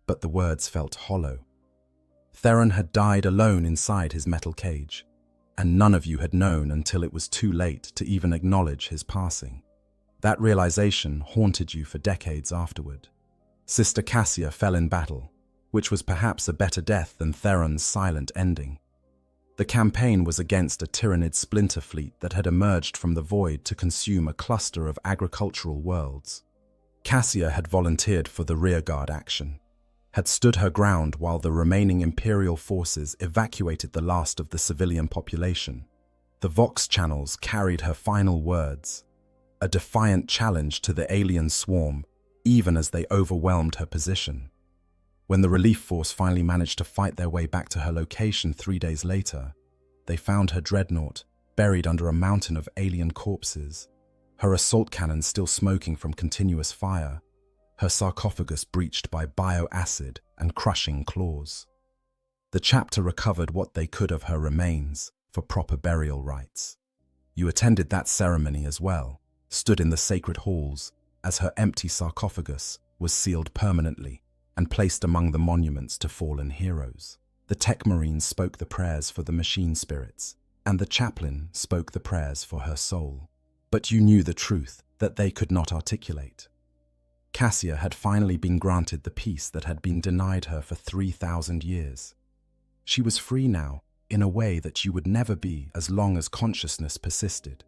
But the words felt hollow. Theron had died alone inside his metal cage, and none of you had known until it was too late to even acknowledge his passing. That realization haunted you for decades afterward. Sister Cassia fell in battle, which was perhaps a better death than Theron's silent ending. The campaign was against a Tyranid splinter fleet that had emerged from the void to consume a cluster of agricultural worlds. Cassia had volunteered for the rearguard action, had stood her ground while the remaining Imperial forces evacuated the last of the civilian population. The Vox channels carried her final words, a defiant challenge to the alien swarm, even as they overwhelmed her position. When the relief force finally managed to fight their way back to her location 3 days later, they found her dreadnought buried under a mountain of alien corpses, her assault cannon still smoking from continuous fire, her sarcophagus breached by bioacid and crushing claws. The chapter recovered what they could of her remains for proper burial rites. You attended that ceremony as well, stood in the sacred halls as her empty sarcophagus was sealed permanently and placed among the monuments to fallen heroes. The tech marines spoke the prayers for the machine spirits, and the chaplain spoke the prayers for her soul. But you knew the truth that they could not articulate. Cassia had finally been granted the peace that had been denied her for 3,000 years. She was free now, in a way that you would never be as long as consciousness persisted.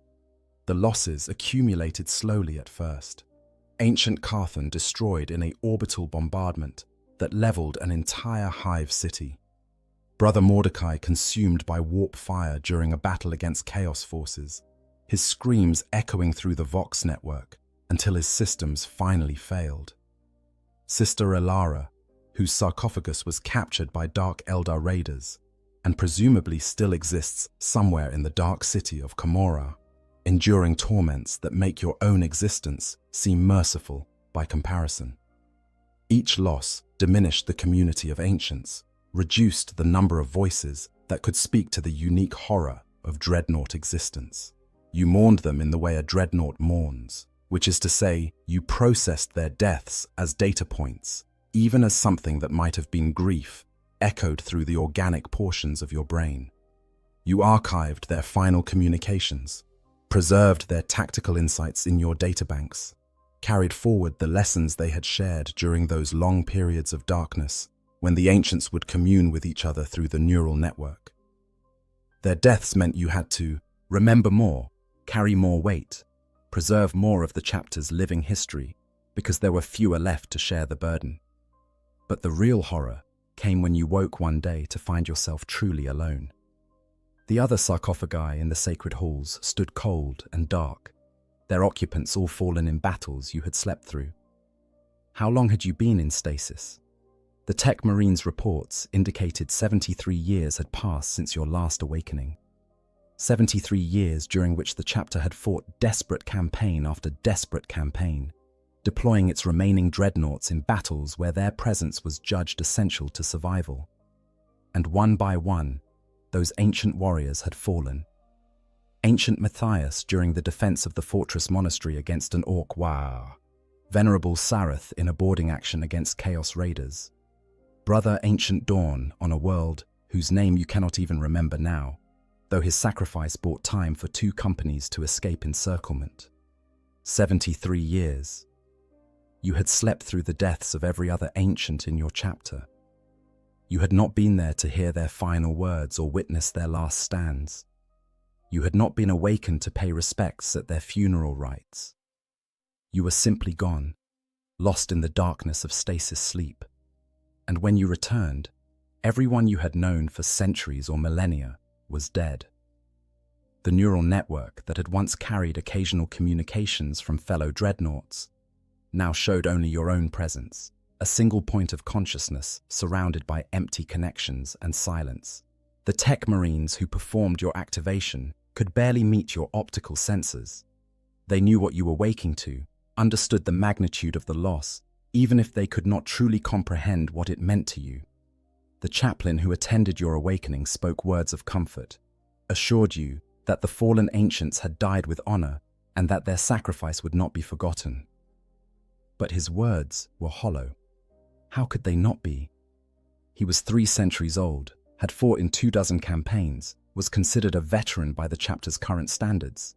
The losses accumulated slowly at first. Ancient Carthon destroyed in an orbital bombardment that leveled an entire hive city. Brother Mordecai consumed by warp fire during a battle against Chaos forces, his screams echoing through the Vox network until his systems finally failed. Sister Elara, whose sarcophagus was captured by Dark Eldar raiders and presumably still exists somewhere in the dark city of Camorra, enduring torments that make your own existence seem merciful by comparison. Each loss diminished the community of ancients, reduced the number of voices that could speak to the unique horror of dreadnought existence. You mourned them in the way a dreadnought mourns, which is to say, you processed their deaths as data points, even as something that might have been grief echoed through the organic portions of your brain. You archived their final communications, preserved their tactical insights in your databanks, carried forward the lessons they had shared during those long periods of darkness when the ancients would commune with each other through the neural network. Their deaths meant you had to remember more, carry more weight, preserve more of the chapter's living history because there were fewer left to share the burden. But the real horror came when you woke one day to find yourself truly alone. The other sarcophagi in the sacred halls stood cold and dark, their occupants all fallen in battles you had slept through. How long had you been in stasis? The Tech Marines' reports indicated 73 years had passed since your last awakening. 73 years during which the chapter had fought desperate campaign after desperate campaign, deploying its remaining dreadnoughts in battles where their presence was judged essential to survival. And one by one, those ancient warriors had fallen. Ancient Matthias during the defense of the fortress monastery against an orc war. Venerable Sarath in a boarding action against Chaos Raiders. Brother Ancient Dawn on a world whose name you cannot even remember now, though his sacrifice bought time for 2 companies to escape encirclement. 73 years. You had slept through the deaths of every other ancient in your chapter. You had not been there to hear their final words or witness their last stands. You had not been awakened to pay respects at their funeral rites. You were simply gone, lost in the darkness of stasis sleep. And when you returned, everyone you had known for centuries or millennia was dead. The neural network that had once carried occasional communications from fellow dreadnoughts now showed only your own presence, a single point of consciousness surrounded by empty connections and silence. The Tech Marines who performed your activation could barely meet your optical sensors. They knew what you were waking to, understood the magnitude of the loss, even if they could not truly comprehend what it meant to you. The chaplain who attended your awakening spoke words of comfort, assured you that the fallen ancients had died with honor and that their sacrifice would not be forgotten. But his words were hollow. How could they not be? He was 3 centuries old, had fought in 24 campaigns, was considered a veteran by the chapter's current standards.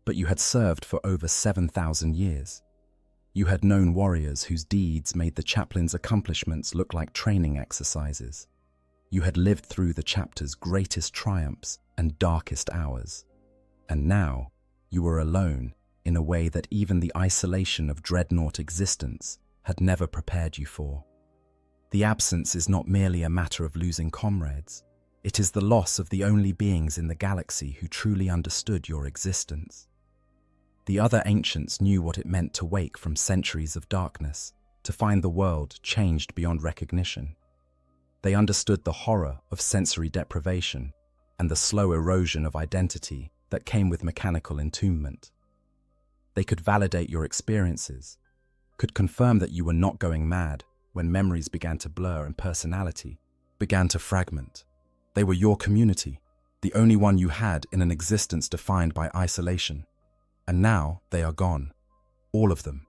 But you had served for over 7,000 years. You had known warriors whose deeds made the chaplain's accomplishments look like training exercises. You had lived through the chapter's greatest triumphs and darkest hours. And now, you were alone in a way that even the isolation of dreadnought existence had never prepared you for. The absence is not merely a matter of losing comrades. It is the loss of the only beings in the galaxy who truly understood your existence. The other ancients knew what it meant to wake from centuries of darkness, to find the world changed beyond recognition. They understood the horror of sensory deprivation and the slow erosion of identity that came with mechanical entombment. They could validate your experiences, could confirm that you were not going mad when memories began to blur and personality began to fragment. They were your community, the only one you had in an existence defined by isolation. And now they are gone. All of them.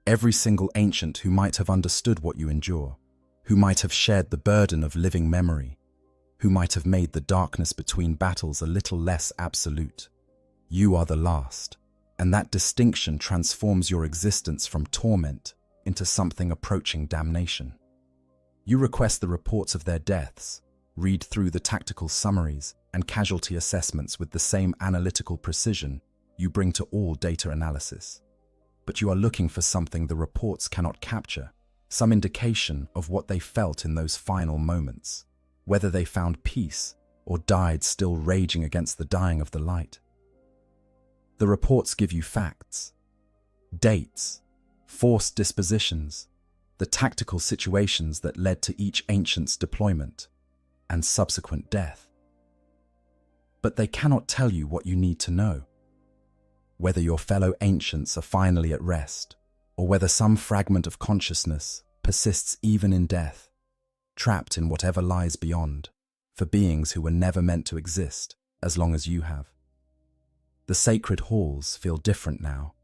Every single ancient who might have understood what you endure, who might have shared the burden of living memory, who might have made the darkness between battles a little less absolute. You are the last, and that distinction transforms your existence from torment into something approaching damnation. You request the reports of their deaths, read through the tactical summaries and casualty assessments with the same analytical precision you bring to all data analysis. But you are looking for something the reports cannot capture, some indication of what they felt in those final moments, whether they found peace or died still raging against the dying of the light. The reports give you facts, dates, forced dispositions, the tactical situations that led to each ancient's deployment and subsequent death. But they cannot tell you what you need to know. Whether your fellow ancients are finally at rest, or whether some fragment of consciousness persists even in death, trapped in whatever lies beyond, for beings who were never meant to exist as long as you have. The sacred halls feel different now.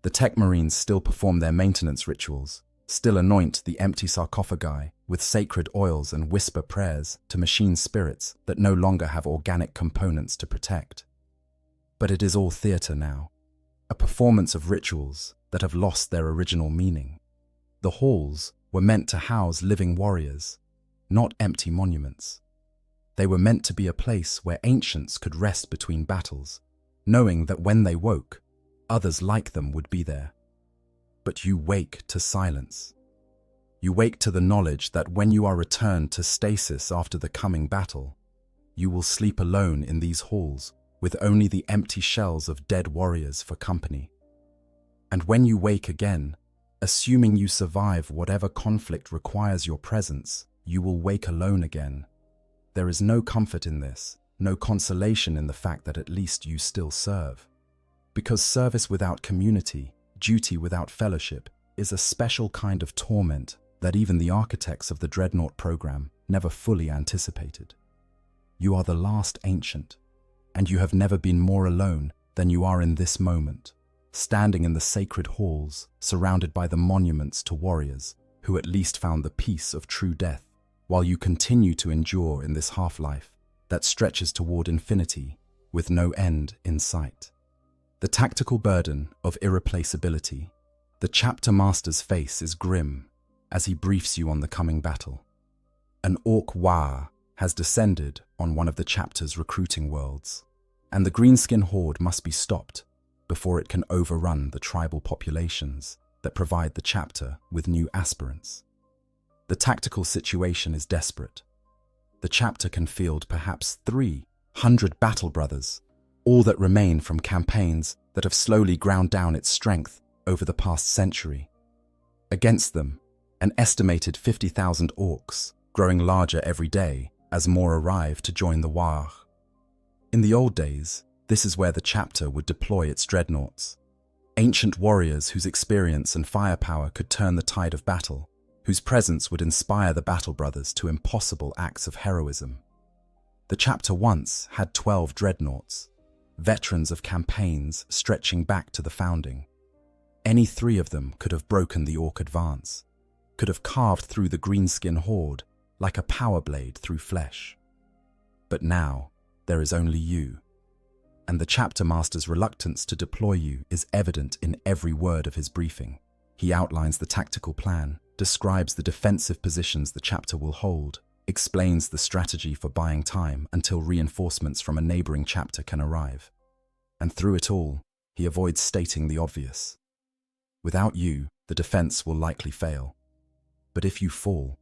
The tech marines still perform their maintenance rituals, still anoint the empty sarcophagi with sacred oils and whisper prayers to machine spirits that no longer have organic components to protect. But it is all theatre now, a performance of rituals that have lost their original meaning. The halls were meant to house living warriors, not empty monuments. They were meant to be a place where ancients could rest between battles, knowing that when they woke, others like them would be there. But you wake to silence. You wake to the knowledge that when you are returned to stasis after the coming battle, you will sleep alone in these halls with only the empty shells of dead warriors for company. And when you wake again, assuming you survive whatever conflict requires your presence, you will wake alone again. There is no comfort in this, no consolation in the fact that at least you still serve. Because service without community, duty without fellowship, is a special kind of torment that even the architects of the Dreadnought program never fully anticipated. You are the last ancient, and you have never been more alone than you are in this moment, standing in the sacred halls, surrounded by the monuments to warriors who at least found the peace of true death, while you continue to endure in this half-life that stretches toward infinity with no end in sight. The tactical burden of irreplaceability. The chapter master's face is grim as he briefs you on the coming battle. An orc Wa has descended on one of the chapter's recruiting worlds, and the greenskin horde must be stopped before it can overrun the tribal populations that provide the chapter with new aspirants. The tactical situation is desperate. The chapter can field perhaps 300 battle brothers, all that remain from campaigns that have slowly ground down its strength over the past century. Against them, an estimated 50,000 orcs, growing larger every day as more arrive to join the War. In the old days, this is where the chapter would deploy its dreadnoughts. Ancient warriors whose experience and firepower could turn the tide of battle, whose presence would inspire the battle brothers to impossible acts of heroism. The chapter once had 12 dreadnoughts, veterans of campaigns stretching back to the founding. Any 3 of them could have broken the orc advance, could have carved through the greenskin horde like a power blade through flesh. But now, there is only you, and the chapter master's reluctance to deploy you is evident in every word of his briefing. He outlines the tactical plan, describes the defensive positions the chapter will hold, explains the strategy for buying time until reinforcements from a neighboring chapter can arrive. And through it all, he avoids stating the obvious. Without you, the defense will likely fail. But if you fall,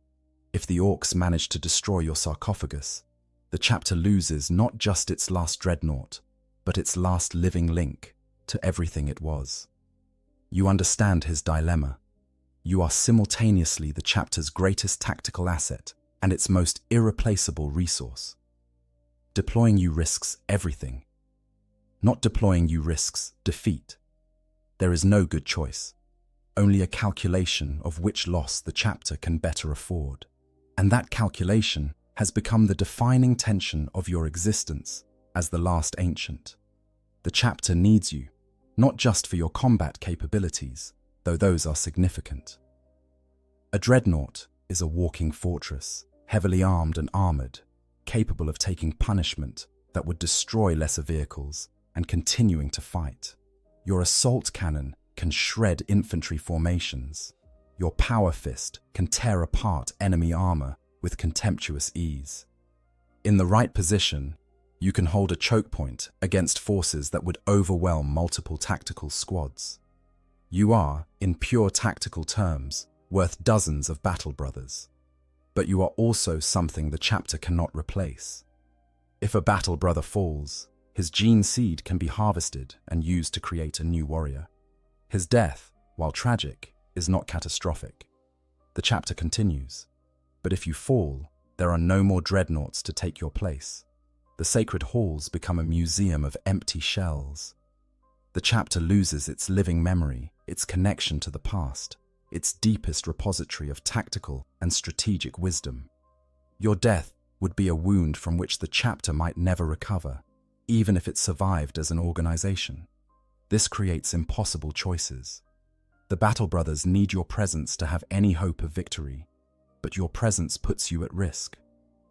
if the orcs manage to destroy your sarcophagus, the chapter loses not just its last dreadnought, but its last living link to everything it was. You understand his dilemma. You are simultaneously the chapter's greatest tactical asset and its most irreplaceable resource. Deploying you risks everything. Not deploying you risks defeat. There is no good choice. only a calculation of which loss the chapter can better afford. And that calculation has become the defining tension of your existence as the last ancient. The chapter needs you, not just for your combat capabilities, though those are significant. A dreadnought is a walking fortress, heavily armed and armored, capable of taking punishment that would destroy lesser vehicles and continuing to fight. Your assault cannon can shred infantry formations. Your power fist can tear apart enemy armor with contemptuous ease. In the right position, you can hold a choke point against forces that would overwhelm multiple tactical squads. You are, in pure tactical terms, worth dozens of battle brothers. But you are also something the chapter cannot replace. If a battle brother falls, his gene seed can be harvested and used to create a new warrior. His death, while tragic, is not catastrophic. The chapter continues. But if you fall, there are no more dreadnoughts to take your place. The sacred halls become a museum of empty shells. The chapter loses its living memory, its connection to the past, its deepest repository of tactical and strategic wisdom. Your death would be a wound from which the chapter might never recover, even if it survived as an organization. This creates impossible choices. The Battle Brothers need your presence to have any hope of victory, but your presence puts you at risk.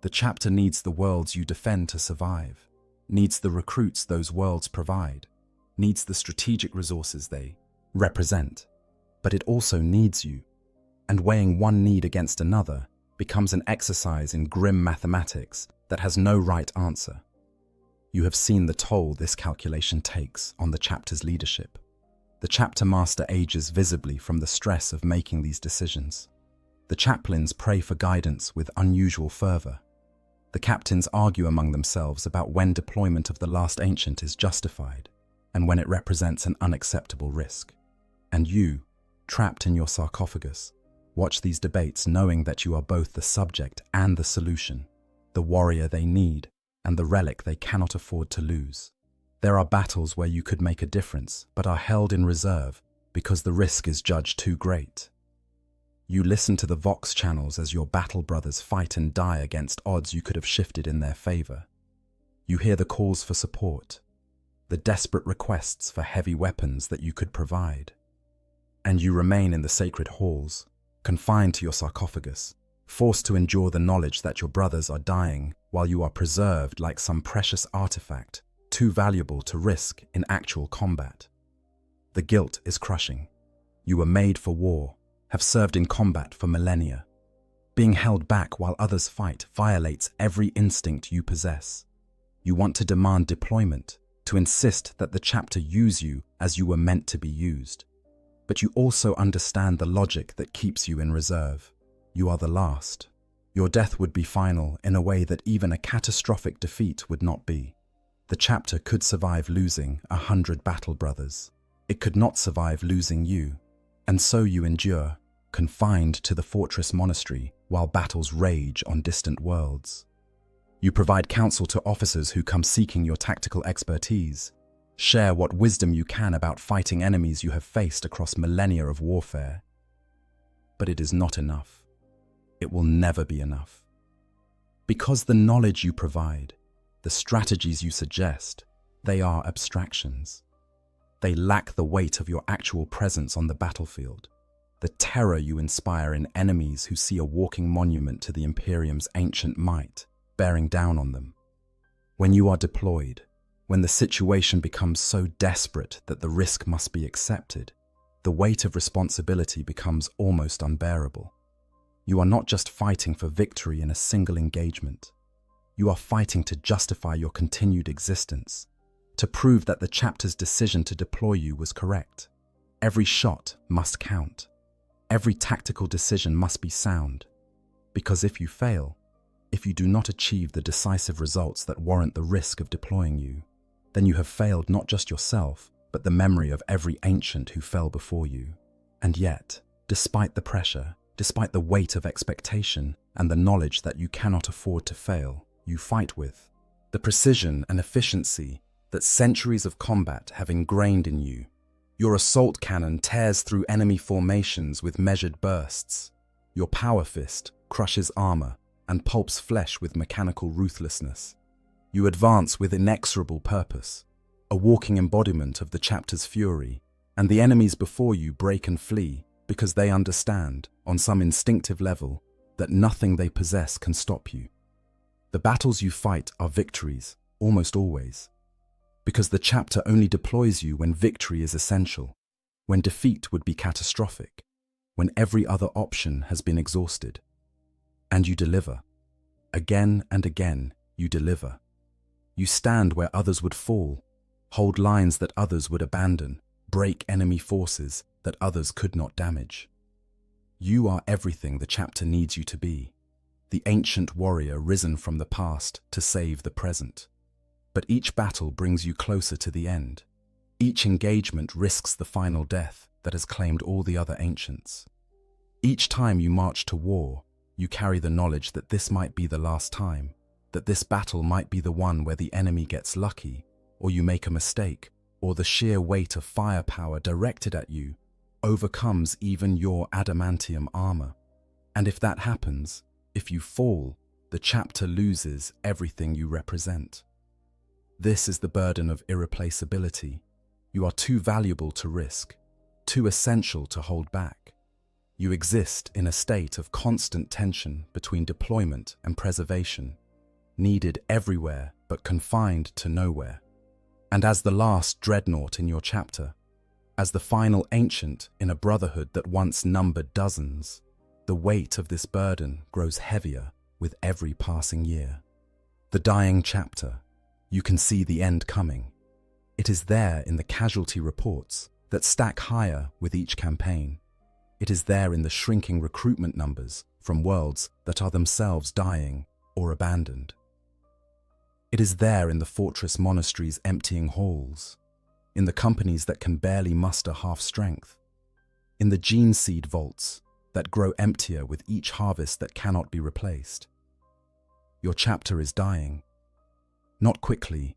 The chapter needs the worlds you defend to survive, needs the recruits those worlds provide, needs the strategic resources they represent. But it also needs you, and weighing one need against another becomes an exercise in grim mathematics that has no right answer. You have seen the toll this calculation takes on the chapter's leadership. The chapter master ages visibly from the stress of making these decisions. The chaplains pray for guidance with unusual fervor. The captains argue among themselves about when deployment of the last ancient is justified and when it represents an unacceptable risk. And you, trapped in your sarcophagus, watch these debates knowing that you are both the subject and the solution, the warrior they need and the relic they cannot afford to lose. There are battles where you could make a difference but are held in reserve because the risk is judged too great. You listen to the Vox channels as your battle brothers fight and die against odds you could have shifted in their favor. You hear the calls for support, the desperate requests for heavy weapons that you could provide. And you remain in the sacred halls, confined to your sarcophagus, forced to endure the knowledge that your brothers are dying while you are preserved like some precious artifact, too valuable to risk in actual combat. The guilt is crushing. You were made for war, have served in combat for millennia. Being held back while others fight violates every instinct you possess. You want to demand deployment, to insist that the chapter use you as you were meant to be used. But you also understand the logic that keeps you in reserve. You are the last. Your death would be final in a way that even a catastrophic defeat would not be. The chapter could survive losing 100 battle brothers. It could not survive losing you. And so you endure, confined to the fortress monastery while battles rage on distant worlds. You provide counsel to officers who come seeking your tactical expertise. Share what wisdom you can about fighting enemies you have faced across millennia of warfare. But it is not enough. It will never be enough. Because the knowledge you provide, the strategies you suggest, they are abstractions. They lack the weight of your actual presence on the battlefield, the terror you inspire in enemies who see a walking monument to the Imperium's ancient might bearing down on them. When you are deployed, when the situation becomes so desperate that the risk must be accepted, the weight of responsibility becomes almost unbearable. You are not just fighting for victory in a single engagement. You are fighting to justify your continued existence, to prove that the chapter's decision to deploy you was correct. Every shot must count. Every tactical decision must be sound. Because if you fail, if you do not achieve the decisive results that warrant the risk of deploying you, then you have failed not just yourself, but the memory of every ancient who fell before you. And yet, despite the pressure, despite the weight of expectation and the knowledge that you cannot afford to fail, you fight with the precision and efficiency that centuries of combat have ingrained in you. Your assault cannon tears through enemy formations with measured bursts. Your power fist crushes armor and pulps flesh with mechanical ruthlessness. You advance with inexorable purpose, a walking embodiment of the chapter's fury, and the enemies before you break and flee because they understand, on some instinctive level, that nothing they possess can stop you. The battles you fight are victories, almost always, because the chapter only deploys you when victory is essential, when defeat would be catastrophic, when every other option has been exhausted. And you deliver. Again and again, you deliver. You stand where others would fall, hold lines that others would abandon, break enemy forces that others could not damage. You are everything the chapter needs you to be, the ancient warrior risen from the past to save the present. But each battle brings you closer to the end. Each engagement risks the final death that has claimed all the other ancients. Each time you march to war, you carry the knowledge that this might be the last time, that this battle might be the one where the enemy gets lucky, or you make a mistake, or the sheer weight of firepower directed at you overcomes even your adamantium armor. And if that happens, if you fall, the chapter loses everything you represent. This is the burden of irreplaceability. You are too valuable to risk, too essential to hold back. You exist in a state of constant tension between deployment and preservation, needed everywhere but confined to nowhere. And as the last dreadnought in your chapter, as the final ancient in a brotherhood that once numbered dozens, the weight of this burden grows heavier with every passing year. The dying chapter. You can see the end coming. It is there in the casualty reports that stack higher with each campaign. It is there in the shrinking recruitment numbers from worlds that are themselves dying or abandoned. It is there in the fortress monasteries' emptying halls, in the companies that can barely muster half strength, in the gene seed vaults that grow emptier with each harvest that cannot be replaced. Your chapter is dying. Not quickly,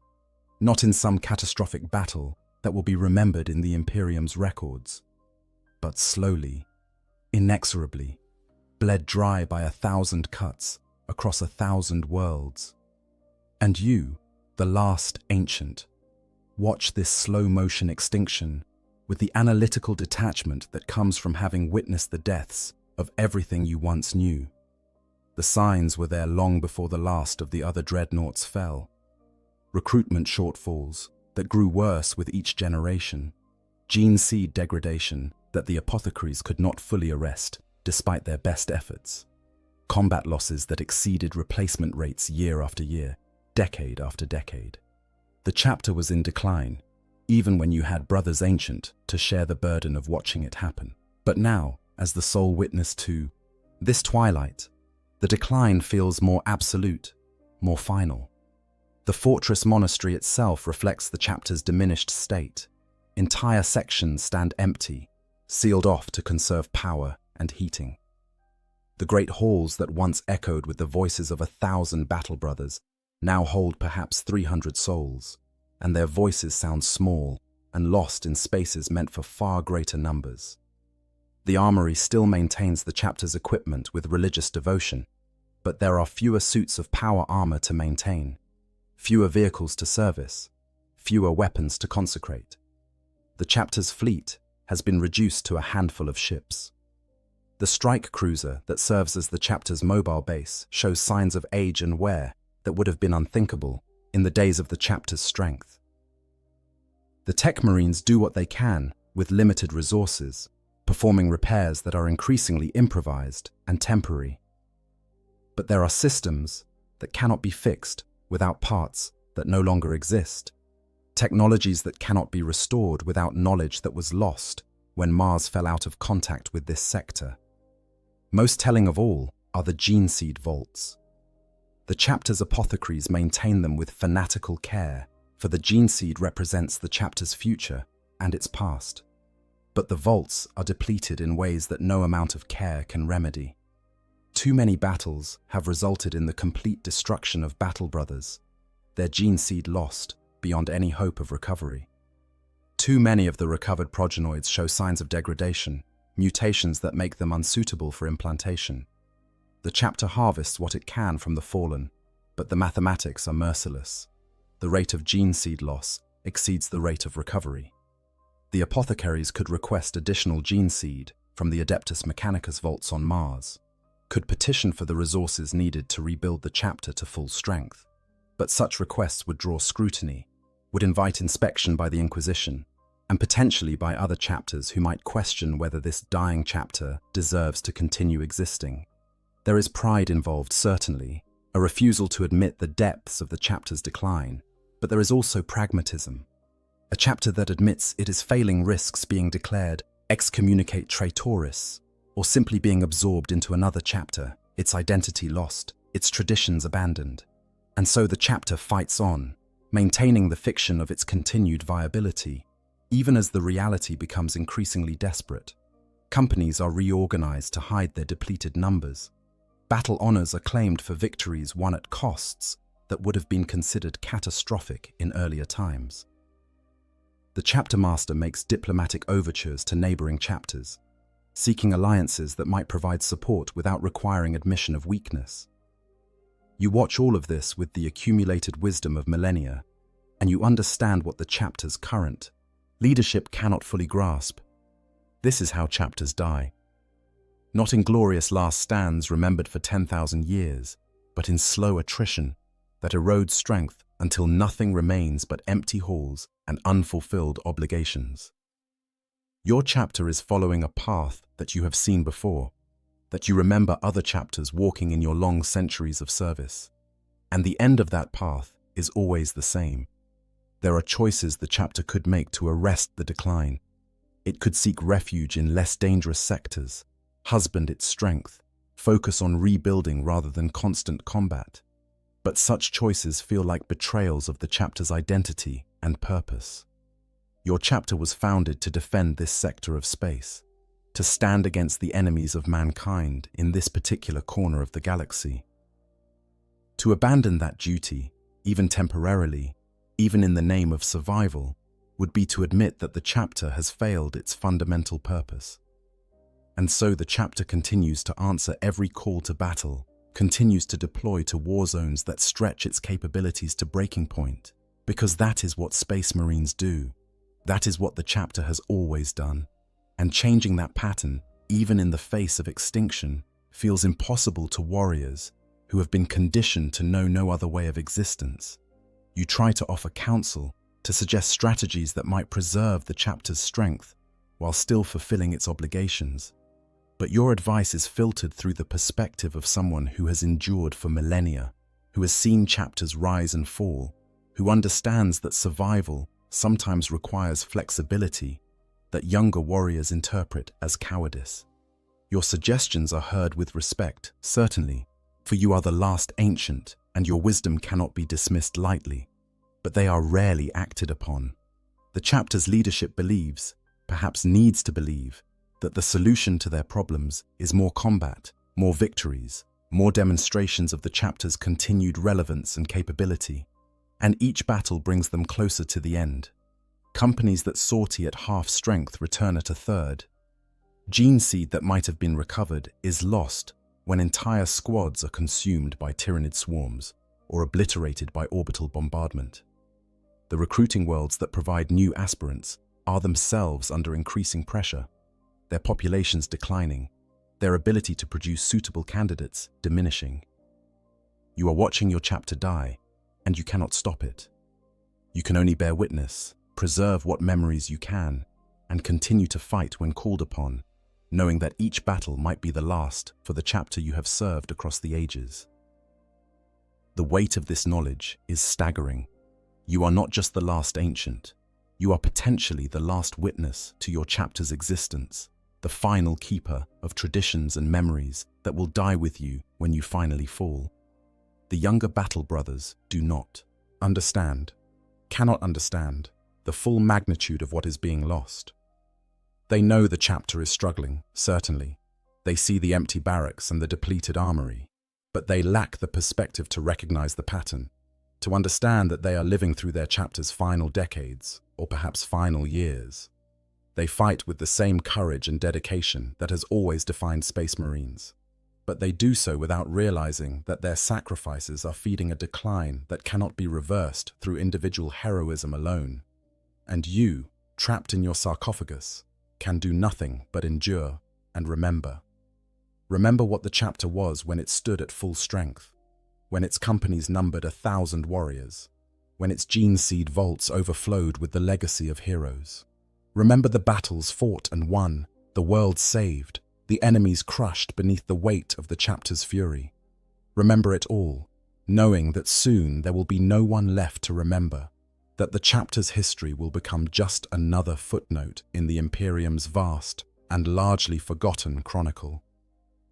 not in some catastrophic battle that will be remembered in the Imperium's records, but slowly, inexorably, bled dry by 1,000 cuts across 1,000 worlds. And you, the last ancient, watch this slow-motion extinction with the analytical detachment that comes from having witnessed the deaths of everything you once knew. The signs were there long before the last of the other dreadnoughts fell. Recruitment shortfalls that grew worse with each generation, gene seed degradation that the apothecaries could not fully arrest despite their best efforts, combat losses that exceeded replacement rates year after year, decade after decade. The chapter was in decline, even when you had brothers ancient to share the burden of watching it happen. But now, as the sole witness to this twilight, the decline feels more absolute, more final. The fortress monastery itself reflects the chapter's diminished state. Entire sections stand empty, sealed off to conserve power and heating. The great halls that once echoed with the voices of 1,000 battle brothers now hold perhaps 300 souls, and their voices sound small and lost in spaces meant for far greater numbers. The armory still maintains the chapter's equipment with religious devotion, but there are fewer suits of power armor to maintain, fewer vehicles to service, fewer weapons to consecrate. The chapter's fleet has been reduced to a handful of ships. The strike cruiser that serves as the chapter's mobile base shows signs of age and wear that would have been unthinkable in the days of the chapter's strength. The tech marines do what they can with limited resources, performing repairs that are increasingly improvised and temporary. But there are systems that cannot be fixed without parts that no longer exist, technologies that cannot be restored without knowledge that was lost when Mars fell out of contact with this sector. Most telling of all are the gene seed vaults. The chapter's apothecaries maintain them with fanatical care, for the gene seed represents the chapter's future and its past. But the vaults are depleted in ways that no amount of care can remedy. Too many battles have resulted in the complete destruction of battle brothers, their gene seed lost beyond any hope of recovery. Too many of the recovered progenoids show signs of degradation, mutations that make them unsuitable for implantation. The chapter harvests what it can from the fallen, but the mathematics are merciless. The rate of gene seed loss exceeds the rate of recovery. The apothecaries could request additional gene seed from the Adeptus Mechanicus vaults on Mars, could petition for the resources needed to rebuild the chapter to full strength. But such requests would draw scrutiny, would invite inspection by the Inquisition, and potentially by other chapters who might question whether this dying chapter deserves to continue existing. There is pride involved, certainly, a refusal to admit the depths of the chapter's decline, but there is also pragmatism. A chapter that admits it is failing risks being declared excommunicate traitoris, or simply being absorbed into another chapter, its identity lost, its traditions abandoned. And so the chapter fights on, maintaining the fiction of its continued viability, even as the reality becomes increasingly desperate. Companies are reorganized to hide their depleted numbers. Battle honors are claimed for victories won at costs that would have been considered catastrophic in earlier times. The chapter master makes diplomatic overtures to neighboring chapters, seeking alliances that might provide support without requiring admission of weakness. You watch all of this with the accumulated wisdom of millennia, and you understand what the chapter's current leadership cannot fully grasp. This is how chapters die. Not in glorious last stands remembered for 10,000 years, but in slow attrition that erodes strength until nothing remains but empty halls and unfulfilled obligations. Your chapter is following a path that you have seen before, that you remember other chapters walking in your long centuries of service. And the end of that path is always the same. There are choices the chapter could make to arrest the decline. It could seek refuge in less dangerous sectors, husband its strength, focus on rebuilding rather than constant combat. But such choices feel like betrayals of the chapter's identity and purpose. Your chapter was founded to defend this sector of space, to stand against the enemies of mankind in this particular corner of the galaxy. To abandon that duty, even temporarily, even in the name of survival, would be to admit that the chapter has failed its fundamental purpose. And so the chapter continues to answer every call to battle, continues to deploy to war zones that stretch its capabilities to breaking point, because that is what Space Marines do. That is what the chapter has always done. And changing that pattern, even in the face of extinction, feels impossible to warriors who have been conditioned to know no other way of existence. You try to offer counsel, to suggest strategies that might preserve the chapter's strength while still fulfilling its obligations. But your advice is filtered through the perspective of someone who has endured for millennia, who has seen chapters rise and fall, who understands that survival sometimes requires flexibility that younger warriors interpret as cowardice. Your suggestions are heard with respect, certainly, for you are the last ancient, and your wisdom cannot be dismissed lightly, but they are rarely acted upon. The chapter's leadership believes, perhaps needs to believe, that the solution to their problems is more combat, more victories, more demonstrations of the chapter's continued relevance and capability, and each battle brings them closer to the end. Companies that sortie at half strength return at a third. Gene seed that might have been recovered is lost when entire squads are consumed by tyrannid swarms or obliterated by orbital bombardment. The recruiting worlds that provide new aspirants are themselves under increasing pressure, their populations declining, their ability to produce suitable candidates diminishing. You are watching your chapter die, and you cannot stop it. You can only bear witness, preserve what memories you can, and continue to fight when called upon, knowing that each battle might be the last for the chapter you have served across the ages. The weight of this knowledge is staggering. You are not just the last ancient, you are potentially the last witness to your chapter's existence, the final keeper of traditions and memories that will die with you when you finally fall. The younger battle brothers do not cannot understand the full magnitude of what is being lost. They know the chapter is struggling, certainly. They see the empty barracks and the depleted armory, but they lack the perspective to recognize the pattern. to understand that they are living through their chapter's final decades, or perhaps final years. They fight with the same courage and dedication that has always defined Space Marines. But they do so without realizing that their sacrifices are feeding a decline that cannot be reversed through individual heroism alone. And you, trapped in your sarcophagus, can do nothing but endure and remember. Remember what the chapter was when it stood at full strength, when its companies numbered 1,000 warriors, when its gene seed vaults overflowed with the legacy of heroes. Remember the battles fought and won, the world saved, the enemies crushed beneath the weight of the chapter's fury. Remember it all, knowing that soon there will be no one left to remember, that the chapter's history will become just another footnote in the Imperium's vast and largely forgotten chronicle.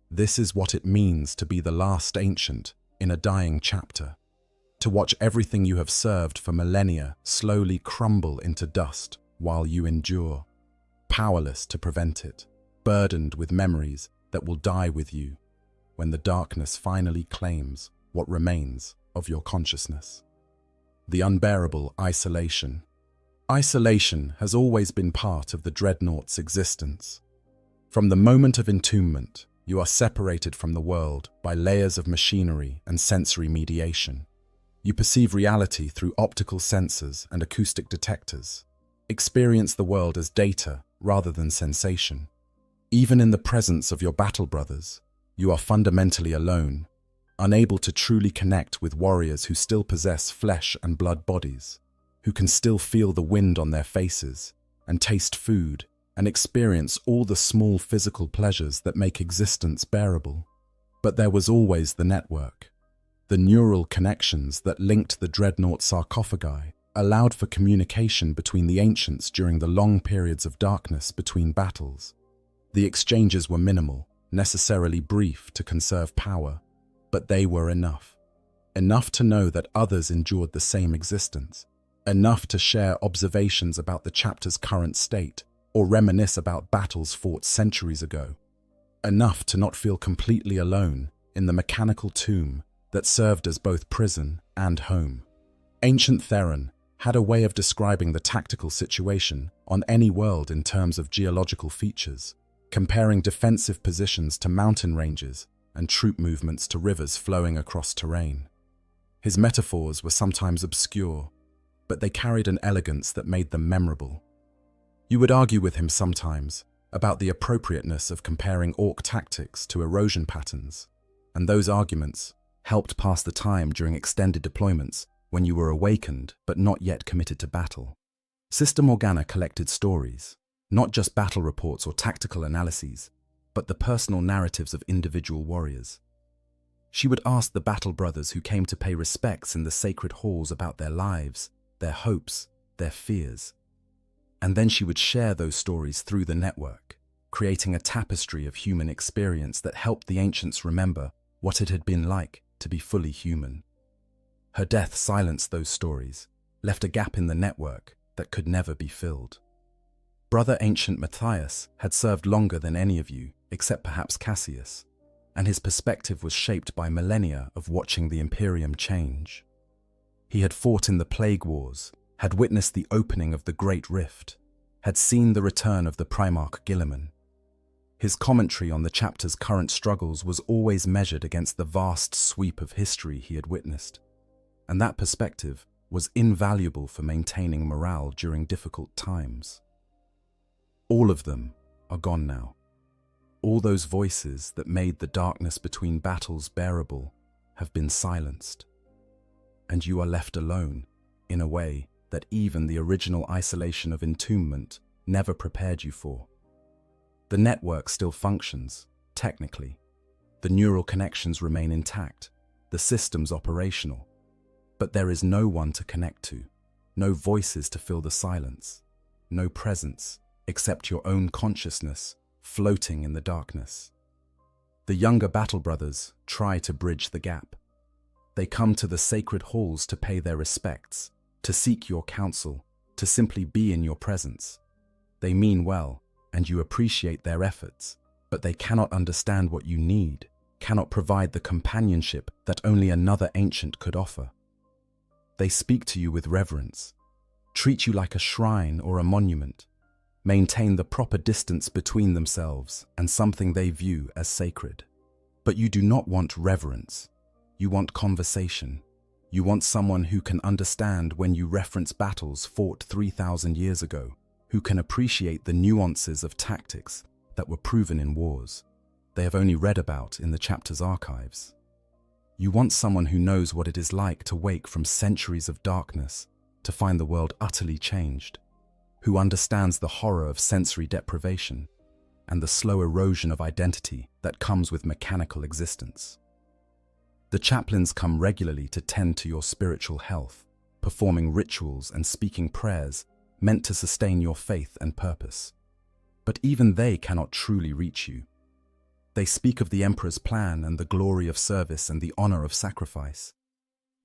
This is what it means to be the last ancient in a dying chapter, to watch everything you have served for millennia slowly crumble into dust while you endure, powerless to prevent it, burdened with memories that will die with you when the darkness finally claims what remains of your consciousness. The unbearable isolation. Isolation has always been part of the Dreadnought's existence. From the moment of entombment, you are separated from the world by layers of machinery and sensory mediation. You perceive reality through optical sensors and acoustic detectors. Experience the world as data rather than sensation. Even in the presence of your battle brothers, you are fundamentally alone, unable to truly connect with warriors who still possess flesh and blood bodies, who can still feel the wind on their faces and taste food and experience all the small physical pleasures that make existence bearable. But there was always the network. The neural connections that linked the Dreadnought sarcophagi allowed for communication between the ancients during the long periods of darkness between battles. The exchanges were minimal, necessarily brief to conserve power, but they were enough. Enough to know that others endured the same existence, enough to share observations about the chapter's current state or reminisce about battles fought centuries ago, enough to not feel completely alone in the mechanical tomb that served as both prison and home. Ancient Theron had a way of describing the tactical situation on any world in terms of geological features, comparing defensive positions to mountain ranges and troop movements to rivers flowing across terrain. His metaphors were sometimes obscure, but they carried an elegance that made them memorable. You would argue with him sometimes about the appropriateness of comparing orc tactics to erosion patterns, and those arguments helped pass the time during extended deployments when you were awakened but not yet committed to battle. Sister Morgana collected stories, not just battle reports or tactical analyses, but the personal narratives of individual warriors. She would ask the battle brothers who came to pay respects in the sacred halls about their lives, their hopes, their fears. And then she would share those stories through the network, creating a tapestry of human experience that helped the ancients remember what it had been like to be fully human. Her death silenced those stories, left a gap in the network that could never be filled. Brother Ancient Matthias had served longer than any of you, except perhaps Cassius, and his perspective was shaped by millennia of watching the Imperium change. He had fought in the Plague Wars, had witnessed the opening of the Great Rift, had seen the return of the Primarch Guilliman. His commentary on the chapter's current struggles was always measured against the vast sweep of history he had witnessed, and that perspective was invaluable for maintaining morale during difficult times. All of them are gone now. All those voices that made the darkness between battles bearable have been silenced, and you are left alone in a way that even the original isolation of entombment never prepared you for. The network still functions, technically. The neural connections remain intact, the systems operational. But there is no one to connect to, no voices to fill the silence, no presence except your own consciousness floating in the darkness. The younger battle brothers try to bridge the gap. They come to the sacred halls to pay their respects, to seek your counsel, to simply be in your presence. They mean well, and you appreciate their efforts, but they cannot understand what you need, cannot provide the companionship that only another ancient could offer. They speak to you with reverence, treat you like a shrine or a monument, maintain the proper distance between themselves and something they view as sacred. But you do not want reverence. You want conversation. You want someone who can understand when you reference battles fought 3,000 years ago, who can appreciate the nuances of tactics that were proven in wars they have only read about in the chapter's archives. You want someone who knows what it is like to wake from centuries of darkness to find the world utterly changed, who understands the horror of sensory deprivation and the slow erosion of identity that comes with mechanical existence. The chaplains come regularly to tend to your spiritual health, performing rituals and speaking prayers meant to sustain your faith and purpose. But even they cannot truly reach you. They speak of the Emperor's plan and the glory of service and the honor of sacrifice.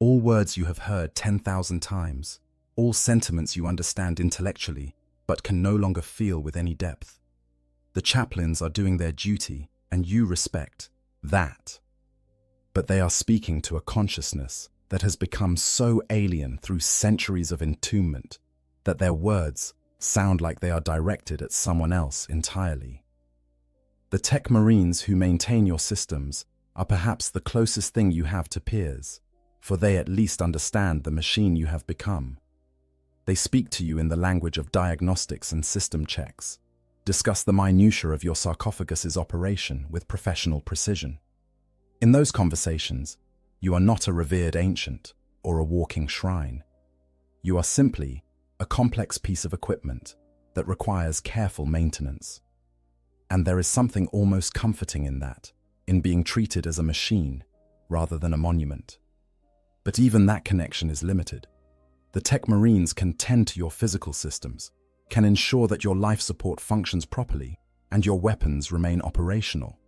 All words you have heard 10,000 times, all sentiments you understand intellectually, but can no longer feel with any depth. The chaplains are doing their duty, and you respect that. But they are speaking to a consciousness that has become so alien through centuries of entombment that their words sound like they are directed at someone else entirely. The tech marines who maintain your systems are perhaps the closest thing you have to peers, for they at least understand the machine you have become. They speak to you in the language of diagnostics and system checks, discuss the minutiae of your sarcophagus's operation with professional precision. In those conversations, you are not a revered ancient or a walking shrine. You are simply a complex piece of equipment that requires careful maintenance. And there is something almost comforting in that, in being treated as a machine rather than a monument. But even that connection is limited. The tech marines can tend to your physical systems, can ensure that your life support functions properly and your weapons remain operational.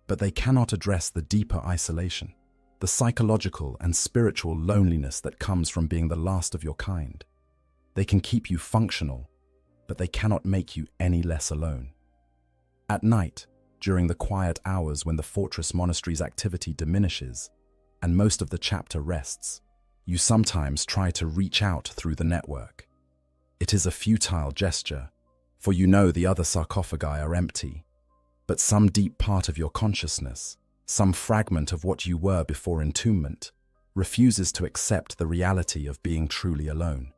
But they cannot address the deeper isolation, the psychological and spiritual loneliness that comes from being the last of your kind. They can keep you functional, but they cannot make you any less alone. At night, during the quiet hours when the fortress monastery's activity diminishes and most of the chapter rests, you sometimes try to reach out through the network. It is a futile gesture, for you know the other sarcophagi are empty, but some deep part of your consciousness, some fragment of what you were before entombment, refuses to accept the reality of being truly alone.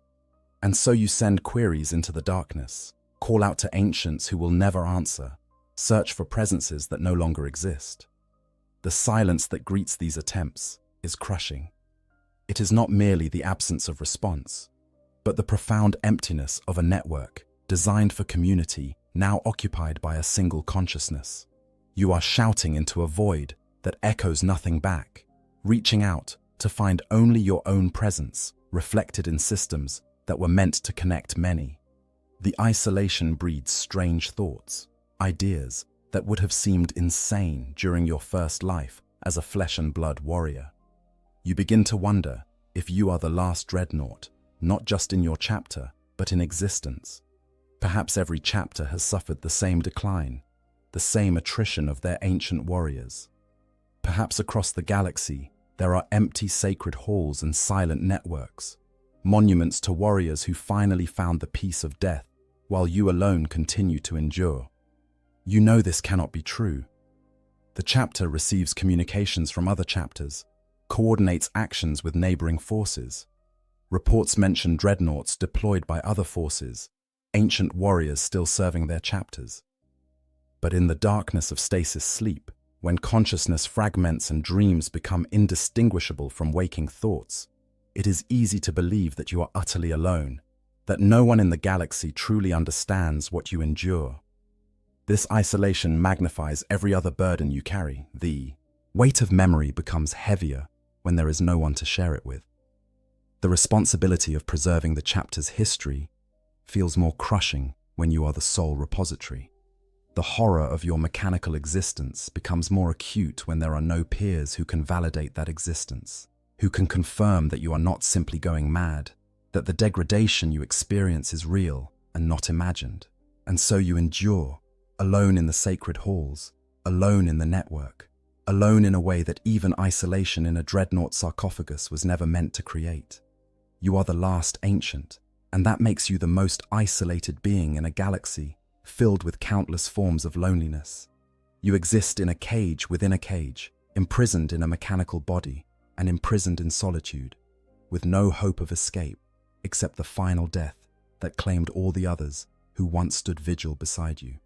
And so you send queries into the darkness, call out to ancients who will never answer, search for presences that no longer exist. The silence that greets these attempts is crushing. It is not merely the absence of response, but the profound emptiness of a network designed for community now occupied by a single consciousness. You are shouting into a void that echoes nothing back, reaching out to find only your own presence reflected in systems that were meant to connect many. The isolation breeds strange thoughts, ideas that would have seemed insane during your first life as a flesh and blood warrior. You begin to wonder if you are the last dreadnought, not just in your chapter, but in existence. Perhaps every chapter has suffered the same decline, the same attrition of their ancient warriors. Perhaps across the galaxy, there are empty sacred halls and silent networks, monuments to warriors who finally found the peace of death, while you alone continue to endure. You know this cannot be true. The chapter receives communications from other chapters, coordinates actions with neighboring forces. Reports mention dreadnoughts deployed by other forces, ancient warriors still serving their chapters. But in the darkness of stasis sleep, when consciousness fragments and dreams become indistinguishable from waking thoughts, it is easy to believe that you are utterly alone, that no one in the galaxy truly understands what you endure. This isolation magnifies every other burden you carry. The weight of memory becomes heavier when there is no one to share it with. The responsibility of preserving the chapter's history feels more crushing when you are the sole repository. The horror of your mechanical existence becomes more acute when there are no peers who can validate that existence, who can confirm that you are not simply going mad, that the degradation you experience is real and not imagined. And so you endure, alone in the sacred halls, alone in the network, alone in a way that even isolation in a dreadnought sarcophagus was never meant to create. You are the last ancient, and that makes you the most isolated being in a galaxy filled with countless forms of loneliness. You exist in a cage within a cage, imprisoned in a mechanical body and imprisoned in solitude, with no hope of escape except the final death that claimed all the others who once stood vigil beside you.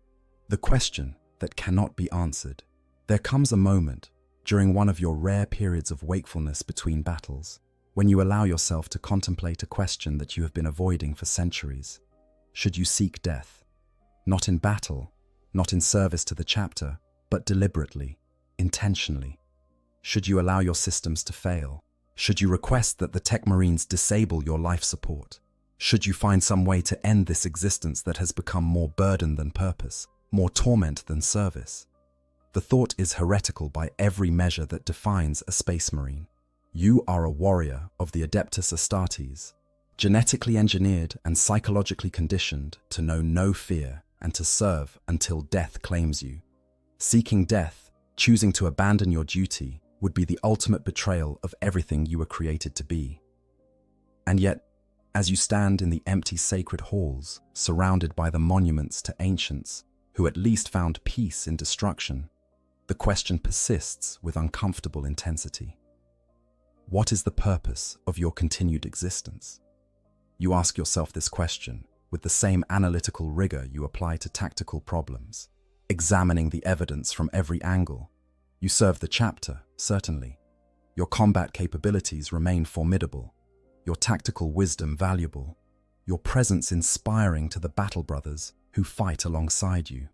The question that cannot be answered. There comes a moment during one of your rare periods of wakefulness between battles when you allow yourself to contemplate a question that you have been avoiding for centuries. Should you seek death? Not in battle, not in service to the chapter, but deliberately, intentionally. Should you allow your systems to fail? Should you request that the Tech Marines disable your life support? Should you find some way to end this existence that has become more burden than purpose, more torment than service? The thought is heretical by every measure that defines a Space Marine. You are a warrior of the Adeptus Astartes, genetically engineered and psychologically conditioned to know no fear and to serve until death claims you. Seeking death, choosing to abandon your duty, would be the ultimate betrayal of everything you were created to be. And yet, as you stand in the empty sacred halls, surrounded by the monuments to ancients who at least found peace in destruction, the question persists with uncomfortable intensity. What is the purpose of your continued existence? You ask yourself this question with the same analytical rigor you apply to tactical problems, examining the evidence from every angle. You serve the chapter, certainly. Your combat capabilities remain formidable, your tactical wisdom valuable, your presence inspiring to the battle brothers who fight alongside you.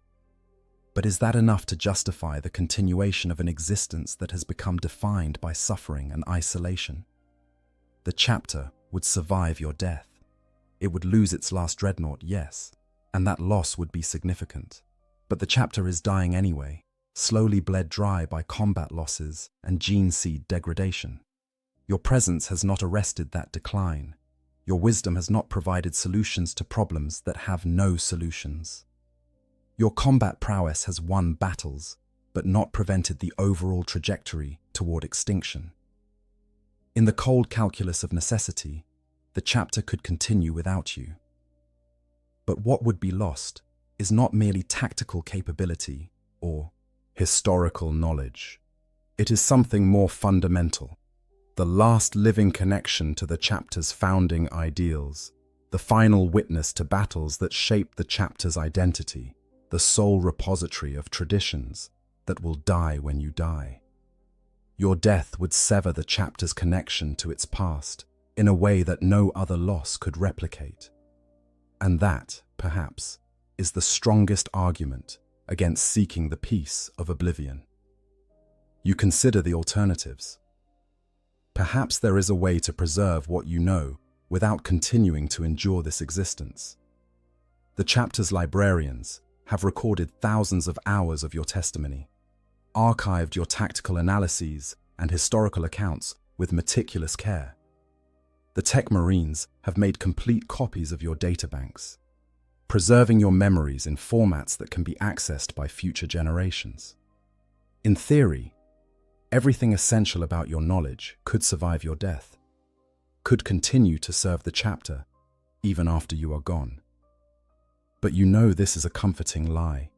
But is that enough to justify the continuation of an existence that has become defined by suffering and isolation? The chapter would survive your death. It would lose its last dreadnought, yes, and that loss would be significant. But the chapter is dying anyway, slowly bled dry by combat losses and gene seed degradation. Your presence has not arrested that decline. Your wisdom has not provided solutions to problems that have no solutions. Your combat prowess has won battles, but not prevented the overall trajectory toward extinction. In the cold calculus of necessity, the chapter could continue without you. But what would be lost is not merely tactical capability or historical knowledge. It is something more fundamental, the last living connection to the chapter's founding ideals, the final witness to battles that shape the chapter's identity, the sole repository of traditions that will die when you die. Your death would sever the chapter's connection to its past in a way that no other loss could replicate. And that, perhaps, is the strongest argument against seeking the peace of oblivion. You consider the alternatives. Perhaps there is a way to preserve what you know without continuing to endure this existence. The chapter's librarians have recorded thousands of hours of your testimony, archived your tactical analyses and historical accounts with meticulous care. The Tech Marines have made complete copies of your databanks, preserving your memories in formats that can be accessed by future generations. In theory, everything essential about your knowledge could survive your death, could continue to serve the chapter even after you are gone. But you know this is a comforting lie.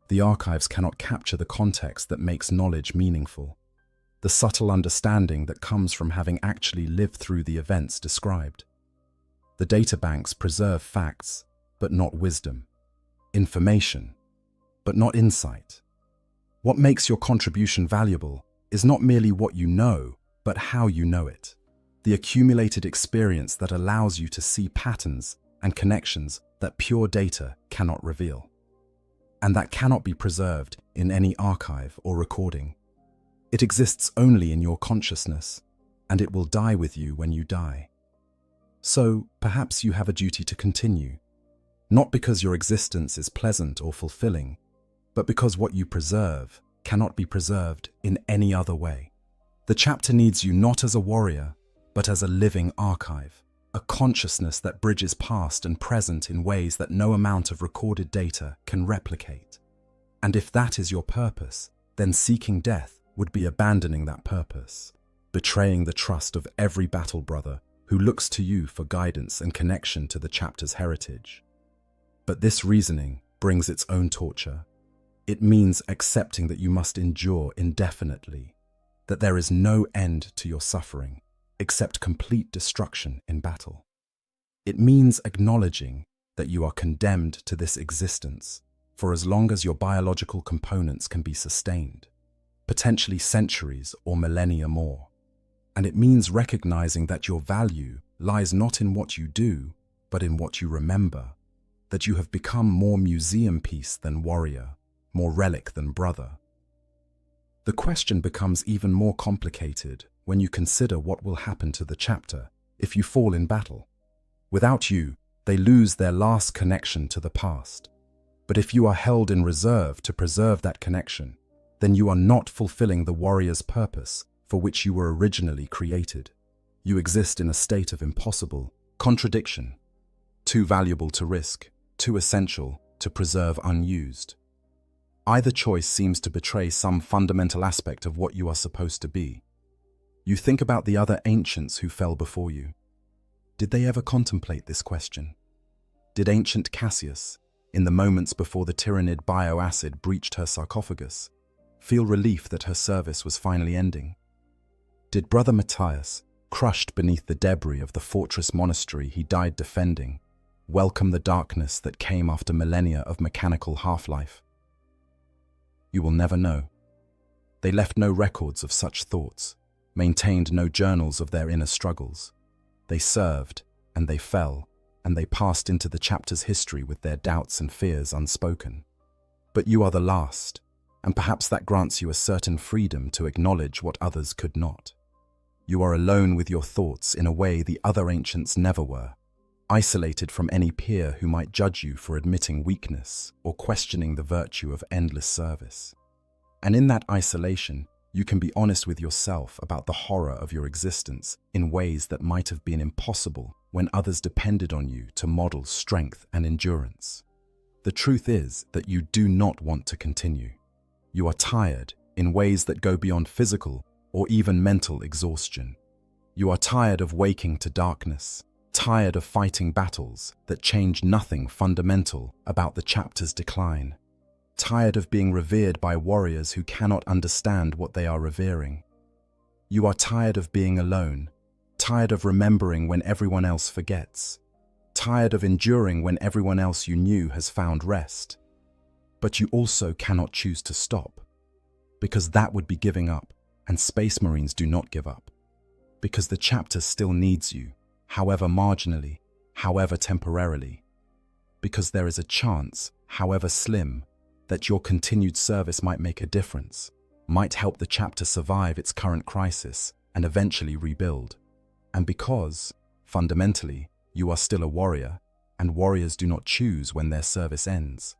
The archives cannot capture the context that makes knowledge meaningful, the subtle understanding that comes from having actually lived through the events described. The databanks preserve facts, but not wisdom, information, but not insight. What makes your contribution valuable is not merely what you know, but how you know it. The accumulated experience that allows you to see patterns and connections that pure data cannot reveal, and that cannot be preserved in any archive or recording. It exists only in your consciousness, and it will die with you when you die. So, perhaps you have a duty to continue, not because your existence is pleasant or fulfilling, but because what you preserve cannot be preserved in any other way. The chapter needs you not as a warrior, but as a living archive, a consciousness that bridges past and present in ways that no amount of recorded data can replicate. And if that is your purpose, then seeking death would be abandoning that purpose, betraying the trust of every battle brother who looks to you for guidance and connection to the chapter's heritage. But this reasoning brings its own torture. It means accepting that you must endure indefinitely, that there is no end to your suffering except complete destruction in battle. It means acknowledging that you are condemned to this existence for as long as your biological components can be sustained, potentially centuries or millennia more. And it means recognizing that your value lies not in what you do, but in what you remember, that you have become more museum piece than warrior, more relic than brother. The question becomes even more complicated when you consider what will happen to the chapter if you fall in battle. Without you, they lose their last connection to the past. But if you are held in reserve to preserve that connection, then you are not fulfilling the warrior's purpose for which you were originally created. You exist in a state of impossible contradiction, too valuable to risk, too essential to preserve unused. Either choice seems to betray some fundamental aspect of what you are supposed to be. You think about the other ancients who fell before you. Did they ever contemplate this question? Did ancient Cassius, in the moments before the tyrannid bioacid breached her sarcophagus, feel relief that her service was finally ending? Did Brother Matthias, crushed beneath the debris of the fortress monastery he died defending, welcome the darkness that came after millennia of mechanical half-life? You will never know. They left no records of such thoughts, maintained no journals of their inner struggles. They served, and they fell, and they passed into the chapter's history with their doubts and fears unspoken. But you are the last, and perhaps that grants you a certain freedom to acknowledge what others could not. You are alone with your thoughts in a way the other ancients never were, isolated from any peer who might judge you for admitting weakness or questioning the virtue of endless service. And in that isolation, you can be honest with yourself about the horror of your existence in ways that might have been impossible when others depended on you to model strength and endurance. The truth is that you do not want to continue. You are tired in ways that go beyond physical or even mental exhaustion. You are tired of waking to darkness, tired of fighting battles that change nothing fundamental about the chapter's decline, tired of being revered by warriors who cannot understand what they are revering. You are tired of being alone, tired of remembering when everyone else forgets, tired of enduring when everyone else you knew has found rest. But you also cannot choose to stop, because that would be giving up, and Space Marines do not give up, because the chapter still needs you, however marginally, however temporarily, because there is a chance, however slim, that your continued service might make a difference, might help the chapter survive its current crisis and eventually rebuild. And because, fundamentally, you are still a warrior, and warriors do not choose when their service ends.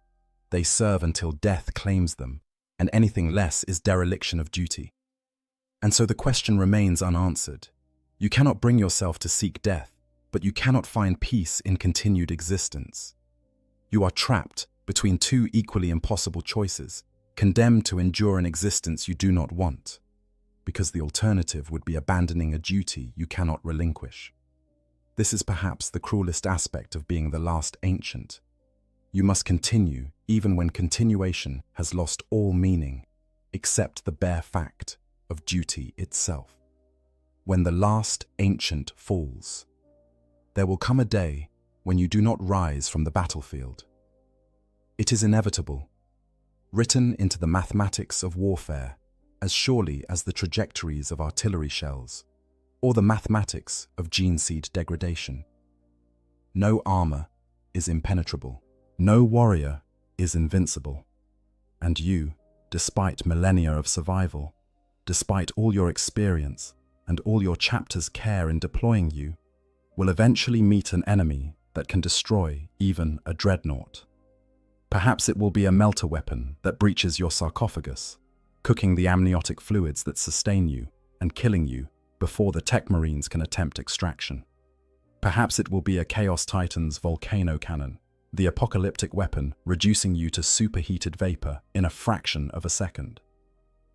They serve until death claims them, and anything less is dereliction of duty. And so the question remains unanswered. You cannot bring yourself to seek death, but you cannot find peace in continued existence. You are trapped between two equally impossible choices, condemned to endure an existence you do not want, because the alternative would be abandoning a duty you cannot relinquish. This is perhaps the cruelest aspect of being the last ancient. You must continue even when continuation has lost all meaning, except the bare fact of duty itself. When the last ancient falls, there will come a day when you do not rise from the battlefield. It is inevitable, written into the mathematics of warfare as surely as the trajectories of artillery shells or the mathematics of gene seed degradation. No armor is impenetrable. No warrior is invincible. And you, despite millennia of survival, despite all your experience and all your chapter's care in deploying you, will eventually meet an enemy that can destroy even a dreadnought. Perhaps it will be a melter weapon that breaches your sarcophagus, cooking the amniotic fluids that sustain you and killing you before the tech marines can attempt extraction. Perhaps it will be a Chaos Titan's volcano cannon, the apocalyptic weapon reducing you to superheated vapor in a fraction of a second.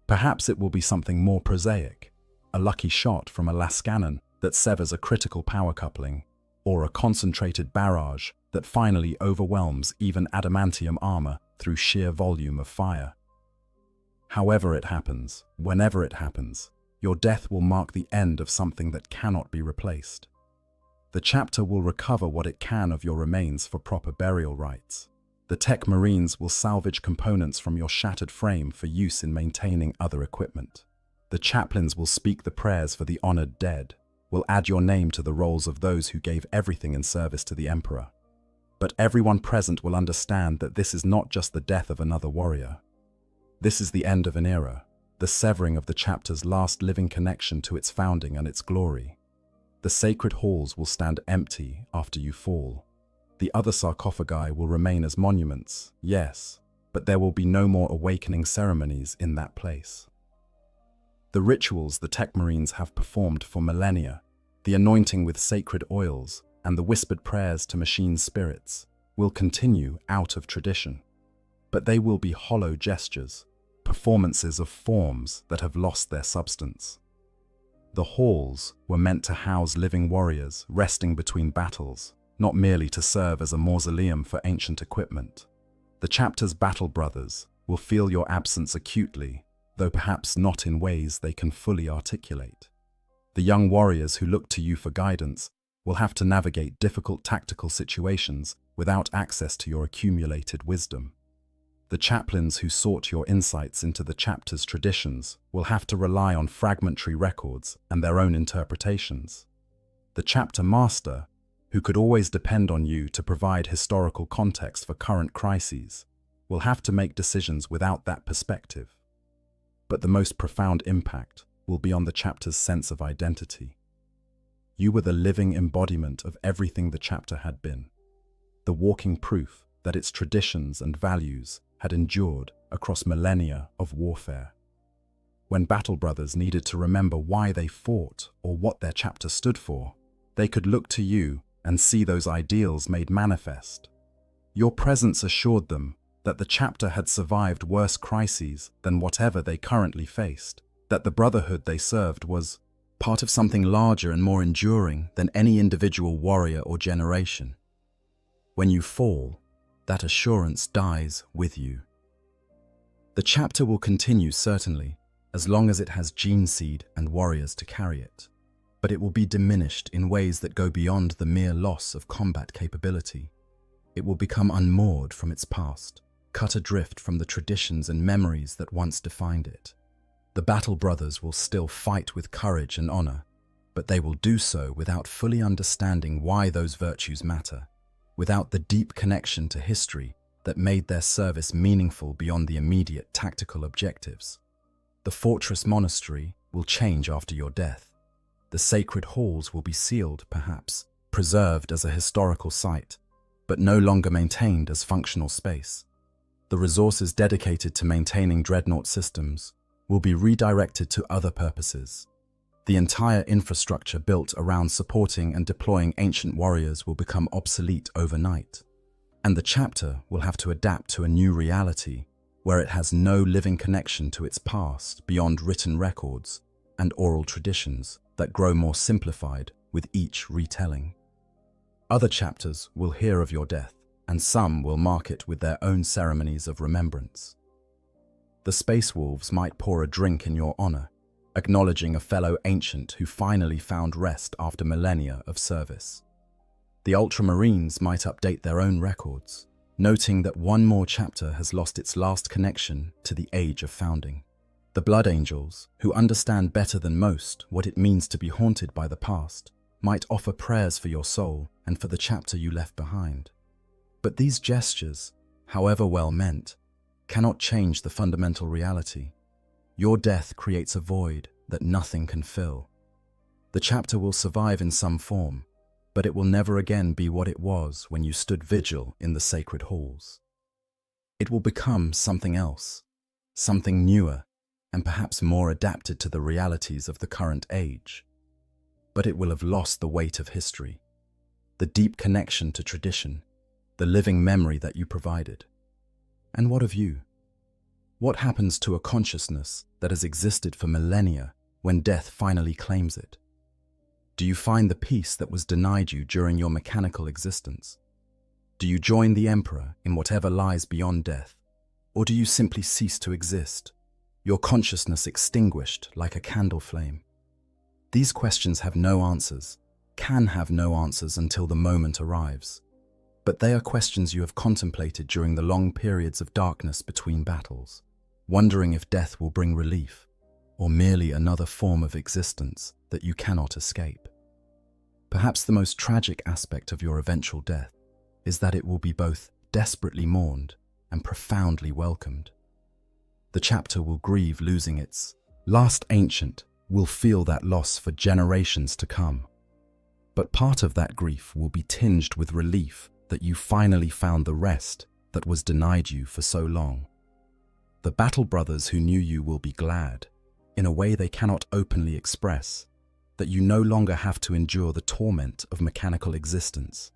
Perhaps it will be something more prosaic, a lucky shot from a lascannon that severs a critical power coupling, or a concentrated barrage that finally overwhelms even adamantium armor through sheer volume of fire. However it happens, whenever it happens, your death will mark the end of something that cannot be replaced. The chapter will recover what it can of your remains for proper burial rites. The Tech Marines will salvage components from your shattered frame for use in maintaining other equipment. The chaplains will speak the prayers for the honored dead, will add your name to the rolls of those who gave everything in service to the Emperor. But everyone present will understand that this is not just the death of another warrior. This is the end of an era, the severing of the chapter's last living connection to its founding and its glory. The sacred halls will stand empty after you fall. The other sarcophagi will remain as monuments, yes, but there will be no more awakening ceremonies in that place. The rituals the Tech Marines have performed for millennia, the anointing with sacred oils, and the whispered prayers to machine spirits will continue out of tradition. But they will be hollow gestures, performances of forms that have lost their substance. The halls were meant to house living warriors resting between battles, not merely to serve as a mausoleum for ancient equipment. The chapter's battle brothers will feel your absence acutely, though perhaps not in ways they can fully articulate. The young warriors who look to you for guidance will have to navigate difficult tactical situations without access to your accumulated wisdom. The chaplains who sought your insights into the chapter's traditions will have to rely on fragmentary records and their own interpretations. The chapter master, who could always depend on you to provide historical context for current crises, will have to make decisions without that perspective. But the most profound impact will be on the chapter's sense of identity. You were the living embodiment of everything the chapter had been, the walking proof that its traditions and values had endured across millennia of warfare. When battle brothers needed to remember why they fought or what their chapter stood for, they could look to you and see those ideals made manifest. Your presence assured them that the chapter had survived worse crises than whatever they currently faced, that the brotherhood they served was part of something larger and more enduring than any individual warrior or generation. When you fall, that assurance dies with you. The chapter will continue, certainly, as long as it has gene seed and warriors to carry it, but it will be diminished in ways that go beyond the mere loss of combat capability. It will become unmoored from its past, cut adrift from the traditions and memories that once defined it. The battle brothers will still fight with courage and honor, but they will do so without fully understanding why those virtues matter, without the deep connection to history that made their service meaningful beyond the immediate tactical objectives. The fortress monastery will change after your death. The sacred halls will be sealed, perhaps, preserved as a historical site, but no longer maintained as functional space. The resources dedicated to maintaining dreadnought systems will be redirected to other purposes. The entire infrastructure built around supporting and deploying ancient warriors will become obsolete overnight, and the chapter will have to adapt to a new reality where it has no living connection to its past beyond written records and oral traditions that grow more simplified with each retelling. Other chapters will hear of your death, and some will mark it with their own ceremonies of remembrance. The Space Wolves might pour a drink in your honor, acknowledging a fellow ancient who finally found rest after millennia of service. The Ultramarines might update their own records, noting that one more chapter has lost its last connection to the age of founding. The Blood Angels, who understand better than most what it means to be haunted by the past, might offer prayers for your soul and for the chapter you left behind. But these gestures, however well meant, cannot change the fundamental reality. Your death creates a void that nothing can fill. The chapter will survive in some form, but it will never again be what it was when you stood vigil in the sacred halls. It will become something else, something newer, and perhaps more adapted to the realities of the current age. But it will have lost the weight of history, the deep connection to tradition, the living memory that you provided. And what of you? What happens to a consciousness that has existed for millennia when death finally claims it? Do you find the peace that was denied you during your mechanical existence? Do you join the Emperor in whatever lies beyond death? Or do you simply cease to exist, your consciousness extinguished like a candle flame? These questions have no answers, can have no answers until the moment arrives. But they are questions you have contemplated during the long periods of darkness between battles, wondering if death will bring relief, or merely another form of existence that you cannot escape. Perhaps the most tragic aspect of your eventual death is that it will be both desperately mourned and profoundly welcomed. The chapter will grieve losing its last ancient, will feel that loss for generations to come. But part of that grief will be tinged with relief that you finally found the rest that was denied you for so long. The battle brothers who knew you will be glad, in a way they cannot openly express, that you no longer have to endure the torment of mechanical existence.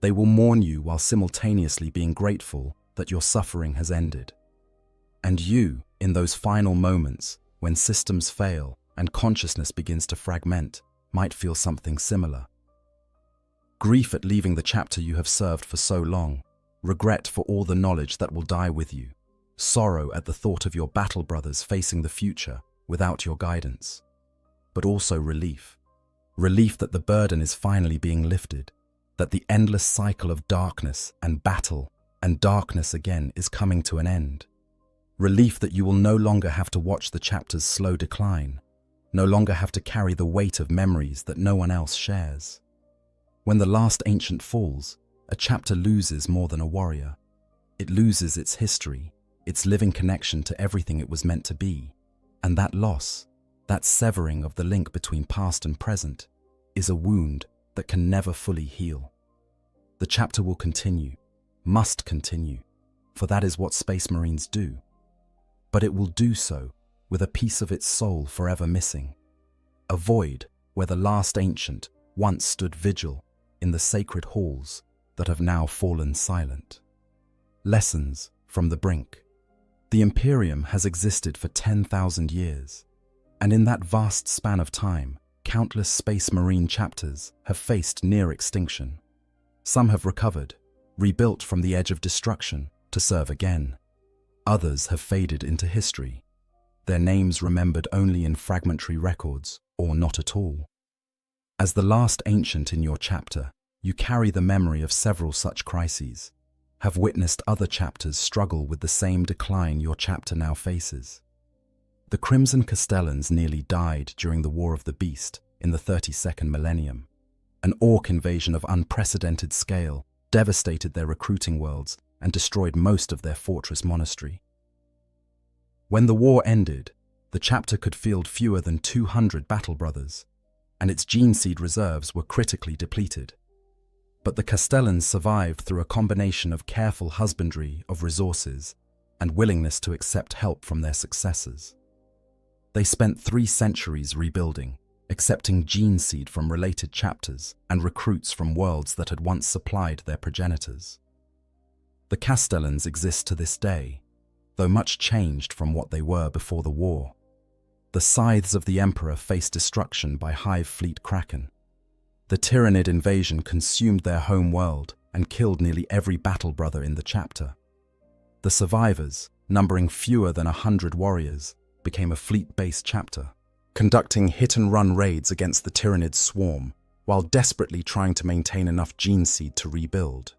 They will mourn you while simultaneously being grateful that your suffering has ended. And you, in those final moments when systems fail and consciousness begins to fragment, might feel something similar. Grief at leaving the chapter you have served for so long, regret for all the knowledge that will die with you, sorrow at the thought of your battle brothers facing the future without your guidance, but also relief. Relief that the burden is finally being lifted, that the endless cycle of darkness and battle and darkness again is coming to an end. Relief that you will no longer have to watch the chapter's slow decline, no longer have to carry the weight of memories that no one else shares. When the last ancient falls, a chapter loses more than a warrior. It loses its history, its living connection to everything it was meant to be. And that loss, that severing of the link between past and present, is a wound that can never fully heal. The chapter will continue, must continue, for that is what Space Marines do. But it will do so with a piece of its soul forever missing, a void where the last ancient once stood vigil in the sacred halls that have now fallen silent. Lessons from the brink. The Imperium has existed for 10,000 years, and in that vast span of time, countless Space Marine chapters have faced near extinction. Some have recovered, rebuilt from the edge of destruction to serve again. Others have faded into history, their names remembered only in fragmentary records or not at all. As the last ancient in your chapter, you carry the memory of several such crises, have witnessed other chapters struggle with the same decline your chapter now faces. The Crimson Castellans nearly died during the War of the Beast in the 32nd millennium. An orc invasion of unprecedented scale devastated their recruiting worlds and destroyed most of their fortress monastery. When the war ended, the chapter could field fewer than 200 battle brothers, and its gene seed reserves were critically depleted. But the Castellans survived through a combination of careful husbandry of resources and willingness to accept help from their successors. They spent 3 centuries rebuilding, accepting gene seed from related chapters and recruits from worlds that had once supplied their progenitors. The Castellans exist to this day, though much changed from what they were before the war. The scythes of the Emperor faced destruction by Hive Fleet Kraken. The Tyrannid invasion consumed their home world and killed nearly every battle brother in the chapter. The survivors, numbering fewer than 100 warriors, became a fleet-based chapter, conducting hit-and-run raids against the Tyrannid swarm while desperately trying to maintain enough gene seed to rebuild.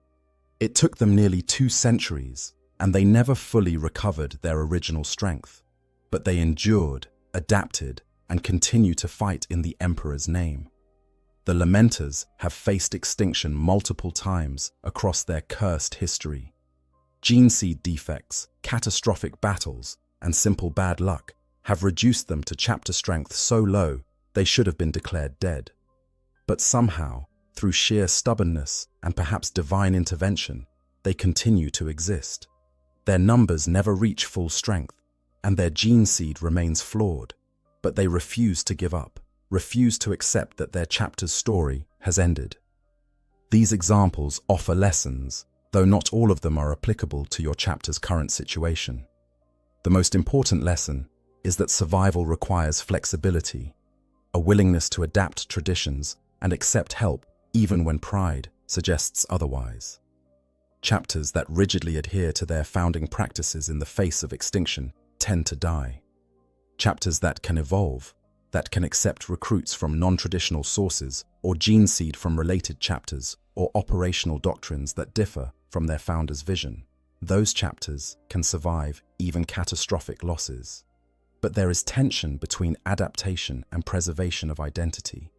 It took them nearly 2 centuries, and they never fully recovered their original strength, but they endured, adapted, and continue to fight in the Emperor's name. The Lamenters have faced extinction multiple times across their cursed history. Gene seed defects, catastrophic battles, and simple bad luck have reduced them to chapter strength so low they should have been declared dead. But somehow, through sheer stubbornness and perhaps divine intervention, they continue to exist. Their numbers never reach full strength, and their gene seed remains flawed, but they refuse to give up, refuse to accept that their chapter's story has ended. These examples offer lessons, though not all of them are applicable to your chapter's current situation. The most important lesson is that survival requires flexibility. a willingness to adapt traditions and accept help even when pride suggests otherwise. Chapters that rigidly adhere to their founding practices in the face of extinction tend to die. Chapters that can evolve, that can accept recruits from non-traditional sources or gene seed from related chapters or operational doctrines that differ from their founder's vision. Those chapters can survive even catastrophic losses. But there is tension between adaptation and preservation of identity.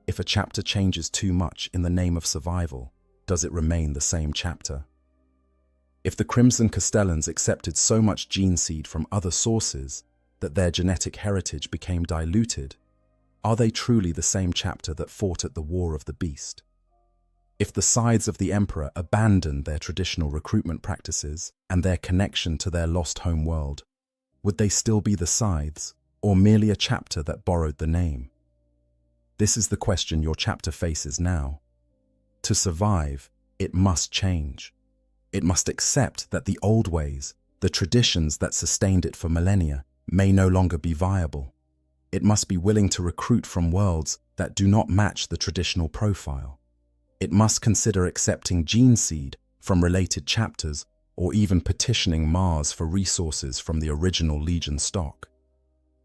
If a chapter changes too much in the name of survival, does it remain the same chapter? If the Crimson Castellans accepted so much gene seed from other sources that their genetic heritage became diluted, are they truly the same chapter that fought at the War of the Beast? If the Scythes of the Emperor abandoned their traditional recruitment practices and their connection to their lost home world, would they still be the Scythes, or merely a chapter that borrowed the name? This is the question your chapter faces now. To survive, it must change. It must accept that the old ways, the traditions that sustained it for millennia, may no longer be viable. It must be willing to recruit from worlds that do not match the traditional profile. It must consider accepting gene seed from related chapters or even petitioning Mars for resources from the original Legion stock.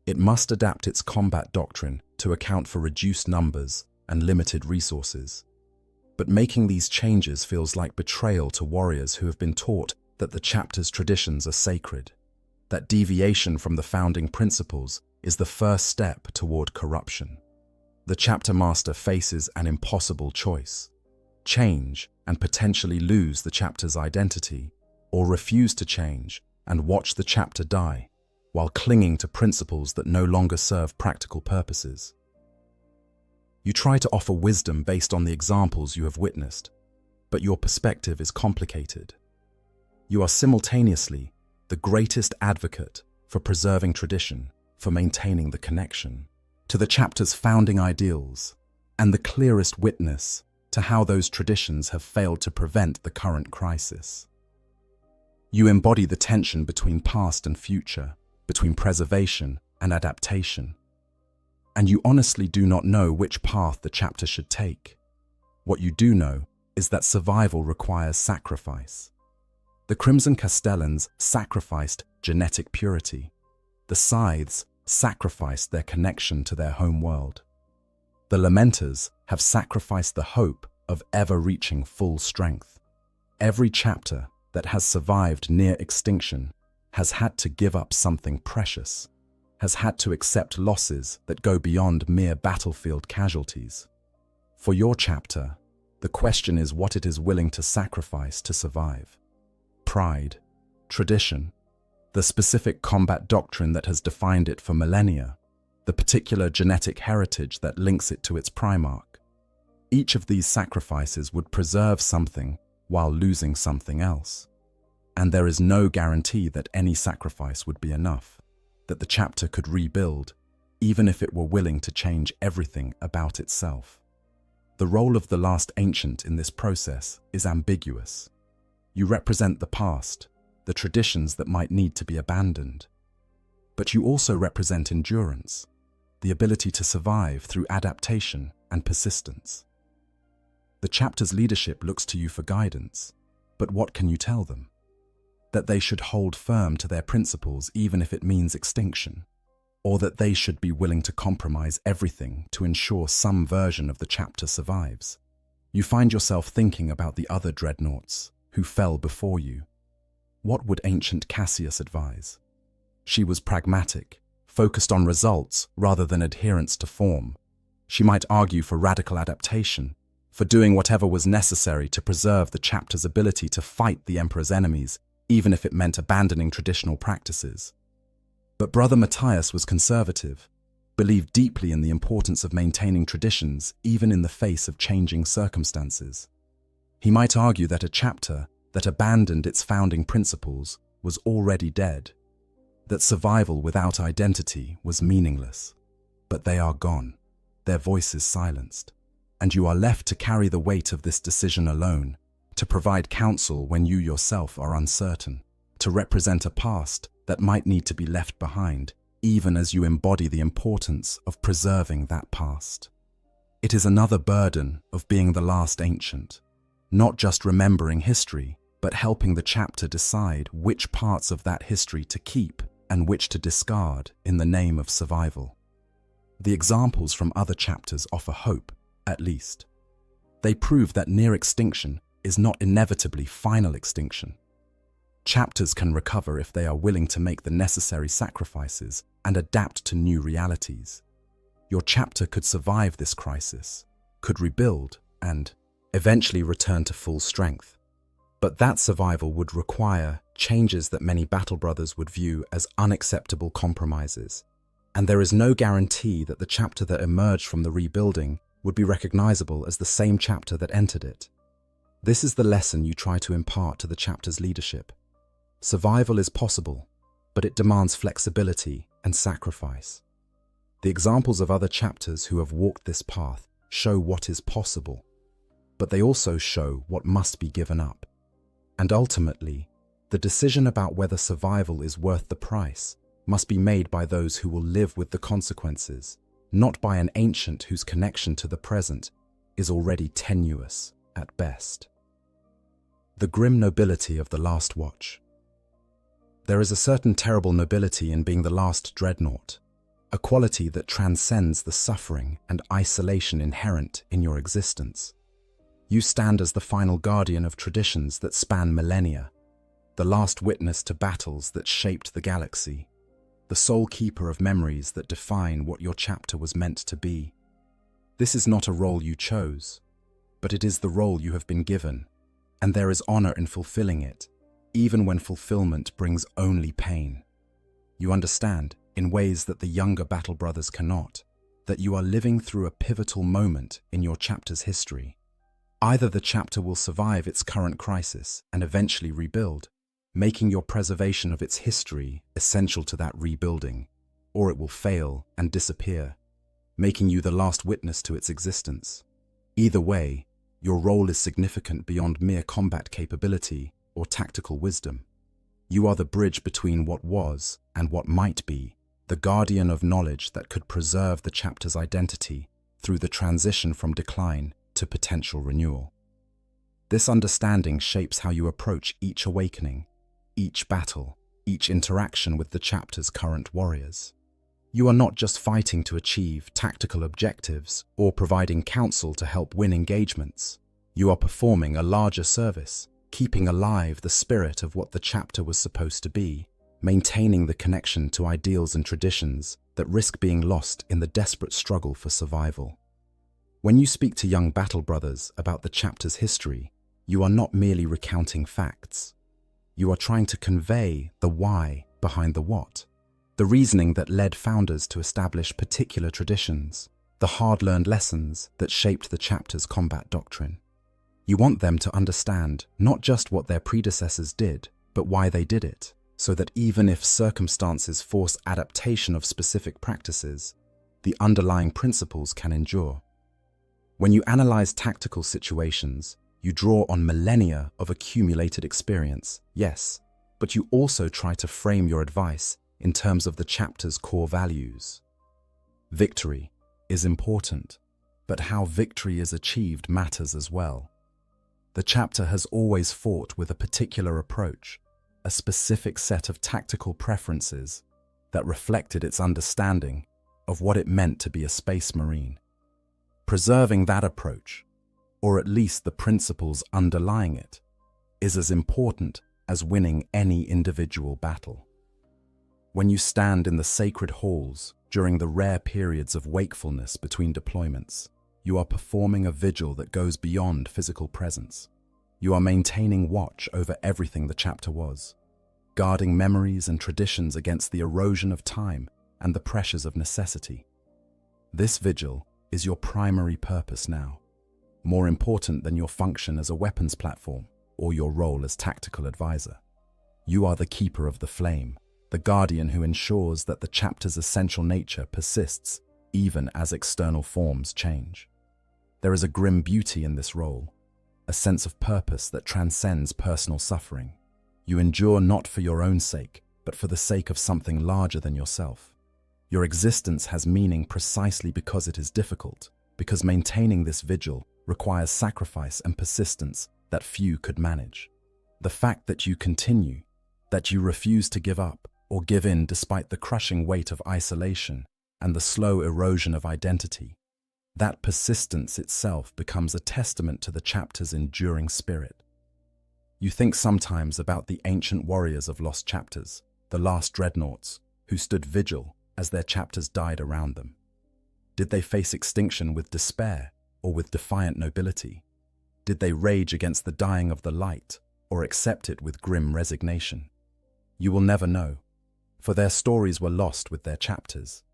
It must adapt its combat doctrine to account for reduced numbers and limited resources. But making these changes feels like betrayal to warriors who have been taught that the chapter's traditions are sacred, that deviation from the founding principles is the first step toward corruption. The chapter master faces an impossible choice: change and potentially lose the chapter's identity, or refuse to change and watch the chapter die while clinging to principles that no longer serve practical purposes. You try to offer wisdom based on the examples you have witnessed, but your perspective is complicated. You are simultaneously the greatest advocate for preserving tradition, for maintaining the connection to the chapter's founding ideals, and the clearest witness to how those traditions have failed to prevent the current crisis. You embody the tension between past and future, between preservation and adaptation. And you honestly do not know which path the chapter should take. What you do know is that survival requires sacrifice. The Crimson Castellans sacrificed genetic purity. The Scythes sacrificed their connection to their home world. The Lamenters have sacrificed the hope of ever reaching full strength. Every chapter that has survived near extinction has had to give up something precious, has had to accept losses that go beyond mere battlefield casualties. For your chapter, the question is what it is willing to sacrifice to survive. Pride, tradition, the specific combat doctrine that has defined it for millennia, the particular genetic heritage that links it to its primarch. Each of these sacrifices would preserve something while losing something else. And there is no guarantee that any sacrifice would be enough, that the chapter could rebuild, even if it were willing to change everything about itself. The role of the last ancient in this process is ambiguous. You represent the past, the traditions that might need to be abandoned. But you also represent endurance, the ability to survive through adaptation and persistence. The chapter's leadership looks to you for guidance, but what can you tell them? That they should hold firm to their principles even if it means extinction, or that they should be willing to compromise everything to ensure some version of the chapter survives. You find yourself thinking about the other dreadnoughts who fell before you. What would ancient Cassius advise? She was pragmatic, focused on results rather than adherence to form. She might argue for radical adaptation, for doing whatever was necessary to preserve the chapter's ability to fight the Emperor's enemies, even if it meant abandoning traditional practices. But Brother Matthias was conservative, believed deeply in the importance of maintaining traditions even in the face of changing circumstances. He might argue that a chapter that abandoned its founding principles was already dead, that survival without identity was meaningless. But they are gone, their voices silenced, and you are left to carry the weight of this decision alone, to provide counsel when you yourself are uncertain, to represent a past that might need to be left behind, even as you embody the importance of preserving that past. It is another burden of being the last ancient, not just remembering history, but helping the chapter decide which parts of that history to keep and which to discard in the name of survival. The examples from other chapters offer hope, at least. They prove that near extinction is not inevitably final extinction. Chapters can recover if they are willing to make the necessary sacrifices and adapt to new realities. Your chapter could survive this crisis, could rebuild, and eventually return to full strength. But that survival would require changes that many Battle Brothers would view as unacceptable compromises. And there is no guarantee that the chapter that emerged from the rebuilding would be recognizable as the same chapter that entered it. This is the lesson you try to impart to the chapter's leadership. Survival is possible, but it demands flexibility and sacrifice. The examples of other chapters who have walked this path show what is possible, but they also show what must be given up. And ultimately, the decision about whether survival is worth the price must be made by those who will live with the consequences, not by an ancient whose connection to the present is already tenuous at best. The grim nobility of the last watch. There is a certain terrible nobility in being the last dreadnought, a quality that transcends the suffering and isolation inherent in your existence. You stand as the final guardian of traditions that span millennia, the last witness to battles that shaped the galaxy, the sole keeper of memories that define what your chapter was meant to be. This is not a role you chose, but it is the role you have been given, and there is honor in fulfilling it, even when fulfillment brings only pain. You understand, in ways that the younger Battle Brothers cannot, that you are living through a pivotal moment in your chapter's history. Either the chapter will survive its current crisis and eventually rebuild, making your preservation of its history essential to that rebuilding, or it will fail and disappear, making you the last witness to its existence. Either way, your role is significant beyond mere combat capability or tactical wisdom. You are the bridge between what was and what might be, the guardian of knowledge that could preserve the chapter's identity through the transition from decline to potential renewal. This understanding shapes how you approach each awakening, each battle, each interaction with the chapter's current warriors. You are not just fighting to achieve tactical objectives or providing counsel to help win engagements. You are performing a larger service, keeping alive the spirit of what the chapter was supposed to be, maintaining the connection to ideals and traditions that risk being lost in the desperate struggle for survival. When you speak to young Battle Brothers about the chapter's history, you are not merely recounting facts. You are trying to convey the why behind the what, the reasoning that led founders to establish particular traditions, the hard-learned lessons that shaped the chapter's combat doctrine. You want them to understand not just what their predecessors did, but why they did it, so that even if circumstances force adaptation of specific practices, the underlying principles can endure. When you analyze tactical situations, you draw on millennia of accumulated experience, yes, but you also try to frame your advice in terms of the chapter's core values. Victory is important, but how victory is achieved matters as well. The chapter has always fought with a particular approach, a specific set of tactical preferences that reflected its understanding of what it meant to be a Space Marine. Preserving that approach, or at least the principles underlying it, is as important as winning any individual battle. When you stand in the sacred halls during the rare periods of wakefulness between deployments, you are performing a vigil that goes beyond physical presence. You are maintaining watch over everything the chapter was, guarding memories and traditions against the erosion of time and the pressures of necessity. This vigil is your primary purpose now, more important than your function as a weapons platform or your role as tactical advisor. You are the keeper of the flame, the guardian who ensures that the chapter's essential nature persists even as external forms change. There is a grim beauty in this role, a sense of purpose that transcends personal suffering. You endure not for your own sake, but for the sake of something larger than yourself. Your existence has meaning precisely because it is difficult, because maintaining this vigil requires sacrifice and persistence that few could manage. The fact that you continue, that you refuse to give up or give in despite the crushing weight of isolation and the slow erosion of identity, that persistence itself becomes a testament to the chapter's enduring spirit. You think sometimes about the ancient warriors of lost chapters, the last dreadnoughts, who stood vigil as their chapters died around them. Did they face extinction with despair or with defiant nobility? Did they rage against the dying of the light or accept it with grim resignation? You will never know, for their stories were lost with their chapters.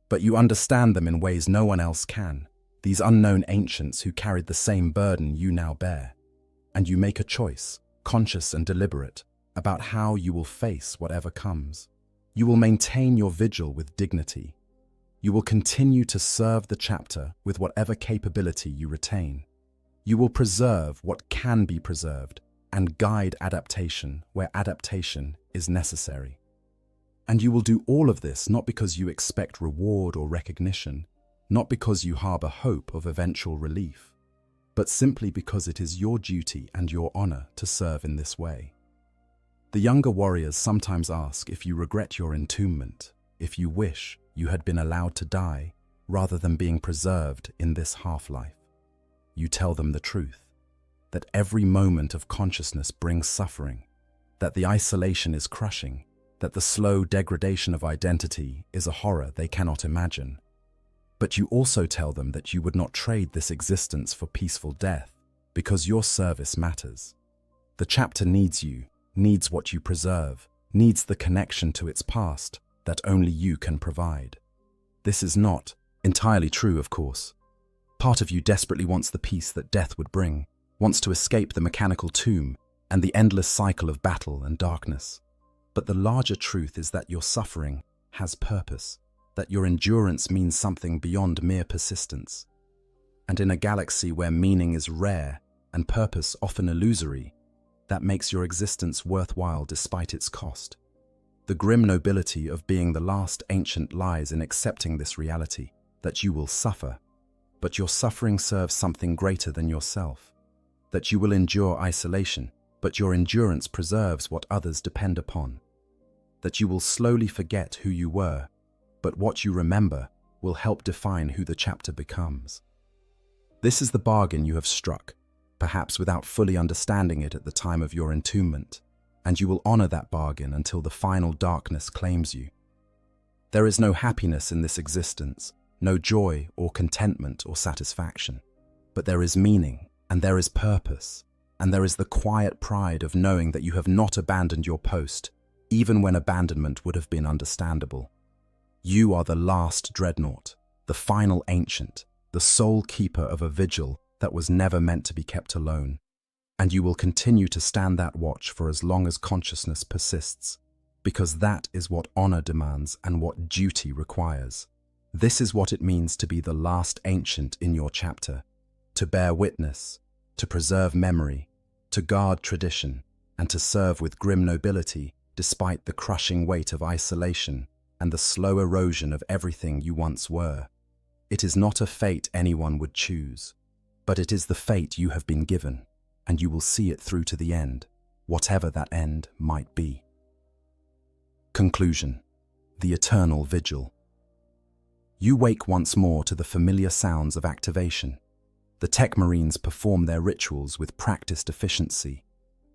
But you understand them in ways no one else can, these unknown ancients who carried the same burden you now bear. And you make a choice, conscious and deliberate, about how you will face whatever comes. You will maintain your vigil with dignity. You will continue to serve the chapter with whatever capability you retain. You will preserve what can be preserved and guide adaptation where adaptation is necessary. And you will do all of this not because you expect reward or recognition, not because you harbor hope of eventual relief, but simply because it is your duty and your honor to serve in this way. The younger warriors sometimes ask if you regret your entombment, if you wish you had been allowed to die rather than being preserved in this half-life. You tell them the truth, that every moment of consciousness brings suffering, that the isolation is crushing, that the slow degradation of identity is a horror they cannot imagine. But you also tell them that you would not trade this existence for peaceful death, because your service matters. The chapter needs you, needs what you preserve, needs the connection to its past that only you can provide. This is not entirely true, of course. Part of you desperately wants the peace that death would bring, wants to escape the mechanical tomb and the endless cycle of battle and darkness. But the larger truth is that your suffering has purpose, that your endurance means something beyond mere persistence. And in a galaxy where meaning is rare and purpose often illusory, that makes your existence worthwhile despite its cost. The grim nobility of being the last ancient lies in accepting this reality, that you will suffer, but your suffering serves something greater than yourself, that you will endure isolation, but your endurance preserves what others depend upon, that you will slowly forget who you were, but what you remember will help define who the chapter becomes. This is the bargain you have struck, perhaps without fully understanding it at the time of your entombment, and you will honor that bargain until the final darkness claims you. There is no happiness in this existence, no joy or contentment or satisfaction, but there is meaning, and there is purpose, and there is the quiet pride of knowing that you have not abandoned your post, even when abandonment would have been understandable. You are the last dreadnought, the final ancient, the sole keeper of a vigil that was never meant to be kept alone, and you will continue to stand that watch for as long as consciousness persists, because that is what honor demands and what duty requires. This is what it means to be the last ancient in your chapter, to bear witness, to preserve memory, to guard tradition, and to serve with grim nobility despite the crushing weight of isolation and the slow erosion of everything you once were. It is not a fate anyone would choose, but it is the fate you have been given, and you will see it through to the end, whatever that end might be. Conclusion: the eternal vigil. You wake once more to the familiar sounds of activation. The Tech Marines perform their rituals with practiced efficiency.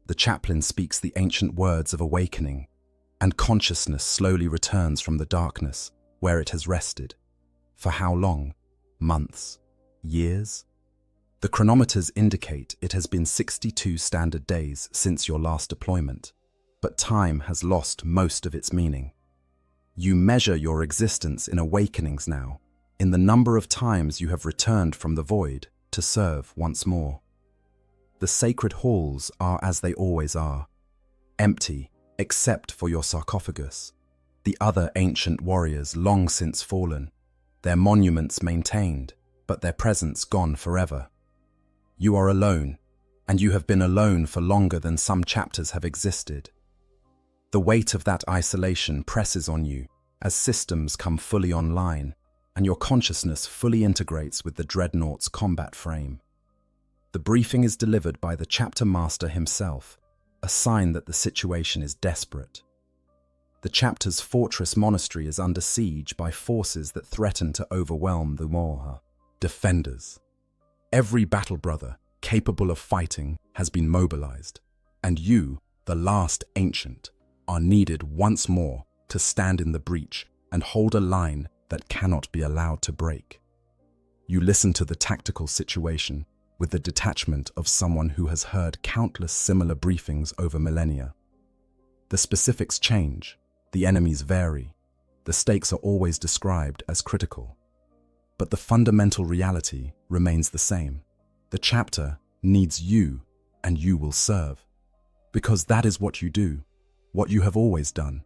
The chaplain speaks the ancient words of awakening, and consciousness slowly returns from the darkness where it has rested. For how long? Months? Years? The chronometers indicate it has been 62 standard days since your last deployment, but time has lost most of its meaning. You measure your existence in awakenings now, in the number of times you have returned from the void to serve once more. The sacred halls are as they always are, empty except for your sarcophagus, the other ancient warriors long since fallen, their monuments maintained, but their presence gone forever. You are alone, and you have been alone for longer than some chapters have existed. The weight of that isolation presses on you as systems come fully online and your consciousness fully integrates with the Dreadnought's combat frame. The briefing is delivered by the chapter master himself, a sign that the situation is desperate. The chapter's fortress monastery is under siege by forces that threaten to overwhelm the Warhammer defenders. Every battle brother capable of fighting has been mobilized, and you, the last ancient, are needed once more to stand in the breach and hold a line that cannot be allowed to break. You listen to the tactical situation with the detachment of someone who has heard countless similar briefings over millennia. The specifics change, the enemies vary, the stakes are always described as critical. But the fundamental reality remains the same. The chapter needs you, and you will serve. Because that is what you do, what you have always done,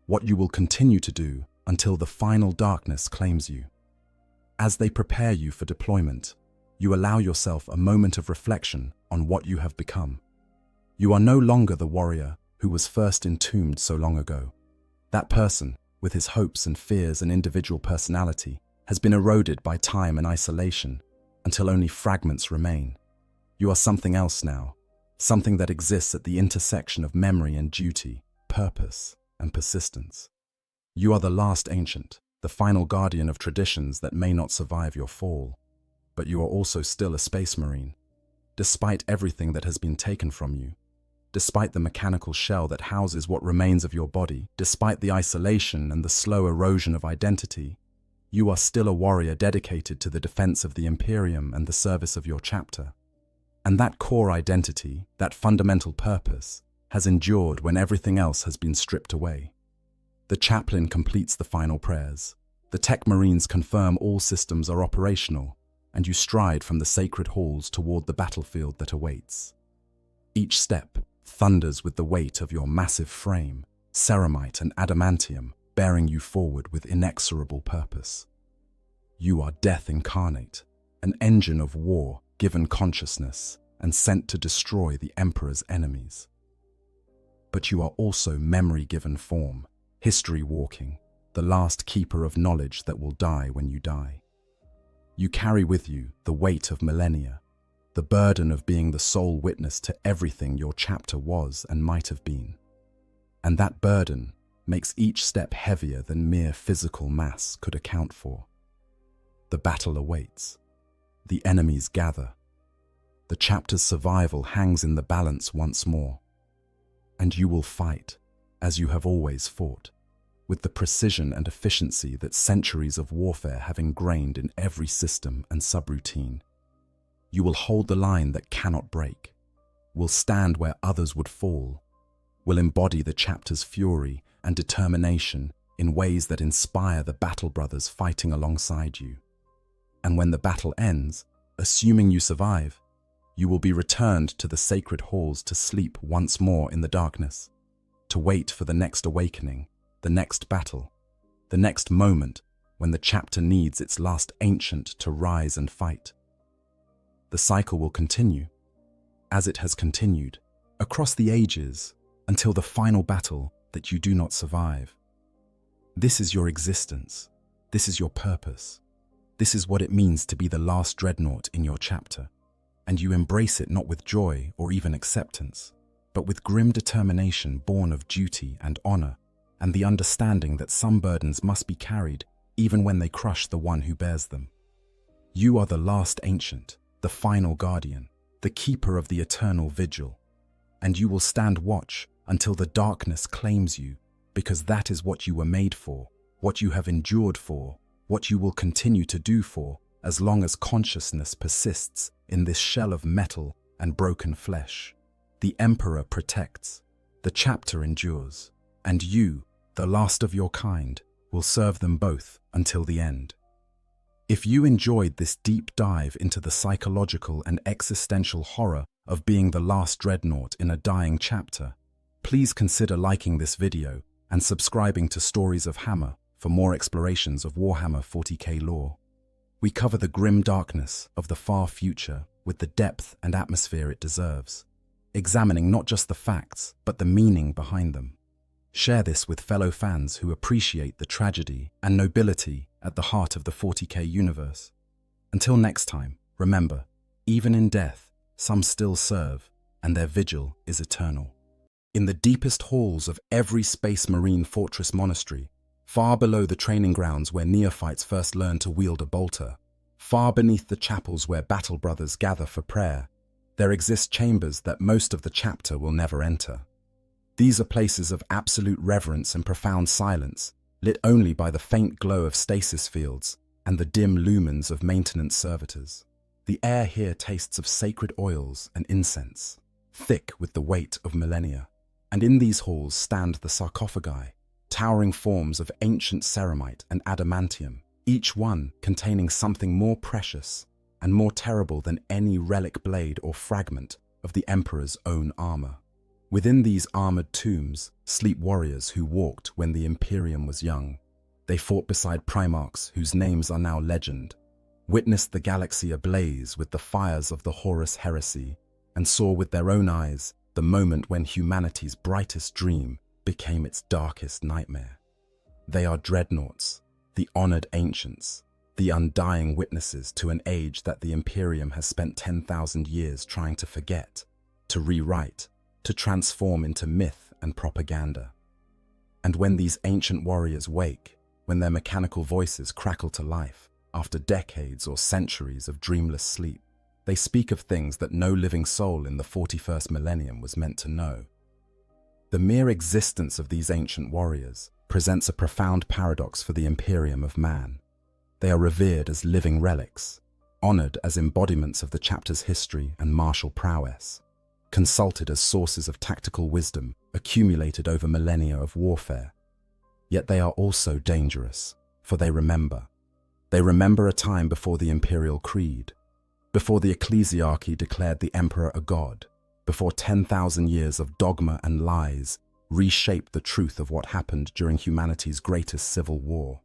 what you will continue to do until the final darkness claims you. As they prepare you for deployment, you allow yourself a moment of reflection on what you have become. You are no longer the warrior who was first entombed so long ago. That person, with his hopes and fears and individual personality, has been eroded by time and isolation until only fragments remain. You are something else now, something that exists at the intersection of memory and duty, purpose and persistence. You are the last ancient, the final guardian of traditions that may not survive your fall. But you are also still a space marine. Despite everything that has been taken from you, despite the mechanical shell that houses what remains of your body, despite the isolation and the slow erosion of identity, you are still a warrior dedicated to the defense of the Imperium and the service of your chapter. And that core identity, that fundamental purpose, has endured when everything else has been stripped away. The chaplain completes the final prayers. The Tech Marines confirm all systems are operational, and you stride from the sacred halls toward the battlefield that awaits. Each step thunders with the weight of your massive frame, ceramite and adamantium, bearing you forward with inexorable purpose. You are death incarnate, an engine of war given consciousness and sent to destroy the Emperor's enemies. But you are also memory-given form, history walking, the last keeper of knowledge that will die when you die. You carry with you the weight of millennia, the burden of being the sole witness to everything your chapter was and might have been. And that burden makes each step heavier than mere physical mass could account for. The battle awaits. The enemies gather. The chapter's survival hangs in the balance once more. And you will fight, as you have always fought, with the precision and efficiency that centuries of warfare have ingrained in every system and subroutine. You will hold the line that cannot break, will stand where others would fall, will embody the chapter's fury and determination in ways that inspire the battle brothers fighting alongside you. And when the battle ends, assuming you survive, you will be returned to the sacred halls to sleep once more in the darkness, to wait for the next awakening, the next battle, the next moment when the chapter needs its last ancient to rise and fight. The cycle will continue, as it has continued, across the ages, until the final battle that you do not survive. This is your existence. This is your purpose. This is what it means to be the last dreadnought in your chapter, and you embrace it not with joy or even acceptance, but with grim determination born of duty and honor, and the understanding that some burdens must be carried even when they crush the one who bears them. You are the last ancient, the final guardian, the keeper of the eternal vigil, and you will stand watch until the darkness claims you, because that is what you were made for, what you have endured for, what you will continue to do for, as long as consciousness persists in this shell of metal and broken flesh. The Emperor protects, the chapter endures, and you, the last of your kind, will serve them both until the end. If you enjoyed this deep dive into the psychological and existential horror of being the last dreadnought in a dying chapter, please consider liking this video and subscribing to Stories of Hammer for more explorations of Warhammer 40k lore. We cover the grim darkness of the far future with the depth and atmosphere it deserves, examining not just the facts, but the meaning behind them. Share this with fellow fans who appreciate the tragedy and nobility at the heart of the 40K universe. Until next time, remember, even in death, some still serve, and their vigil is eternal. In the deepest halls of every Space Marine Fortress monastery, far below the training grounds where neophytes first learn to wield a bolter, far beneath the chapels where battle brothers gather for prayer, there exist chambers that most of the chapter will never enter. These are places of absolute reverence and profound silence, lit only by the faint glow of stasis fields and the dim lumens of maintenance servitors. The air here tastes of sacred oils and incense, thick with the weight of millennia. And in these halls stand the sarcophagi, towering forms of ancient ceramite and adamantium, each one containing something more precious and more terrible than any relic blade or fragment of the Emperor's own armor. Within these armored tombs sleep warriors who walked when the Imperium was young. They fought beside Primarchs whose names are now legend, witnessed the galaxy ablaze with the fires of the Horus heresy, and saw with their own eyes the moment when humanity's brightest dream became its darkest nightmare. They are dreadnoughts, the honored ancients, the undying witnesses to an age that the Imperium has spent 10,000 years trying to forget, to rewrite, to transform into myth and propaganda. And when these ancient warriors wake, when their mechanical voices crackle to life, after decades or centuries of dreamless sleep, they speak of things that no living soul in the 41st millennium was meant to know. The mere existence of these ancient warriors presents a profound paradox for the Imperium of man. They are revered as living relics, honored as embodiments of the chapter's history and martial prowess, consulted as sources of tactical wisdom accumulated over millennia of warfare. Yet they are also dangerous, for they remember. They remember a time before the imperial creed, before the ecclesiarchy declared the emperor a god, before 10,000 years of dogma and lies reshaped the truth of what happened during humanity's greatest civil war.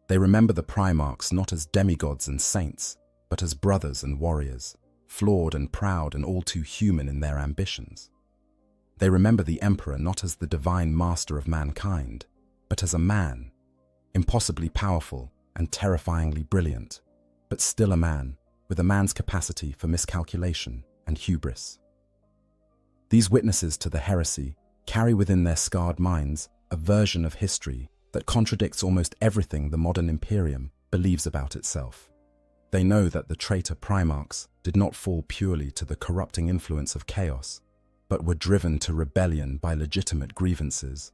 They remember the Primarchs not as demigods and saints, but as brothers and warriors, flawed and proud and all too human in their ambitions. They remember the emperor not as the divine master of mankind, but as a man, impossibly powerful and terrifyingly brilliant, but still a man, with a man's capacity for miscalculation and hubris. These witnesses to the heresy carry within their scarred minds a version of history that contradicts almost everything the modern Imperium believes about itself. They know that the traitor Primarchs did not fall purely to the corrupting influence of chaos, but were driven to rebellion by legitimate grievances,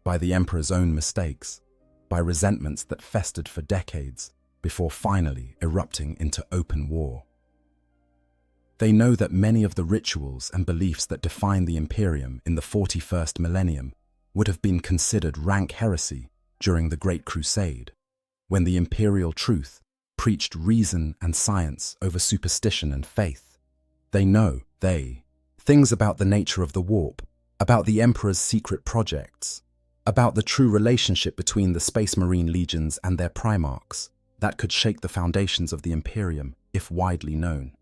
by the Emperor's own mistakes, by resentments that festered for decades before finally erupting into open war. They know that many of the rituals and beliefs that define the Imperium in the 41st millennium would have been considered rank heresy during the Great Crusade, when the imperial truth preached reason and science over superstition and faith. They know things about the nature of the warp, about the Emperor's secret projects, about the true relationship between the Space Marine legions and their Primarchs, that could shake the foundations of the Imperium if widely known.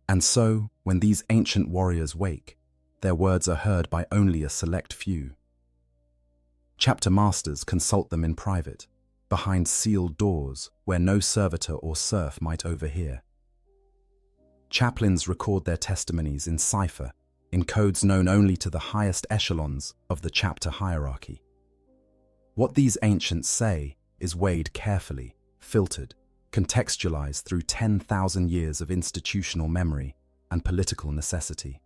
And so, when these ancient warriors wake, their words are heard by only a select few. Chapter masters consult them in private, behind sealed doors where no servitor or serf might overhear. Chaplains record their testimonies in cipher, in codes known only to the highest echelons of the chapter hierarchy. What these ancients say is weighed carefully, filtered, contextualized through 10,000 years of institutional memory and political necessity.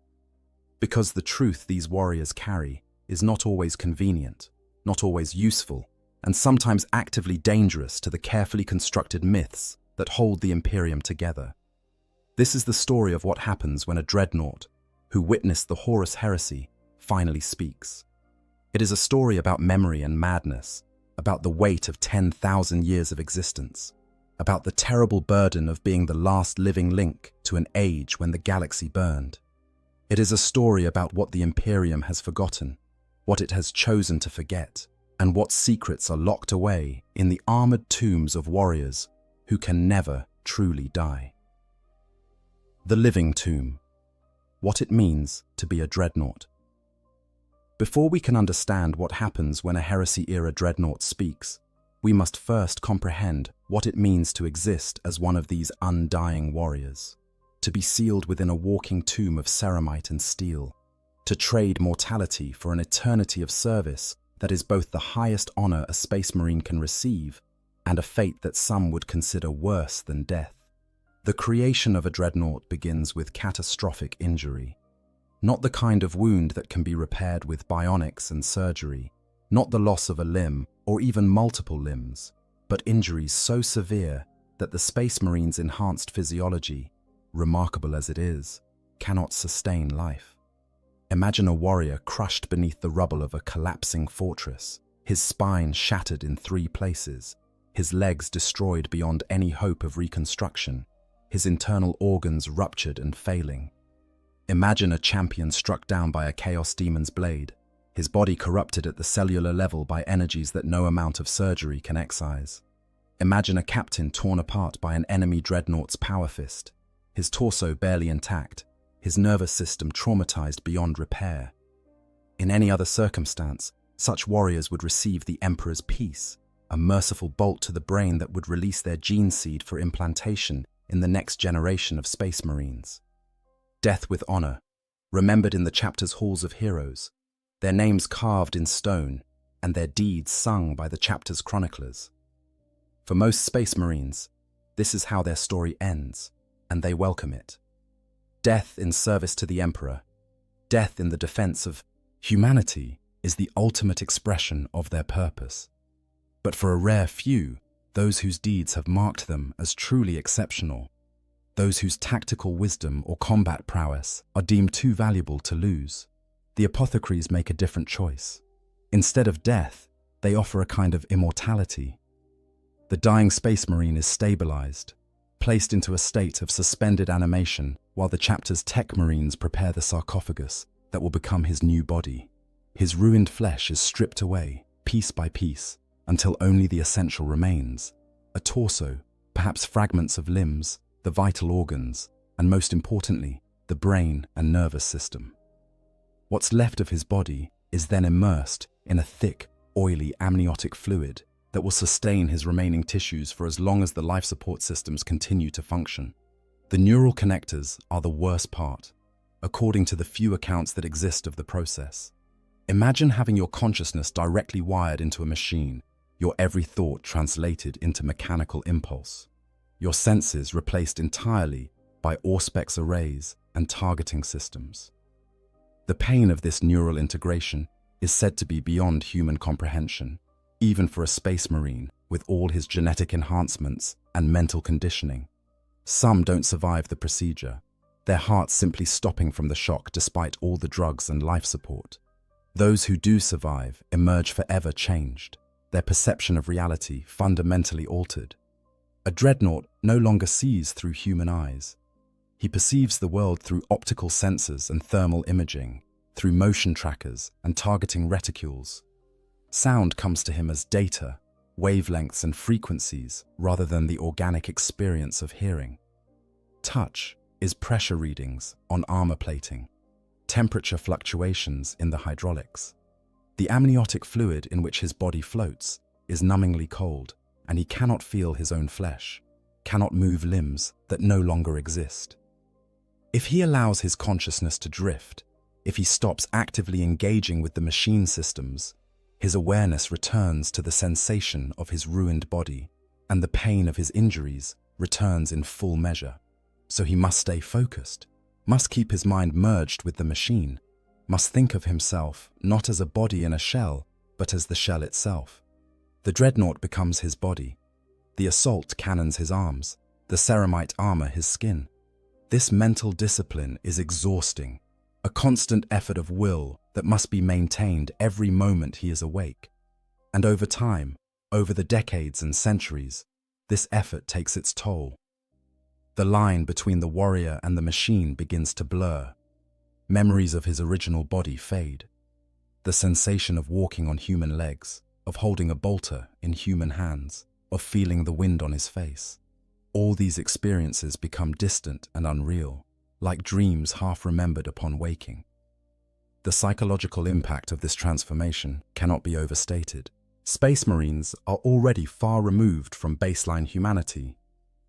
Because the truth these warriors carry is not always convenient, not always useful, and sometimes actively dangerous to the carefully constructed myths that hold the Imperium together. This is the story of what happens when a dreadnought, who witnessed the Horus heresy, finally speaks. It is a story about memory and madness, about the weight of 10,000 years of existence, about the terrible burden of being the last living link to an age when the galaxy burned. It is a story about what the Imperium has forgotten, what it has chosen to forget, and what secrets are locked away in the armored tombs of warriors who can never truly die. The Living Tomb. What it means to be a dreadnought. Before we can understand what happens when a heresy-era dreadnought speaks, we must first comprehend what it means to exist as one of these undying warriors, to be sealed within a walking tomb of ceramite and steel, to trade mortality for an eternity of service that is both the highest honor a Space Marine can receive and a fate that some would consider worse than death. The creation of a dreadnought begins with catastrophic injury. Not the kind of wound that can be repaired with bionics and surgery, not the loss of a limb or even multiple limbs, but injuries so severe that the Space Marine's enhanced physiology, remarkable as it is, cannot sustain life. Imagine a warrior crushed beneath the rubble of a collapsing fortress, his spine shattered in 3 places, his legs destroyed beyond any hope of reconstruction, his internal organs ruptured and failing. Imagine a champion struck down by a Chaos Demon's blade, his body corrupted at the cellular level by energies that no amount of surgery can excise. Imagine a captain torn apart by an enemy dreadnought's power fist, his torso barely intact, his nervous system traumatized beyond repair. In any other circumstance, such warriors would receive the Emperor's peace, a merciful bolt to the brain that would release their gene seed for implantation in the next generation of Space Marines. Death with honor, remembered in the chapter's halls of heroes, their names carved in stone and their deeds sung by the chapter's chroniclers. For most Space Marines, this is how their story ends, and they welcome it. Death in service to the Emperor, death in the defense of humanity is the ultimate expression of their purpose. But for a rare few, those whose deeds have marked them as truly exceptional, those whose tactical wisdom or combat prowess are deemed too valuable to lose, the apothecaries make a different choice. Instead of death, they offer a kind of immortality. The dying Space Marine is stabilized, placed into a state of suspended animation while the chapter's tech Marines prepare the sarcophagus that will become his new body. His ruined flesh is stripped away, piece by piece, until only the essential remains: a torso, perhaps fragments of limbs, the vital organs, and most importantly, the brain and nervous system. What's left of his body is then immersed in a thick, oily amniotic fluid that will sustain his remaining tissues for as long as the life support systems continue to function. The neural connectors are the worst part, according to the few accounts that exist of the process. Imagine having your consciousness directly wired into a machine, your every thought translated into mechanical impulse, your senses replaced entirely by Auspex arrays and targeting systems. The pain of this neural integration is said to be beyond human comprehension, even for a Space Marine with all his genetic enhancements and mental conditioning. Some don't survive the procedure, their hearts simply stopping from the shock despite all the drugs and life support. Those who do survive emerge forever changed, their perception of reality fundamentally altered. A dreadnought no longer sees through human eyes. He perceives the world through optical sensors and thermal imaging, through motion trackers and targeting reticules. Sound comes to him as data, wavelengths and frequencies, rather than the organic experience of hearing. Touch is pressure readings on armor plating, temperature fluctuations in the hydraulics. The amniotic fluid in which his body floats is numbingly cold, and he cannot feel his own flesh, cannot move limbs that no longer exist. If he allows his consciousness to drift, if he stops actively engaging with the machine systems, his awareness returns to the sensation of his ruined body, and the pain of his injuries returns in full measure. So he must stay focused, must keep his mind merged with the machine, must think of himself not as a body in a shell, but as the shell itself. The dreadnought becomes his body, the assault cannons his arms, the ceramite armor his skin. This mental discipline is exhausting, a constant effort of will that must be maintained every moment he is awake. And over time, over the decades and centuries, this effort takes its toll. The line between the warrior and the machine begins to blur. Memories of his original body fade. The sensation of walking on human legs, of holding a bolter in human hands, of feeling the wind on his face. All these experiences become distant and unreal, like dreams half remembered upon waking. The The psychological impact of this transformation cannot be overstated. Space Marines are already far removed from baseline humanity,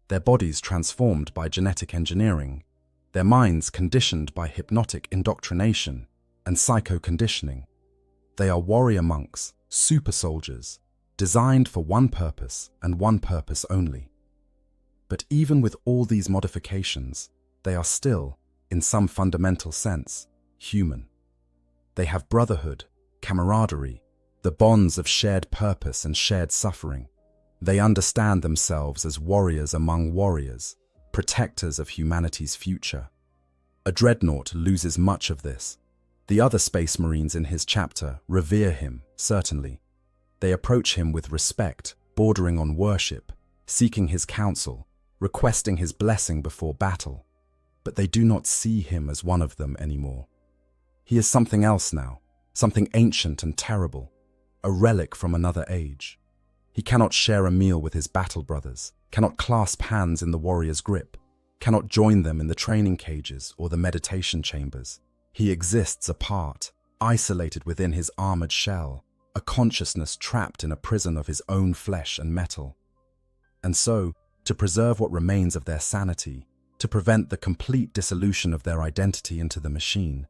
their bodies transformed by genetic engineering, their minds conditioned by hypnotic indoctrination and psycho-conditioning. They are warrior monks, super soldiers, designed for one purpose and one purpose only. But even with all these modifications, they are still, in some fundamental sense, human. They have brotherhood, camaraderie, the bonds of shared purpose and shared suffering. They understand themselves as warriors among warriors, protectors of humanity's future. A dreadnought loses much of this. The other Space Marines in his chapter revere him, certainly. They approach him with respect, bordering on worship, seeking his counsel, requesting his blessing before battle. But they do not see him as one of them anymore. He is something else now, something ancient and terrible, a relic from another age. He cannot share a meal with his battle brothers, cannot clasp hands in the warrior's grip, cannot join them in the training cages or the meditation chambers. He exists apart, isolated within his armored shell, a consciousness trapped in a prison of his own flesh and metal. And so, to preserve what remains of their sanity, to prevent the complete dissolution of their identity into the machine,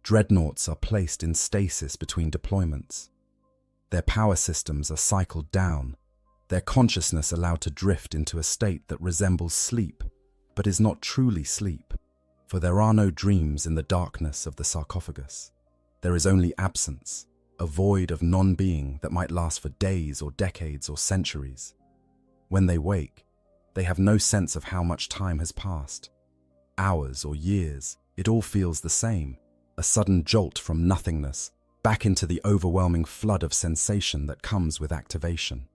dreadnoughts are placed in stasis between deployments. Their power systems are cycled down, their consciousness allowed to drift into a state that resembles sleep, but is not truly sleep, for there are no dreams in the darkness of the sarcophagus. There is only absence, a void of non-being that might last for days or decades or centuries. When they wake, they have no sense of how much time has passed. Hours or years, it all feels the same, a sudden jolt from nothingness, back into the overwhelming flood of sensation that comes with activation.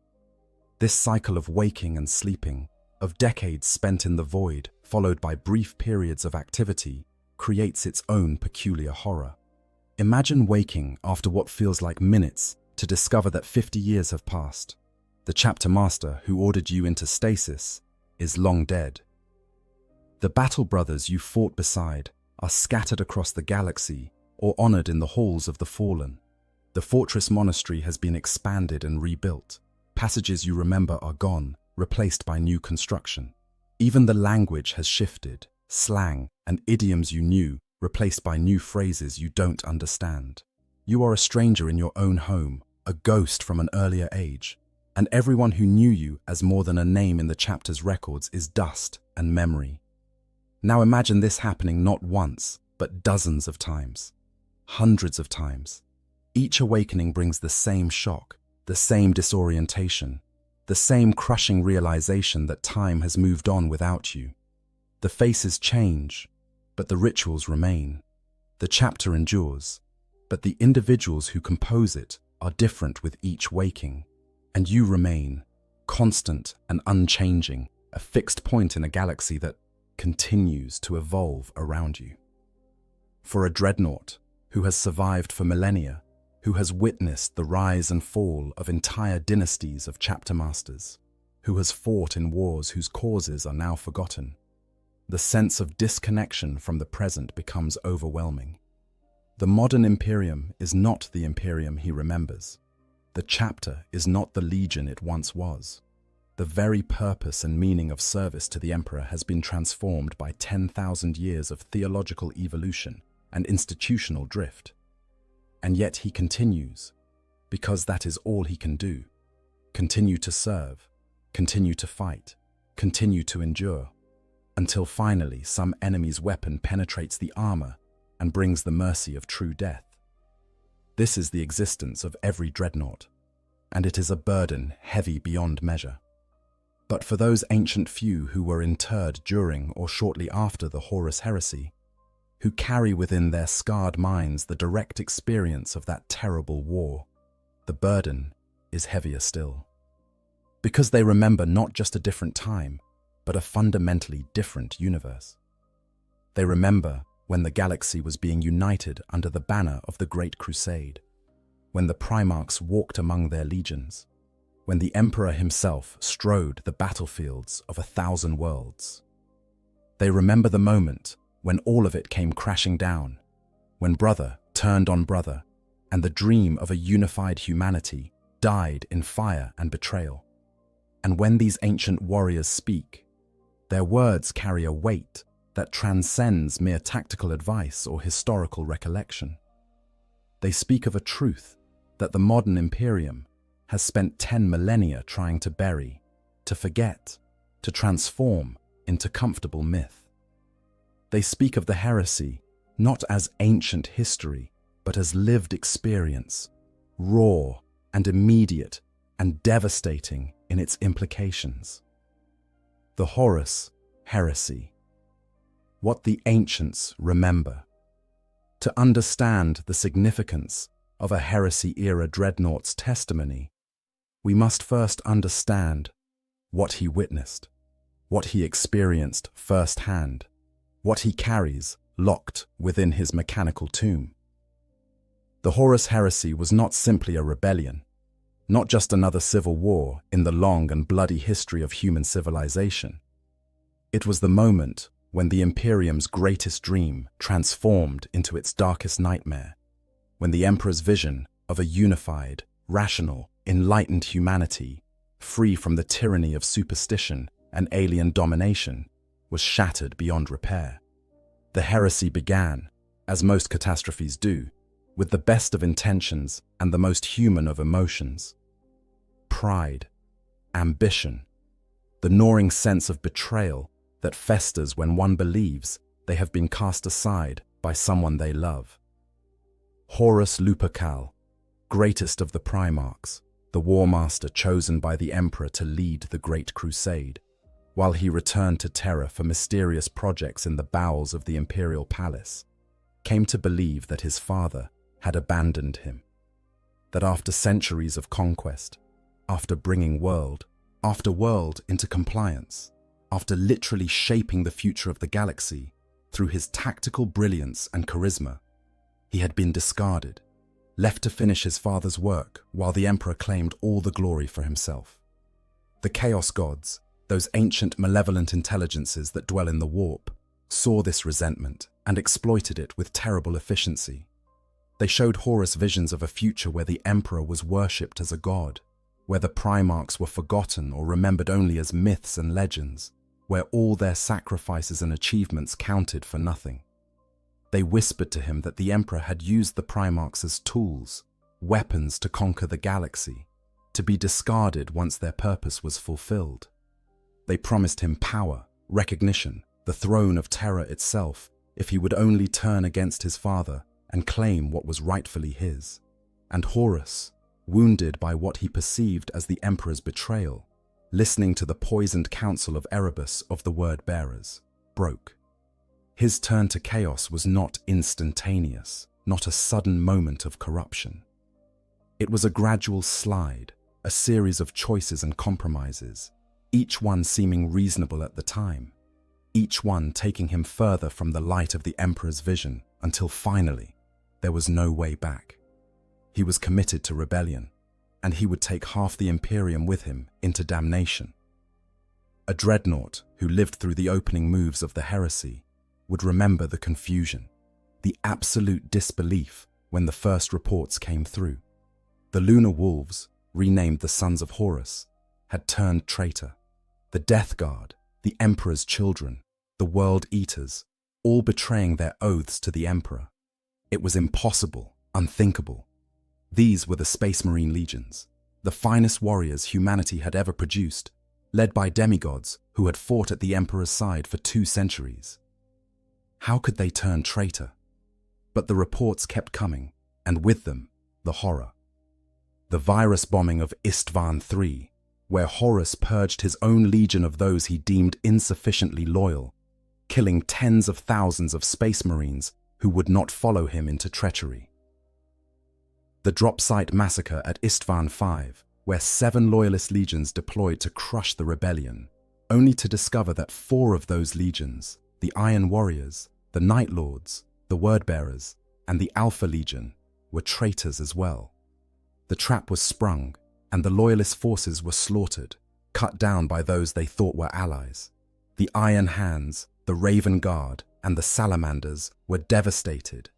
This cycle of waking and sleeping, of decades spent in the void, followed by brief periods of activity, creates its own peculiar horror. Imagine waking after what feels like minutes to discover that 50 years have passed. The chapter master who ordered you into stasis is long dead. The battle brothers you fought beside are scattered across the galaxy or honored in the halls of the fallen. The fortress monastery has been expanded and rebuilt. Passages you remember are gone, replaced by new construction. Even the language has shifted, slang and idioms you knew replaced by new phrases you don't understand. You are a stranger in your own home, a ghost from an earlier age, and everyone who knew you as more than a name in the chapter's records is dust and memory. Now imagine this happening not once, but dozens of times, hundreds of times. Each awakening brings the same shock, the same disorientation, the same crushing realization that time has moved on without you. The faces change, but the rituals remain. The chapter endures, but the individuals who compose it are different with each waking. And you remain, constant and unchanging, a fixed point in a galaxy that continues to evolve around you. For a dreadnought who has survived for millennia, who has witnessed the rise and fall of entire dynasties of chapter masters, who has fought in wars whose causes are now forgotten, the sense of disconnection from the present becomes overwhelming. The modern Imperium is not the Imperium he remembers. The chapter is not the legion it once was. The very purpose and meaning of service to the Emperor has been transformed by 10,000 years of theological evolution and institutional drift. And yet he continues, because that is all he can do. Continue to serve, continue to fight, continue to endure, until finally some enemy's weapon penetrates the armor and brings the mercy of true death. This is the existence of every dreadnought, and it is a burden heavy beyond measure. But for those ancient few who were interred during or shortly after the Horus Heresy, who carry within their scarred minds the direct experience of that terrible war, the burden is heavier still. Because they remember not just a different time, but a fundamentally different universe. They remember when the galaxy was being united under the banner of the Great Crusade, when the Primarchs walked among their legions, when the Emperor himself strode the battlefields of 1,000 worlds. They remember the moment when all of it came crashing down, when brother turned on brother, and the dream of a unified humanity died in fire and betrayal. And when these ancient warriors speak, their words carry a weight that transcends mere tactical advice or historical recollection. They speak of a truth that the modern Imperium has spent 10 millennia trying to bury, to forget, to transform into comfortable myth. They speak of the heresy not as ancient history, but as lived experience, raw and immediate and devastating in its implications. The Horus heresy. What the ancients remember. To understand the significance of a heresy-era dreadnaught's testimony, we must first understand what he witnessed, what he experienced firsthand, what he carries locked within his mechanical tomb. The Horus heresy was not simply a rebellion, not just another civil war in the long and bloody history of human civilization. It was the moment when the Imperium's greatest dream transformed into its darkest nightmare, when the Emperor's vision of a unified, rational, enlightened humanity, free from the tyranny of superstition and alien domination, was shattered beyond repair. The heresy began, as most catastrophes do, with the best of intentions and the most human of emotions. Pride, ambition, the gnawing sense of betrayal that festers when one believes they have been cast aside by someone they love. Horus Lupercal, greatest of the Primarchs, the war master chosen by the Emperor to lead the Great Crusade, while he returned to Terra for mysterious projects in the bowels of the Imperial Palace, came to believe that his father had abandoned him, that after centuries of conquest, after bringing world after world into compliance, after literally shaping the future of the galaxy through his tactical brilliance and charisma, he had been discarded, left to finish his father's work while the Emperor claimed all the glory for himself. The Chaos Gods, those ancient malevolent intelligences that dwell in the warp, saw this resentment and exploited it with terrible efficiency. They showed Horus visions of a future where the Emperor was worshipped as a god, where the Primarchs were forgotten or remembered only as myths and legends, where all their sacrifices and achievements counted for nothing. They whispered to him that the Emperor had used the Primarchs as tools, weapons to conquer the galaxy, to be discarded once their purpose was fulfilled. They promised him power, recognition, the throne of Terra itself, if he would only turn against his father and claim what was rightfully his. And Horus, wounded by what he perceived as the Emperor's betrayal, listening to the poisoned counsel of Erebus of the Word-Bearers, broke. His turn to chaos was not instantaneous, not a sudden moment of corruption. It was a gradual slide, a series of choices and compromises, each one seeming reasonable at the time, each one taking him further from the light of the Emperor's vision until finally there was no way back. He was committed to rebellion, and he would take half the Imperium with him into damnation. A dreadnought who lived through the opening moves of the heresy would remember the confusion, the absolute disbelief when the first reports came through. The Lunar Wolves, renamed the Sons of Horus, had turned traitor. The Death Guard, the Emperor's children, the World Eaters, all betraying their oaths to the Emperor. It was impossible, unthinkable. These were the Space Marine Legions, the finest warriors humanity had ever produced, led by demigods who had fought at the Emperor's side for 2 centuries. How could they turn traitor? But the reports kept coming, and with them, the horror. The virus bombing of Istvan III, where Horus purged his own legion of those he deemed insufficiently loyal, killing tens of thousands of Space Marines who would not follow him into treachery. The drop site massacre at Istvan V, where 7 loyalist legions deployed to crush the rebellion, only to discover that 4 of those legions, the Iron Warriors, the Night Lords, the Word-Bearers, and the Alpha Legion, were traitors as well. The trap was sprung, and the loyalist forces were slaughtered, cut down by those they thought were allies. The Iron Hands, the Raven Guard, and the Salamanders were devastated,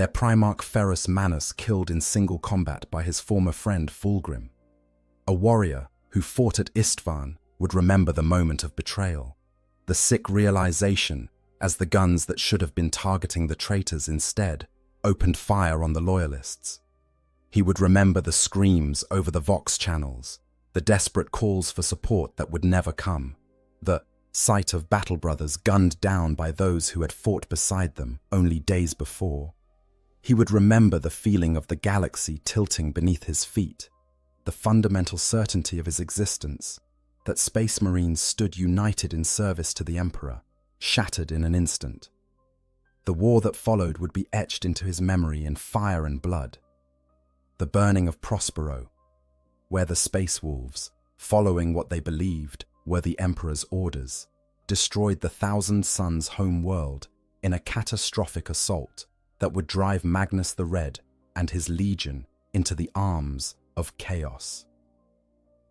their Primarch Ferrus Manus killed in single combat by his former friend Fulgrim. A warrior who fought at Istvan would remember the moment of betrayal, the sick realization as the guns that should have been targeting the traitors instead opened fire on the loyalists. He would remember the screams over the Vox channels, the desperate calls for support that would never come, the sight of battle brothers gunned down by those who had fought beside them only days before. He would remember the feeling of the galaxy tilting beneath his feet, the fundamental certainty of his existence, that Space Marines stood united in service to the Emperor, shattered in an instant. The war that followed would be etched into his memory in fire and blood. The burning of Prospero, where the Space Wolves, following what they believed were the Emperor's orders, destroyed the Thousand Suns' home world in a catastrophic assault that would drive Magnus the Red and his legion into the arms of chaos.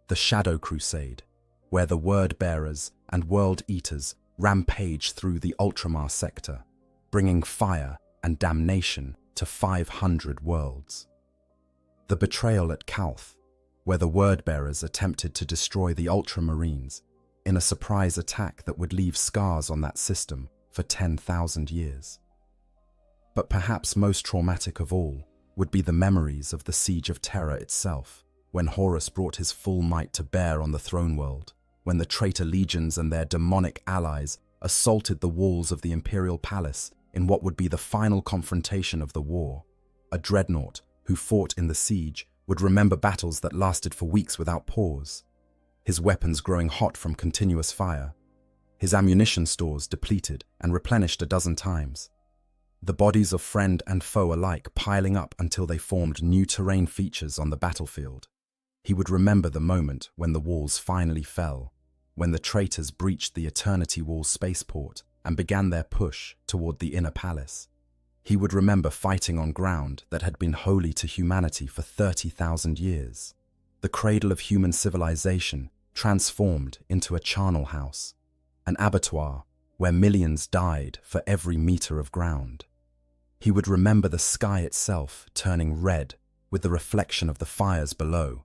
The Shadow Crusade, where the Word-Bearers and World-Eaters rampage through the Ultramar sector, bringing fire and damnation to 500 worlds. The betrayal at Calth, where the Word-Bearers attempted to destroy the Ultramarines in a surprise attack that would leave scars on that system for 10,000 years. But perhaps most traumatic of all would be the memories of the Siege of Terra itself, when Horus brought his full might to bear on the throne world, when the traitor legions and their demonic allies assaulted the walls of the Imperial Palace in what would be the final confrontation of the war. A dreadnought who fought in the siege would remember battles that lasted for weeks without pause, his weapons growing hot from continuous fire, his ammunition stores depleted and replenished a dozen times, the bodies of friend and foe alike piling up until they formed new terrain features on the battlefield. He would remember the moment when the walls finally fell, when the traitors breached the Eternity Wall spaceport and began their push toward the inner palace. He would remember fighting on ground that had been holy to humanity for 30,000 years, the cradle of human civilization transformed into a charnel house, an abattoir where millions died for every meter of ground. He would remember the sky itself turning red with the reflection of the fires below,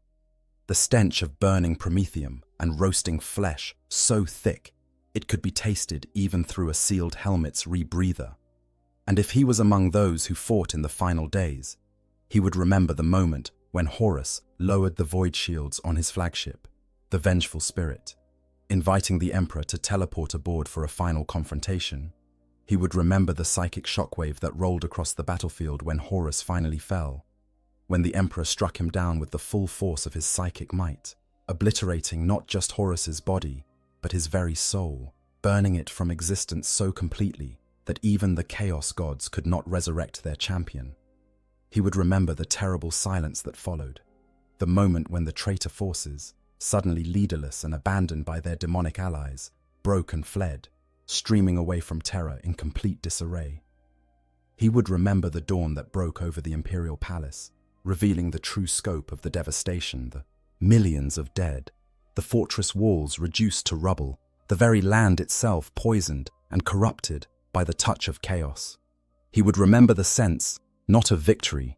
the stench of burning promethium and roasting flesh so thick it could be tasted even through a sealed helmet's rebreather. And if he was among those who fought in the final days, he would remember the moment when Horus lowered the void shields on his flagship, the Vengeful Spirit, inviting the Emperor to teleport aboard for a final confrontation. He would remember the psychic shockwave that rolled across the battlefield when Horus finally fell, when the Emperor struck him down with the full force of his psychic might, obliterating not just Horus's body, but his very soul, burning it from existence so completely that even the Chaos Gods could not resurrect their champion. He would remember the terrible silence that followed, the moment when the traitor forces, suddenly leaderless and abandoned by their demonic allies, broke and fled, streaming away from Terra in complete disarray. He would remember the dawn that broke over the Imperial Palace, revealing the true scope of the devastation, the millions of dead, the fortress walls reduced to rubble, the very land itself poisoned and corrupted by the touch of chaos. He would remember the sense, not of victory,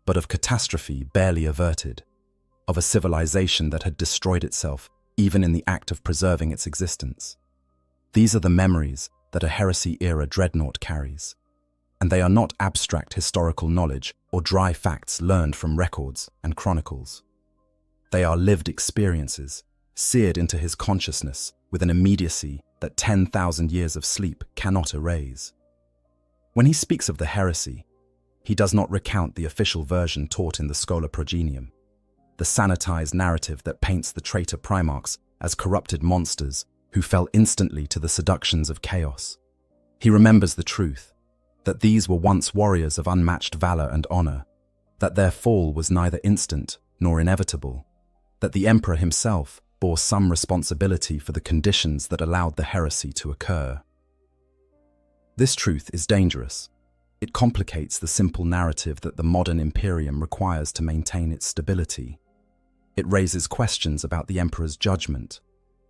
but of catastrophe barely averted, of a civilization that had destroyed itself even in the act of preserving its existence. These are the memories that a heresy-era dreadnought carries, and they are not abstract historical knowledge or dry facts learned from records and chronicles. They are lived experiences, seared into his consciousness with an immediacy that 10,000 years of sleep cannot erase. When he speaks of the heresy, he does not recount the official version taught in the Schola Progenium, the sanitized narrative that paints the traitor primarchs as corrupted monsters who fell instantly to the seductions of chaos. He remembers the truth, that these were once warriors of unmatched valor and honor, that their fall was neither instant nor inevitable, that the Emperor himself bore some responsibility for the conditions that allowed the heresy to occur. This truth is dangerous. It complicates the simple narrative that the modern Imperium requires to maintain its stability. It raises questions about the Emperor's judgment,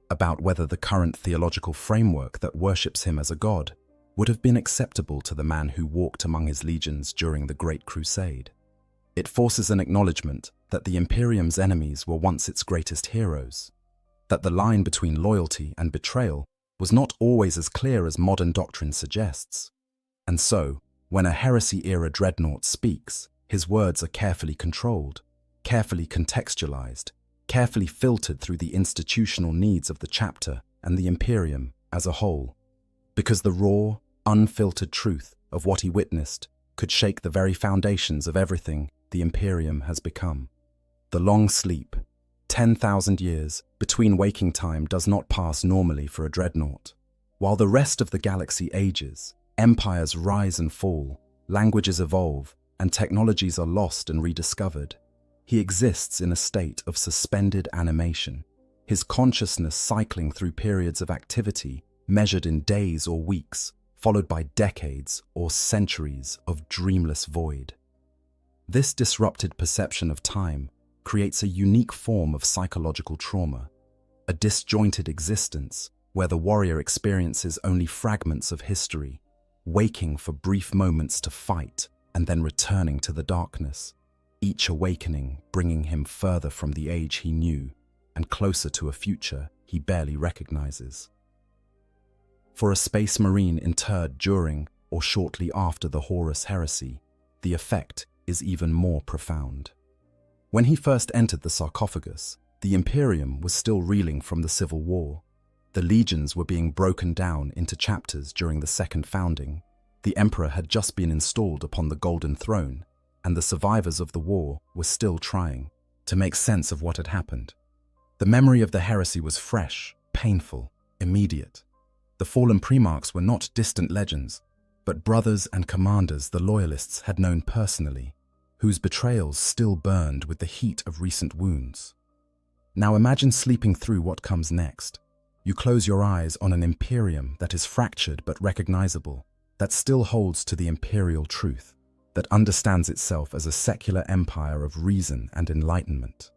about whether the current theological framework that worships him as a god would have been acceptable to the man who walked among his legions during the Great Crusade. It forces an acknowledgement that the Imperium's enemies were once its greatest heroes, that the line between loyalty and betrayal was not always as clear as modern doctrine suggests. And so, when a heresy-era dreadnought speaks, his words are carefully controlled, carefully contextualized, carefully filtered through the institutional needs of the chapter and the Imperium as a whole, because the raw, unfiltered truth of what he witnessed could shake the very foundations of everything the Imperium has become. The long sleep, 10,000 years between waking time, does not pass normally for a dreadnought. While the rest of the galaxy ages, empires rise and fall, languages evolve, and technologies are lost and rediscovered, he exists in a state of suspended animation, his consciousness cycling through periods of activity measured in days or weeks, followed by decades or centuries of dreamless void. This disrupted perception of time creates a unique form of psychological trauma, a disjointed existence where the warrior experiences only fragments of history, waking for brief moments to fight and then returning to the darkness, each awakening bringing him further from the age he knew and closer to a future he barely recognizes. For a space marine interred during or shortly after the Horus heresy, the effect is even more profound. When he first entered the sarcophagus, the Imperium was still reeling from the Civil War. The legions were being broken down into chapters during the Second Founding. The Emperor had just been installed upon the Golden Throne, and the survivors of the war were still trying to make sense of what had happened. The memory of the heresy was fresh, painful, immediate. The fallen Primarchs were not distant legends, but brothers and commanders the Loyalists had known personally, whose betrayals still burned with the heat of recent wounds. Now imagine sleeping through what comes next. You close your eyes on an Imperium that is fractured but recognizable, that still holds to the imperial truth, that understands itself as a secular empire of reason and enlightenment.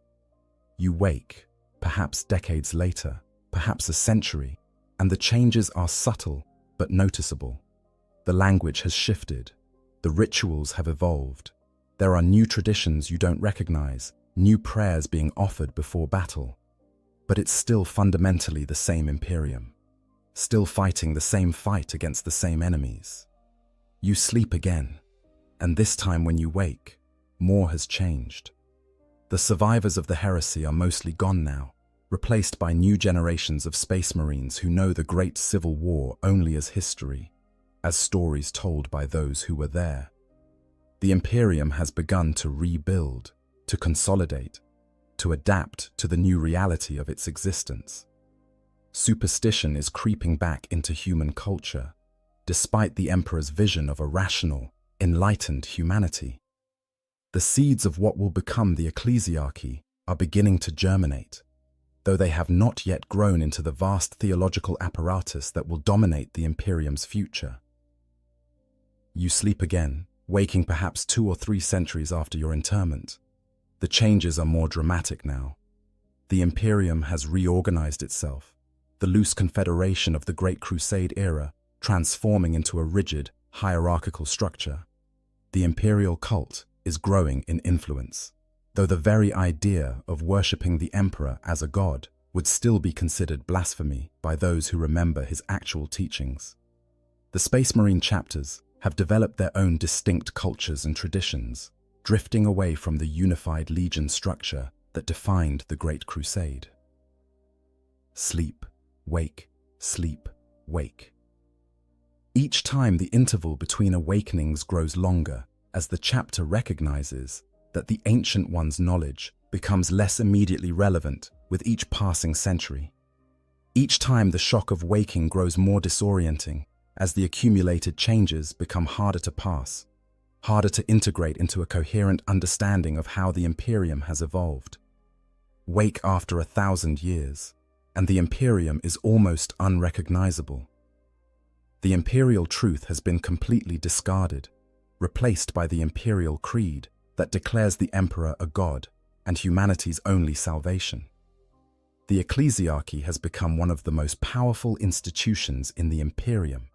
You wake, perhaps decades later, perhaps a century, and the changes are subtle but noticeable. The language has shifted, the rituals have evolved. There are new traditions you don't recognize, new prayers being offered before battle. But it's still fundamentally the same Imperium, still fighting the same fight against the same enemies. You sleep again, and this time when you wake, more has changed. The survivors of the heresy are mostly gone now, replaced by new generations of space marines who know the Great Civil War only as history, as stories told by those who were there. The Imperium has begun to rebuild, to consolidate, to adapt to the new reality of its existence. Superstition is creeping back into human culture, despite the Emperor's vision of a rational, enlightened humanity. The seeds of what will become the ecclesiarchy are beginning to germinate, though they have not yet grown into the vast theological apparatus that will dominate the Imperium's future. You sleep again, waking perhaps 2 or 3 centuries after your interment. The changes are more dramatic now. The Imperium has reorganized itself, the loose confederation of the Great Crusade era transforming into a rigid, hierarchical structure. The imperial cult is growing in influence, though the very idea of worshipping the Emperor as a god would still be considered blasphemy by those who remember his actual teachings. The Space Marine chapters have developed their own distinct cultures and traditions, drifting away from the unified legion structure that defined the Great Crusade. Sleep, wake, sleep, wake. Each time the interval between awakenings grows longer as the chapter recognizes that the Ancient One's knowledge becomes less immediately relevant with each passing century. Each time the shock of waking grows more disorienting as the accumulated changes become harder to pass, harder to integrate into a coherent understanding of how the Imperium has evolved. Wake after 1,000 years, and the Imperium is almost unrecognizable. The imperial truth has been completely discarded, replaced by the imperial creed that declares the Emperor a god and humanity's only salvation. The ecclesiarchy has become one of the most powerful institutions in the Imperium.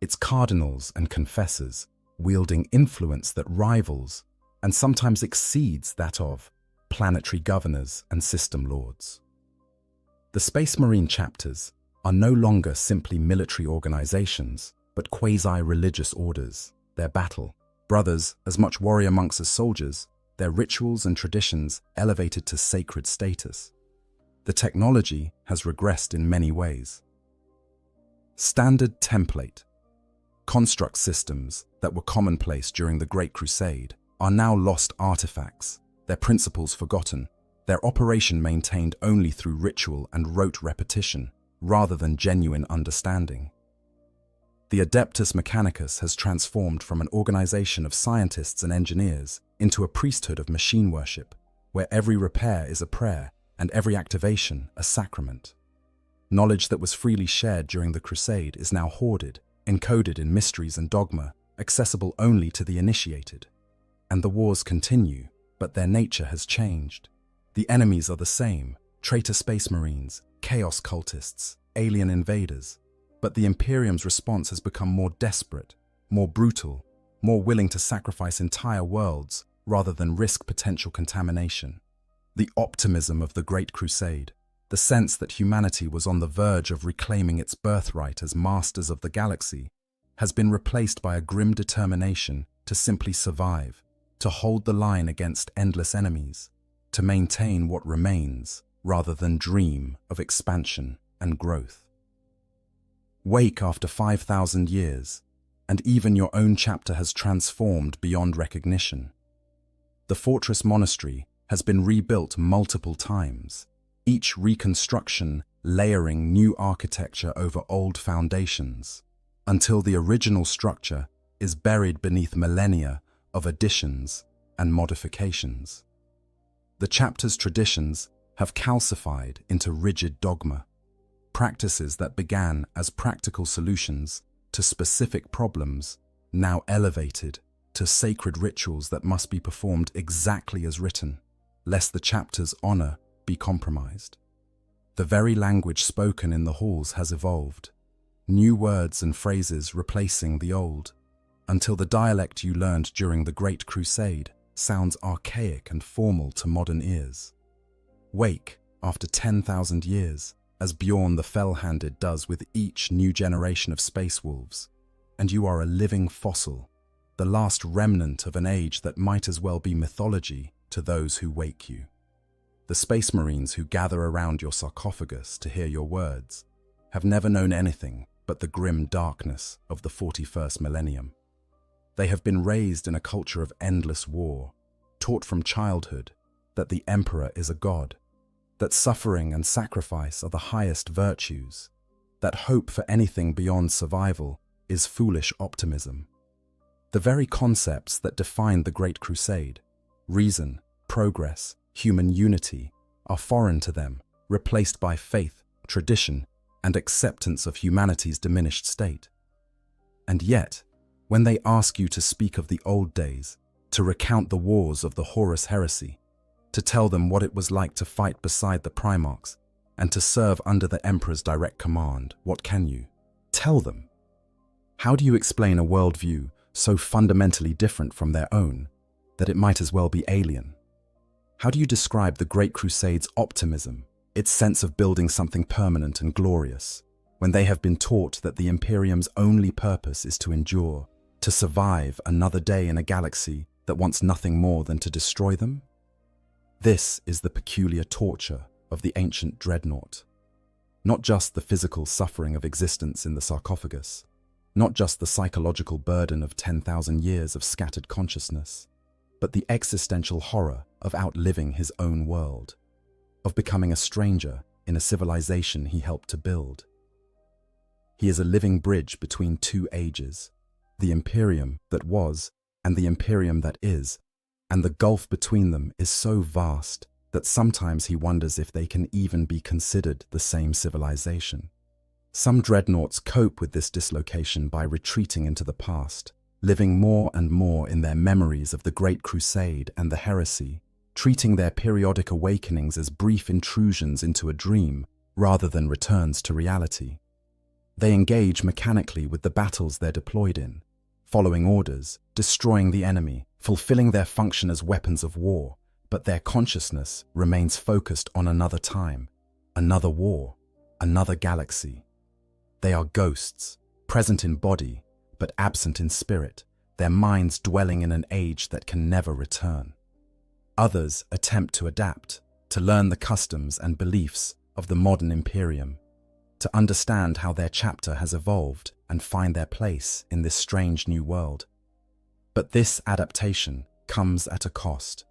its cardinals and confessors wielding influence that rivals and sometimes exceeds that of planetary governors and system lords. The Space Marine chapters are no longer simply military organizations, but quasi-religious orders. Their battle brothers, as much warrior monks as soldiers, their rituals and traditions elevated to sacred status. The technology has regressed in many ways. Standard template. Construct systems that were commonplace during the Great Crusade are now lost artifacts, their principles forgotten, their operation maintained only through ritual and rote repetition, rather than genuine understanding. The Adeptus Mechanicus has transformed from an organization of scientists and engineers into a priesthood of machine worship, where every repair is a prayer and every activation a sacrament. Knowledge that was freely shared during the Crusade is now hoarded, encoded in mysteries and dogma, accessible only to the initiated. And the wars continue, but their nature has changed. The enemies are the same: traitor space marines, chaos cultists, alien invaders. But the Imperium's response has become more desperate, more brutal, more willing to sacrifice entire worlds rather than risk potential contamination. The optimism of the Great Crusade, the sense that humanity was on the verge of reclaiming its birthright as masters of the galaxy, has been replaced by a grim determination to simply survive, to hold the line against endless enemies, to maintain what remains rather than dream of expansion and growth. Wake after 5,000 years, and even your own chapter has transformed beyond recognition. The fortress monastery has been rebuilt multiple times, each reconstruction layering new architecture over old foundations, until the original structure is buried beneath millennia of additions and modifications. The chapter's traditions have calcified into rigid dogma, practices that began as practical solutions to specific problems, now elevated to sacred rituals that must be performed exactly as written, lest the chapter's honor be compromised. The very language spoken in the halls has evolved, new words and phrases replacing the old, until the dialect you learned during the Great Crusade sounds archaic and formal to modern ears. Wake after 10,000 years, as Bjorn the Fell-Handed does with each new generation of space wolves, and you are a living fossil, the last remnant of an age that might as well be mythology to those who wake you. The space marines who gather around your sarcophagus to hear your words have never known anything but the grim darkness of the 41st millennium. They have been raised in a culture of endless war, taught from childhood that the Emperor is a god, that suffering and sacrifice are the highest virtues, that hope for anything beyond survival is foolish optimism. The very concepts that defined the Great Crusade, reason, progress, human unity, are foreign to them, replaced by faith, tradition, and acceptance of humanity's diminished state. And yet, when they ask you to speak of the old days, to recount the wars of the Horus heresy, to tell them what it was like to fight beside the Primarchs, and to serve under the Emperor's direct command, what can you tell them? How do you explain a worldview so fundamentally different from their own that it might as well be alien? How do you describe the Great Crusade's optimism, its sense of building something permanent and glorious, when they have been taught that the Imperium's only purpose is to endure, to survive another day in a galaxy that wants nothing more than to destroy them? This is the peculiar torture of the ancient dreadnought. Not just the physical suffering of existence in the sarcophagus, not just the psychological burden of 10,000 years of scattered consciousness, but the existential horror of outliving his own world, of becoming a stranger in a civilization he helped to build. He is a living bridge between two ages, the Imperium that was and the Imperium that is, and the gulf between them is so vast that sometimes he wonders if they can even be considered the same civilization. Some dreadnoughts cope with this dislocation by retreating into the past, living more and more in their memories of the Great Crusade and the heresy, treating their periodic awakenings as brief intrusions into a dream rather than returns to reality. They engage mechanically with the battles they're deployed in, following orders, destroying the enemy, fulfilling their function as weapons of war, but their consciousness remains focused on another time, another war, another galaxy. They are ghosts, present in body, but absent in spirit, their minds dwelling in an age that can never return. Others attempt to adapt, to learn the customs and beliefs of the modern Imperium, to understand how their chapter has evolved and find their place in this strange new world. But this adaptation comes at a cost.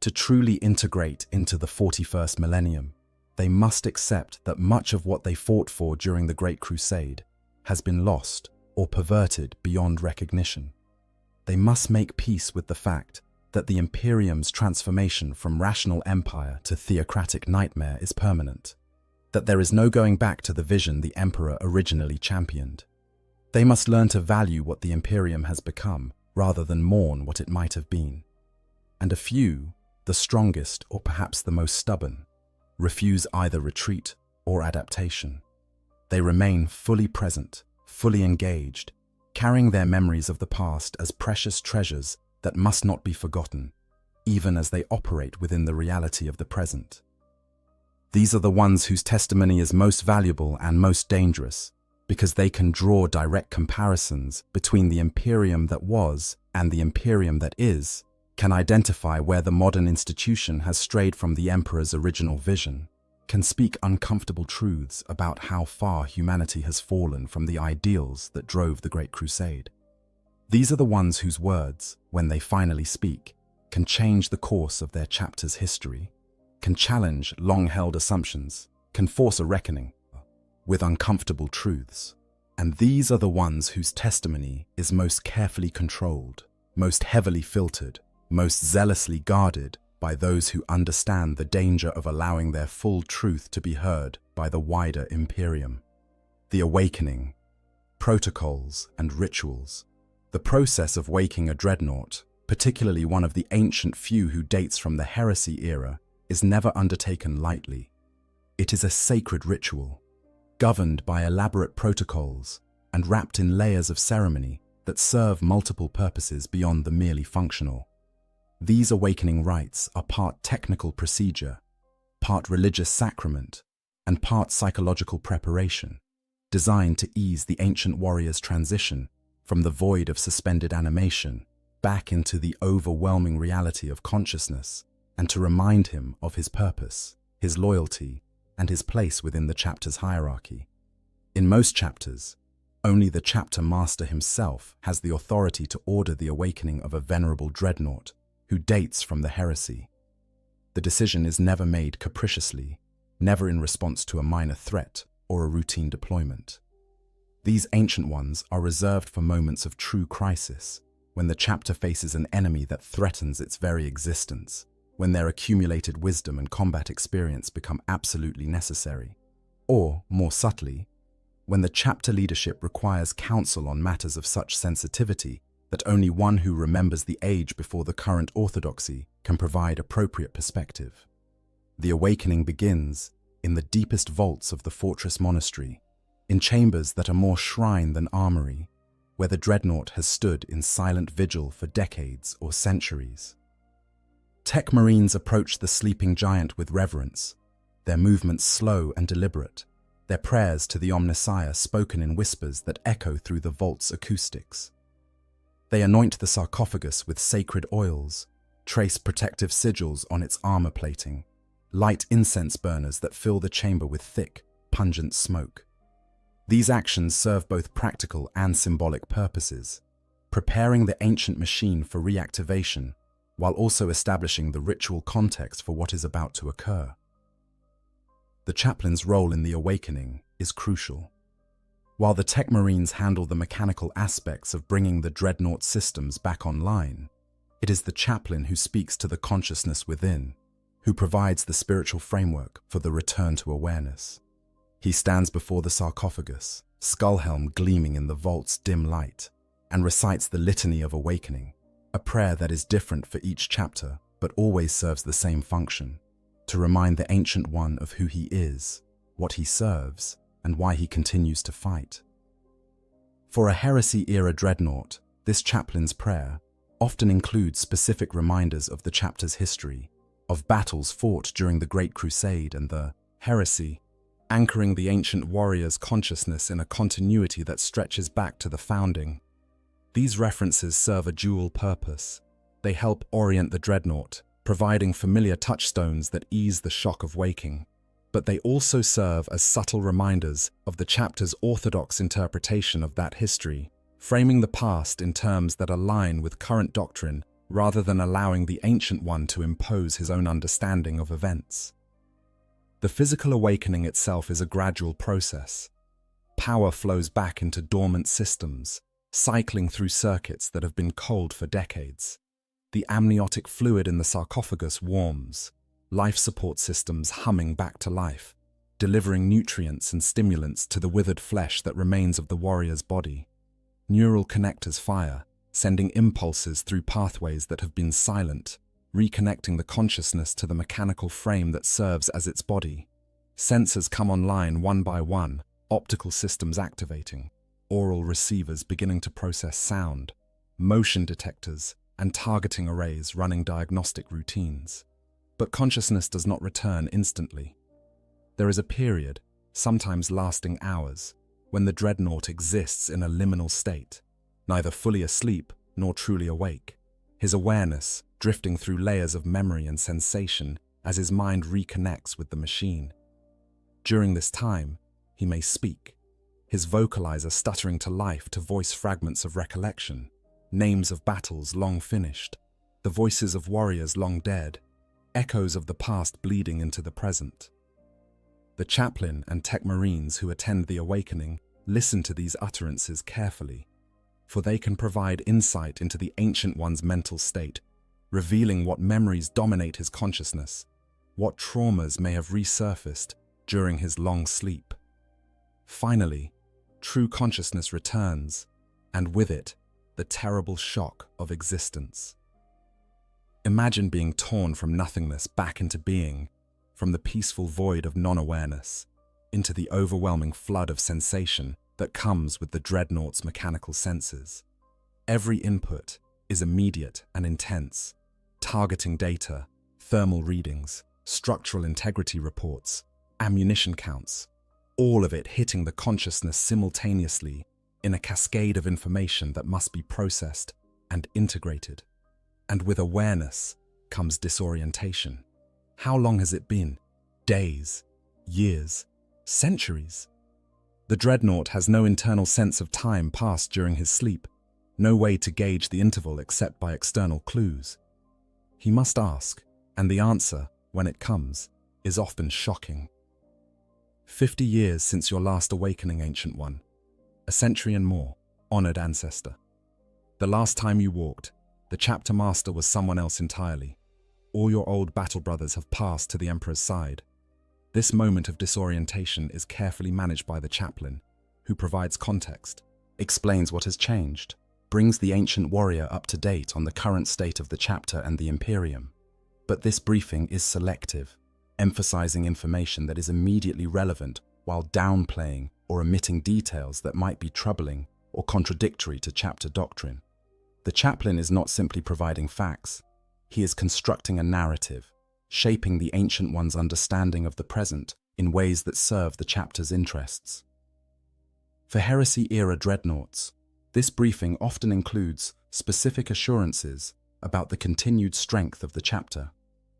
To truly integrate into the 41st millennium, they must accept that much of what they fought for during the Great Crusade has been lost or perverted beyond recognition. They must make peace with the fact that the Imperium's transformation from rational empire to theocratic nightmare is permanent, that there is no going back to the vision the Emperor originally championed. They must learn to value what the Imperium has become rather than mourn what it might have been. And a few, the strongest or perhaps the most stubborn, refuse either retreat or adaptation. They remain fully present, fully engaged, carrying their memories of the past as precious treasures that must not be forgotten, even as they operate within the reality of the present. These are the ones whose testimony is most valuable and most dangerous, because they can draw direct comparisons between the Imperium that was and the Imperium that is, can identify where the modern institution has strayed from the Emperor's original vision, can speak uncomfortable truths about how far humanity has fallen from the ideals that drove the Great Crusade. These are the ones whose words, when they finally speak, can change the course of their chapter's history, can challenge long-held assumptions, can force a reckoning with uncomfortable truths. And these are the ones whose testimony is most carefully controlled, most heavily filtered, most zealously guarded by those who understand the danger of allowing their full truth to be heard by the wider Imperium. The awakening, protocols and rituals. The process of waking a dreadnought, particularly one of the ancient few who dates from the heresy era, is never undertaken lightly. It is a sacred ritual, governed by elaborate protocols and wrapped in layers of ceremony that serve multiple purposes beyond the merely functional. These awakening rites are part technical procedure, part religious sacrament, and part psychological preparation, designed to ease the ancient warrior's transition from the void of suspended animation back into the overwhelming reality of consciousness, and to remind him of his purpose, his loyalty, and his place within the chapter's hierarchy. In most chapters, only the chapter master himself has the authority to order the awakening of a venerable dreadnought who dates from the heresy. The decision is never made capriciously, never in response to a minor threat or a routine deployment. These ancient ones are reserved for moments of true crisis, when the chapter faces an enemy that threatens its very existence, when their accumulated wisdom and combat experience become absolutely necessary, or, more subtly, when the chapter leadership requires counsel on matters of such sensitivity that only one who remembers the age before the current orthodoxy can provide appropriate perspective. The awakening begins in the deepest vaults of the fortress monastery, in chambers that are more shrine than armory, where the dreadnought has stood in silent vigil for decades or centuries. Tech Marines approach the sleeping giant with reverence, their movements slow and deliberate, their prayers to the Omnissiah spoken in whispers that echo through the vault's acoustics. They anoint the sarcophagus with sacred oils, trace protective sigils on its armor plating, light incense burners that fill the chamber with thick, pungent smoke. These actions serve both practical and symbolic purposes, preparing the ancient machine for reactivation while also establishing the ritual context for what is about to occur. The chaplain's role in the awakening is crucial. While the Tech Marines handle the mechanical aspects of bringing the dreadnought systems back online, it is the chaplain who speaks to the consciousness within, who provides the spiritual framework for the return to awareness. He stands before the sarcophagus, skull helm gleaming in the vault's dim light, and recites the Litany of Awakening, a prayer that is different for each chapter but always serves the same function, to remind the Ancient One of who he is, what he serves, and why he continues to fight. For a heresy-era dreadnought, this chaplain's prayer often includes specific reminders of the chapter's history, of battles fought during the Great Crusade and the heresy, anchoring the ancient warrior's consciousness in a continuity that stretches back to the founding. These references serve a dual purpose. They help orient the dreadnought, providing familiar touchstones that ease the shock of waking. But they also serve as subtle reminders of the chapter's orthodox interpretation of that history, framing the past in terms that align with current doctrine rather than allowing the Ancient One to impose his own understanding of events. The physical awakening itself is a gradual process. Power flows back into dormant systems, cycling through circuits that have been cold for decades. The amniotic fluid in the sarcophagus warms, life support systems humming back to life, delivering nutrients and stimulants to the withered flesh that remains of the warrior's body. Neural connectors fire, sending impulses through pathways that have been silent, reconnecting the consciousness to the mechanical frame that serves as its body. Sensors come online one by one, optical systems activating, aural receivers beginning to process sound, motion detectors and targeting arrays running diagnostic routines. But consciousness does not return instantly. There is a period, sometimes lasting hours, when the dreadnought exists in a liminal state, neither fully asleep nor truly awake, his awareness drifting through layers of memory and sensation as his mind reconnects with the machine. During this time, he may speak, his vocalizer stuttering to life to voice fragments of recollection, names of battles long finished, the voices of warriors long dead, echoes of the past bleeding into the present. The chaplain and tech marines who attend the awakening listen to these utterances carefully, for they can provide insight into the Ancient One's mental state, revealing what memories dominate his consciousness, what traumas may have resurfaced during his long sleep. Finally, true consciousness returns, and with it, the terrible shock of existence. Imagine being torn from nothingness back into being, from the peaceful void of non-awareness, into the overwhelming flood of sensation that comes with the dreadnought's mechanical senses. Every input is immediate and intense, targeting data, thermal readings, structural integrity reports, ammunition counts, all of it hitting the consciousness simultaneously in a cascade of information that must be processed and integrated. And with awareness comes disorientation. How long has it been? Days, years, centuries? The dreadnought has no internal sense of time passed during his sleep, no way to gauge the interval except by external clues. He must ask, and the answer, when it comes, is often shocking. 50 years since your last awakening, Ancient One. A century and more, honored ancestor. The last time you walked, the chapter master was someone else entirely. All your old battle brothers have passed to the Emperor's side. This moment of disorientation is carefully managed by the chaplain, who provides context, explains what has changed, brings the ancient warrior up to date on the current state of the chapter and the Imperium. But this briefing is selective, emphasizing information that is immediately relevant while downplaying or omitting details that might be troubling or contradictory to chapter doctrine. The chaplain is not simply providing facts. He is constructing a narrative, shaping the Ancient One's understanding of the present in ways that serve the chapter's interests. For heresy-era dreadnoughts, this briefing often includes specific assurances about the continued strength of the chapter,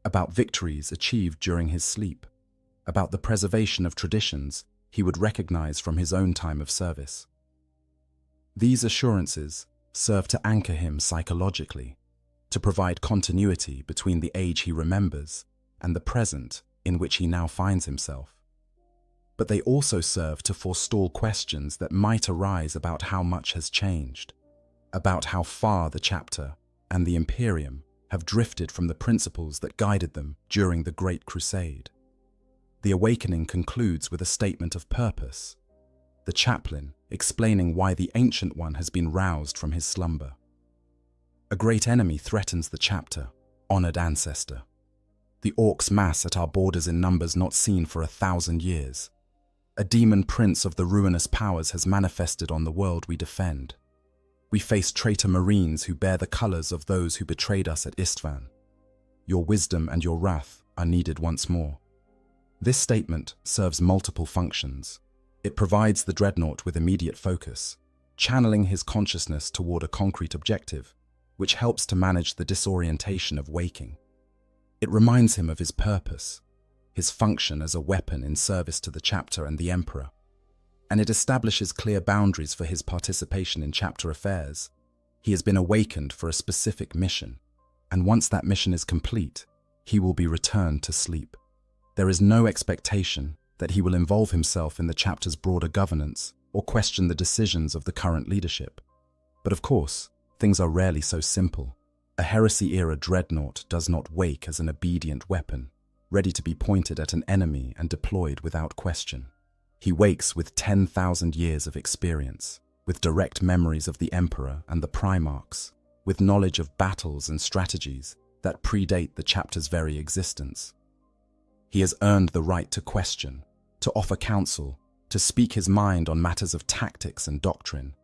about victories achieved during his sleep, about the preservation of traditions he would recognize from his own time of service. These assurances serve to anchor him psychologically, to provide continuity between the age he remembers and the present in which he now finds himself. But they also serve to forestall questions that might arise about how much has changed, about how far the chapter and the Imperium have drifted from the principles that guided them during the Great Crusade. The awakening concludes with a statement of purpose, the chaplain explaining why the Ancient One has been roused from his slumber. A great enemy threatens the chapter, honored ancestor. The orcs mass at our borders in numbers not seen for 1,000 years. A demon prince of the ruinous powers has manifested on the world we defend. We face traitor marines who bear the colors of those who betrayed us at Istvan. Your wisdom and your wrath are needed once more. This statement serves multiple functions. It provides the dreadnought with immediate focus, channeling his consciousness toward a concrete objective, which helps to manage the disorientation of waking. It reminds him of his purpose, his function as a weapon in service to the chapter and the Emperor, and it establishes clear boundaries for his participation in chapter affairs. He has been awakened for a specific mission, and once that mission is complete, he will be returned to sleep. There is no expectation that he will involve himself in the chapter's broader governance or question the decisions of the current leadership. But of course, things are rarely so simple. A heresy-era dreadnought does not wake as an obedient weapon, ready to be pointed at an enemy and deployed without question. He wakes with 10,000 years of experience, with direct memories of the Emperor and the Primarchs, with knowledge of battles and strategies that predate the chapter's very existence. He has earned the right to question, to offer counsel, to speak his mind on matters of tactics and doctrine.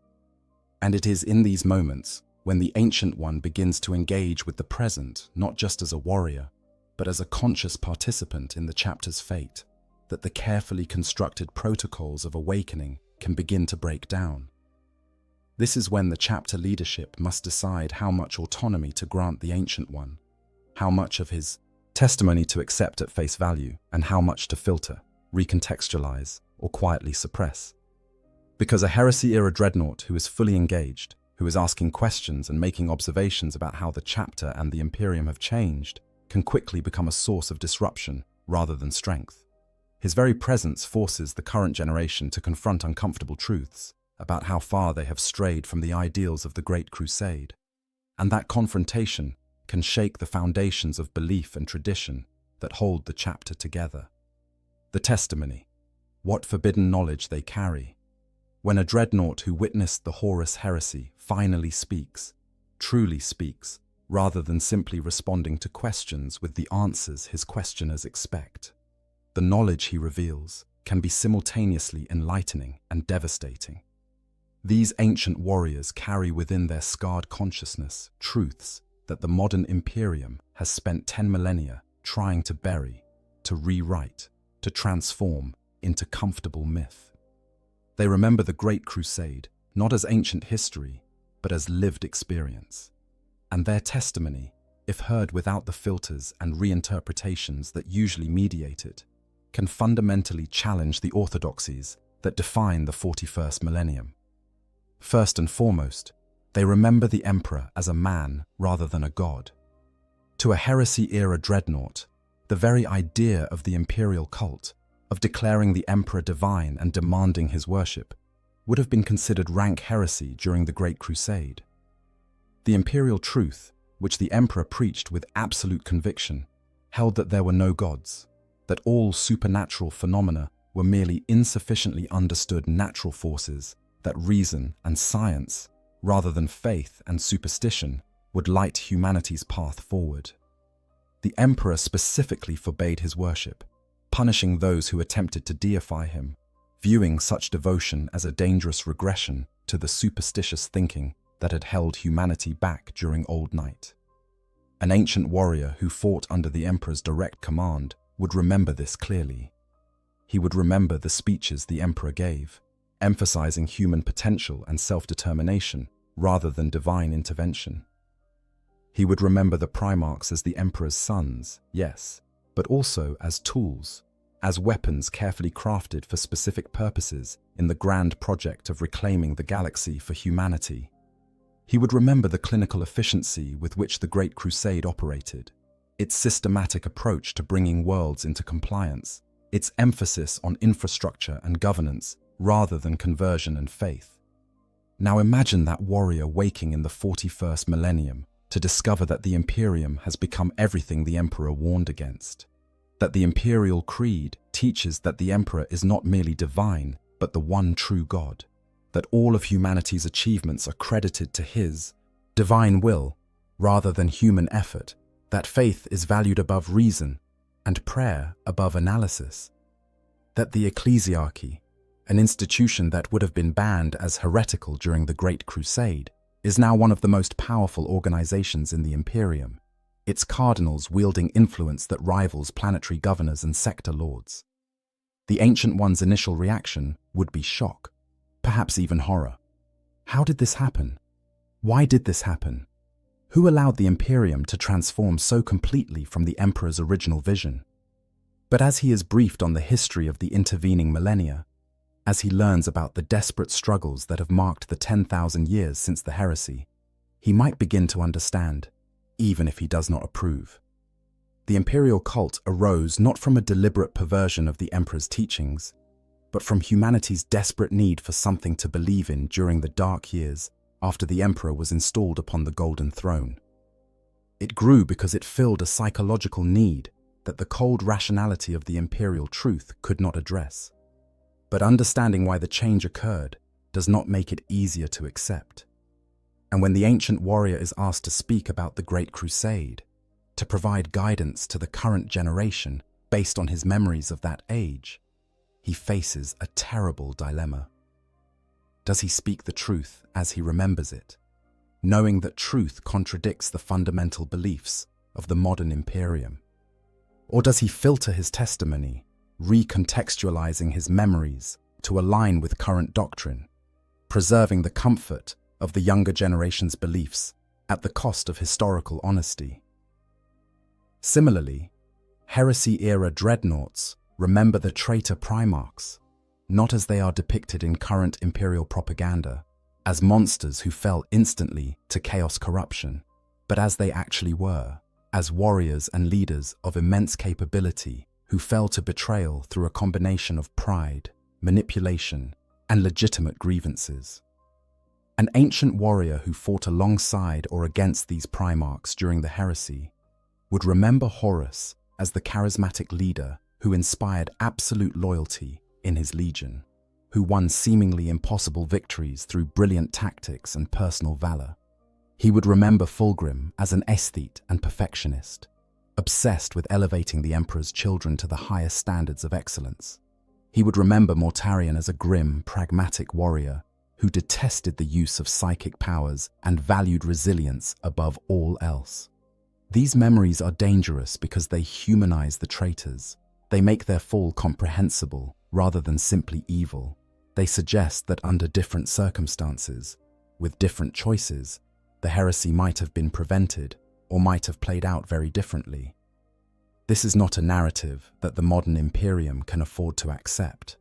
And it is in these moments when the Ancient One begins to engage with the present, not just as a warrior, but as a conscious participant in the chapter's fate, that the carefully constructed protocols of awakening can begin to break down. This is when the chapter leadership must decide how much autonomy to grant the Ancient One, how much of his testimony to accept at face value, and how much to filter, recontextualize, or quietly suppress. Because a heresy-era dreadnought who is fully engaged, who is asking questions and making observations about how the chapter and the Imperium have changed, can quickly become a source of disruption rather than strength. His very presence forces the current generation to confront uncomfortable truths about how far they have strayed from the ideals of the Great Crusade, and that confrontation can shake the foundations of belief and tradition that hold the chapter together. The testimony. What forbidden knowledge they carry. When a dreadnought who witnessed the Horus heresy finally speaks, truly speaks, rather than simply responding to questions with the answers his questioners expect, the knowledge he reveals can be simultaneously enlightening and devastating. These ancient warriors carry within their scarred consciousness truths that the modern Imperium has spent 10 millennia trying to bury, to rewrite, to transform into comfortable myth. They remember the Great Crusade not as ancient history, but as lived experience. And their testimony, if heard without the filters and reinterpretations that usually mediate it, can fundamentally challenge the orthodoxies that define the 41st millennium. First and foremost, they remember the Emperor as a man rather than a god. To a heresy-era dreadnought, the very idea of the imperial cult, of declaring the Emperor divine and demanding his worship, would have been considered rank heresy during the Great Crusade. The imperial truth, which the Emperor preached with absolute conviction, held that there were no gods, that all supernatural phenomena were merely insufficiently understood natural forces, that reason and science, rather than faith and superstition, would light humanity's path forward. The Emperor specifically forbade his worship, punishing those who attempted to deify him, viewing such devotion as a dangerous regression to the superstitious thinking that had held humanity back during Old Night. An ancient warrior who fought under the Emperor's direct command would remember this clearly. He would remember the speeches the Emperor gave, emphasizing human potential and self-determination rather than divine intervention. He would remember the Primarchs as the Emperor's sons, yes, but also as tools, as weapons carefully crafted for specific purposes in the grand project of reclaiming the galaxy for humanity. He would remember the clinical efficiency with which the Great Crusade operated, its systematic approach to bringing worlds into compliance, its emphasis on infrastructure and governance rather than conversion and faith. Now imagine that warrior waking in the 41st millennium to discover that the Imperium has become everything the Emperor warned against, that the Imperial Creed teaches that the Emperor is not merely divine, but the one true God, that all of humanity's achievements are credited to his divine will rather than human effort, that faith is valued above reason and prayer above analysis. that the ecclesiarchy, an institution that would have been banned as heretical during the Great Crusade, is now one of the most powerful organizations in the Imperium, its cardinals wielding influence that rivals planetary governors and sector lords. The Ancient One's initial reaction would be shock, perhaps even horror. How did this happen? Why did this happen? Who allowed the Imperium to transform so completely from the Emperor's original vision? But as he is briefed on the history of the intervening millennia, as he learns about the desperate struggles that have marked the 10,000 years since the heresy, he might begin to understand, even if he does not approve. The imperial cult arose not from a deliberate perversion of the Emperor's teachings, but from humanity's desperate need for something to believe in during the dark years after the Emperor was installed upon the Golden Throne. It grew because it filled a psychological need that the cold rationality of the imperial truth could not address. But understanding why the change occurred does not make it easier to accept. And when the ancient warrior is asked to speak about the Great Crusade, to provide guidance to the current generation based on his memories of that age, he faces a terrible dilemma. Does he speak the truth as he remembers it, knowing that truth contradicts the fundamental beliefs of the modern Imperium? Or does he filter his testimony, recontextualizing his memories to align with current doctrine, preserving the comfort of the younger generation's beliefs at the cost of historical honesty? Similarly, heresy-era dreadnoughts remember the traitor Primarchs, not as they are depicted in current imperial propaganda, as monsters who fell instantly to chaos corruption, but as they actually were, as warriors and leaders of immense capability who fell to betrayal through a combination of pride, manipulation, and legitimate grievances. An ancient warrior who fought alongside or against these Primarchs during the heresy would remember Horus as the charismatic leader who inspired absolute loyalty in his legion, who won seemingly impossible victories through brilliant tactics and personal valor. He would remember Fulgrim as an aesthete and perfectionist, obsessed with elevating the Emperor's children to the highest standards of excellence. He would remember Mortarion as a grim, pragmatic warrior who detested the use of psychic powers and valued resilience above all else. These memories are dangerous because they humanize the traitors. They make their fall comprehensible rather than simply evil. They suggest that under different circumstances, with different choices, the heresy might have been prevented or might have played out very differently. This is not a narrative that the modern Imperium can afford to accept.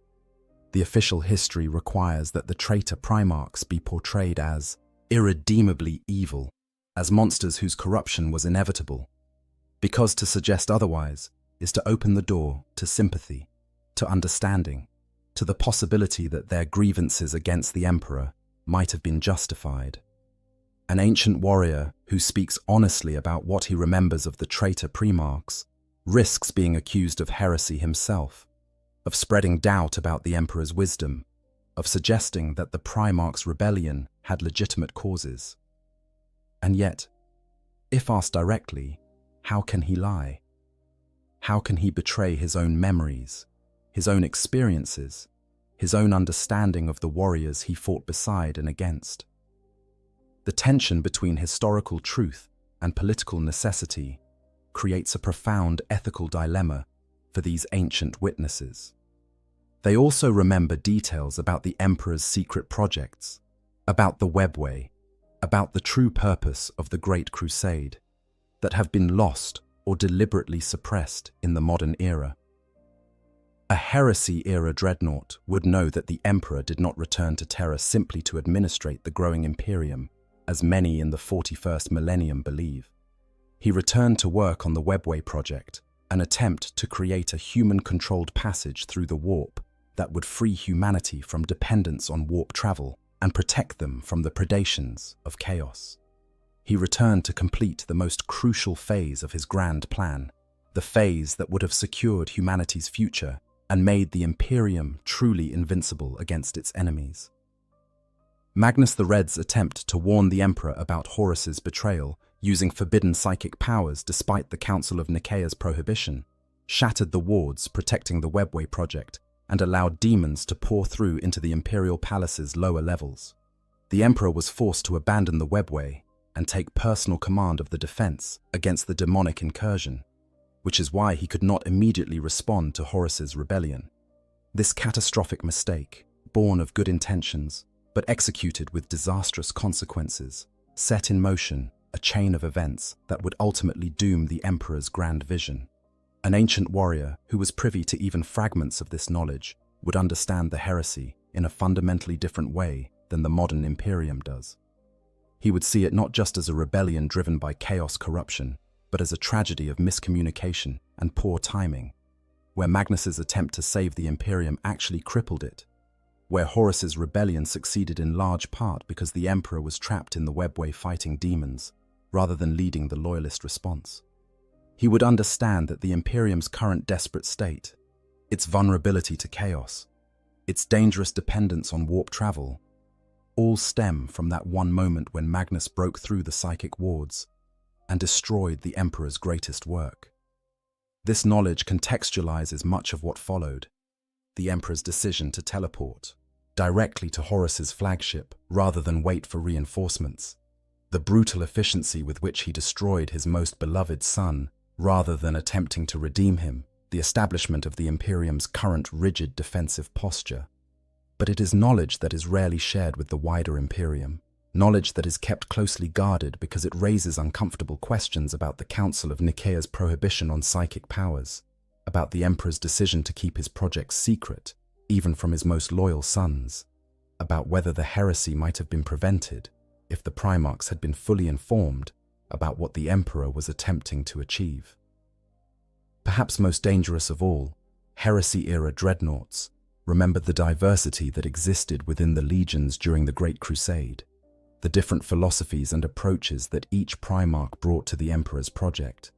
The official history requires that the traitor Primarchs be portrayed as irredeemably evil, as monsters whose corruption was inevitable, because to suggest otherwise is to open the door to sympathy, to understanding, to the possibility that their grievances against the Emperor might have been justified. An ancient warrior who speaks honestly about what he remembers of the traitor Primarchs risks being accused of heresy himself, of spreading doubt about the Emperor's wisdom, of suggesting that the Primarchs' rebellion had legitimate causes. And yet, if asked directly, how can he lie? How can he betray his own memories, his own experiences, his own understanding of the warriors he fought beside and against? The tension between historical truth and political necessity creates a profound ethical dilemma for these ancient witnesses. They also remember details about the Emperor's secret projects, about the Webway, about the true purpose of the Great Crusade, that have been lost or deliberately suppressed in the modern era. A heresy-era dreadnought would know that the Emperor did not return to Terra simply to administrate the growing Imperium, as many in the 41st millennium believe. He returned to work on the Webway project, an attempt to create a human-controlled passage through the warp that would free humanity from dependence on warp travel and protect them from the predations of chaos. He returned to complete the most crucial phase of his grand plan, the phase that would have secured humanity's future and made the Imperium truly invincible against its enemies. Magnus the Red's attempt to warn the Emperor about Horus's betrayal using forbidden psychic powers despite the Council of Nicaea's prohibition shattered the wards protecting the Webway project and allowed demons to pour through into the imperial palace's lower levels. The emperor was forced to abandon the webway and take personal command of the defense against the demonic incursion, which is why he could not immediately respond to Horus's rebellion. This catastrophic mistake, born of good intentions, but executed with disastrous consequences, set in motion a chain of events that would ultimately doom the emperor's grand vision. An ancient warrior who was privy to even fragments of this knowledge would understand the heresy in a fundamentally different way than the modern Imperium does. He would see it not just as a rebellion driven by chaos corruption, but as a tragedy of miscommunication and poor timing, where Magnus's attempt to save the Imperium actually crippled it, where Horus's rebellion succeeded in large part because the emperor was trapped in the webway fighting demons, rather than leading the loyalist response. He would understand that the Imperium's current desperate state, its vulnerability to chaos, its dangerous dependence on warp travel, all stem from that one moment when Magnus broke through the psychic wards and destroyed the Emperor's greatest work. This knowledge contextualizes much of what followed: the Emperor's decision to teleport directly to Horus's flagship rather than wait for reinforcements, the brutal efficiency with which he destroyed his most beloved son rather than attempting to redeem him, the establishment of the Imperium's current rigid defensive posture. But it is knowledge that is rarely shared with the wider Imperium, knowledge that is kept closely guarded because it raises uncomfortable questions about the Council of Nicaea's prohibition on psychic powers, about the Emperor's decision to keep his projects secret, even from his most loyal sons, about whether the heresy might have been prevented if the Primarchs had been fully informed about what the Emperor was attempting to achieve. Perhaps most dangerous of all, heresy-era dreadnoughts remembered the diversity that existed within the legions during the Great Crusade, the different philosophies and approaches that each Primarch brought to the Emperor's project.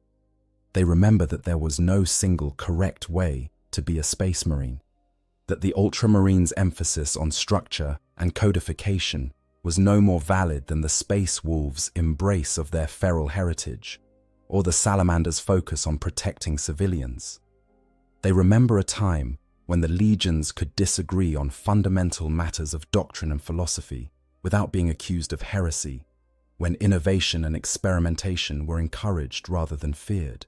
They remember that there was no single correct way to be a Space Marine, that the Ultramarines' emphasis on structure and codification was no more valid than the Space Wolves' embrace of their feral heritage, or the Salamander's focus on protecting civilians. They remember a time when the legions could disagree on fundamental matters of doctrine and philosophy without being accused of heresy, when innovation and experimentation were encouraged rather than feared.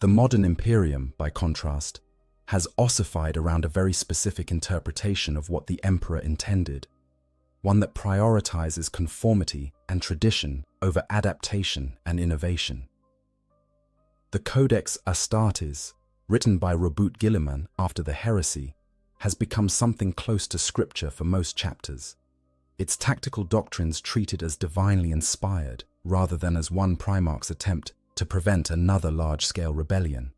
The modern Imperium, by contrast, has ossified around a very specific interpretation of what the Emperor intended, one that prioritizes conformity and tradition over adaptation and innovation. The Codex Astartes, written by Robert Guilliman after the heresy, has become something close to scripture for most chapters, its tactical doctrines treated as divinely inspired rather than as one Primarch's attempt to prevent another large-scale rebellion.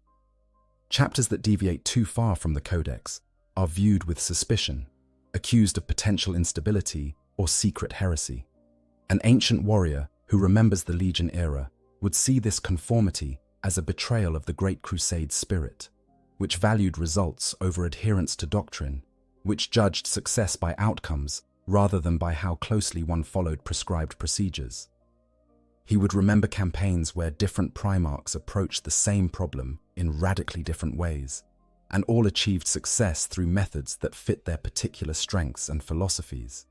Chapters that deviate too far from the Codex are viewed with suspicion, accused of potential instability or secret heresy. An ancient warrior who remembers the Legion era would see this conformity as a betrayal of the Great Crusade spirit, which valued results over adherence to doctrine, which judged success by outcomes rather than by how closely one followed prescribed procedures. He would remember campaigns where different Primarchs approached the same problem in radically different ways, and all achieved success through methods that fit their particular strengths and philosophies.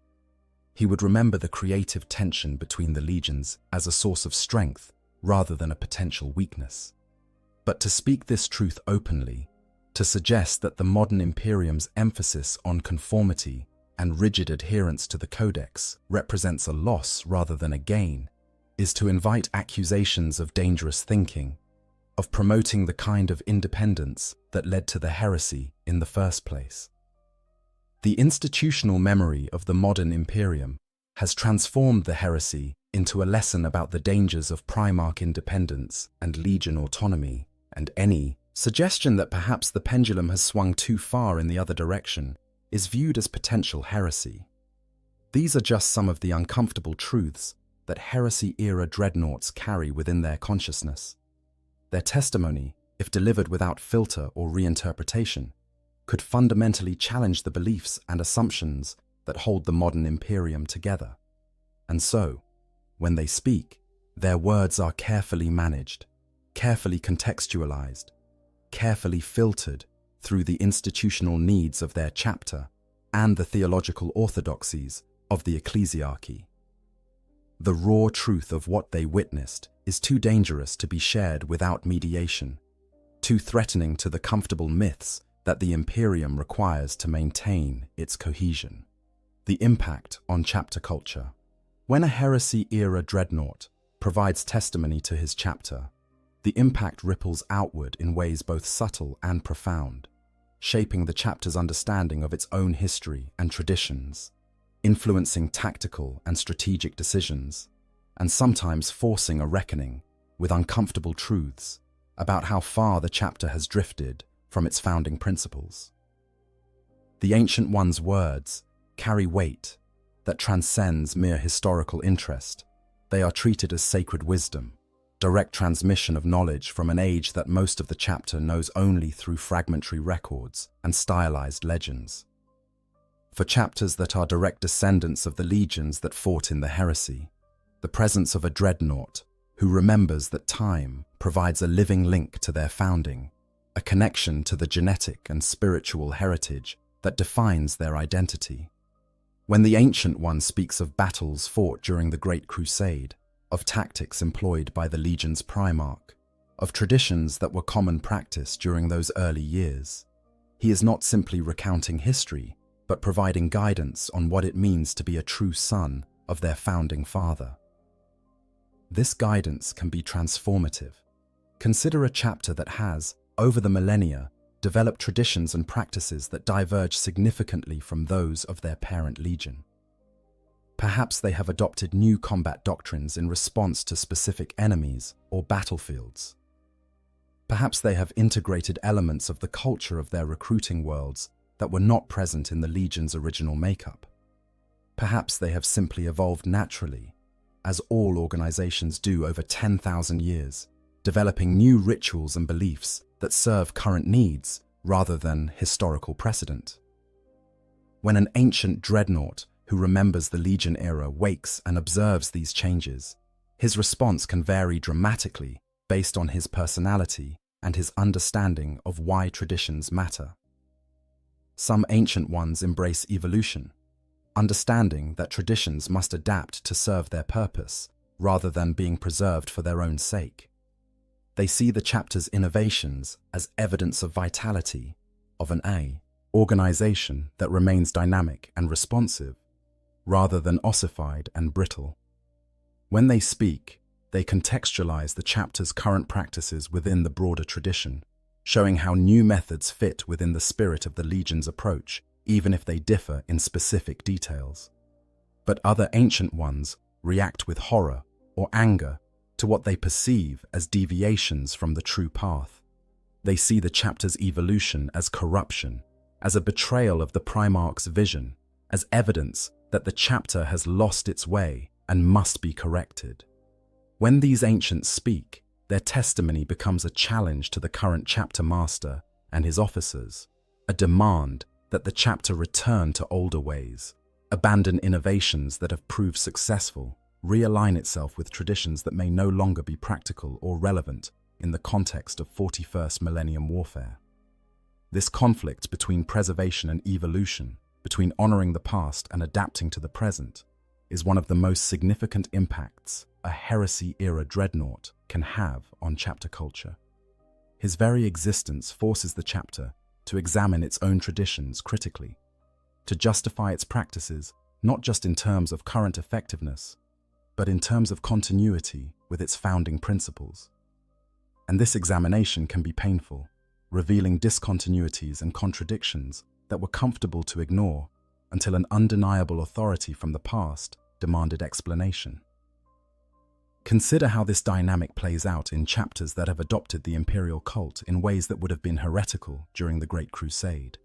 He would remember the creative tension between the legions as a source of strength rather than a potential weakness. But to speak this truth openly, to suggest that the modern Imperium's emphasis on conformity and rigid adherence to the Codex represents a loss rather than a gain, is to invite accusations of dangerous thinking, of promoting the kind of independence that led to the heresy in the first place. The institutional memory of the modern Imperium has transformed the heresy into a lesson about the dangers of Primarch independence and Legion autonomy, and any suggestion that perhaps the pendulum has swung too far in the other direction is viewed as potential heresy. These are just some of the uncomfortable truths that heresy-era dreadnoughts carry within their consciousness. Their testimony, if delivered without filter or reinterpretation, could fundamentally challenge the beliefs and assumptions that hold the modern Imperium together. And so, when they speak, their words are carefully managed, carefully contextualized, carefully filtered through the institutional needs of their chapter and the theological orthodoxies of the ecclesiarchy. The raw truth of what they witnessed is too dangerous to be shared without mediation, too threatening to the comfortable myths that the imperium requires to maintain its cohesion. The impact on chapter culture. When a heresy-era dreadnought provides testimony to his chapter, the impact ripples outward in ways both subtle and profound, shaping the chapter's understanding of its own history and traditions, influencing tactical and strategic decisions, and sometimes forcing a reckoning with uncomfortable truths about how far the chapter has drifted from its founding principles. The Ancient One's words carry weight that transcends mere historical interest. They are treated as sacred wisdom, direct transmission of knowledge from an age that most of the chapter knows only through fragmentary records and stylized legends. For chapters that are direct descendants of the legions that fought in the heresy, the presence of a dreadnought who remembers that time provides a living link to their founding, a connection to the genetic and spiritual heritage that defines their identity. When the Ancient One speaks of battles fought during the Great Crusade, of tactics employed by the Legion's Primarch, of traditions that were common practice during those early years, he is not simply recounting history, but providing guidance on what it means to be a true son of their founding father. This guidance can be transformative. Consider a chapter that has, over the millennia, developed traditions and practices that diverge significantly from those of their parent legion. Perhaps they have adopted new combat doctrines in response to specific enemies or battlefields. Perhaps they have integrated elements of the culture of their recruiting worlds that were not present in the legion's original makeup. Perhaps they have simply evolved naturally, as all organizations do over 10,000 years, developing new rituals and beliefs that serve current needs rather than historical precedent. When an ancient dreadnought who remembers the Legion era wakes and observes these changes, his response can vary dramatically based on his personality and his understanding of why traditions matter. Some Ancient Ones embrace evolution, understanding that traditions must adapt to serve their purpose rather than being preserved for their own sake. They see the chapter's innovations as evidence of vitality, of an organization that remains dynamic and responsive, rather than ossified and brittle. When they speak, they contextualize the chapter's current practices within the broader tradition, showing how new methods fit within the spirit of the Legion's approach, even if they differ in specific details. But other Ancient Ones react with horror or anger to what they perceive as deviations from the true path. They see the chapter's evolution as corruption, as a betrayal of the Primarch's vision, as evidence that the chapter has lost its way and must be corrected. When these ancients speak, their testimony becomes a challenge to the current chapter master and his officers, a demand that the chapter return to older ways, abandon innovations that have proved successful, realign itself with traditions that may no longer be practical or relevant in the context of 41st millennium warfare. This conflict between preservation and evolution, between honoring the past and adapting to the present, is one of the most significant impacts a heresy-era dreadnought can have on chapter culture. His very existence forces the chapter to examine its own traditions critically, to justify its practices not just in terms of current effectiveness, but in terms of continuity with its founding principles. And this examination can be painful, revealing discontinuities and contradictions that were comfortable to ignore until an undeniable authority from the past demanded explanation. Consider how this dynamic plays out in chapters that have adopted the imperial cult in ways that would have been heretical during the Great Crusade.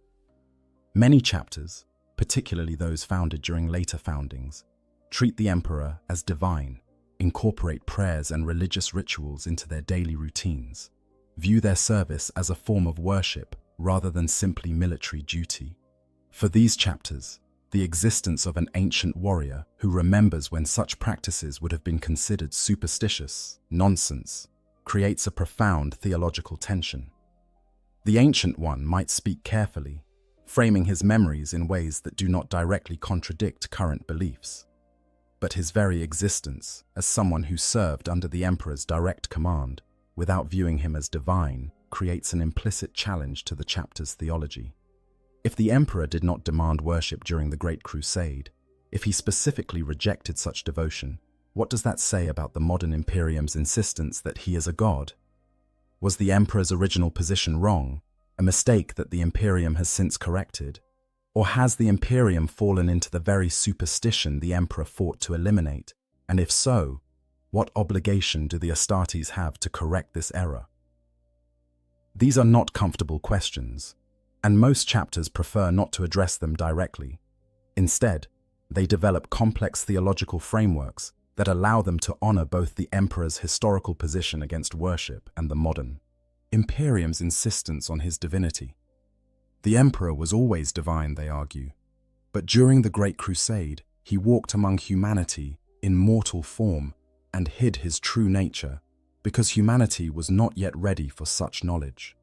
Many chapters, particularly those founded during later foundings, treat the emperor as divine, incorporate prayers and religious rituals into their daily routines, view their service as a form of worship rather than simply military duty. For these chapters, the existence of an ancient warrior who remembers when such practices would have been considered superstitious nonsense creates a profound theological tension. The Ancient One might speak carefully, framing his memories in ways that do not directly contradict current beliefs. But his very existence, as someone who served under the Emperor's direct command, without viewing him as divine, creates an implicit challenge to the chapter's theology. If the Emperor did not demand worship during the Great Crusade, if he specifically rejected such devotion, what does that say about the modern Imperium's insistence that he is a god? Was the Emperor's original position wrong, a mistake that the Imperium has since corrected? Or has the Imperium fallen into the very superstition the Emperor fought to eliminate? And if so, what obligation do the Astartes have to correct this error? These are not comfortable questions, and most chapters prefer not to address them directly. Instead, they develop complex theological frameworks that allow them to honor both the Emperor's historical position against worship and the modern Imperium's insistence on his divinity. The Emperor was always divine, they argue, but during the Great Crusade, he walked among humanity in mortal form and hid his true nature because humanity was not yet ready for such knowledge.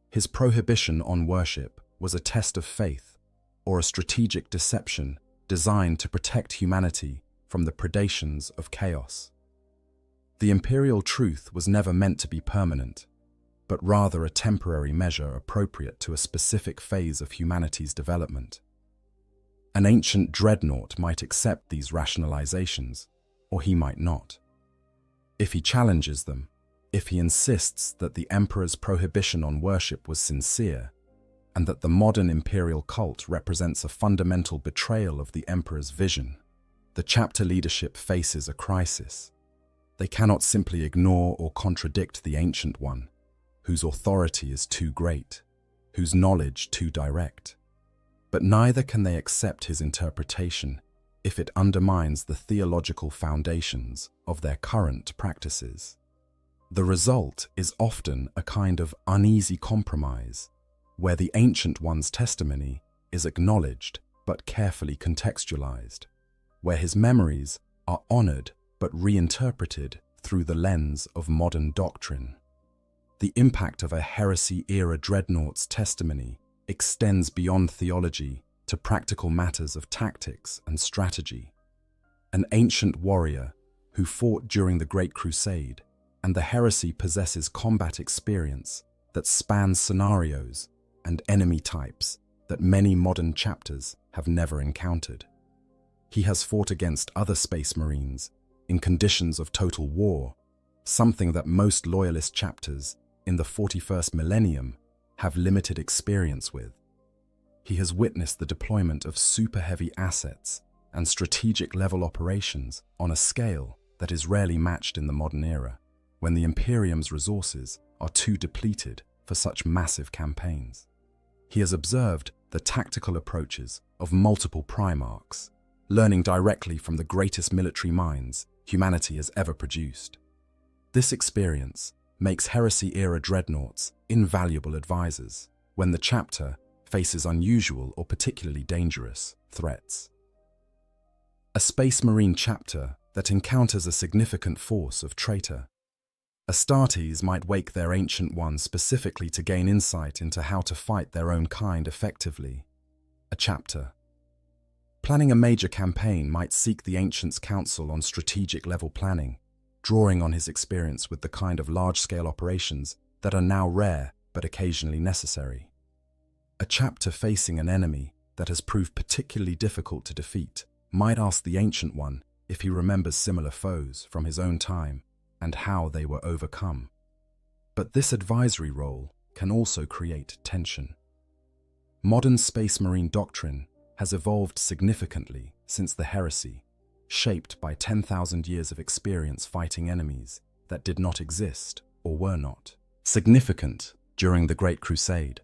His prohibition on worship was a test of faith or a strategic deception designed to protect humanity from the predations of chaos. The imperial truth was never meant to be permanent, but rather a temporary measure appropriate to a specific phase of humanity's development. An ancient dreadnought might accept these rationalizations, or he might not. If he challenges them, if he insists that the Emperor's prohibition on worship was sincere, and that the modern imperial cult represents a fundamental betrayal of the Emperor's vision, the chapter leadership faces a crisis. They cannot simply ignore or contradict the Ancient One, whose authority is too great, whose knowledge too direct. But neither can they accept his interpretation if it undermines the theological foundations of their current practices. The result is often a kind of uneasy compromise, where the Ancient One's testimony is acknowledged but carefully contextualized, where his memories are honored but reinterpreted through the lens of modern doctrine. The impact of a heresy-era dreadnought's testimony extends beyond theology to practical matters of tactics and strategy. An ancient warrior who fought during the Great Crusade, and the heresy possesses combat experience that spans scenarios and enemy types that many modern chapters have never encountered. He has fought against other space marines in conditions of total war, something that most loyalist chapters in the 41st millennium have limited experience with. He has witnessed the deployment of super-heavy assets and strategic-level operations on a scale that is rarely matched in the modern era, when the Imperium's resources are too depleted for such massive campaigns. He has observed the tactical approaches of multiple Primarchs, learning directly from the greatest military minds humanity has ever produced. This experience makes heresy-era dreadnoughts invaluable advisors when the chapter faces unusual or particularly dangerous threats. A Space Marine chapter that encounters a significant force of traitor. Astartes might wake their Ancient One specifically to gain insight into how to fight their own kind effectively. A chapter planning a major campaign might seek the Ancient's counsel on strategic-level planning, drawing on his experience with the kind of large-scale operations that are now rare but occasionally necessary. A chapter facing an enemy that has proved particularly difficult to defeat might ask the Ancient One if he remembers similar foes from his own time and how they were overcome. But this advisory role can also create tension. Modern Space Marine doctrine has evolved significantly since the heresy, shaped by 10,000 years of experience fighting enemies that did not exist or were not significant during the Great Crusade.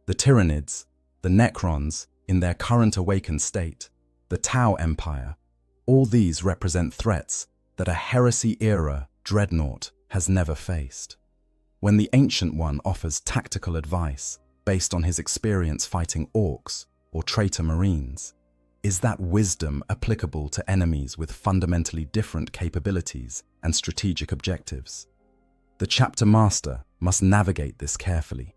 The Tyranids, the Necrons in their current awakened state, the Tau Empire, all these represent threats that a heresy-era dreadnought has never faced. When the Ancient One offers tactical advice based on his experience fighting orcs or traitor marines, is that wisdom applicable to enemies with fundamentally different capabilities and strategic objectives? The chapter master must navigate this carefully,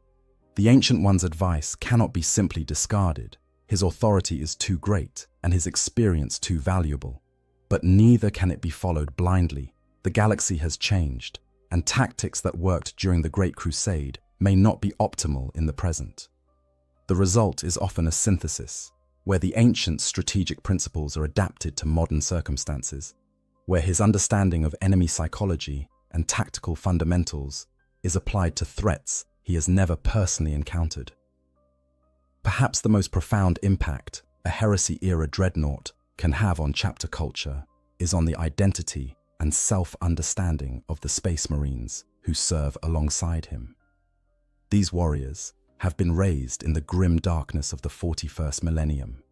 The Ancient One's advice cannot be simply discarded. His authority is too great and his experience too valuable. But neither can it be followed blindly. The galaxy has changed, and tactics that worked during the Great Crusade may not be optimal in the present. The result is often a synthesis, where the ancient strategic principles are adapted to modern circumstances, where his understanding of enemy psychology and tactical fundamentals is applied to threats he has never personally encountered. Perhaps the most profound impact a heresy-era dreadnought can have on chapter culture is on the identity and self-understanding of the Space Marines who serve alongside him. These warriors have been raised in the grim darkness of the 41st millennium,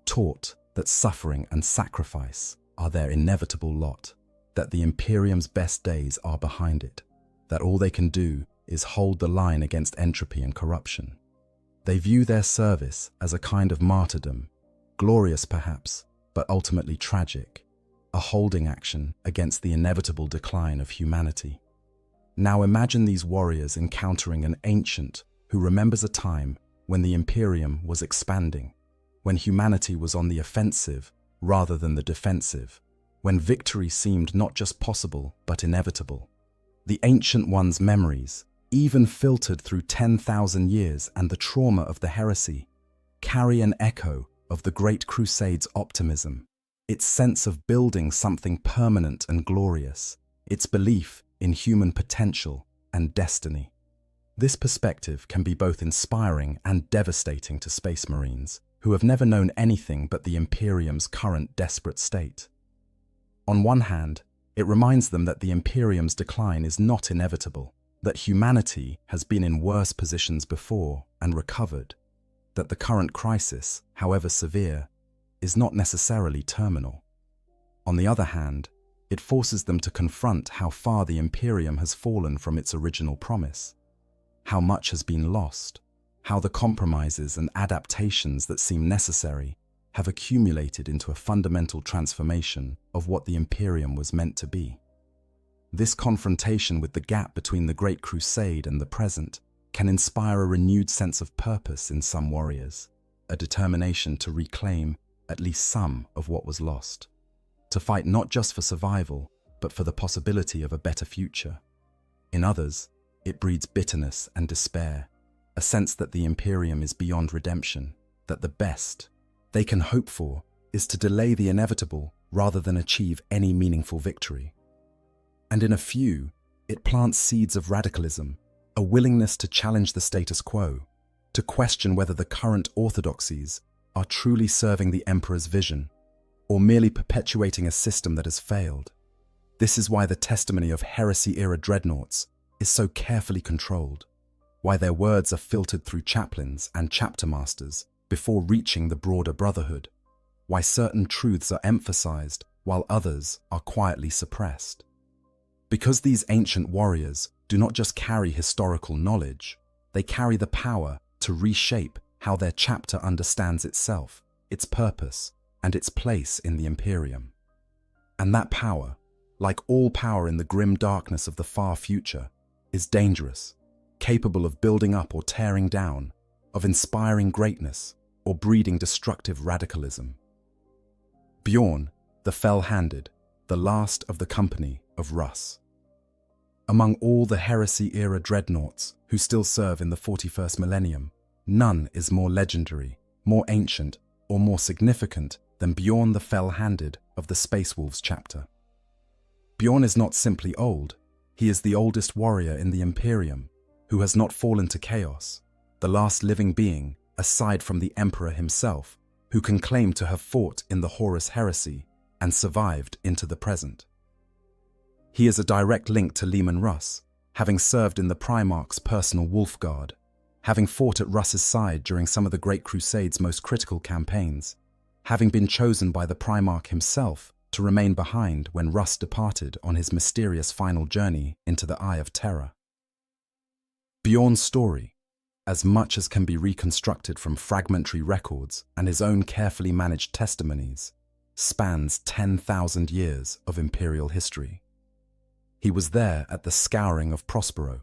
taught that suffering and sacrifice are their inevitable lot, that the Imperium's best days are behind it, that all they can do is hold the line against entropy and corruption. They view their service as a kind of martyrdom, glorious perhaps, but ultimately tragic, a holding action against the inevitable decline of humanity. Now imagine these warriors encountering an ancient who remembers a time when the Imperium was expanding, when humanity was on the offensive rather than the defensive, when victory seemed not just possible but inevitable. The Ancient One's memories, even filtered through 10,000 years and the trauma of the heresy, carry an echo of the Great Crusade's optimism, its sense of building something permanent and glorious, its belief in human potential and destiny. This perspective can be both inspiring and devastating to Space Marines, who have never known anything but the Imperium's current desperate state. On one hand, it reminds them that the Imperium's decline is not inevitable, that humanity has been in worse positions before and recovered, that the current crisis, however severe, is not necessarily terminal. On the other hand, it forces them to confront how far the Imperium has fallen from its original promise, how much has been lost, how the compromises and adaptations that seem necessary have accumulated into a fundamental transformation of what the Imperium was meant to be. This confrontation with the gap between the Great Crusade and the present can inspire a renewed sense of purpose in some warriors, a determination to reclaim at least some of what was lost, to fight not just for survival, but for the possibility of a better future. In others, it breeds bitterness and despair, a sense that the Imperium is beyond redemption, that the best they can hope for is to delay the inevitable rather than achieve any meaningful victory. And in a few, it plants seeds of radicalism, a willingness to challenge the status quo, to question whether the current orthodoxies are truly serving the Emperor's vision, or merely perpetuating a system that has failed. This is why the testimony of heresy-era dreadnoughts is so carefully controlled, why their words are filtered through chaplains and chapter masters before reaching the broader brotherhood, why certain truths are emphasized while others are quietly suppressed. Because these ancient warriors do not just carry historical knowledge, they carry the power to reshape how their chapter understands itself, its purpose, and its place in the Imperium. And that power, like all power in the grim darkness of the far future, is dangerous, capable of building up or tearing down, of inspiring greatness or breeding destructive radicalism. Bjorn, the Fell-Handed, the last of the company of Russ. Among all the heresy-era dreadnoughts who still serve in the 41st millennium, none is more legendary, more ancient, or more significant than Bjorn the Fell-Handed of the Space Wolves chapter. Bjorn is not simply old, he is the oldest warrior in the Imperium, who has not fallen to chaos, the last living being, aside from the Emperor himself, who can claim to have fought in the Horus Heresy and survived into the present. He is a direct link to Leman Russ, having served in the Primarch's personal Wolf Guard, having fought at Russ's side during some of the Great Crusade's most critical campaigns, having been chosen by the Primarch himself to remain behind when Russ departed on his mysterious final journey into the Eye of Terror. Bjorn's story, as much as can be reconstructed from fragmentary records and his own carefully managed testimonies, spans 10,000 years of Imperial history. He was there at the scouring of Prospero,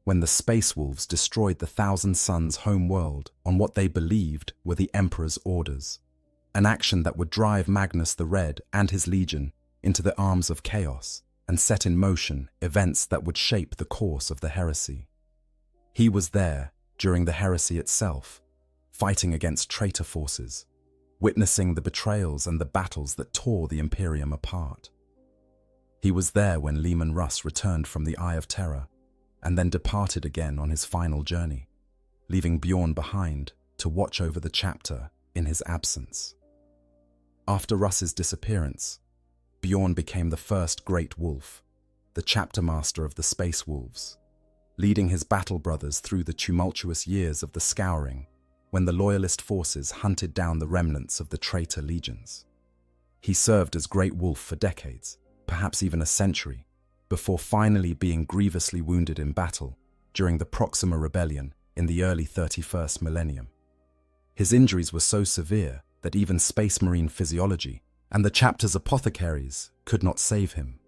when the Space Wolves destroyed the Thousand Suns' home world on what they believed were the Emperor's orders, an action that would drive Magnus the Red and his legion into the arms of chaos and set in motion events that would shape the course of the heresy. He was there during the heresy itself, fighting against traitor forces, witnessing the betrayals and the battles that tore the Imperium apart. He was there when Leman Russ returned from the Eye of Terror and then departed again on his final journey, leaving Bjorn behind to watch over the chapter in his absence. After Russ's disappearance, Bjorn became the first Great Wolf, the chapter master of the Space Wolves, leading his battle brothers through the tumultuous years of the Scouring, when the Loyalist forces hunted down the remnants of the traitor legions. He served as Great Wolf for decades, perhaps even a century, before finally being grievously wounded in battle during the Proxima Rebellion in the early 31st millennium. His injuries were so severe that even Space Marine physiology and the chapter's apothecaries could not save him.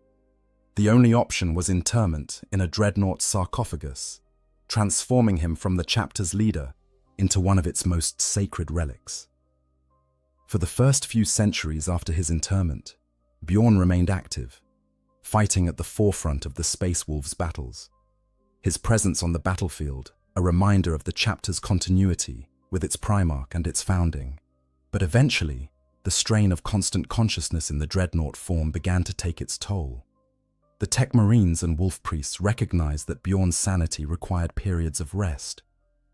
The only option was interment in a dreadnought sarcophagus, transforming him from the chapter's leader into one of its most sacred relics. For the first few centuries after his interment, Bjorn remained active, fighting at the forefront of the Space Wolves' battles. His presence on the battlefield, a reminder of the chapter's continuity with its Primarch and its founding. But eventually, the strain of constant consciousness in the dreadnought form began to take its toll. The Tech Marines and Wolf Priests recognized that Bjorn's sanity required periods of rest,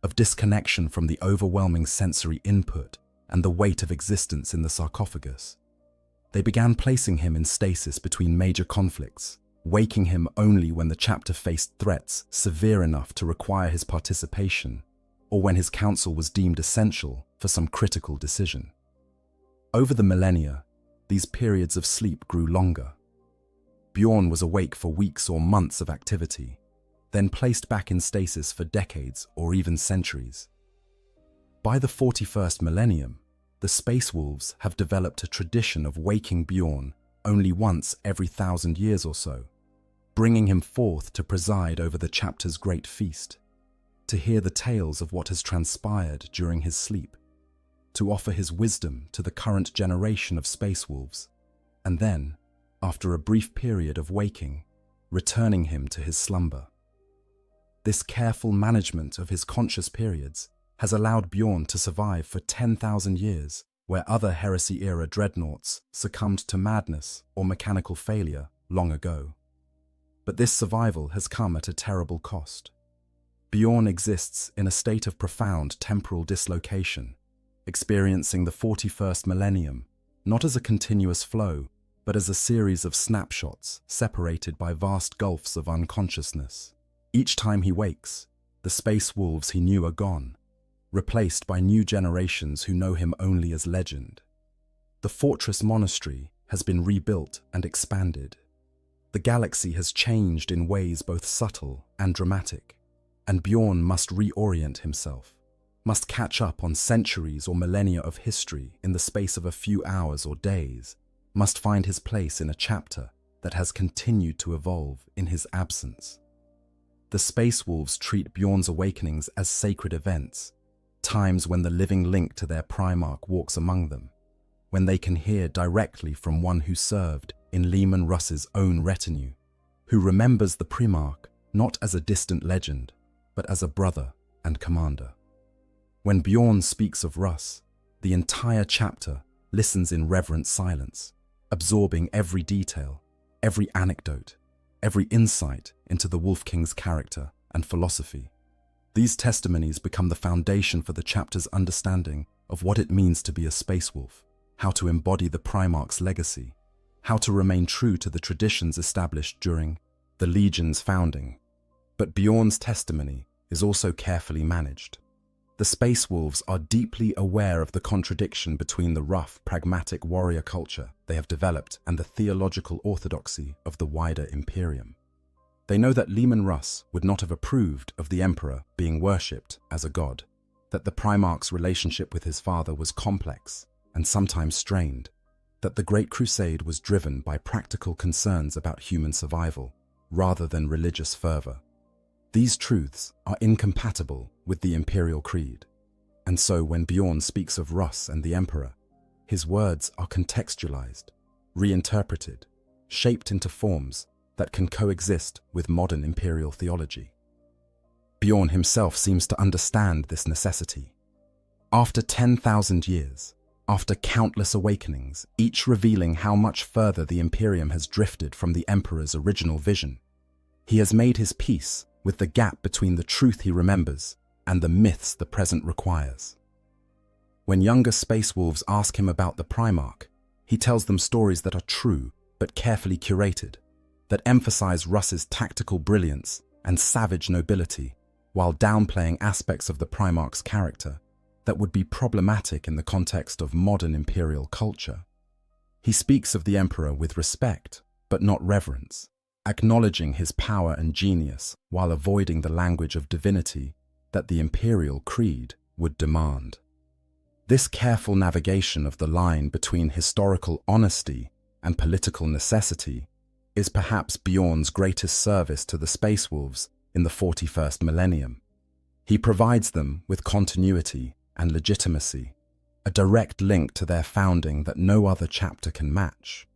of disconnection from the overwhelming sensory input and the weight of existence in the sarcophagus. They began placing him in stasis between major conflicts, waking him only when the chapter faced threats severe enough to require his participation, or when his counsel was deemed essential for some critical decision. Over the millennia, these periods of sleep grew longer. Bjorn was awake for weeks or months of activity, then placed back in stasis for decades or even centuries. By the 41st millennium, the Space Wolves have developed a tradition of waking Bjorn only once every 1,000 years or so, bringing him forth to preside over the chapter's great feast, to hear the tales of what has transpired during his sleep, to offer his wisdom to the current generation of Space Wolves, and then, after a brief period of waking, returning him to his slumber. This careful management of his conscious periods has allowed Bjorn to survive for 10,000 years, where other Heresy-era dreadnoughts succumbed to madness or mechanical failure long ago. But this survival has come at a terrible cost. Bjorn exists in a state of profound temporal dislocation, experiencing the 41st millennium not as a continuous flow, but as a series of snapshots separated by vast gulfs of unconsciousness. Each time he wakes, the Space Wolves he knew are gone, replaced by new generations who know him only as legend. The Fortress Monastery has been rebuilt and expanded. The galaxy has changed in ways both subtle and dramatic, and Bjorn must reorient himself, must catch up on centuries or millennia of history in the space of a few hours or days, must find his place in a chapter that has continued to evolve in his absence. The Space Wolves treat Bjorn's awakenings as sacred events, times when the living link to their Primarch walks among them, when they can hear directly from one who served in Leman Russ's own retinue, who remembers the Primarch not as a distant legend, but as a brother and commander. When Bjorn speaks of Russ, the entire chapter listens in reverent silence, absorbing every detail, every anecdote, every insight into the Wolf King's character and philosophy. These testimonies become the foundation for the chapter's understanding of what it means to be a Space Wolf, how to embody the Primarch's legacy, how to remain true to the traditions established during the Legion's founding. But Bjorn's testimony is also carefully managed. The Space Wolves are deeply aware of the contradiction between the rough, pragmatic warrior culture they have developed and the theological orthodoxy of the wider Imperium. They know that Leman Russ would not have approved of the Emperor being worshipped as a god, that the Primarch's relationship with his father was complex and sometimes strained, that the Great Crusade was driven by practical concerns about human survival rather than religious fervor. These truths are incompatible with the Imperial Creed, and so when Bjorn speaks of Russ and the Emperor, his words are contextualized, reinterpreted, shaped into forms that can coexist with modern imperial theology. Bjorn himself seems to understand this necessity. After 10,000 years, after countless awakenings, each revealing how much further the Imperium has drifted from the Emperor's original vision, he has made his peace with the gap between the truth he remembers and the myths the present requires. When younger Space Wolves ask him about the Primarch, he tells them stories that are true but carefully curated, that emphasize Russ's tactical brilliance and savage nobility, while downplaying aspects of the Primarch's character that would be problematic in the context of modern imperial culture. He speaks of the Emperor with respect, but not reverence, acknowledging his power and genius while avoiding the language of divinity that the Imperial Creed would demand. This careful navigation of the line between historical honesty and political necessity is perhaps Bjorn's greatest service to the Space Wolves in the 41st millennium. He provides them with continuity and legitimacy, a direct link to their founding that no other chapter can match,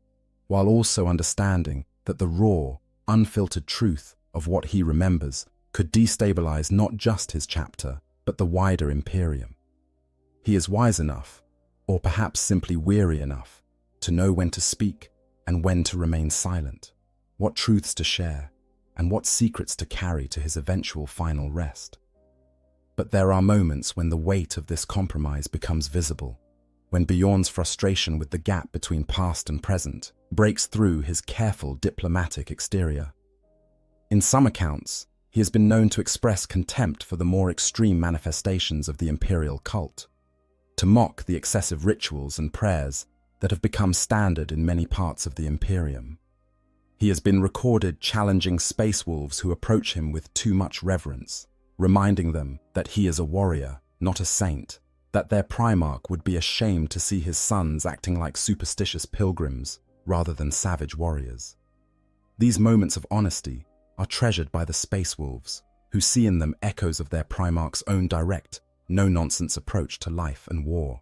while also understanding that the raw, unfiltered truth of what he remembers could destabilize not just his chapter, but the wider Imperium. He is wise enough, or perhaps simply weary enough, to know when to speak and when to remain silent, what truths to share, and what secrets to carry to his eventual final rest. But there are moments when the weight of this compromise becomes visible, when Bjorn's frustration with the gap between past and present breaks through his careful diplomatic exterior. In some accounts, he has been known to express contempt for the more extreme manifestations of the imperial cult, to mock the excessive rituals and prayers that have become standard in many parts of the Imperium. He has been recorded challenging Space Wolves who approach him with too much reverence, reminding them that he is a warrior, not a saint, that their Primarch would be ashamed to see his sons acting like superstitious pilgrims rather than savage warriors. These moments of honesty are treasured by the Space Wolves, who see in them echoes of their Primarch's own direct, no-nonsense approach to life and war.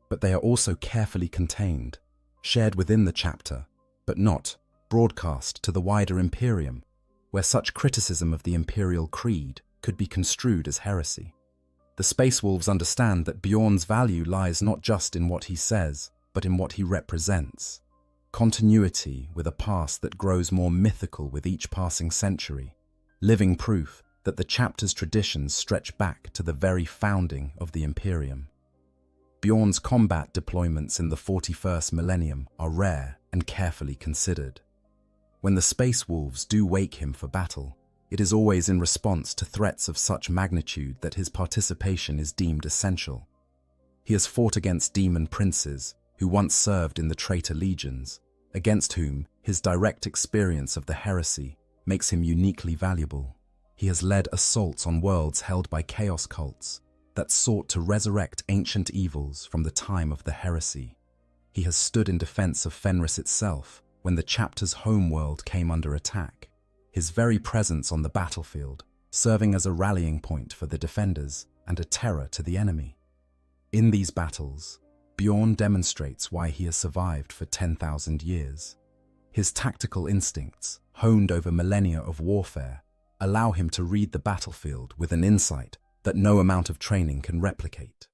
But they are also carefully contained, shared within the chapter, but not broadcast to the wider Imperium, where such criticism of the Imperial Creed could be construed as heresy. The Space Wolves understand that Bjorn's value lies not just in what he says, but in what he represents. Continuity with a past that grows more mythical with each passing century, living proof that the chapter's traditions stretch back to the very founding of the Imperium. Bjorn's combat deployments in the 41st millennium are rare and carefully considered. When the Space Wolves do wake him for battle, it is always in response to threats of such magnitude that his participation is deemed essential. He has fought against demon princes who once served in the traitor legions, against whom his direct experience of the heresy makes him uniquely valuable. He has led assaults on worlds held by chaos cults that sought to resurrect ancient evils from the time of the heresy. He has stood in defense of Fenris itself when the chapter's homeworld came under attack, his very presence on the battlefield serving as a rallying point for the defenders and a terror to the enemy. In these battles, Bjorn demonstrates why he has survived for 10,000 years. His tactical instincts, honed over millennia of warfare, allow him to read the battlefield with an insight that no amount of training can replicate.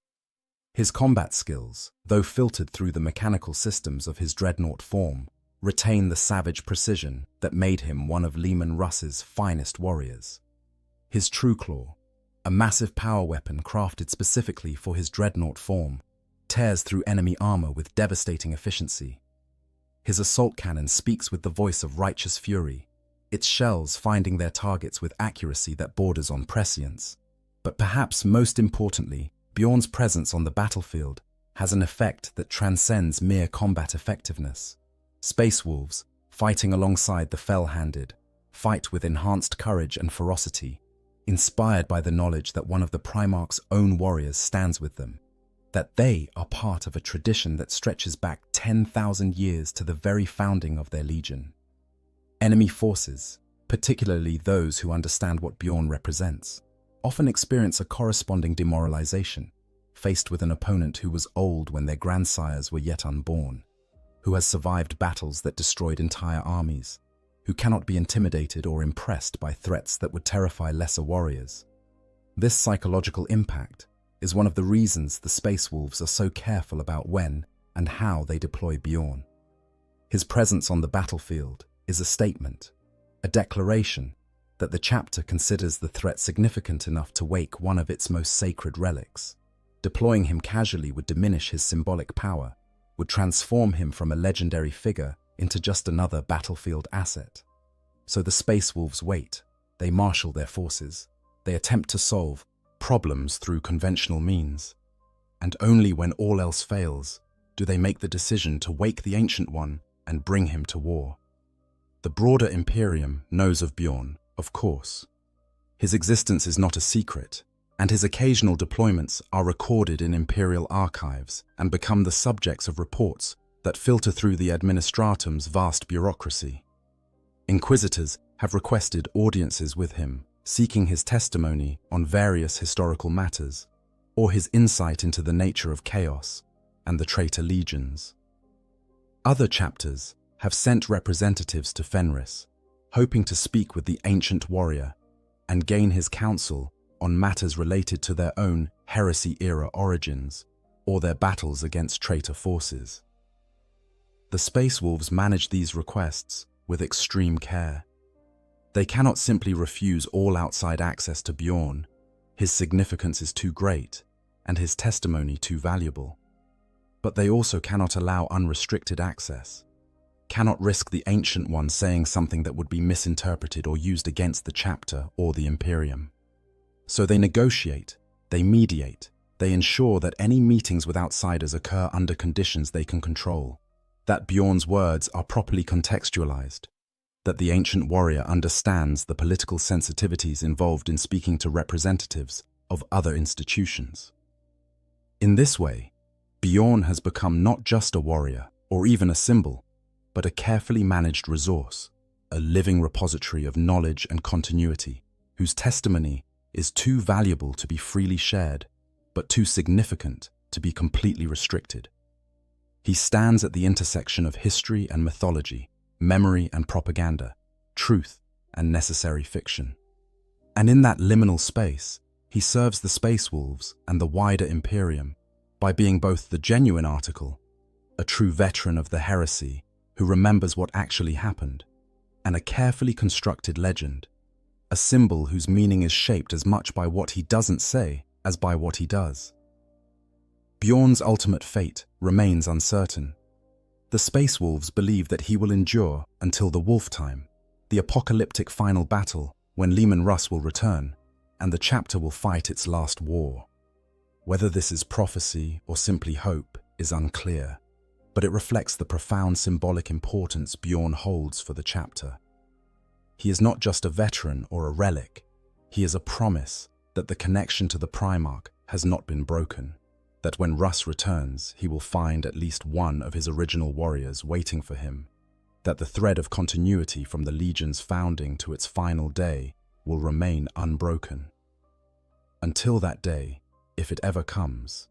His combat skills, though filtered through the mechanical systems of his dreadnought form, retain the savage precision that made him one of Leman Russ's finest warriors. His True Claw, a massive power weapon crafted specifically for his dreadnought form, tears through enemy armor with devastating efficiency. His assault cannon speaks with the voice of righteous fury, its shells finding their targets with accuracy that borders on prescience. But perhaps most importantly, Bjorn's presence on the battlefield has an effect that transcends mere combat effectiveness. Space Wolves, fighting alongside the fell-handed, fight with enhanced courage and ferocity, inspired by the knowledge that one of the Primarch's own warriors stands with them, that they are part of a tradition that stretches back 10,000 years to the very founding of their legion. Enemy forces, particularly those who understand what Bjorn represents, often experience a corresponding demoralization, faced with an opponent who was old when their grandsires were yet unborn, who has survived battles that destroyed entire armies, who cannot be intimidated or impressed by threats that would terrify lesser warriors. This psychological impact is one of the reasons the Space Wolves are so careful about when and how they deploy Bjorn. His presence on the battlefield is a statement, a declaration that the chapter considers the threat significant enough to wake one of its most sacred relics. Deploying him casually would diminish his symbolic power, would transform him from a legendary figure into just another battlefield asset. So the Space Wolves wait, they marshal their forces, they attempt to solve problems through conventional means, and only when all else fails do they make the decision to wake the Ancient One and bring him to war. The broader Imperium knows of Bjorn, of course. His existence is not a secret, and his occasional deployments are recorded in Imperial archives and become the subjects of reports that filter through the Administratum's vast bureaucracy. Inquisitors have requested audiences with him, seeking his testimony on various historical matters, or his insight into the nature of chaos and the traitor legions. Other chapters have sent representatives to Fenris, hoping to speak with the ancient warrior and gain his counsel on matters related to their own heresy-era origins or their battles against traitor forces. The Space Wolves manage these requests with extreme care. They cannot simply refuse all outside access to Bjorn. His significance is too great, and his testimony too valuable. But they also cannot allow unrestricted access, cannot risk the Ancient One saying something that would be misinterpreted or used against the chapter or the Imperium. So they negotiate, they mediate, they ensure that any meetings with outsiders occur under conditions they can control, that Bjorn's words are properly contextualized, that the ancient warrior understands the political sensitivities involved in speaking to representatives of other institutions. In this way, Bjorn has become not just a warrior or even a symbol, but a carefully managed resource, a living repository of knowledge and continuity, whose testimony is too valuable to be freely shared, but too significant to be completely restricted. He stands at the intersection of history and mythology, memory and propaganda, truth and necessary fiction. And in that liminal space, he serves the Space Wolves and the wider Imperium by being both the genuine article, a true veteran of the heresy who remembers what actually happened, and a carefully constructed legend, a symbol whose meaning is shaped as much by what he doesn't say as by what he does. Bjorn's ultimate fate remains uncertain. The Space Wolves believe that he will endure until the Wolf Time, the apocalyptic final battle when Leman Russ will return, and the chapter will fight its last war. Whether this is prophecy or simply hope is unclear, but it reflects the profound symbolic importance Bjorn holds for the chapter. He is not just a veteran or a relic, he is a promise that the connection to the Primarch has not been broken, that when Russ returns, he will find at least one of his original warriors waiting for him, that the thread of continuity from the Legion's founding to its final day will remain unbroken. Until that day, if it ever comes,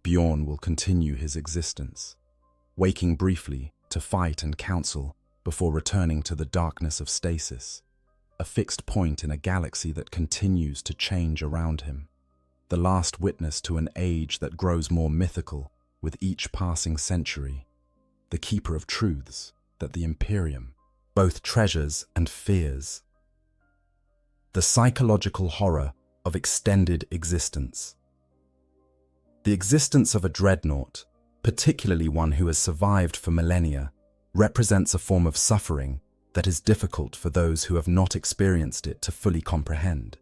Bjorn will continue his existence, waking briefly to fight and counsel before returning to the darkness of stasis, a fixed point in a galaxy that continues to change around him, the last witness to an age that grows more mythical with each passing century, the keeper of truths that the Imperium both treasures and fears. The psychological horror of extended existence. The existence of a dreadnought, particularly one who has survived for millennia, represents a form of suffering that is difficult for those who have not experienced it to fully comprehend.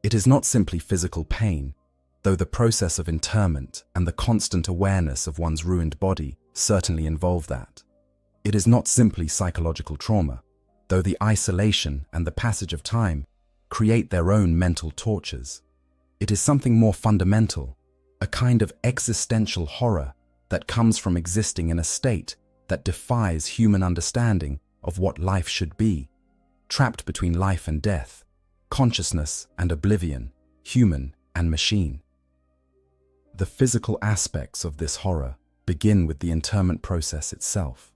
It is not simply physical pain, though the process of interment and the constant awareness of one's ruined body certainly involve that. It is not simply psychological trauma, though the isolation and the passage of time create their own mental tortures. It is something more fundamental, a kind of existential horror that comes from existing in a state that defies human understanding of what life should be. trapped between life and death, consciousness and oblivion, human and machine. The physical aspects of this horror begin with the interment process itself.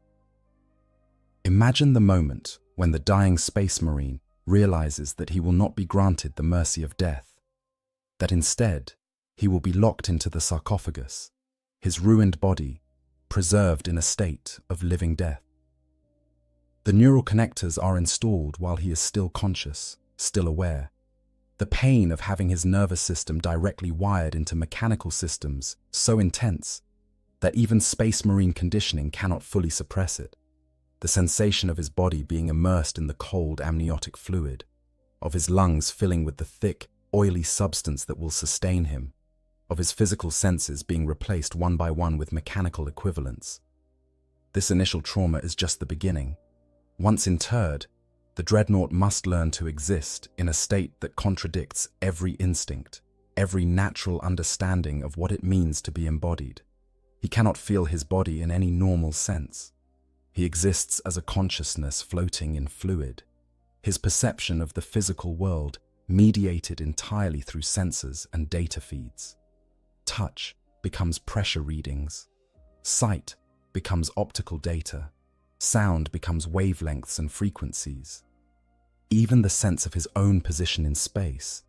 Imagine the moment when the dying space marine realizes that he will not be granted the mercy of death, that instead he will be locked into the sarcophagus, his ruined body preserved in a state of living death. The neural connectors are installed while he is still conscious, still aware. The pain of having his nervous system directly wired into mechanical systems so intense that even space marine conditioning cannot fully suppress it. The sensation of his body being immersed in the cold amniotic fluid, of his lungs filling with the thick, oily substance that will sustain him, of his physical senses being replaced one by one with mechanical equivalents. This initial trauma is just the beginning. Once interred, the dreadnought must learn to exist in a state that contradicts every instinct, every natural understanding of what it means to be embodied. He cannot feel his body in any normal sense. He exists as a consciousness floating in fluid, his perception of the physical world mediated entirely through sensors and data feeds. Touch becomes pressure readings. Sight becomes optical data. Sound becomes wavelengths and frequencies. Even the sense of his own position in space,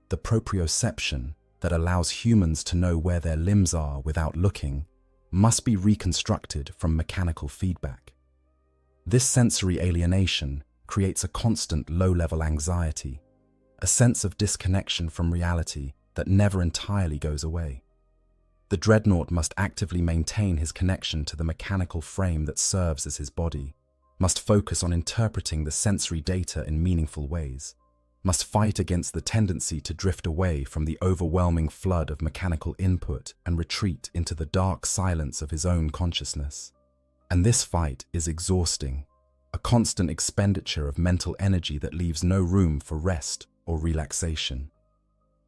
the proprioception that allows humans to know where their limbs are without looking, must be reconstructed from mechanical feedback. This sensory alienation creates a constant low-level anxiety, a sense of disconnection from reality that never entirely goes away. The dreadnought must actively maintain his connection to the mechanical frame that serves as his body, must focus on interpreting the sensory data in meaningful ways, must fight against the tendency to drift away from the overwhelming flood of mechanical input and retreat into the dark silence of his own consciousness. And this fight is exhausting, a constant expenditure of mental energy that leaves no room for rest or relaxation.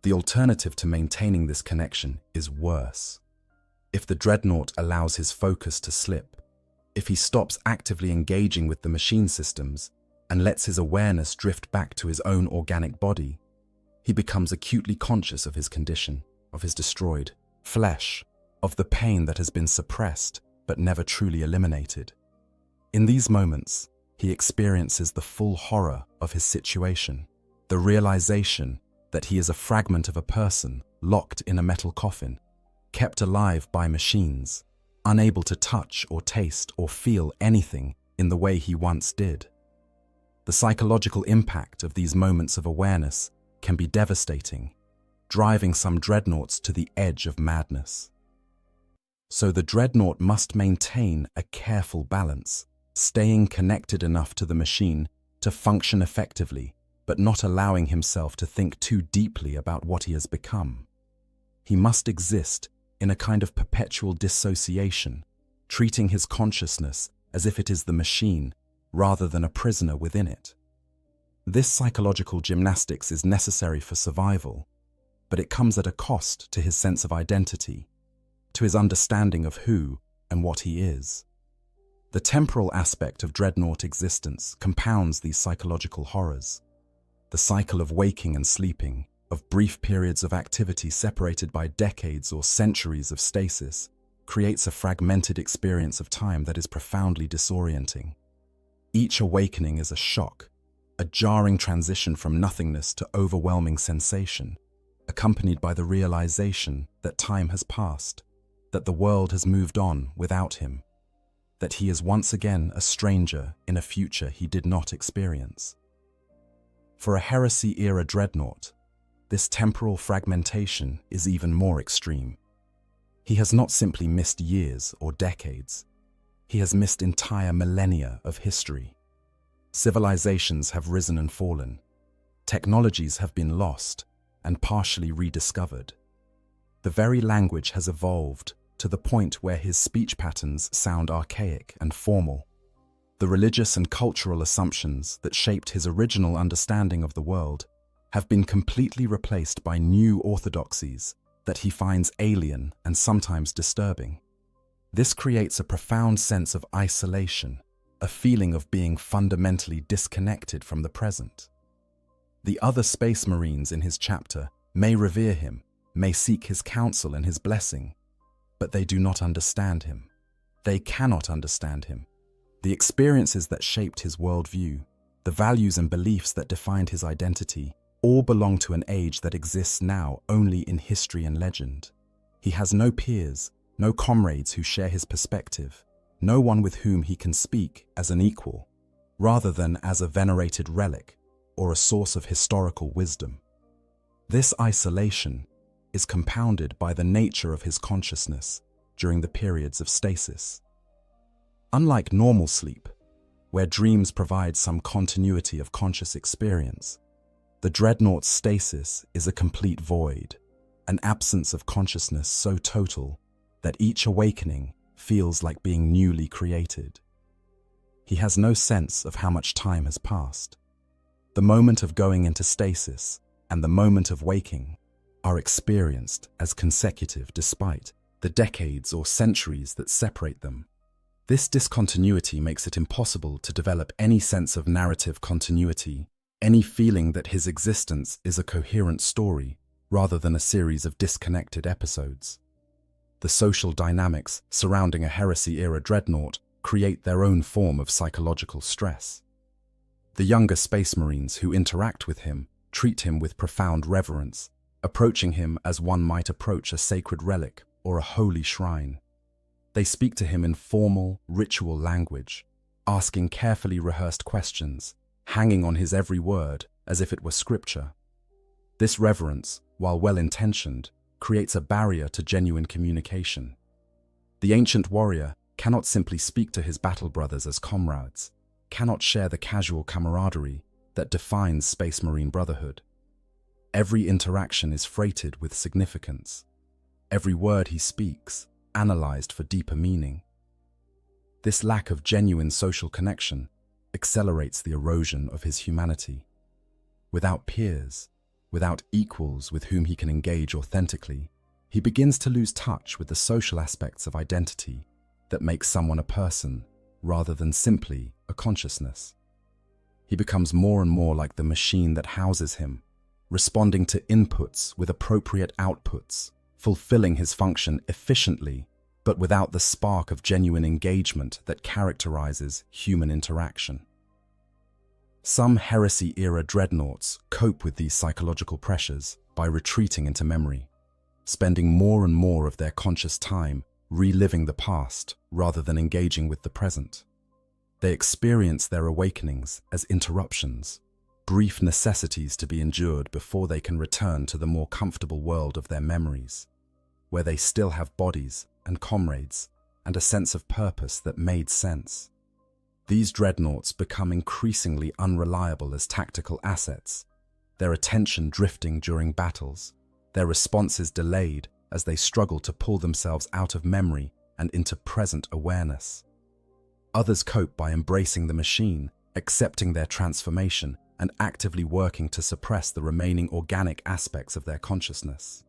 The alternative to maintaining this connection is worse. If the dreadnought allows his focus to slip, if he stops actively engaging with the machine systems and lets his awareness drift back to his own organic body, he becomes acutely conscious of his condition, of his destroyed flesh, of the pain that has been suppressed but never truly eliminated. In these moments, he experiences the full horror of his situation, the realization that he is a fragment of a person locked in a metal coffin, kept alive by machines, unable to touch or taste or feel anything in the way he once did. The psychological impact of these moments of awareness can be devastating, driving some dreadnoughts to the edge of madness. So the dreadnought must maintain a careful balance, staying connected enough to the machine to function effectively, but not allowing himself to think too deeply about what he has become. He must exist in a kind of perpetual dissociation, treating his consciousness as if it is the machine rather than a prisoner within it. This psychological gymnastics is necessary for survival, but it comes at a cost to his sense of identity, to his understanding of who and what he is. The temporal aspect of dreadnought existence compounds these psychological horrors. The cycle of waking and sleeping, of brief periods of activity separated by decades or centuries of stasis, creates a fragmented experience of time that is profoundly disorienting. Each awakening is a shock, a jarring transition from nothingness to overwhelming sensation, accompanied by the realization that time has passed, that the world has moved on without him, that he is once again a stranger in a future he did not experience. For a heresy-era dreadnought, this temporal fragmentation is even more extreme. He has not simply missed years or decades. He has missed entire millennia of history. Civilizations have risen and fallen. Technologies have been lost and partially rediscovered. The very language has evolved to the point where his speech patterns sound archaic and formal. The religious and cultural assumptions that shaped his original understanding of the world have been completely replaced by new orthodoxies that he finds alien and sometimes disturbing. This creates a profound sense of isolation, a feeling of being fundamentally disconnected from the present. The other Space Marines in his chapter may revere him, may seek his counsel and his blessing, but they do not understand him. They cannot understand him. The experiences that shaped his worldview, the values and beliefs that defined his identity, all belong to an age that exists now only in history and legend. He has no peers, no comrades who share his perspective, no one with whom he can speak as an equal, rather than as a venerated relic or a source of historical wisdom. This isolation is compounded by the nature of his consciousness during the periods of stasis. Unlike normal sleep, where dreams provide some continuity of conscious experience, the Dreadnought's stasis is a complete void, an absence of consciousness so total that each awakening feels like being newly created. He has no sense of how much time has passed. The moment of going into stasis and the moment of waking are experienced as consecutive despite the decades or centuries that separate them. This discontinuity makes it impossible to develop any sense of narrative continuity, any feeling that his existence is a coherent story rather than a series of disconnected episodes. The social dynamics surrounding a heresy-era dreadnought create their own form of psychological stress. The younger Space Marines who interact with him treat him with profound reverence, approaching him as one might approach a sacred relic or a holy shrine. They speak to him in formal, ritual language, asking carefully rehearsed questions, hanging on his every word as if it were scripture. This reverence, while well-intentioned, creates a barrier to genuine communication. The ancient warrior cannot simply speak to his battle brothers as comrades, cannot share the casual camaraderie that defines Space Marine brotherhood. Every interaction is freighted with significance. Every word he speaks, analyzed for deeper meaning. This lack of genuine social connection accelerates the erosion of his humanity. Without peers, without equals with whom he can engage authentically, he begins to lose touch with the social aspects of identity that make someone a person rather than simply a consciousness. He becomes more and more like the machine that houses him, responding to inputs with appropriate outputs, fulfilling his function efficiently, but without the spark of genuine engagement that characterizes human interaction. Some heresy-era dreadnoughts cope with these psychological pressures by retreating into memory, spending more and more of their conscious time reliving the past rather than engaging with the present. They experience their awakenings as interruptions, brief necessities to be endured before they can return to the more comfortable world of their memories, where they still have bodies and comrades and a sense of purpose that made sense. These dreadnoughts become increasingly unreliable as tactical assets, their attention drifting during battles, their responses delayed as they struggle to pull themselves out of memory and into present awareness. Others cope by embracing the machine, accepting their transformation, and actively working to suppress the remaining organic aspects of their consciousness.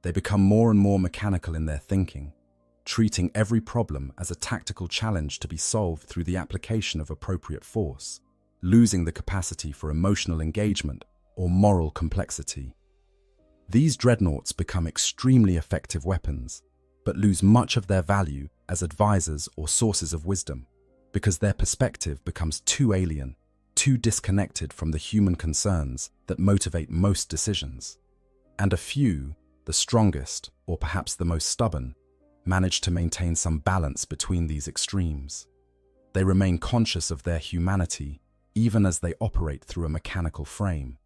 They become more and more mechanical in their thinking, treating every problem as a tactical challenge to be solved through the application of appropriate force, losing the capacity for emotional engagement or moral complexity. These dreadnoughts become extremely effective weapons, but lose much of their value as advisors or sources of wisdom, because their perspective becomes too alien, too disconnected from the human concerns that motivate most decisions. And a few, the strongest, or perhaps the most stubborn, manage to maintain some balance between these extremes. They remain conscious of their humanity, even as they operate through a mechanical frame.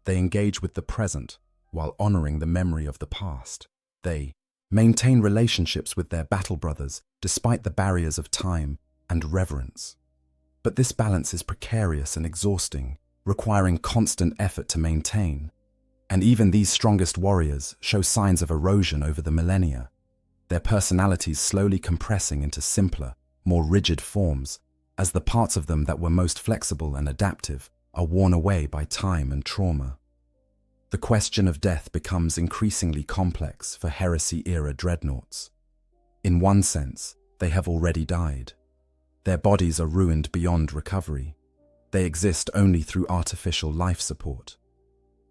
They engage with the present, while honoring the memory of the past. They maintain relationships with their battle brothers despite the barriers of time and reverence. But this balance is precarious and exhausting, requiring constant effort to maintain. And even these strongest warriors show signs of erosion over the millennia, their personalities slowly compressing into simpler, more rigid forms, as the parts of them that were most flexible and adaptive are worn away by time and trauma. The question of death becomes increasingly complex for heresy-era dreadnoughts. In one sense, they have already died. Their bodies are ruined beyond recovery. They exist only through artificial life support.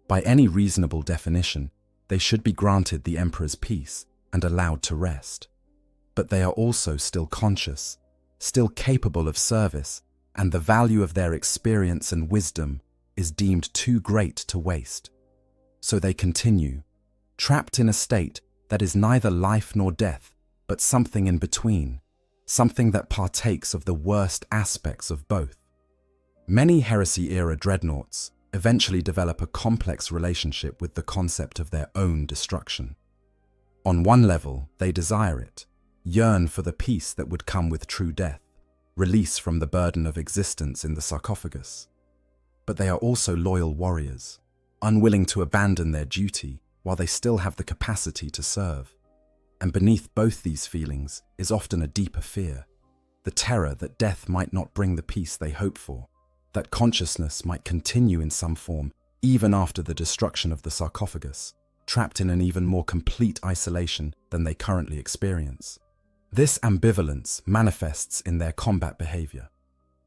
By any reasonable definition, they should be granted the Emperor's peace and allowed to rest. But they are also still conscious, still capable of service, and the value of their experience and wisdom is deemed too great to waste. So they continue, trapped in a state that is neither life nor death, but something in between, something that partakes of the worst aspects of both. Many Heresy-era dreadnoughts eventually develop a complex relationship with the concept of their own destruction. On one level, they desire it, yearn for the peace that would come with true death, release from the burden of existence in the sarcophagus. But they are also loyal warriors, unwilling to abandon their duty while they still have the capacity to serve. And beneath both these feelings is often a deeper fear, the terror that death might not bring the peace they hope for, that consciousness might continue in some form even after the destruction of the sarcophagus, trapped in an even more complete isolation than they currently experience. This ambivalence manifests in their combat behavior.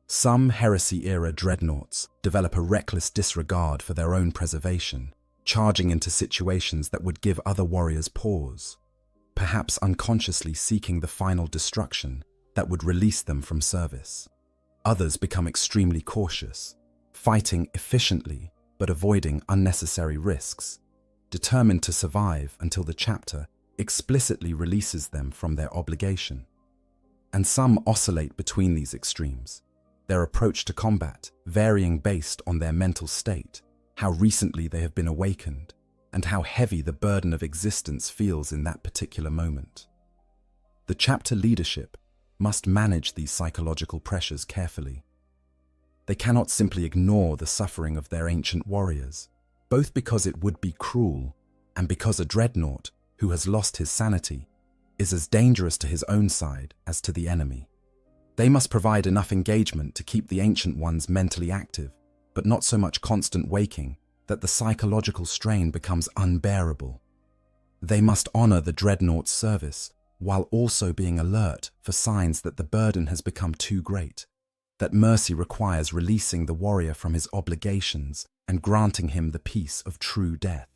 Some Heresy-era dreadnoughts develop a reckless disregard for their own preservation, charging into situations that would give other warriors pause, perhaps unconsciously seeking the final destruction that would release them from service. Others become extremely cautious, fighting efficiently but avoiding unnecessary risks, determined to survive until the chapter explicitly releases them from their obligation. And some oscillate between these extremes, their approach to combat varying based on their mental state, how recently they have been awakened, and how heavy the burden of existence feels in that particular moment. The chapter leadership must manage these psychological pressures carefully. They cannot simply ignore the suffering of their ancient warriors, both because it would be cruel and because a dreadnought who has lost his sanity is as dangerous to his own side as to the enemy. They must provide enough engagement to keep the ancient ones mentally active, but not so much constant waking that the psychological strain becomes unbearable. They must honor the dreadnaught's service while also being alert for signs that the burden has become too great, that mercy requires releasing the warrior from his obligations and granting him the peace of true death.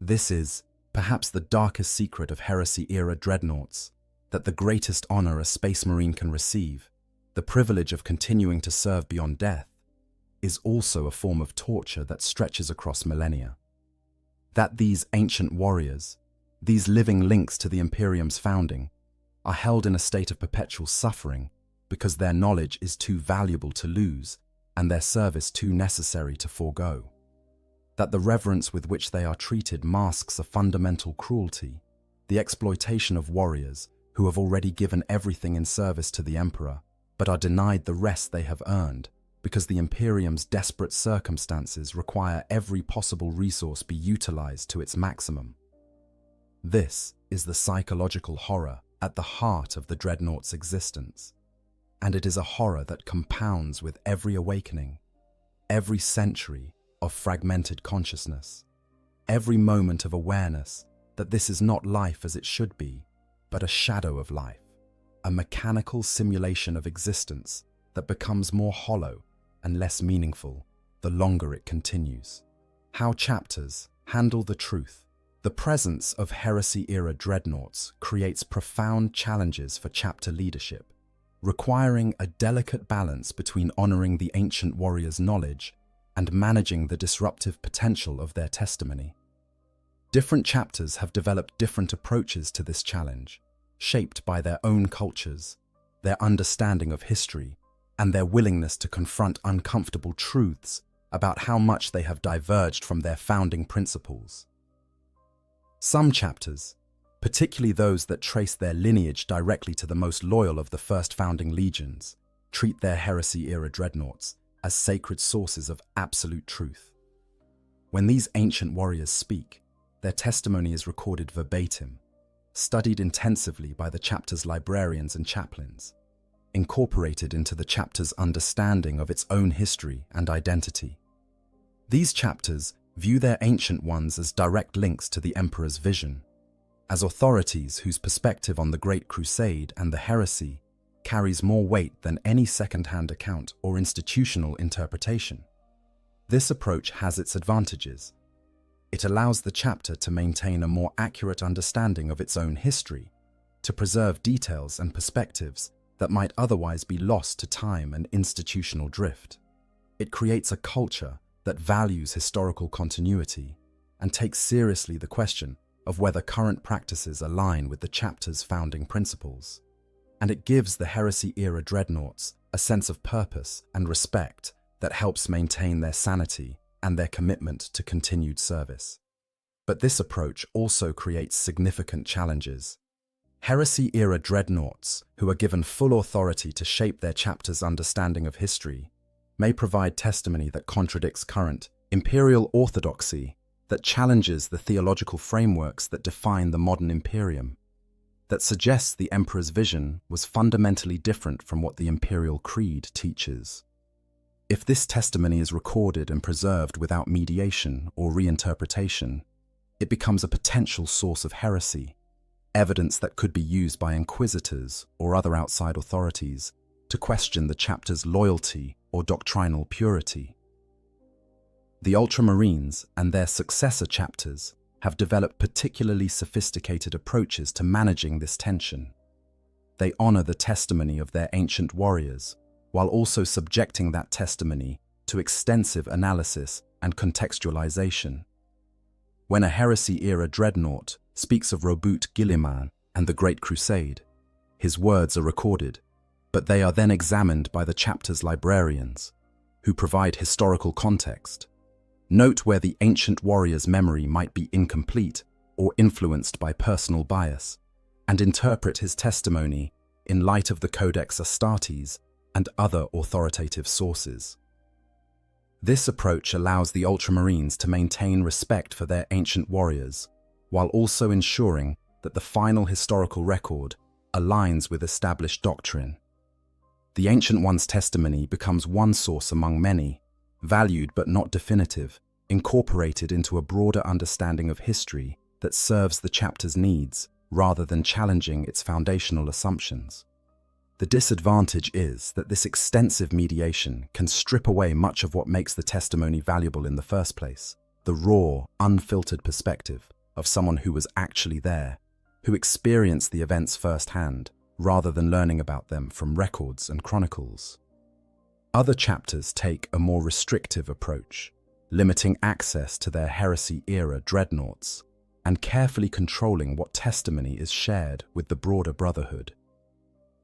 This is, perhaps, the darkest secret of Heresy-era dreadnoughts, that the greatest honor a Space Marine can receive, the privilege of continuing to serve beyond death, is also a form of torture that stretches across millennia. That these ancient warriors, these living links to the Imperium's founding, are held in a state of perpetual suffering because their knowledge is too valuable to lose and their service too necessary to forego. That the reverence with which they are treated masks a fundamental cruelty, the exploitation of warriors who have already given everything in service to the Emperor, but are denied the rest they have earned because the Imperium's desperate circumstances require every possible resource be utilized to its maximum. This is the psychological horror at the heart of the dreadnaught's existence, and it is a horror that compounds with every awakening, every century of fragmented consciousness, every moment of awareness that this is not life as it should be, but a shadow of life, a mechanical simulation of existence that becomes more hollow and less meaningful the longer it continues. How chapters handle the truth. The presence of Heresy-era dreadnoughts creates profound challenges for chapter leadership, requiring a delicate balance between honoring the ancient warrior's knowledge and managing the disruptive potential of their testimony. Different chapters have developed different approaches to this challenge, shaped by their own cultures, their understanding of history, and their willingness to confront uncomfortable truths about how much they have diverged from their founding principles. Some chapters, particularly those that trace their lineage directly to the most loyal of the first founding legions, treat their Heresy-era dreadnoughts as sacred sources of absolute truth. When these ancient warriors speak, their testimony is recorded verbatim, studied intensively by the chapter's librarians and chaplains, incorporated into the chapter's understanding of its own history and identity. These chapters view their ancient ones as direct links to the Emperor's vision, as authorities whose perspective on the Great Crusade and the heresy carries more weight than any second-hand account or institutional interpretation. This approach has its advantages. It allows the chapter to maintain a more accurate understanding of its own history, to preserve details and perspectives that might otherwise be lost to time and institutional drift. It creates a culture that values historical continuity and takes seriously the question of whether current practices align with the chapter's founding principles. And it gives the heresy-era dreadnoughts a sense of purpose and respect that helps maintain their sanity and their commitment to continued service. But this approach also creates significant challenges. Heresy-era dreadnoughts, who are given full authority to shape their chapter's understanding of history, may provide testimony that contradicts current imperial orthodoxy, that challenges the theological frameworks that define the modern imperium, that suggests the emperor's vision was fundamentally different from what the imperial creed teaches. If this testimony is recorded and preserved without mediation or reinterpretation, it becomes a potential source of heresy, evidence that could be used by inquisitors or other outside authorities to question the chapter's loyalty or doctrinal purity. The Ultramarines and their successor chapters have developed particularly sophisticated approaches to managing this tension. They honor the testimony of their ancient warriors, while also subjecting that testimony to extensive analysis and contextualization. When a heresy-era dreadnought speaks of Robert Guilliman and the Great Crusade, his words are recorded, but they are then examined by the chapter's librarians, who provide historical context. Note where the ancient warrior's memory might be incomplete or influenced by personal bias, and interpret his testimony in light of the Codex Astartes and other authoritative sources. This approach allows the Ultramarines to maintain respect for their ancient warriors, while also ensuring that the final historical record aligns with established doctrine. The Ancient One's testimony becomes one source among many, valued but not definitive, incorporated into a broader understanding of history that serves the chapter's needs rather than challenging its foundational assumptions. The disadvantage is that this extensive mediation can strip away much of what makes the testimony valuable in the first place, the raw, unfiltered perspective of someone who was actually there, who experienced the events firsthand, rather than learning about them from records and chronicles. Other chapters take a more restrictive approach, limiting access to their heresy-era dreadnoughts and carefully controlling what testimony is shared with the broader brotherhood.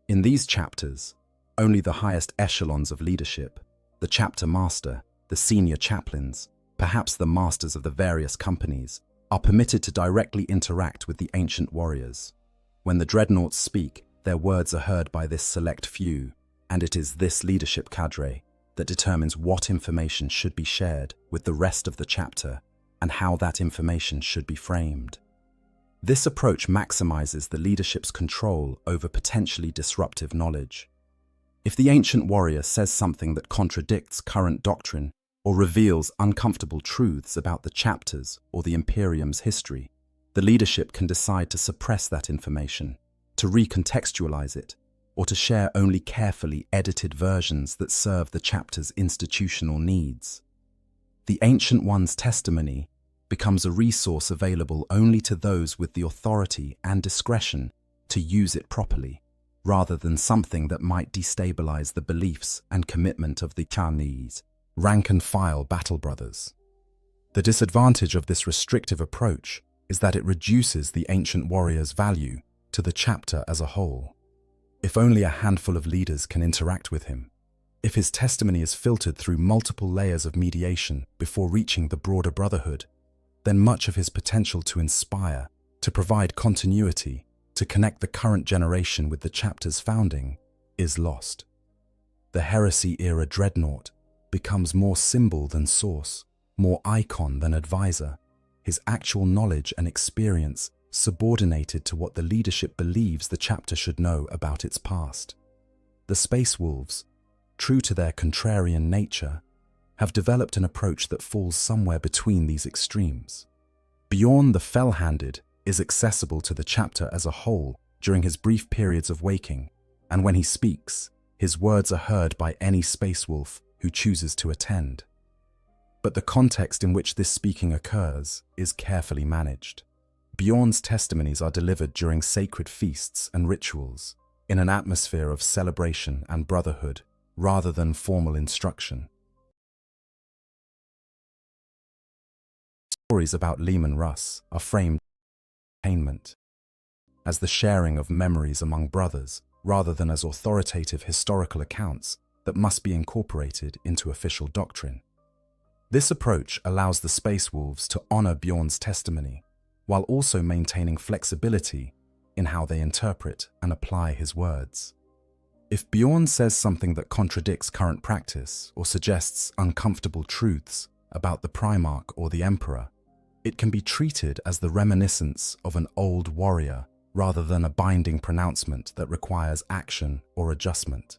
In these chapters, only the highest echelons of leadership, the chapter master, the senior chaplains, perhaps the masters of the various companies, are permitted to directly interact with the ancient warriors. When the dreadnoughts speak, their words are heard by this select few, and it is this leadership cadre that determines what information should be shared with the rest of the chapter and how that information should be framed. This approach maximizes the leadership's control over potentially disruptive knowledge. If the ancient warrior says something that contradicts current doctrine or reveals uncomfortable truths about the chapter's or the Imperium's history, the leadership can decide to suppress that information, to recontextualize it, or to share only carefully edited versions that serve the chapter's institutional needs. The Ancient One's testimony becomes a resource available only to those with the authority and discretion to use it properly, rather than something that might destabilize the beliefs and commitment of the Chinese rank-and-file battle brothers. The disadvantage of this restrictive approach is that it reduces the ancient warrior's value to the chapter as a whole. If only a handful of leaders can interact with him, if his testimony is filtered through multiple layers of mediation before reaching the broader brotherhood, then much of his potential to inspire, to provide continuity, to connect the current generation with the chapter's founding, is lost. The heresy-era dreadnought becomes more symbol than source, more icon than advisor, his actual knowledge and experience subordinated to what the leadership believes the chapter should know about its past. The Space Wolves, true to their contrarian nature, have developed an approach that falls somewhere between these extremes. Bjorn the Fell-Handed is accessible to the chapter as a whole during his brief periods of waking and when he speaks, his words are heard by any space wolf who chooses to attend. But the context in which this speaking occurs is carefully managed. Bjorn's testimonies are delivered during sacred feasts and rituals, in an atmosphere of celebration and brotherhood, rather than formal instruction. Stories about Lehman Russ are framed as entertainment, as the sharing of memories among brothers, rather than as authoritative historical accounts that must be incorporated into official doctrine. This approach allows the Space Wolves to honor Bjorn's testimony, while also maintaining flexibility in how they interpret and apply his words. If Bjorn says something that contradicts current practice or suggests uncomfortable truths about the Primarch or the Emperor, it can be treated as the reminiscence of an old warrior rather than a binding pronouncement that requires action or adjustment.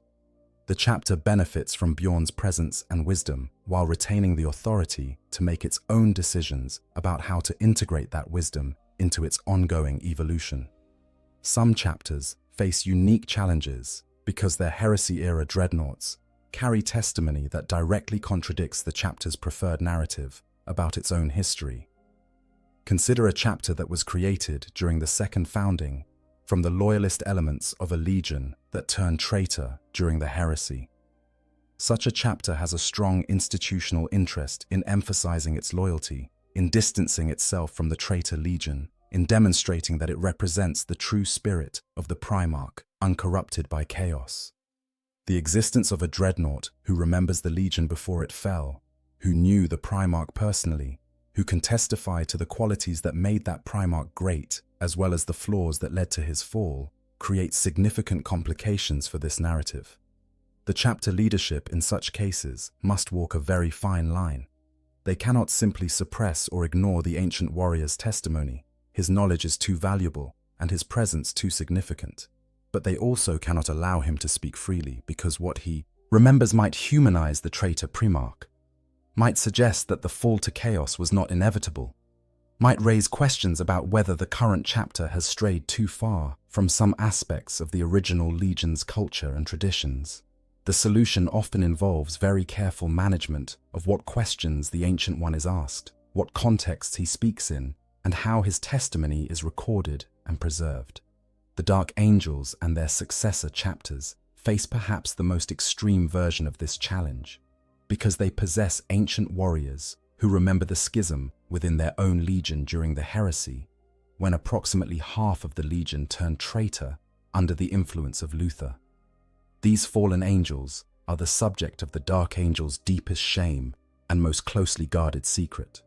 The chapter benefits from Bjorn's presence and wisdom while retaining the authority to make its own decisions about how to integrate that wisdom into its ongoing evolution. Some chapters face unique challenges because their heresy-era dreadnoughts carry testimony that directly contradicts the chapter's preferred narrative about its own history. Consider a chapter that was created during the Second Founding from the loyalist elements of a legion that turned traitor during the heresy. Such a chapter has a strong institutional interest in emphasizing its loyalty, in distancing itself from the traitor legion, in demonstrating that it represents the true spirit of the Primarch, uncorrupted by chaos. The existence of a dreadnought who remembers the legion before it fell, who knew the Primarch personally, who can testify to the qualities that made that Primarch great, as well as the flaws that led to his fall, creates significant complications for this narrative. The chapter leadership in such cases must walk a very fine line. They cannot simply suppress or ignore the ancient warrior's testimony. His knowledge is too valuable and his presence too significant. But they also cannot allow him to speak freely because what he remembers might humanize the traitor Primarch, might suggest that the fall to chaos was not inevitable, might raise questions about whether the current chapter has strayed too far from some aspects of the original Legion's culture and traditions. The solution often involves very careful management of what questions the Ancient One is asked, what contexts he speaks in, and how his testimony is recorded and preserved. The Dark Angels and their successor chapters face perhaps the most extreme version of this challenge, because they possess ancient warriors who remember the schism within their own legion during the heresy, when approximately half of the legion turned traitor under the influence of Luther. These fallen angels are the subject of the Dark Angel's deepest shame and most closely guarded secret.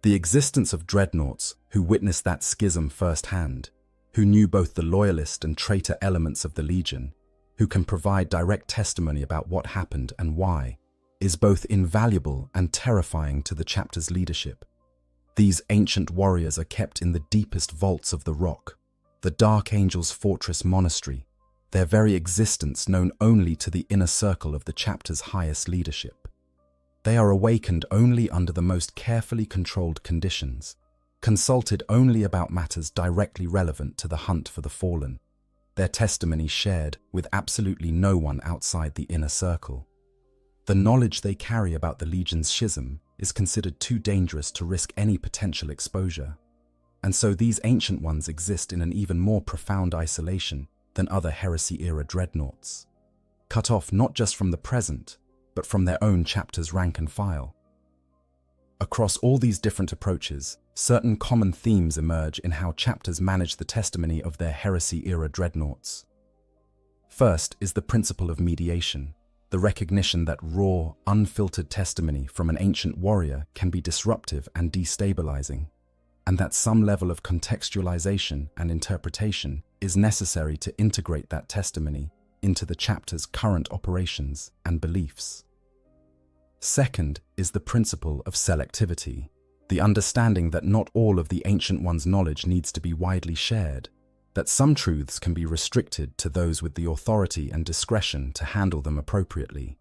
The existence of dreadnoughts who witnessed that schism firsthand, who knew both the loyalist and traitor elements of the legion, who can provide direct testimony about what happened and why, is both invaluable and terrifying to the chapter's leadership. These ancient warriors are kept in the deepest vaults of the rock, the Dark Angel's fortress monastery, their very existence known only to the inner circle of the chapter's highest leadership. They are awakened only under the most carefully controlled conditions, consulted only about matters directly relevant to the hunt for the fallen, their testimony shared with absolutely no one outside the inner circle. The knowledge they carry about the Legion's schism is considered too dangerous to risk any potential exposure, and so these Ancient Ones exist in an even more profound isolation than other heresy-era dreadnoughts, cut off not just from the present, but from their own chapter's rank and file. Across all these different approaches, certain common themes emerge in how chapters manage the testimony of their heresy-era dreadnoughts. First is the principle of mediation, the recognition that raw, unfiltered testimony from an ancient warrior can be disruptive and destabilizing, and that some level of contextualization and interpretation is necessary to integrate that testimony into the chapter's current operations and beliefs. Second is the principle of selectivity, the understanding that not all of the Ancient One's knowledge needs to be widely shared, that some truths can be restricted to those with the authority and discretion to handle them appropriately.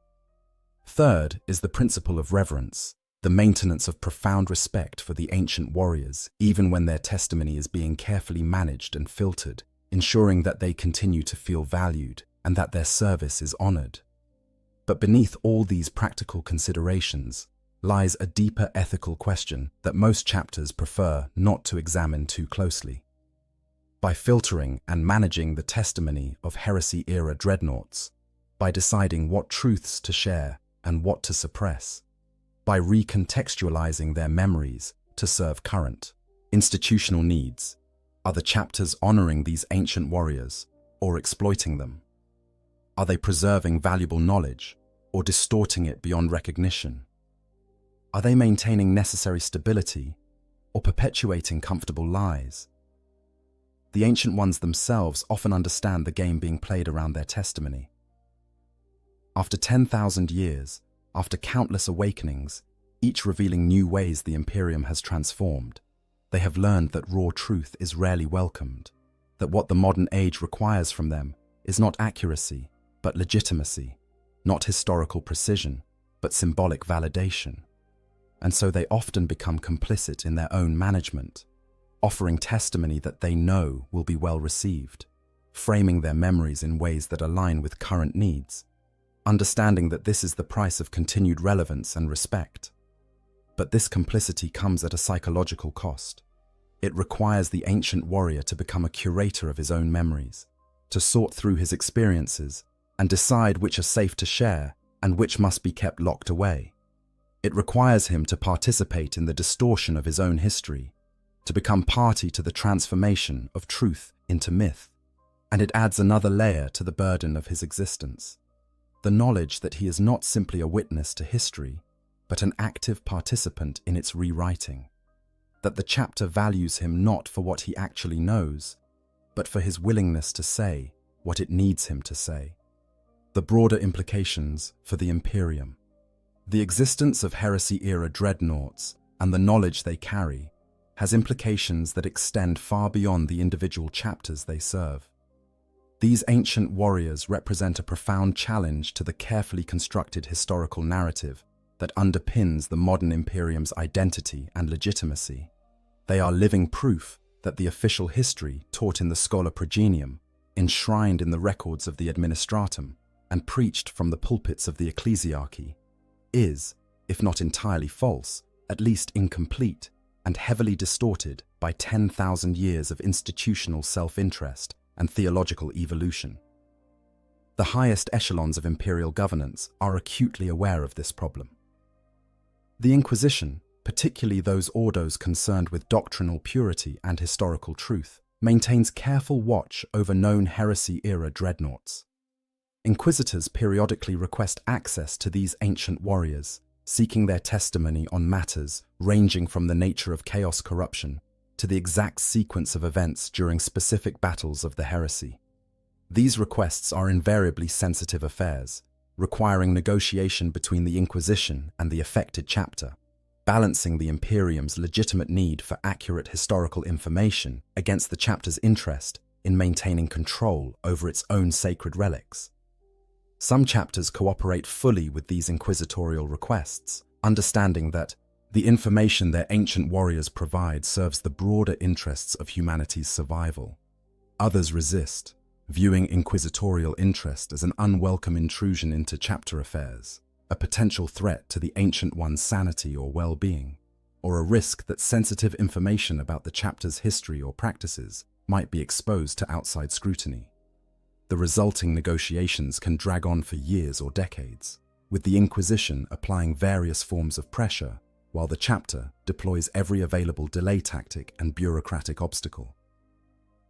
Third is the principle of reverence, the maintenance of profound respect for the ancient warriors, even when their testimony is being carefully managed and filtered, ensuring that they continue to feel valued, and that their service is honored. But beneath all these practical considerations lies a deeper ethical question that most chapters prefer not to examine too closely. By filtering and managing the testimony of heresy-era dreadnoughts, by deciding what truths to share and what to suppress, by recontextualizing their memories to serve current, institutional needs, are the chapters honoring these ancient warriors or exploiting them? Are they preserving valuable knowledge or distorting it beyond recognition? Are they maintaining necessary stability or perpetuating comfortable lies? The ancient ones themselves often understand the game being played around their testimony. After 10,000 years, after countless awakenings, each revealing new ways the Imperium has transformed, they have learned that raw truth is rarely welcomed, that what the modern age requires from them is not accuracy, but legitimacy, not historical precision, but symbolic validation. And so they often become complicit in their own management, offering testimony that they know will be well received, framing their memories in ways that align with current needs, understanding that this is the price of continued relevance and respect. But this complicity comes at a psychological cost. It requires the ancient warrior to become a curator of his own memories, to sort through his experiences and decide which are safe to share and which must be kept locked away. It requires him to participate in the distortion of his own history, to become party to the transformation of truth into myth, and it adds another layer to the burden of his existence. The knowledge that he is not simply a witness to history, but an active participant in its rewriting. That the chapter values him not for what he actually knows, but for his willingness to say what it needs him to say. The broader implications for the Imperium. The existence of heresy-era dreadnoughts and the knowledge they carry has implications that extend far beyond the individual chapters they serve. These ancient warriors represent a profound challenge to the carefully constructed historical narrative that underpins the modern Imperium's identity and legitimacy. They are living proof that the official history taught in the Schola Progenium, enshrined in the records of the Administratum, and preached from the pulpits of the ecclesiarchy, is, if not entirely false, at least incomplete and heavily distorted by 10,000 years of institutional self-interest and theological evolution. The highest echelons of imperial governance are acutely aware of this problem. The Inquisition, particularly those ordos concerned with doctrinal purity and historical truth, maintains careful watch over known heresy-era dreadnoughts. Inquisitors periodically request access to these ancient warriors, seeking their testimony on matters ranging from the nature of chaos corruption to the exact sequence of events during specific battles of the heresy. These requests are invariably sensitive affairs, requiring negotiation between the Inquisition and the affected chapter, balancing the Imperium's legitimate need for accurate historical information against the chapter's interest in maintaining control over its own sacred relics. Some chapters cooperate fully with these inquisitorial requests, understanding that the information their ancient warriors provide serves the broader interests of humanity's survival. Others resist, viewing inquisitorial interest as an unwelcome intrusion into chapter affairs, a potential threat to the ancient one's sanity or well-being, or a risk that sensitive information about the chapter's history or practices might be exposed to outside scrutiny. The resulting negotiations can drag on for years or decades, with the Inquisition applying various forms of pressure while the chapter deploys every available delay tactic and bureaucratic obstacle.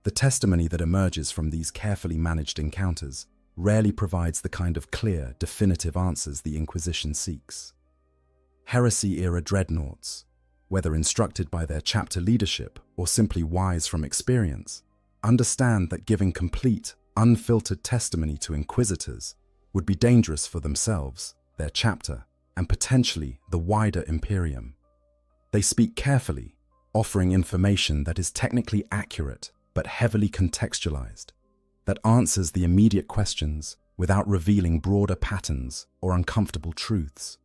The testimony that emerges from these carefully managed encounters rarely provides the kind of clear, definitive answers the Inquisition seeks. Heresy-era dreadnoughts, whether instructed by their chapter leadership or simply wise from experience, understand that giving complete, unfiltered testimony to inquisitors would be dangerous for themselves, their chapter, and potentially the wider Imperium. They speak carefully, offering information that is technically accurate but heavily contextualized, that answers the immediate questions without revealing broader patterns or uncomfortable truths,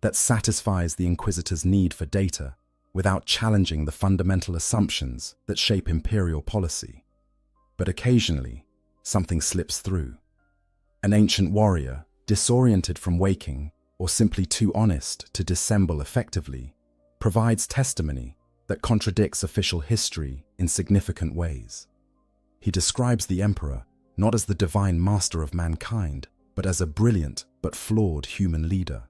that satisfies the inquisitor's need for data without challenging the fundamental assumptions that shape imperial policy. But occasionally, something slips through. An ancient warrior, disoriented from waking, or simply too honest to dissemble effectively, provides testimony that contradicts official history in significant ways. He describes the emperor not as the divine master of mankind, but as a brilliant but flawed human leader.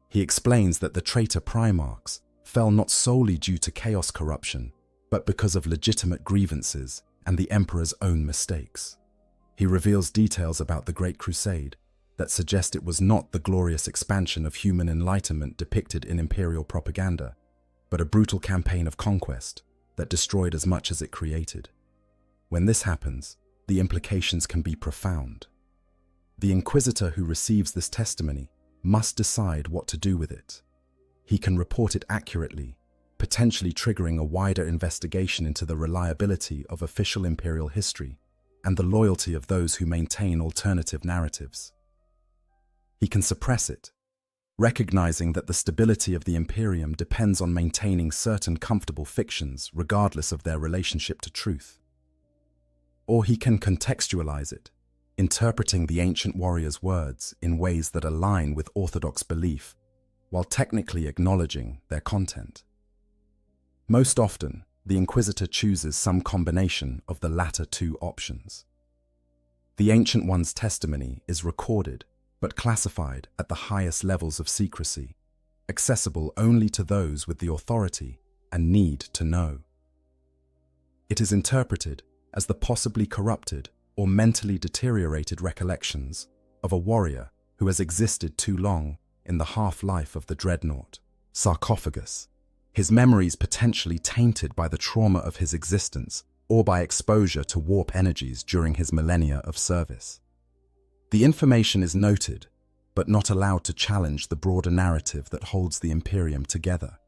He explains that the traitor primarchs fell not solely due to chaos corruption, but because of legitimate grievances and the emperor's own mistakes. He reveals details about the Great Crusade that suggest it was not the glorious expansion of human enlightenment depicted in imperial propaganda, but a brutal campaign of conquest that destroyed as much as it created. When this happens, the implications can be profound. The inquisitor who receives this testimony must decide what to do with it. He can report it accurately, potentially triggering a wider investigation into the reliability of official imperial history and the loyalty of those who maintain alternative narratives. He can suppress it, recognizing that the stability of the imperium depends on maintaining certain comfortable fictions regardless of their relationship to truth. Or he can contextualize it, interpreting the ancient warrior's words in ways that align with orthodox belief, while technically acknowledging their content. Most often, the inquisitor chooses some combination of the latter two options. The ancient one's testimony is recorded but classified at the highest levels of secrecy, accessible only to those with the authority and need to know. It is interpreted as the possibly corrupted or mentally deteriorated recollections of a warrior who has existed too long in the half-life of the dreadnought sarcophagus, his memories potentially tainted by the trauma of his existence or by exposure to warp energies during his millennia of service. The information is noted, but not allowed to challenge the broader narrative that holds the Imperium together.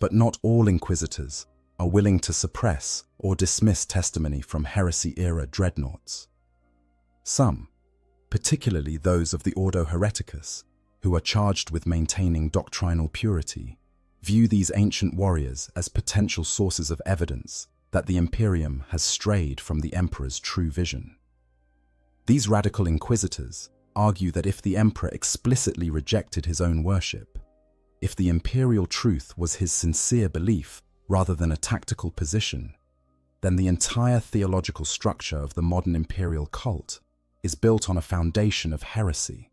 But not all inquisitors are willing to suppress or dismiss testimony from heresy-era dreadnoughts. Some, particularly those of the Ordo Hereticus, who are charged with maintaining doctrinal purity, view these ancient warriors as potential sources of evidence that the Imperium has strayed from the Emperor's true vision. These radical inquisitors argue that if the Emperor explicitly rejected his own worship, if the imperial truth was his sincere belief rather than a tactical position, then the entire theological structure of the modern imperial cult is built on a foundation of heresy,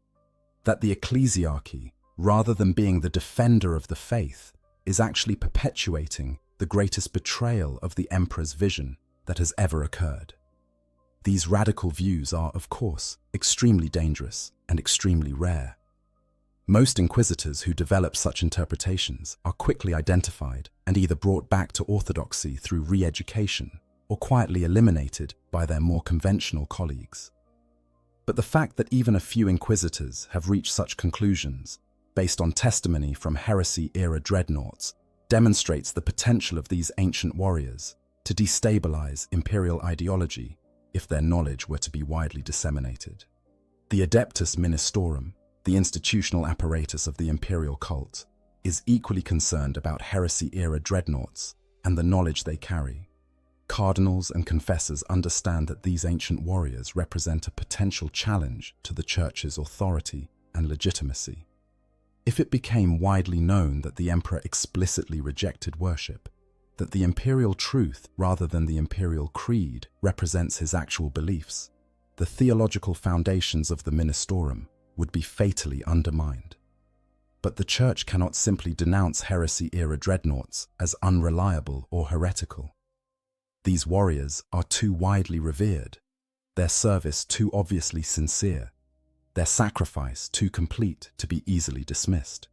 that the ecclesiarchy, rather than being the defender of the faith, is actually perpetuating the greatest betrayal of the Emperor's vision that has ever occurred. These radical views are, of course, extremely dangerous and extremely rare. Most inquisitors who develop such interpretations are quickly identified and either brought back to orthodoxy through re-education or quietly eliminated by their more conventional colleagues. But the fact that even a few inquisitors have reached such conclusions, based on testimony from heresy-era dreadnoughts, demonstrates the potential of these ancient warriors to destabilize imperial ideology if their knowledge were to be widely disseminated. The Adeptus Ministorum, the institutional apparatus of the imperial cult, is equally concerned about heresy-era dreadnoughts and the knowledge they carry. Cardinals and confessors understand that these ancient warriors represent a potential challenge to the Church's authority and legitimacy. If it became widely known that the Emperor explicitly rejected worship, that the imperial truth rather than the imperial creed represents his actual beliefs, the theological foundations of the Ministorum would be fatally undermined. But the Church cannot simply denounce heresy-era dreadnoughts as unreliable or heretical. These warriors are too widely revered, their service too obviously sincere, their sacrifice too complete to be easily dismissed.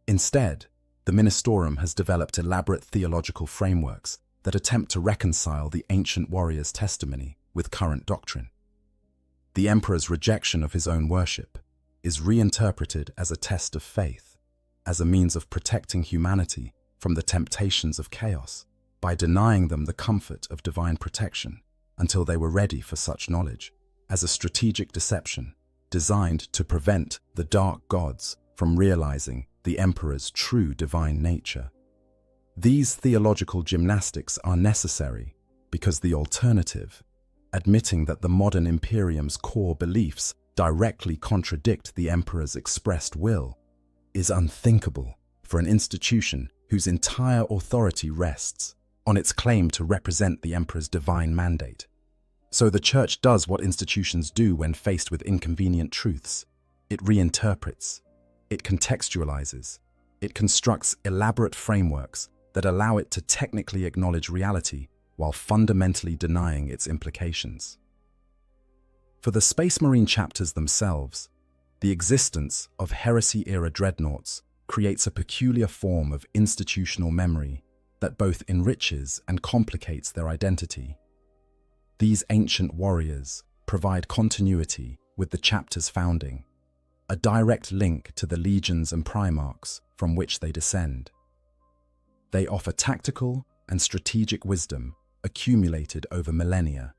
Instead, the Ministorum has developed elaborate theological frameworks that attempt to reconcile the ancient warrior's testimony with current doctrine. The Emperor's rejection of his own worship is reinterpreted as a test of faith, as a means of protecting humanity from the temptations of chaos by denying them the comfort of divine protection until they were ready for such knowledge, as a strategic deception designed to prevent the dark gods from realizing the Emperor's true divine nature. These theological gymnastics are necessary because the alternative, admitting that the modern Imperium's core beliefs directly contradict the Emperor's expressed will is unthinkable for an institution whose entire authority rests on its claim to represent the Emperor's divine mandate. So the Church does what institutions do when faced with inconvenient truths. It reinterprets, it contextualizes, it constructs elaborate frameworks that allow it to technically acknowledge reality while fundamentally denying its implications. For the Space Marine chapters themselves, the existence of heresy-era dreadnoughts creates a peculiar form of institutional memory that both enriches and complicates their identity. These ancient warriors provide continuity with the chapter's founding, a direct link to the legions and primarchs from which they descend. They offer tactical and strategic wisdom accumulated over millennia.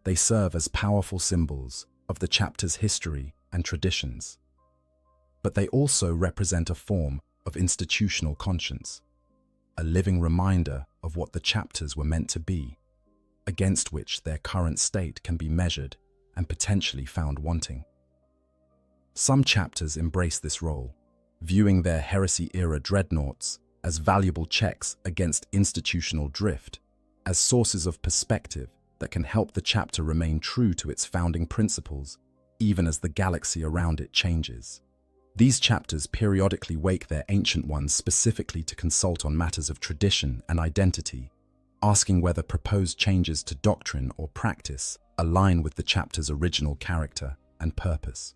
They serve as powerful symbols of the chapter's history and traditions. But they also represent a form of institutional conscience, a living reminder of what the chapters were meant to be, against which their current state can be measured and potentially found wanting. Some chapters embrace this role, viewing their heresy-era dreadnoughts as valuable checks against institutional drift, as sources of perspective that can help the chapter remain true to its founding principles, even as the galaxy around it changes. These chapters periodically wake their ancient ones specifically to consult on matters of tradition and identity, asking whether proposed changes to doctrine or practice align with the chapter's original character and purpose.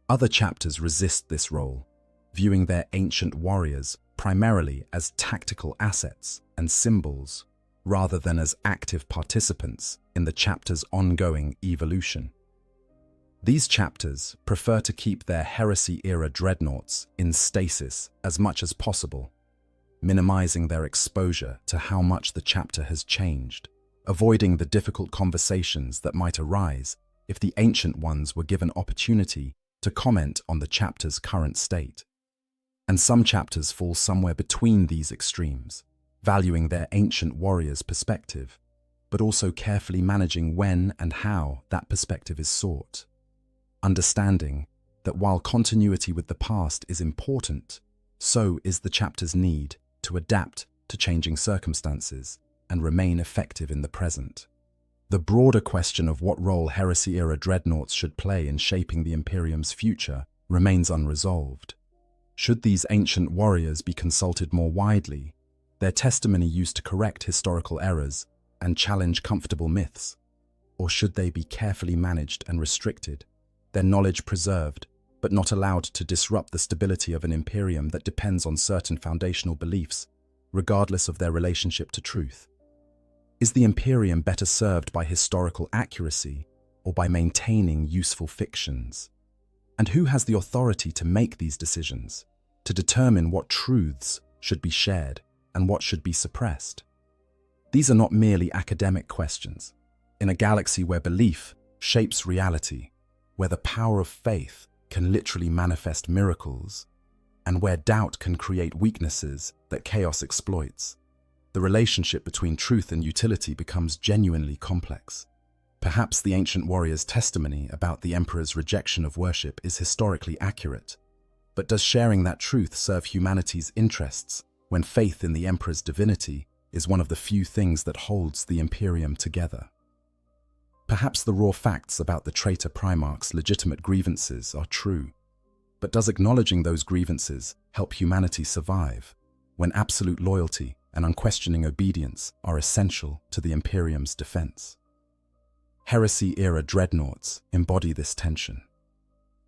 Other chapters resist this role, viewing their ancient warriors primarily as tactical assets and symbols, rather than as active participants in the chapter's ongoing evolution. These chapters prefer to keep their heresy-era dreadnoughts in stasis as much as possible, minimizing their exposure to how much the chapter has changed, avoiding the difficult conversations that might arise if the ancient ones were given opportunity to comment on the chapter's current state. And some chapters fall somewhere between these extremes, valuing their ancient warriors' perspective, but also carefully managing when and how that perspective is sought. Understanding that while continuity with the past is important, so is the chapter's need to adapt to changing circumstances and remain effective in the present. The broader question of what role heresy-era dreadnoughts should play in shaping the Imperium's future remains unresolved. Should these ancient warriors be consulted more widely, their testimony used to correct historical errors and challenge comfortable myths? Or should they be carefully managed and restricted, their knowledge preserved, but not allowed to disrupt the stability of an Imperium that depends on certain foundational beliefs, regardless of their relationship to truth? Is the Imperium better served by historical accuracy or by maintaining useful fictions? And who has the authority to make these decisions, to determine what truths should be shared and what should be suppressed? These are not merely academic questions. In a galaxy where belief shapes reality, where the power of faith can literally manifest miracles, and where doubt can create weaknesses that chaos exploits, the relationship between truth and utility becomes genuinely complex. Perhaps the ancient warrior's testimony about the Emperor's rejection of worship is historically accurate, but does sharing that truth serve humanity's interests when faith in the Emperor's divinity is one of the few things that holds the Imperium together? Perhaps the raw facts about the traitor Primarch's legitimate grievances are true, but does acknowledging those grievances help humanity survive when absolute loyalty and unquestioning obedience are essential to the Imperium's defense? Heresy-era dreadnoughts embody this tension.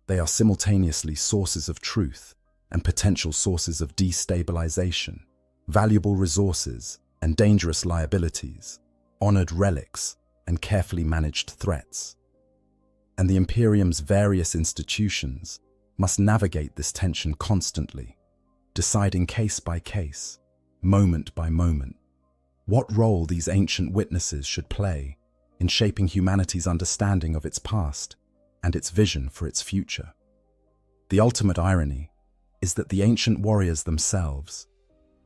They are simultaneously sources of truth and potential sources of destabilization, valuable resources and dangerous liabilities, honored relics and carefully managed threats. And the Imperium's various institutions must navigate this tension constantly, deciding case by case, moment by moment, what role these ancient witnesses should play in shaping humanity's understanding of its past and its vision for its future. The ultimate irony is that the ancient warriors themselves,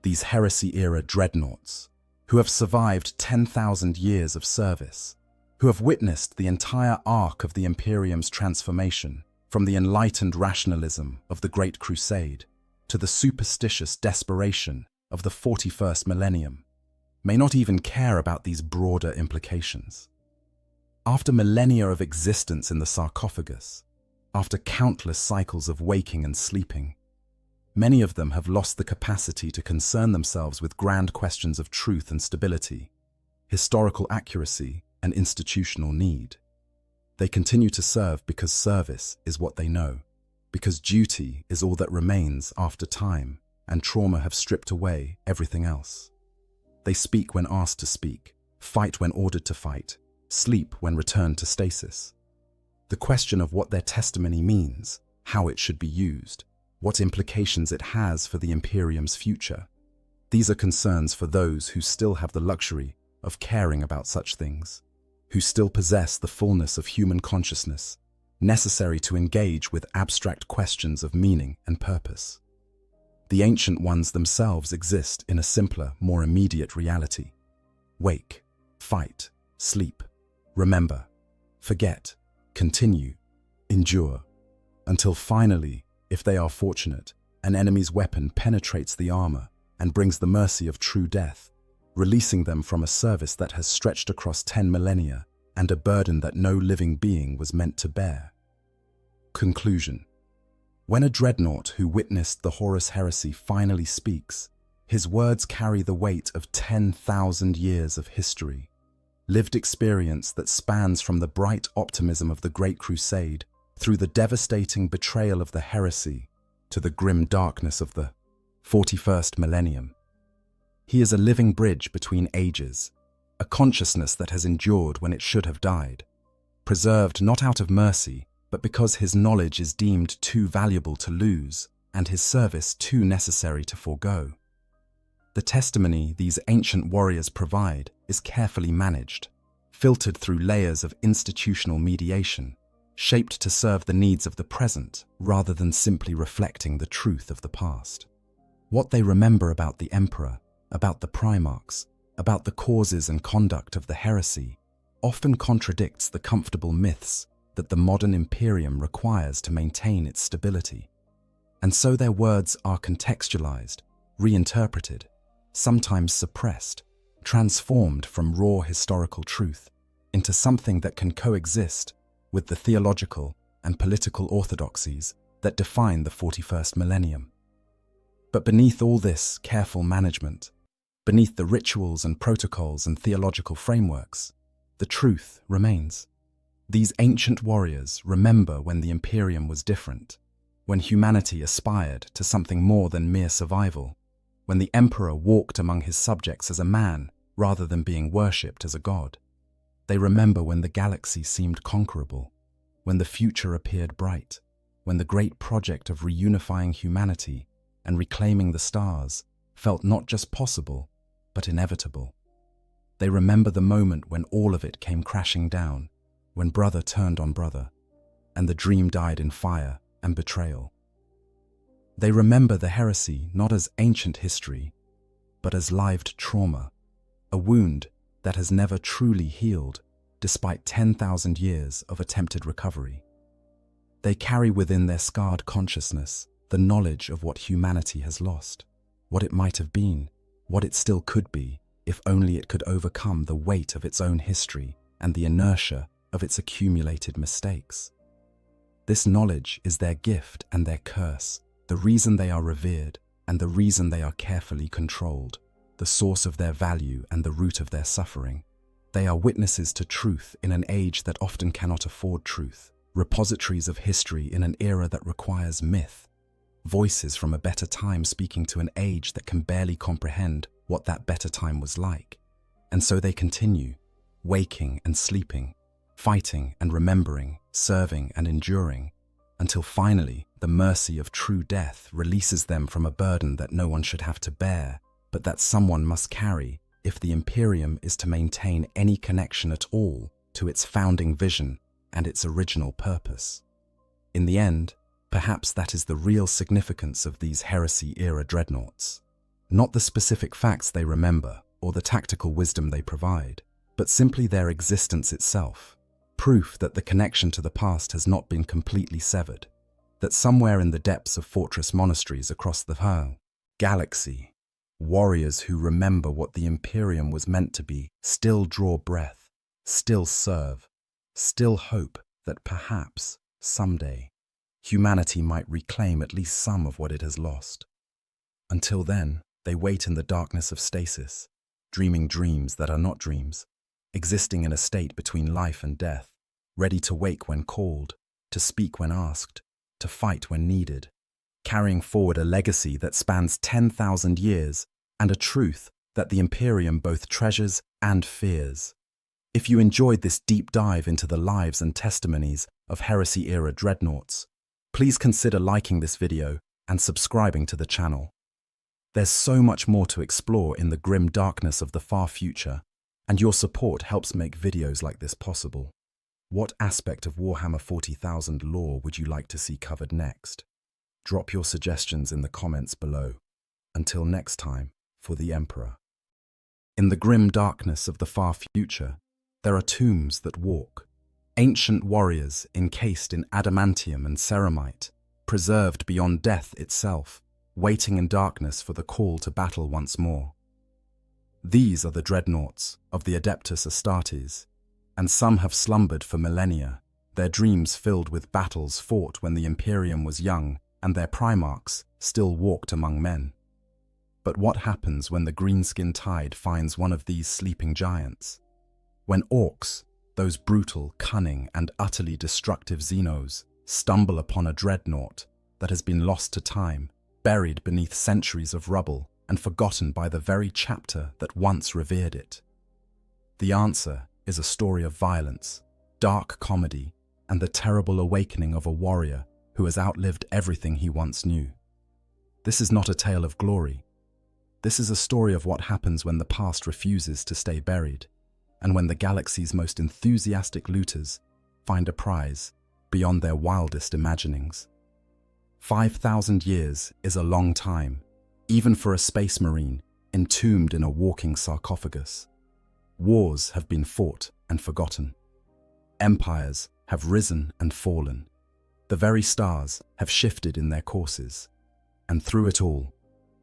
these heresy-era dreadnoughts, who have survived 10,000 years of service, who have witnessed the entire arc of the Imperium's transformation, from the enlightened rationalism of the Great Crusade to the superstitious desperation of the 41st millennium, may not even care about these broader implications. After millennia of existence in the sarcophagus, after countless cycles of waking and sleeping, many of them have lost the capacity to concern themselves with grand questions of truth and stability, historical accuracy and institutional need. They continue to serve because service is what they know, because duty is all that remains after time and trauma have stripped away everything else. They speak when asked to speak, fight when ordered to fight, sleep when returned to stasis. The question of what their testimony means, how it should be used, what implications it has for the Imperium's future, these are concerns for those who still have the luxury of caring about such things, who still possess the fullness of human consciousness necessary to engage with abstract questions of meaning and purpose. The ancient ones themselves exist in a simpler, more immediate reality. Wake, fight, sleep, remember, forget, continue, endure, until finally, if they are fortunate, an enemy's weapon penetrates the armor and brings the mercy of true death, releasing them from a service that has stretched across 10 millennia and a burden that no living being was meant to bear. Conclusion. When a dreadnought who witnessed the Horus Heresy finally speaks, his words carry the weight of 10,000 years of history, lived experience that spans from the bright optimism of the Great Crusade through the devastating betrayal of the heresy to the grim darkness of the 41st millennium. He is a living bridge between ages, a consciousness that has endured when it should have died, preserved not out of mercy, but because his knowledge is deemed too valuable to lose and his service too necessary to forego. The testimony these ancient warriors provide is carefully managed, filtered through layers of institutional mediation, shaped to serve the needs of the present rather than simply reflecting the truth of the past. What they remember about the Emperor, about the Primarchs, about the causes and conduct of the heresy, often contradicts the comfortable myths that the modern Imperium requires to maintain its stability. And so their words are contextualized, reinterpreted, sometimes suppressed, transformed from raw historical truth into something that can coexist with the theological and political orthodoxies that define the 41st millennium. But beneath all this careful management, beneath the rituals and protocols and theological frameworks, the truth remains. These ancient warriors remember when the Imperium was different, when humanity aspired to something more than mere survival, when the Emperor walked among his subjects as a man rather than being worshipped as a god. They remember when the galaxy seemed conquerable, when the future appeared bright, when the great project of reunifying humanity and reclaiming the stars felt not just possible, but inevitable. They remember the moment when all of it came crashing down, when brother turned on brother, and the dream died in fire and betrayal. They remember the heresy not as ancient history, but as lived trauma, a wound that has never truly healed despite 10,000 years of attempted recovery. They carry within their scarred consciousness the knowledge of what humanity has lost, what it might have been, what it still could be, if only it could overcome the weight of its own history and the inertia of its accumulated mistakes. This knowledge is their gift and their curse, the reason they are revered and the reason they are carefully controlled, the source of their value and the root of their suffering. They are witnesses to truth in an age that often cannot afford truth, repositories of history in an era that requires myth, voices from a better time speaking to an age that can barely comprehend what that better time was like. And so they continue, waking and sleeping, fighting and remembering, serving and enduring, until finally the mercy of true death releases them from a burden that no one should have to bear, but that someone must carry if the Imperium is to maintain any connection at all to its founding vision and its original purpose. In the end, perhaps that is the real significance of these heresy-era dreadnoughts. Not the specific facts they remember or the tactical wisdom they provide, but but simply their existence itself, proof that the connection to the past has not been completely severed, that somewhere in the depths of fortress monasteries across the galaxy, warriors who remember what the Imperium was meant to be still draw breath, still serve, still hope that perhaps, someday, humanity might reclaim at least some of what it has lost. Until then, they wait in the darkness of stasis, dreaming dreams that are not dreams, existing in a state between life and death, ready to wake when called, to speak when asked, to fight when needed, carrying forward a legacy that spans 10,000 years and a truth that the Imperium both treasures and fears. If you enjoyed this deep dive into the lives and testimonies of Heresy-era dreadnoughts, please consider liking this video and subscribing to the channel. There's so much more to explore in the grim darkness of the far future, and your support helps make videos like this possible. What aspect of Warhammer 40,000 lore would you like to see covered next? Drop your suggestions in the comments below. Until next time, for the Emperor. In the grim darkness of the far future, there are tombs that walk. Ancient warriors encased in adamantium and ceramite, preserved beyond death itself, waiting in darkness for the call to battle once more. These are the dreadnoughts of the Adeptus Astartes, and some have slumbered for millennia, their dreams filled with battles fought when the Imperium was young and their primarchs still walked among men. But what happens when the greenskin tide finds one of these sleeping giants? When orcs, those brutal, cunning, and utterly destructive Xenos, stumble upon a dreadnought that has been lost to time, buried beneath centuries of rubble, and forgotten by the very chapter that once revered it. The answer is a story of violence, dark comedy, and the terrible awakening of a warrior who has outlived everything he once knew. This is not a tale of glory. This is a story of what happens when the past refuses to stay buried, and when the galaxy's most enthusiastic looters find a prize beyond their wildest imaginings. 5,000 years is a long time, even for a space marine entombed in a walking sarcophagus. Wars have been fought and forgotten. Empires have risen and fallen. The very stars have shifted in their courses. And through it all,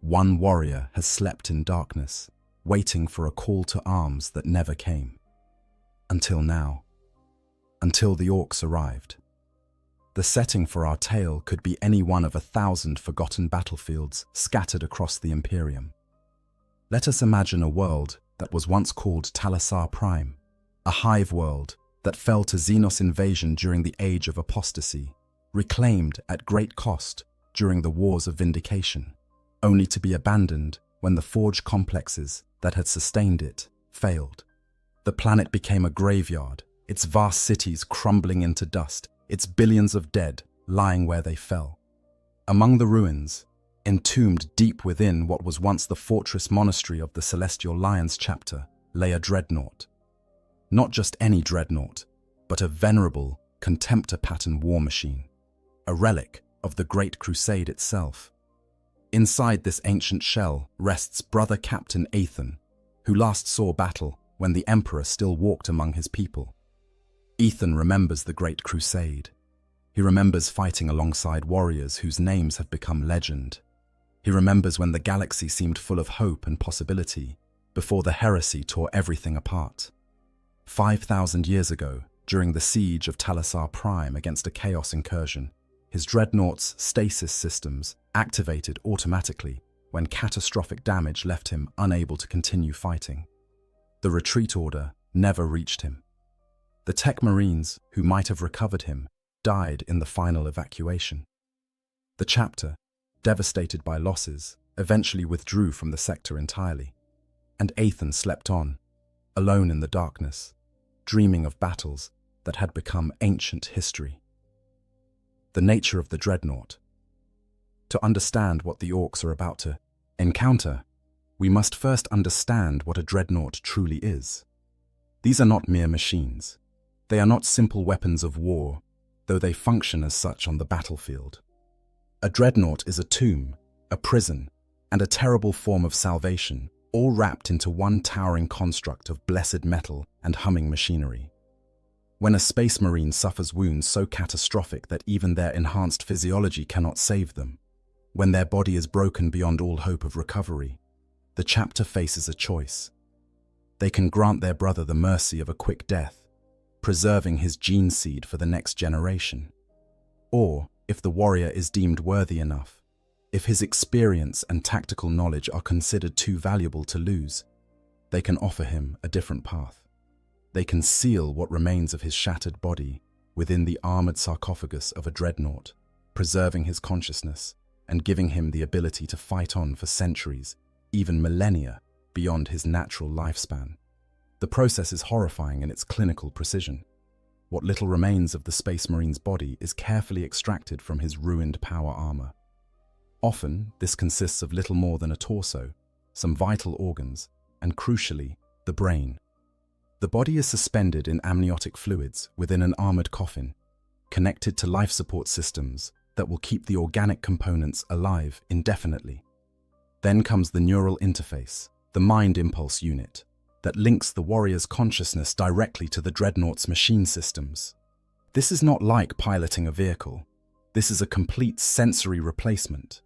one warrior has slept in darkness, waiting for a call to arms that never came. Until now. Until the orcs arrived. The setting for our tale could be any one of 1,000 forgotten battlefields scattered across the Imperium. Let us imagine a world that was once called Talassar Prime, a hive world that fell to Xenos invasion during the Age of Apostasy, reclaimed at great cost during the Wars of Vindication, only to be abandoned when the forge complexes that had sustained it failed. The planet became a graveyard, its vast cities crumbling into dust, its billions of dead lying where they fell. Among the ruins, entombed deep within what was once the fortress monastery of the Celestial Lions chapter, lay a dreadnought. Not just any dreadnought, but a venerable, contemptor-pattern war machine, a relic of the Great Crusade itself. Inside this ancient shell rests Brother Captain Ethan, who last saw battle when the Emperor still walked among his people. Ethan remembers the Great Crusade. He remembers fighting alongside warriors whose names have become legend. He remembers when the galaxy seemed full of hope and possibility, before the heresy tore everything apart. 5,000 years ago, during the siege of Talassar Prime against a chaos incursion, his dreadnought's stasis systems activated automatically when catastrophic damage left him unable to continue fighting. The retreat order never reached him. The Tech Marines, who might have recovered him, died in the final evacuation. The chapter, devastated by losses, eventually withdrew from the sector entirely, and Ethan slept on, alone in the darkness, dreaming of battles that had become ancient history. The nature of the dreadnought. To understand what the orcs are about to encounter, we must first understand what a dreadnought truly is. These are not mere machines. They are not simple weapons of war, though they function as such on the battlefield. A dreadnought is a tomb, a prison, and a terrible form of salvation all wrapped into one towering construct of blessed metal and humming machinery. When a space marine suffers wounds so catastrophic that even their enhanced physiology cannot save them, when their body is broken beyond all hope of recovery, the chapter faces a choice. They can grant their brother the mercy of a quick death, preserving his gene seed for the next generation. Or, if the warrior is deemed worthy enough, if his experience and tactical knowledge are considered too valuable to lose, they can offer him a different path. They can seal what remains of his shattered body within the armored sarcophagus of a dreadnought, preserving his consciousness and giving him the ability to fight on for centuries, even millennia, beyond his natural lifespan. The process is horrifying in its clinical precision. What little remains of the Space Marine's body is carefully extracted from his ruined power armor. Often, this consists of little more than a torso, some vital organs, and crucially, the brain. The body is suspended in amniotic fluids within an armored coffin, connected to life support systems that will keep the organic components alive indefinitely. Then comes the neural interface, the mind impulse unit, that links the warrior's consciousness directly to the dreadnought's machine systems. This is not like piloting a vehicle. This is a complete sensory replacement.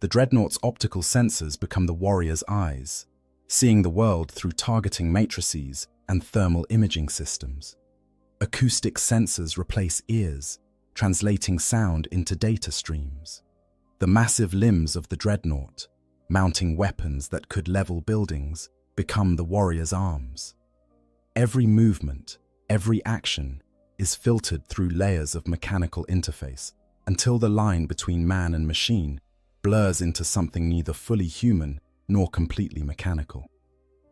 The dreadnought's optical sensors become the warrior's eyes, seeing the world through targeting matrices and thermal imaging systems. Acoustic sensors replace ears, translating sound into data streams. The massive limbs of the dreadnought, mounting weapons that could level buildings, become the warrior's arms. Every movement, every action, is filtered through layers of mechanical interface until the line between man and machine blurs into something neither fully human nor completely mechanical.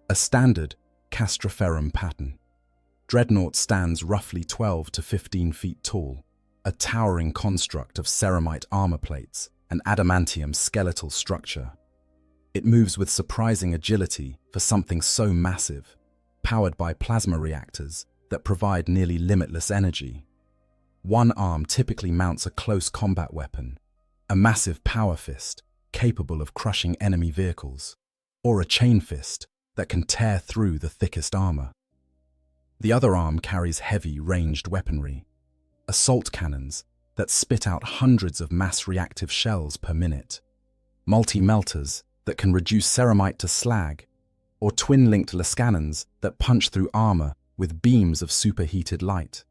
A standard Castroferrum pattern. Dreadnought stands roughly 12 to 15 feet tall, a towering construct of ceramite armor plates and adamantium skeletal structure. It moves with surprising agility for something so massive, powered by plasma reactors that provide nearly limitless energy. One arm typically mounts a close combat weapon, a massive power fist capable of crushing enemy vehicles, or a chain fist that can tear through the thickest armor. The other arm carries heavy ranged weaponry, assault cannons that spit out hundreds of mass-reactive shells per minute, multi-melters that can reduce ceramite to slag, or twin-linked lascannons that punch through armor with beams of superheated light.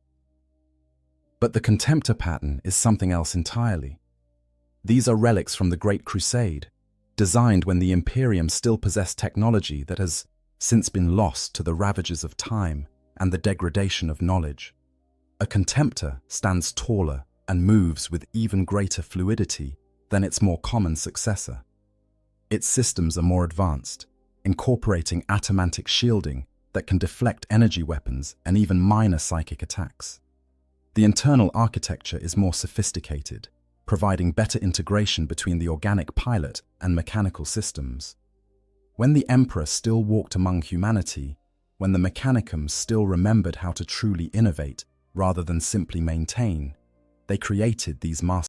But the Contemptor pattern is something else entirely. These are relics from the Great Crusade, designed when the Imperium still possessed technology that has since been lost to the ravages of time and the degradation of knowledge. A Contemptor stands taller and moves with even greater fluidity than its more common successor. Its systems are more advanced, incorporating atomantic shielding that can deflect energy weapons and even minor psychic attacks. The internal architecture is more sophisticated, providing better integration between the organic pilot and mechanical systems. When the Emperor still walked among humanity, when the Mechanicum still remembered how to truly innovate rather than simply maintain, they created these master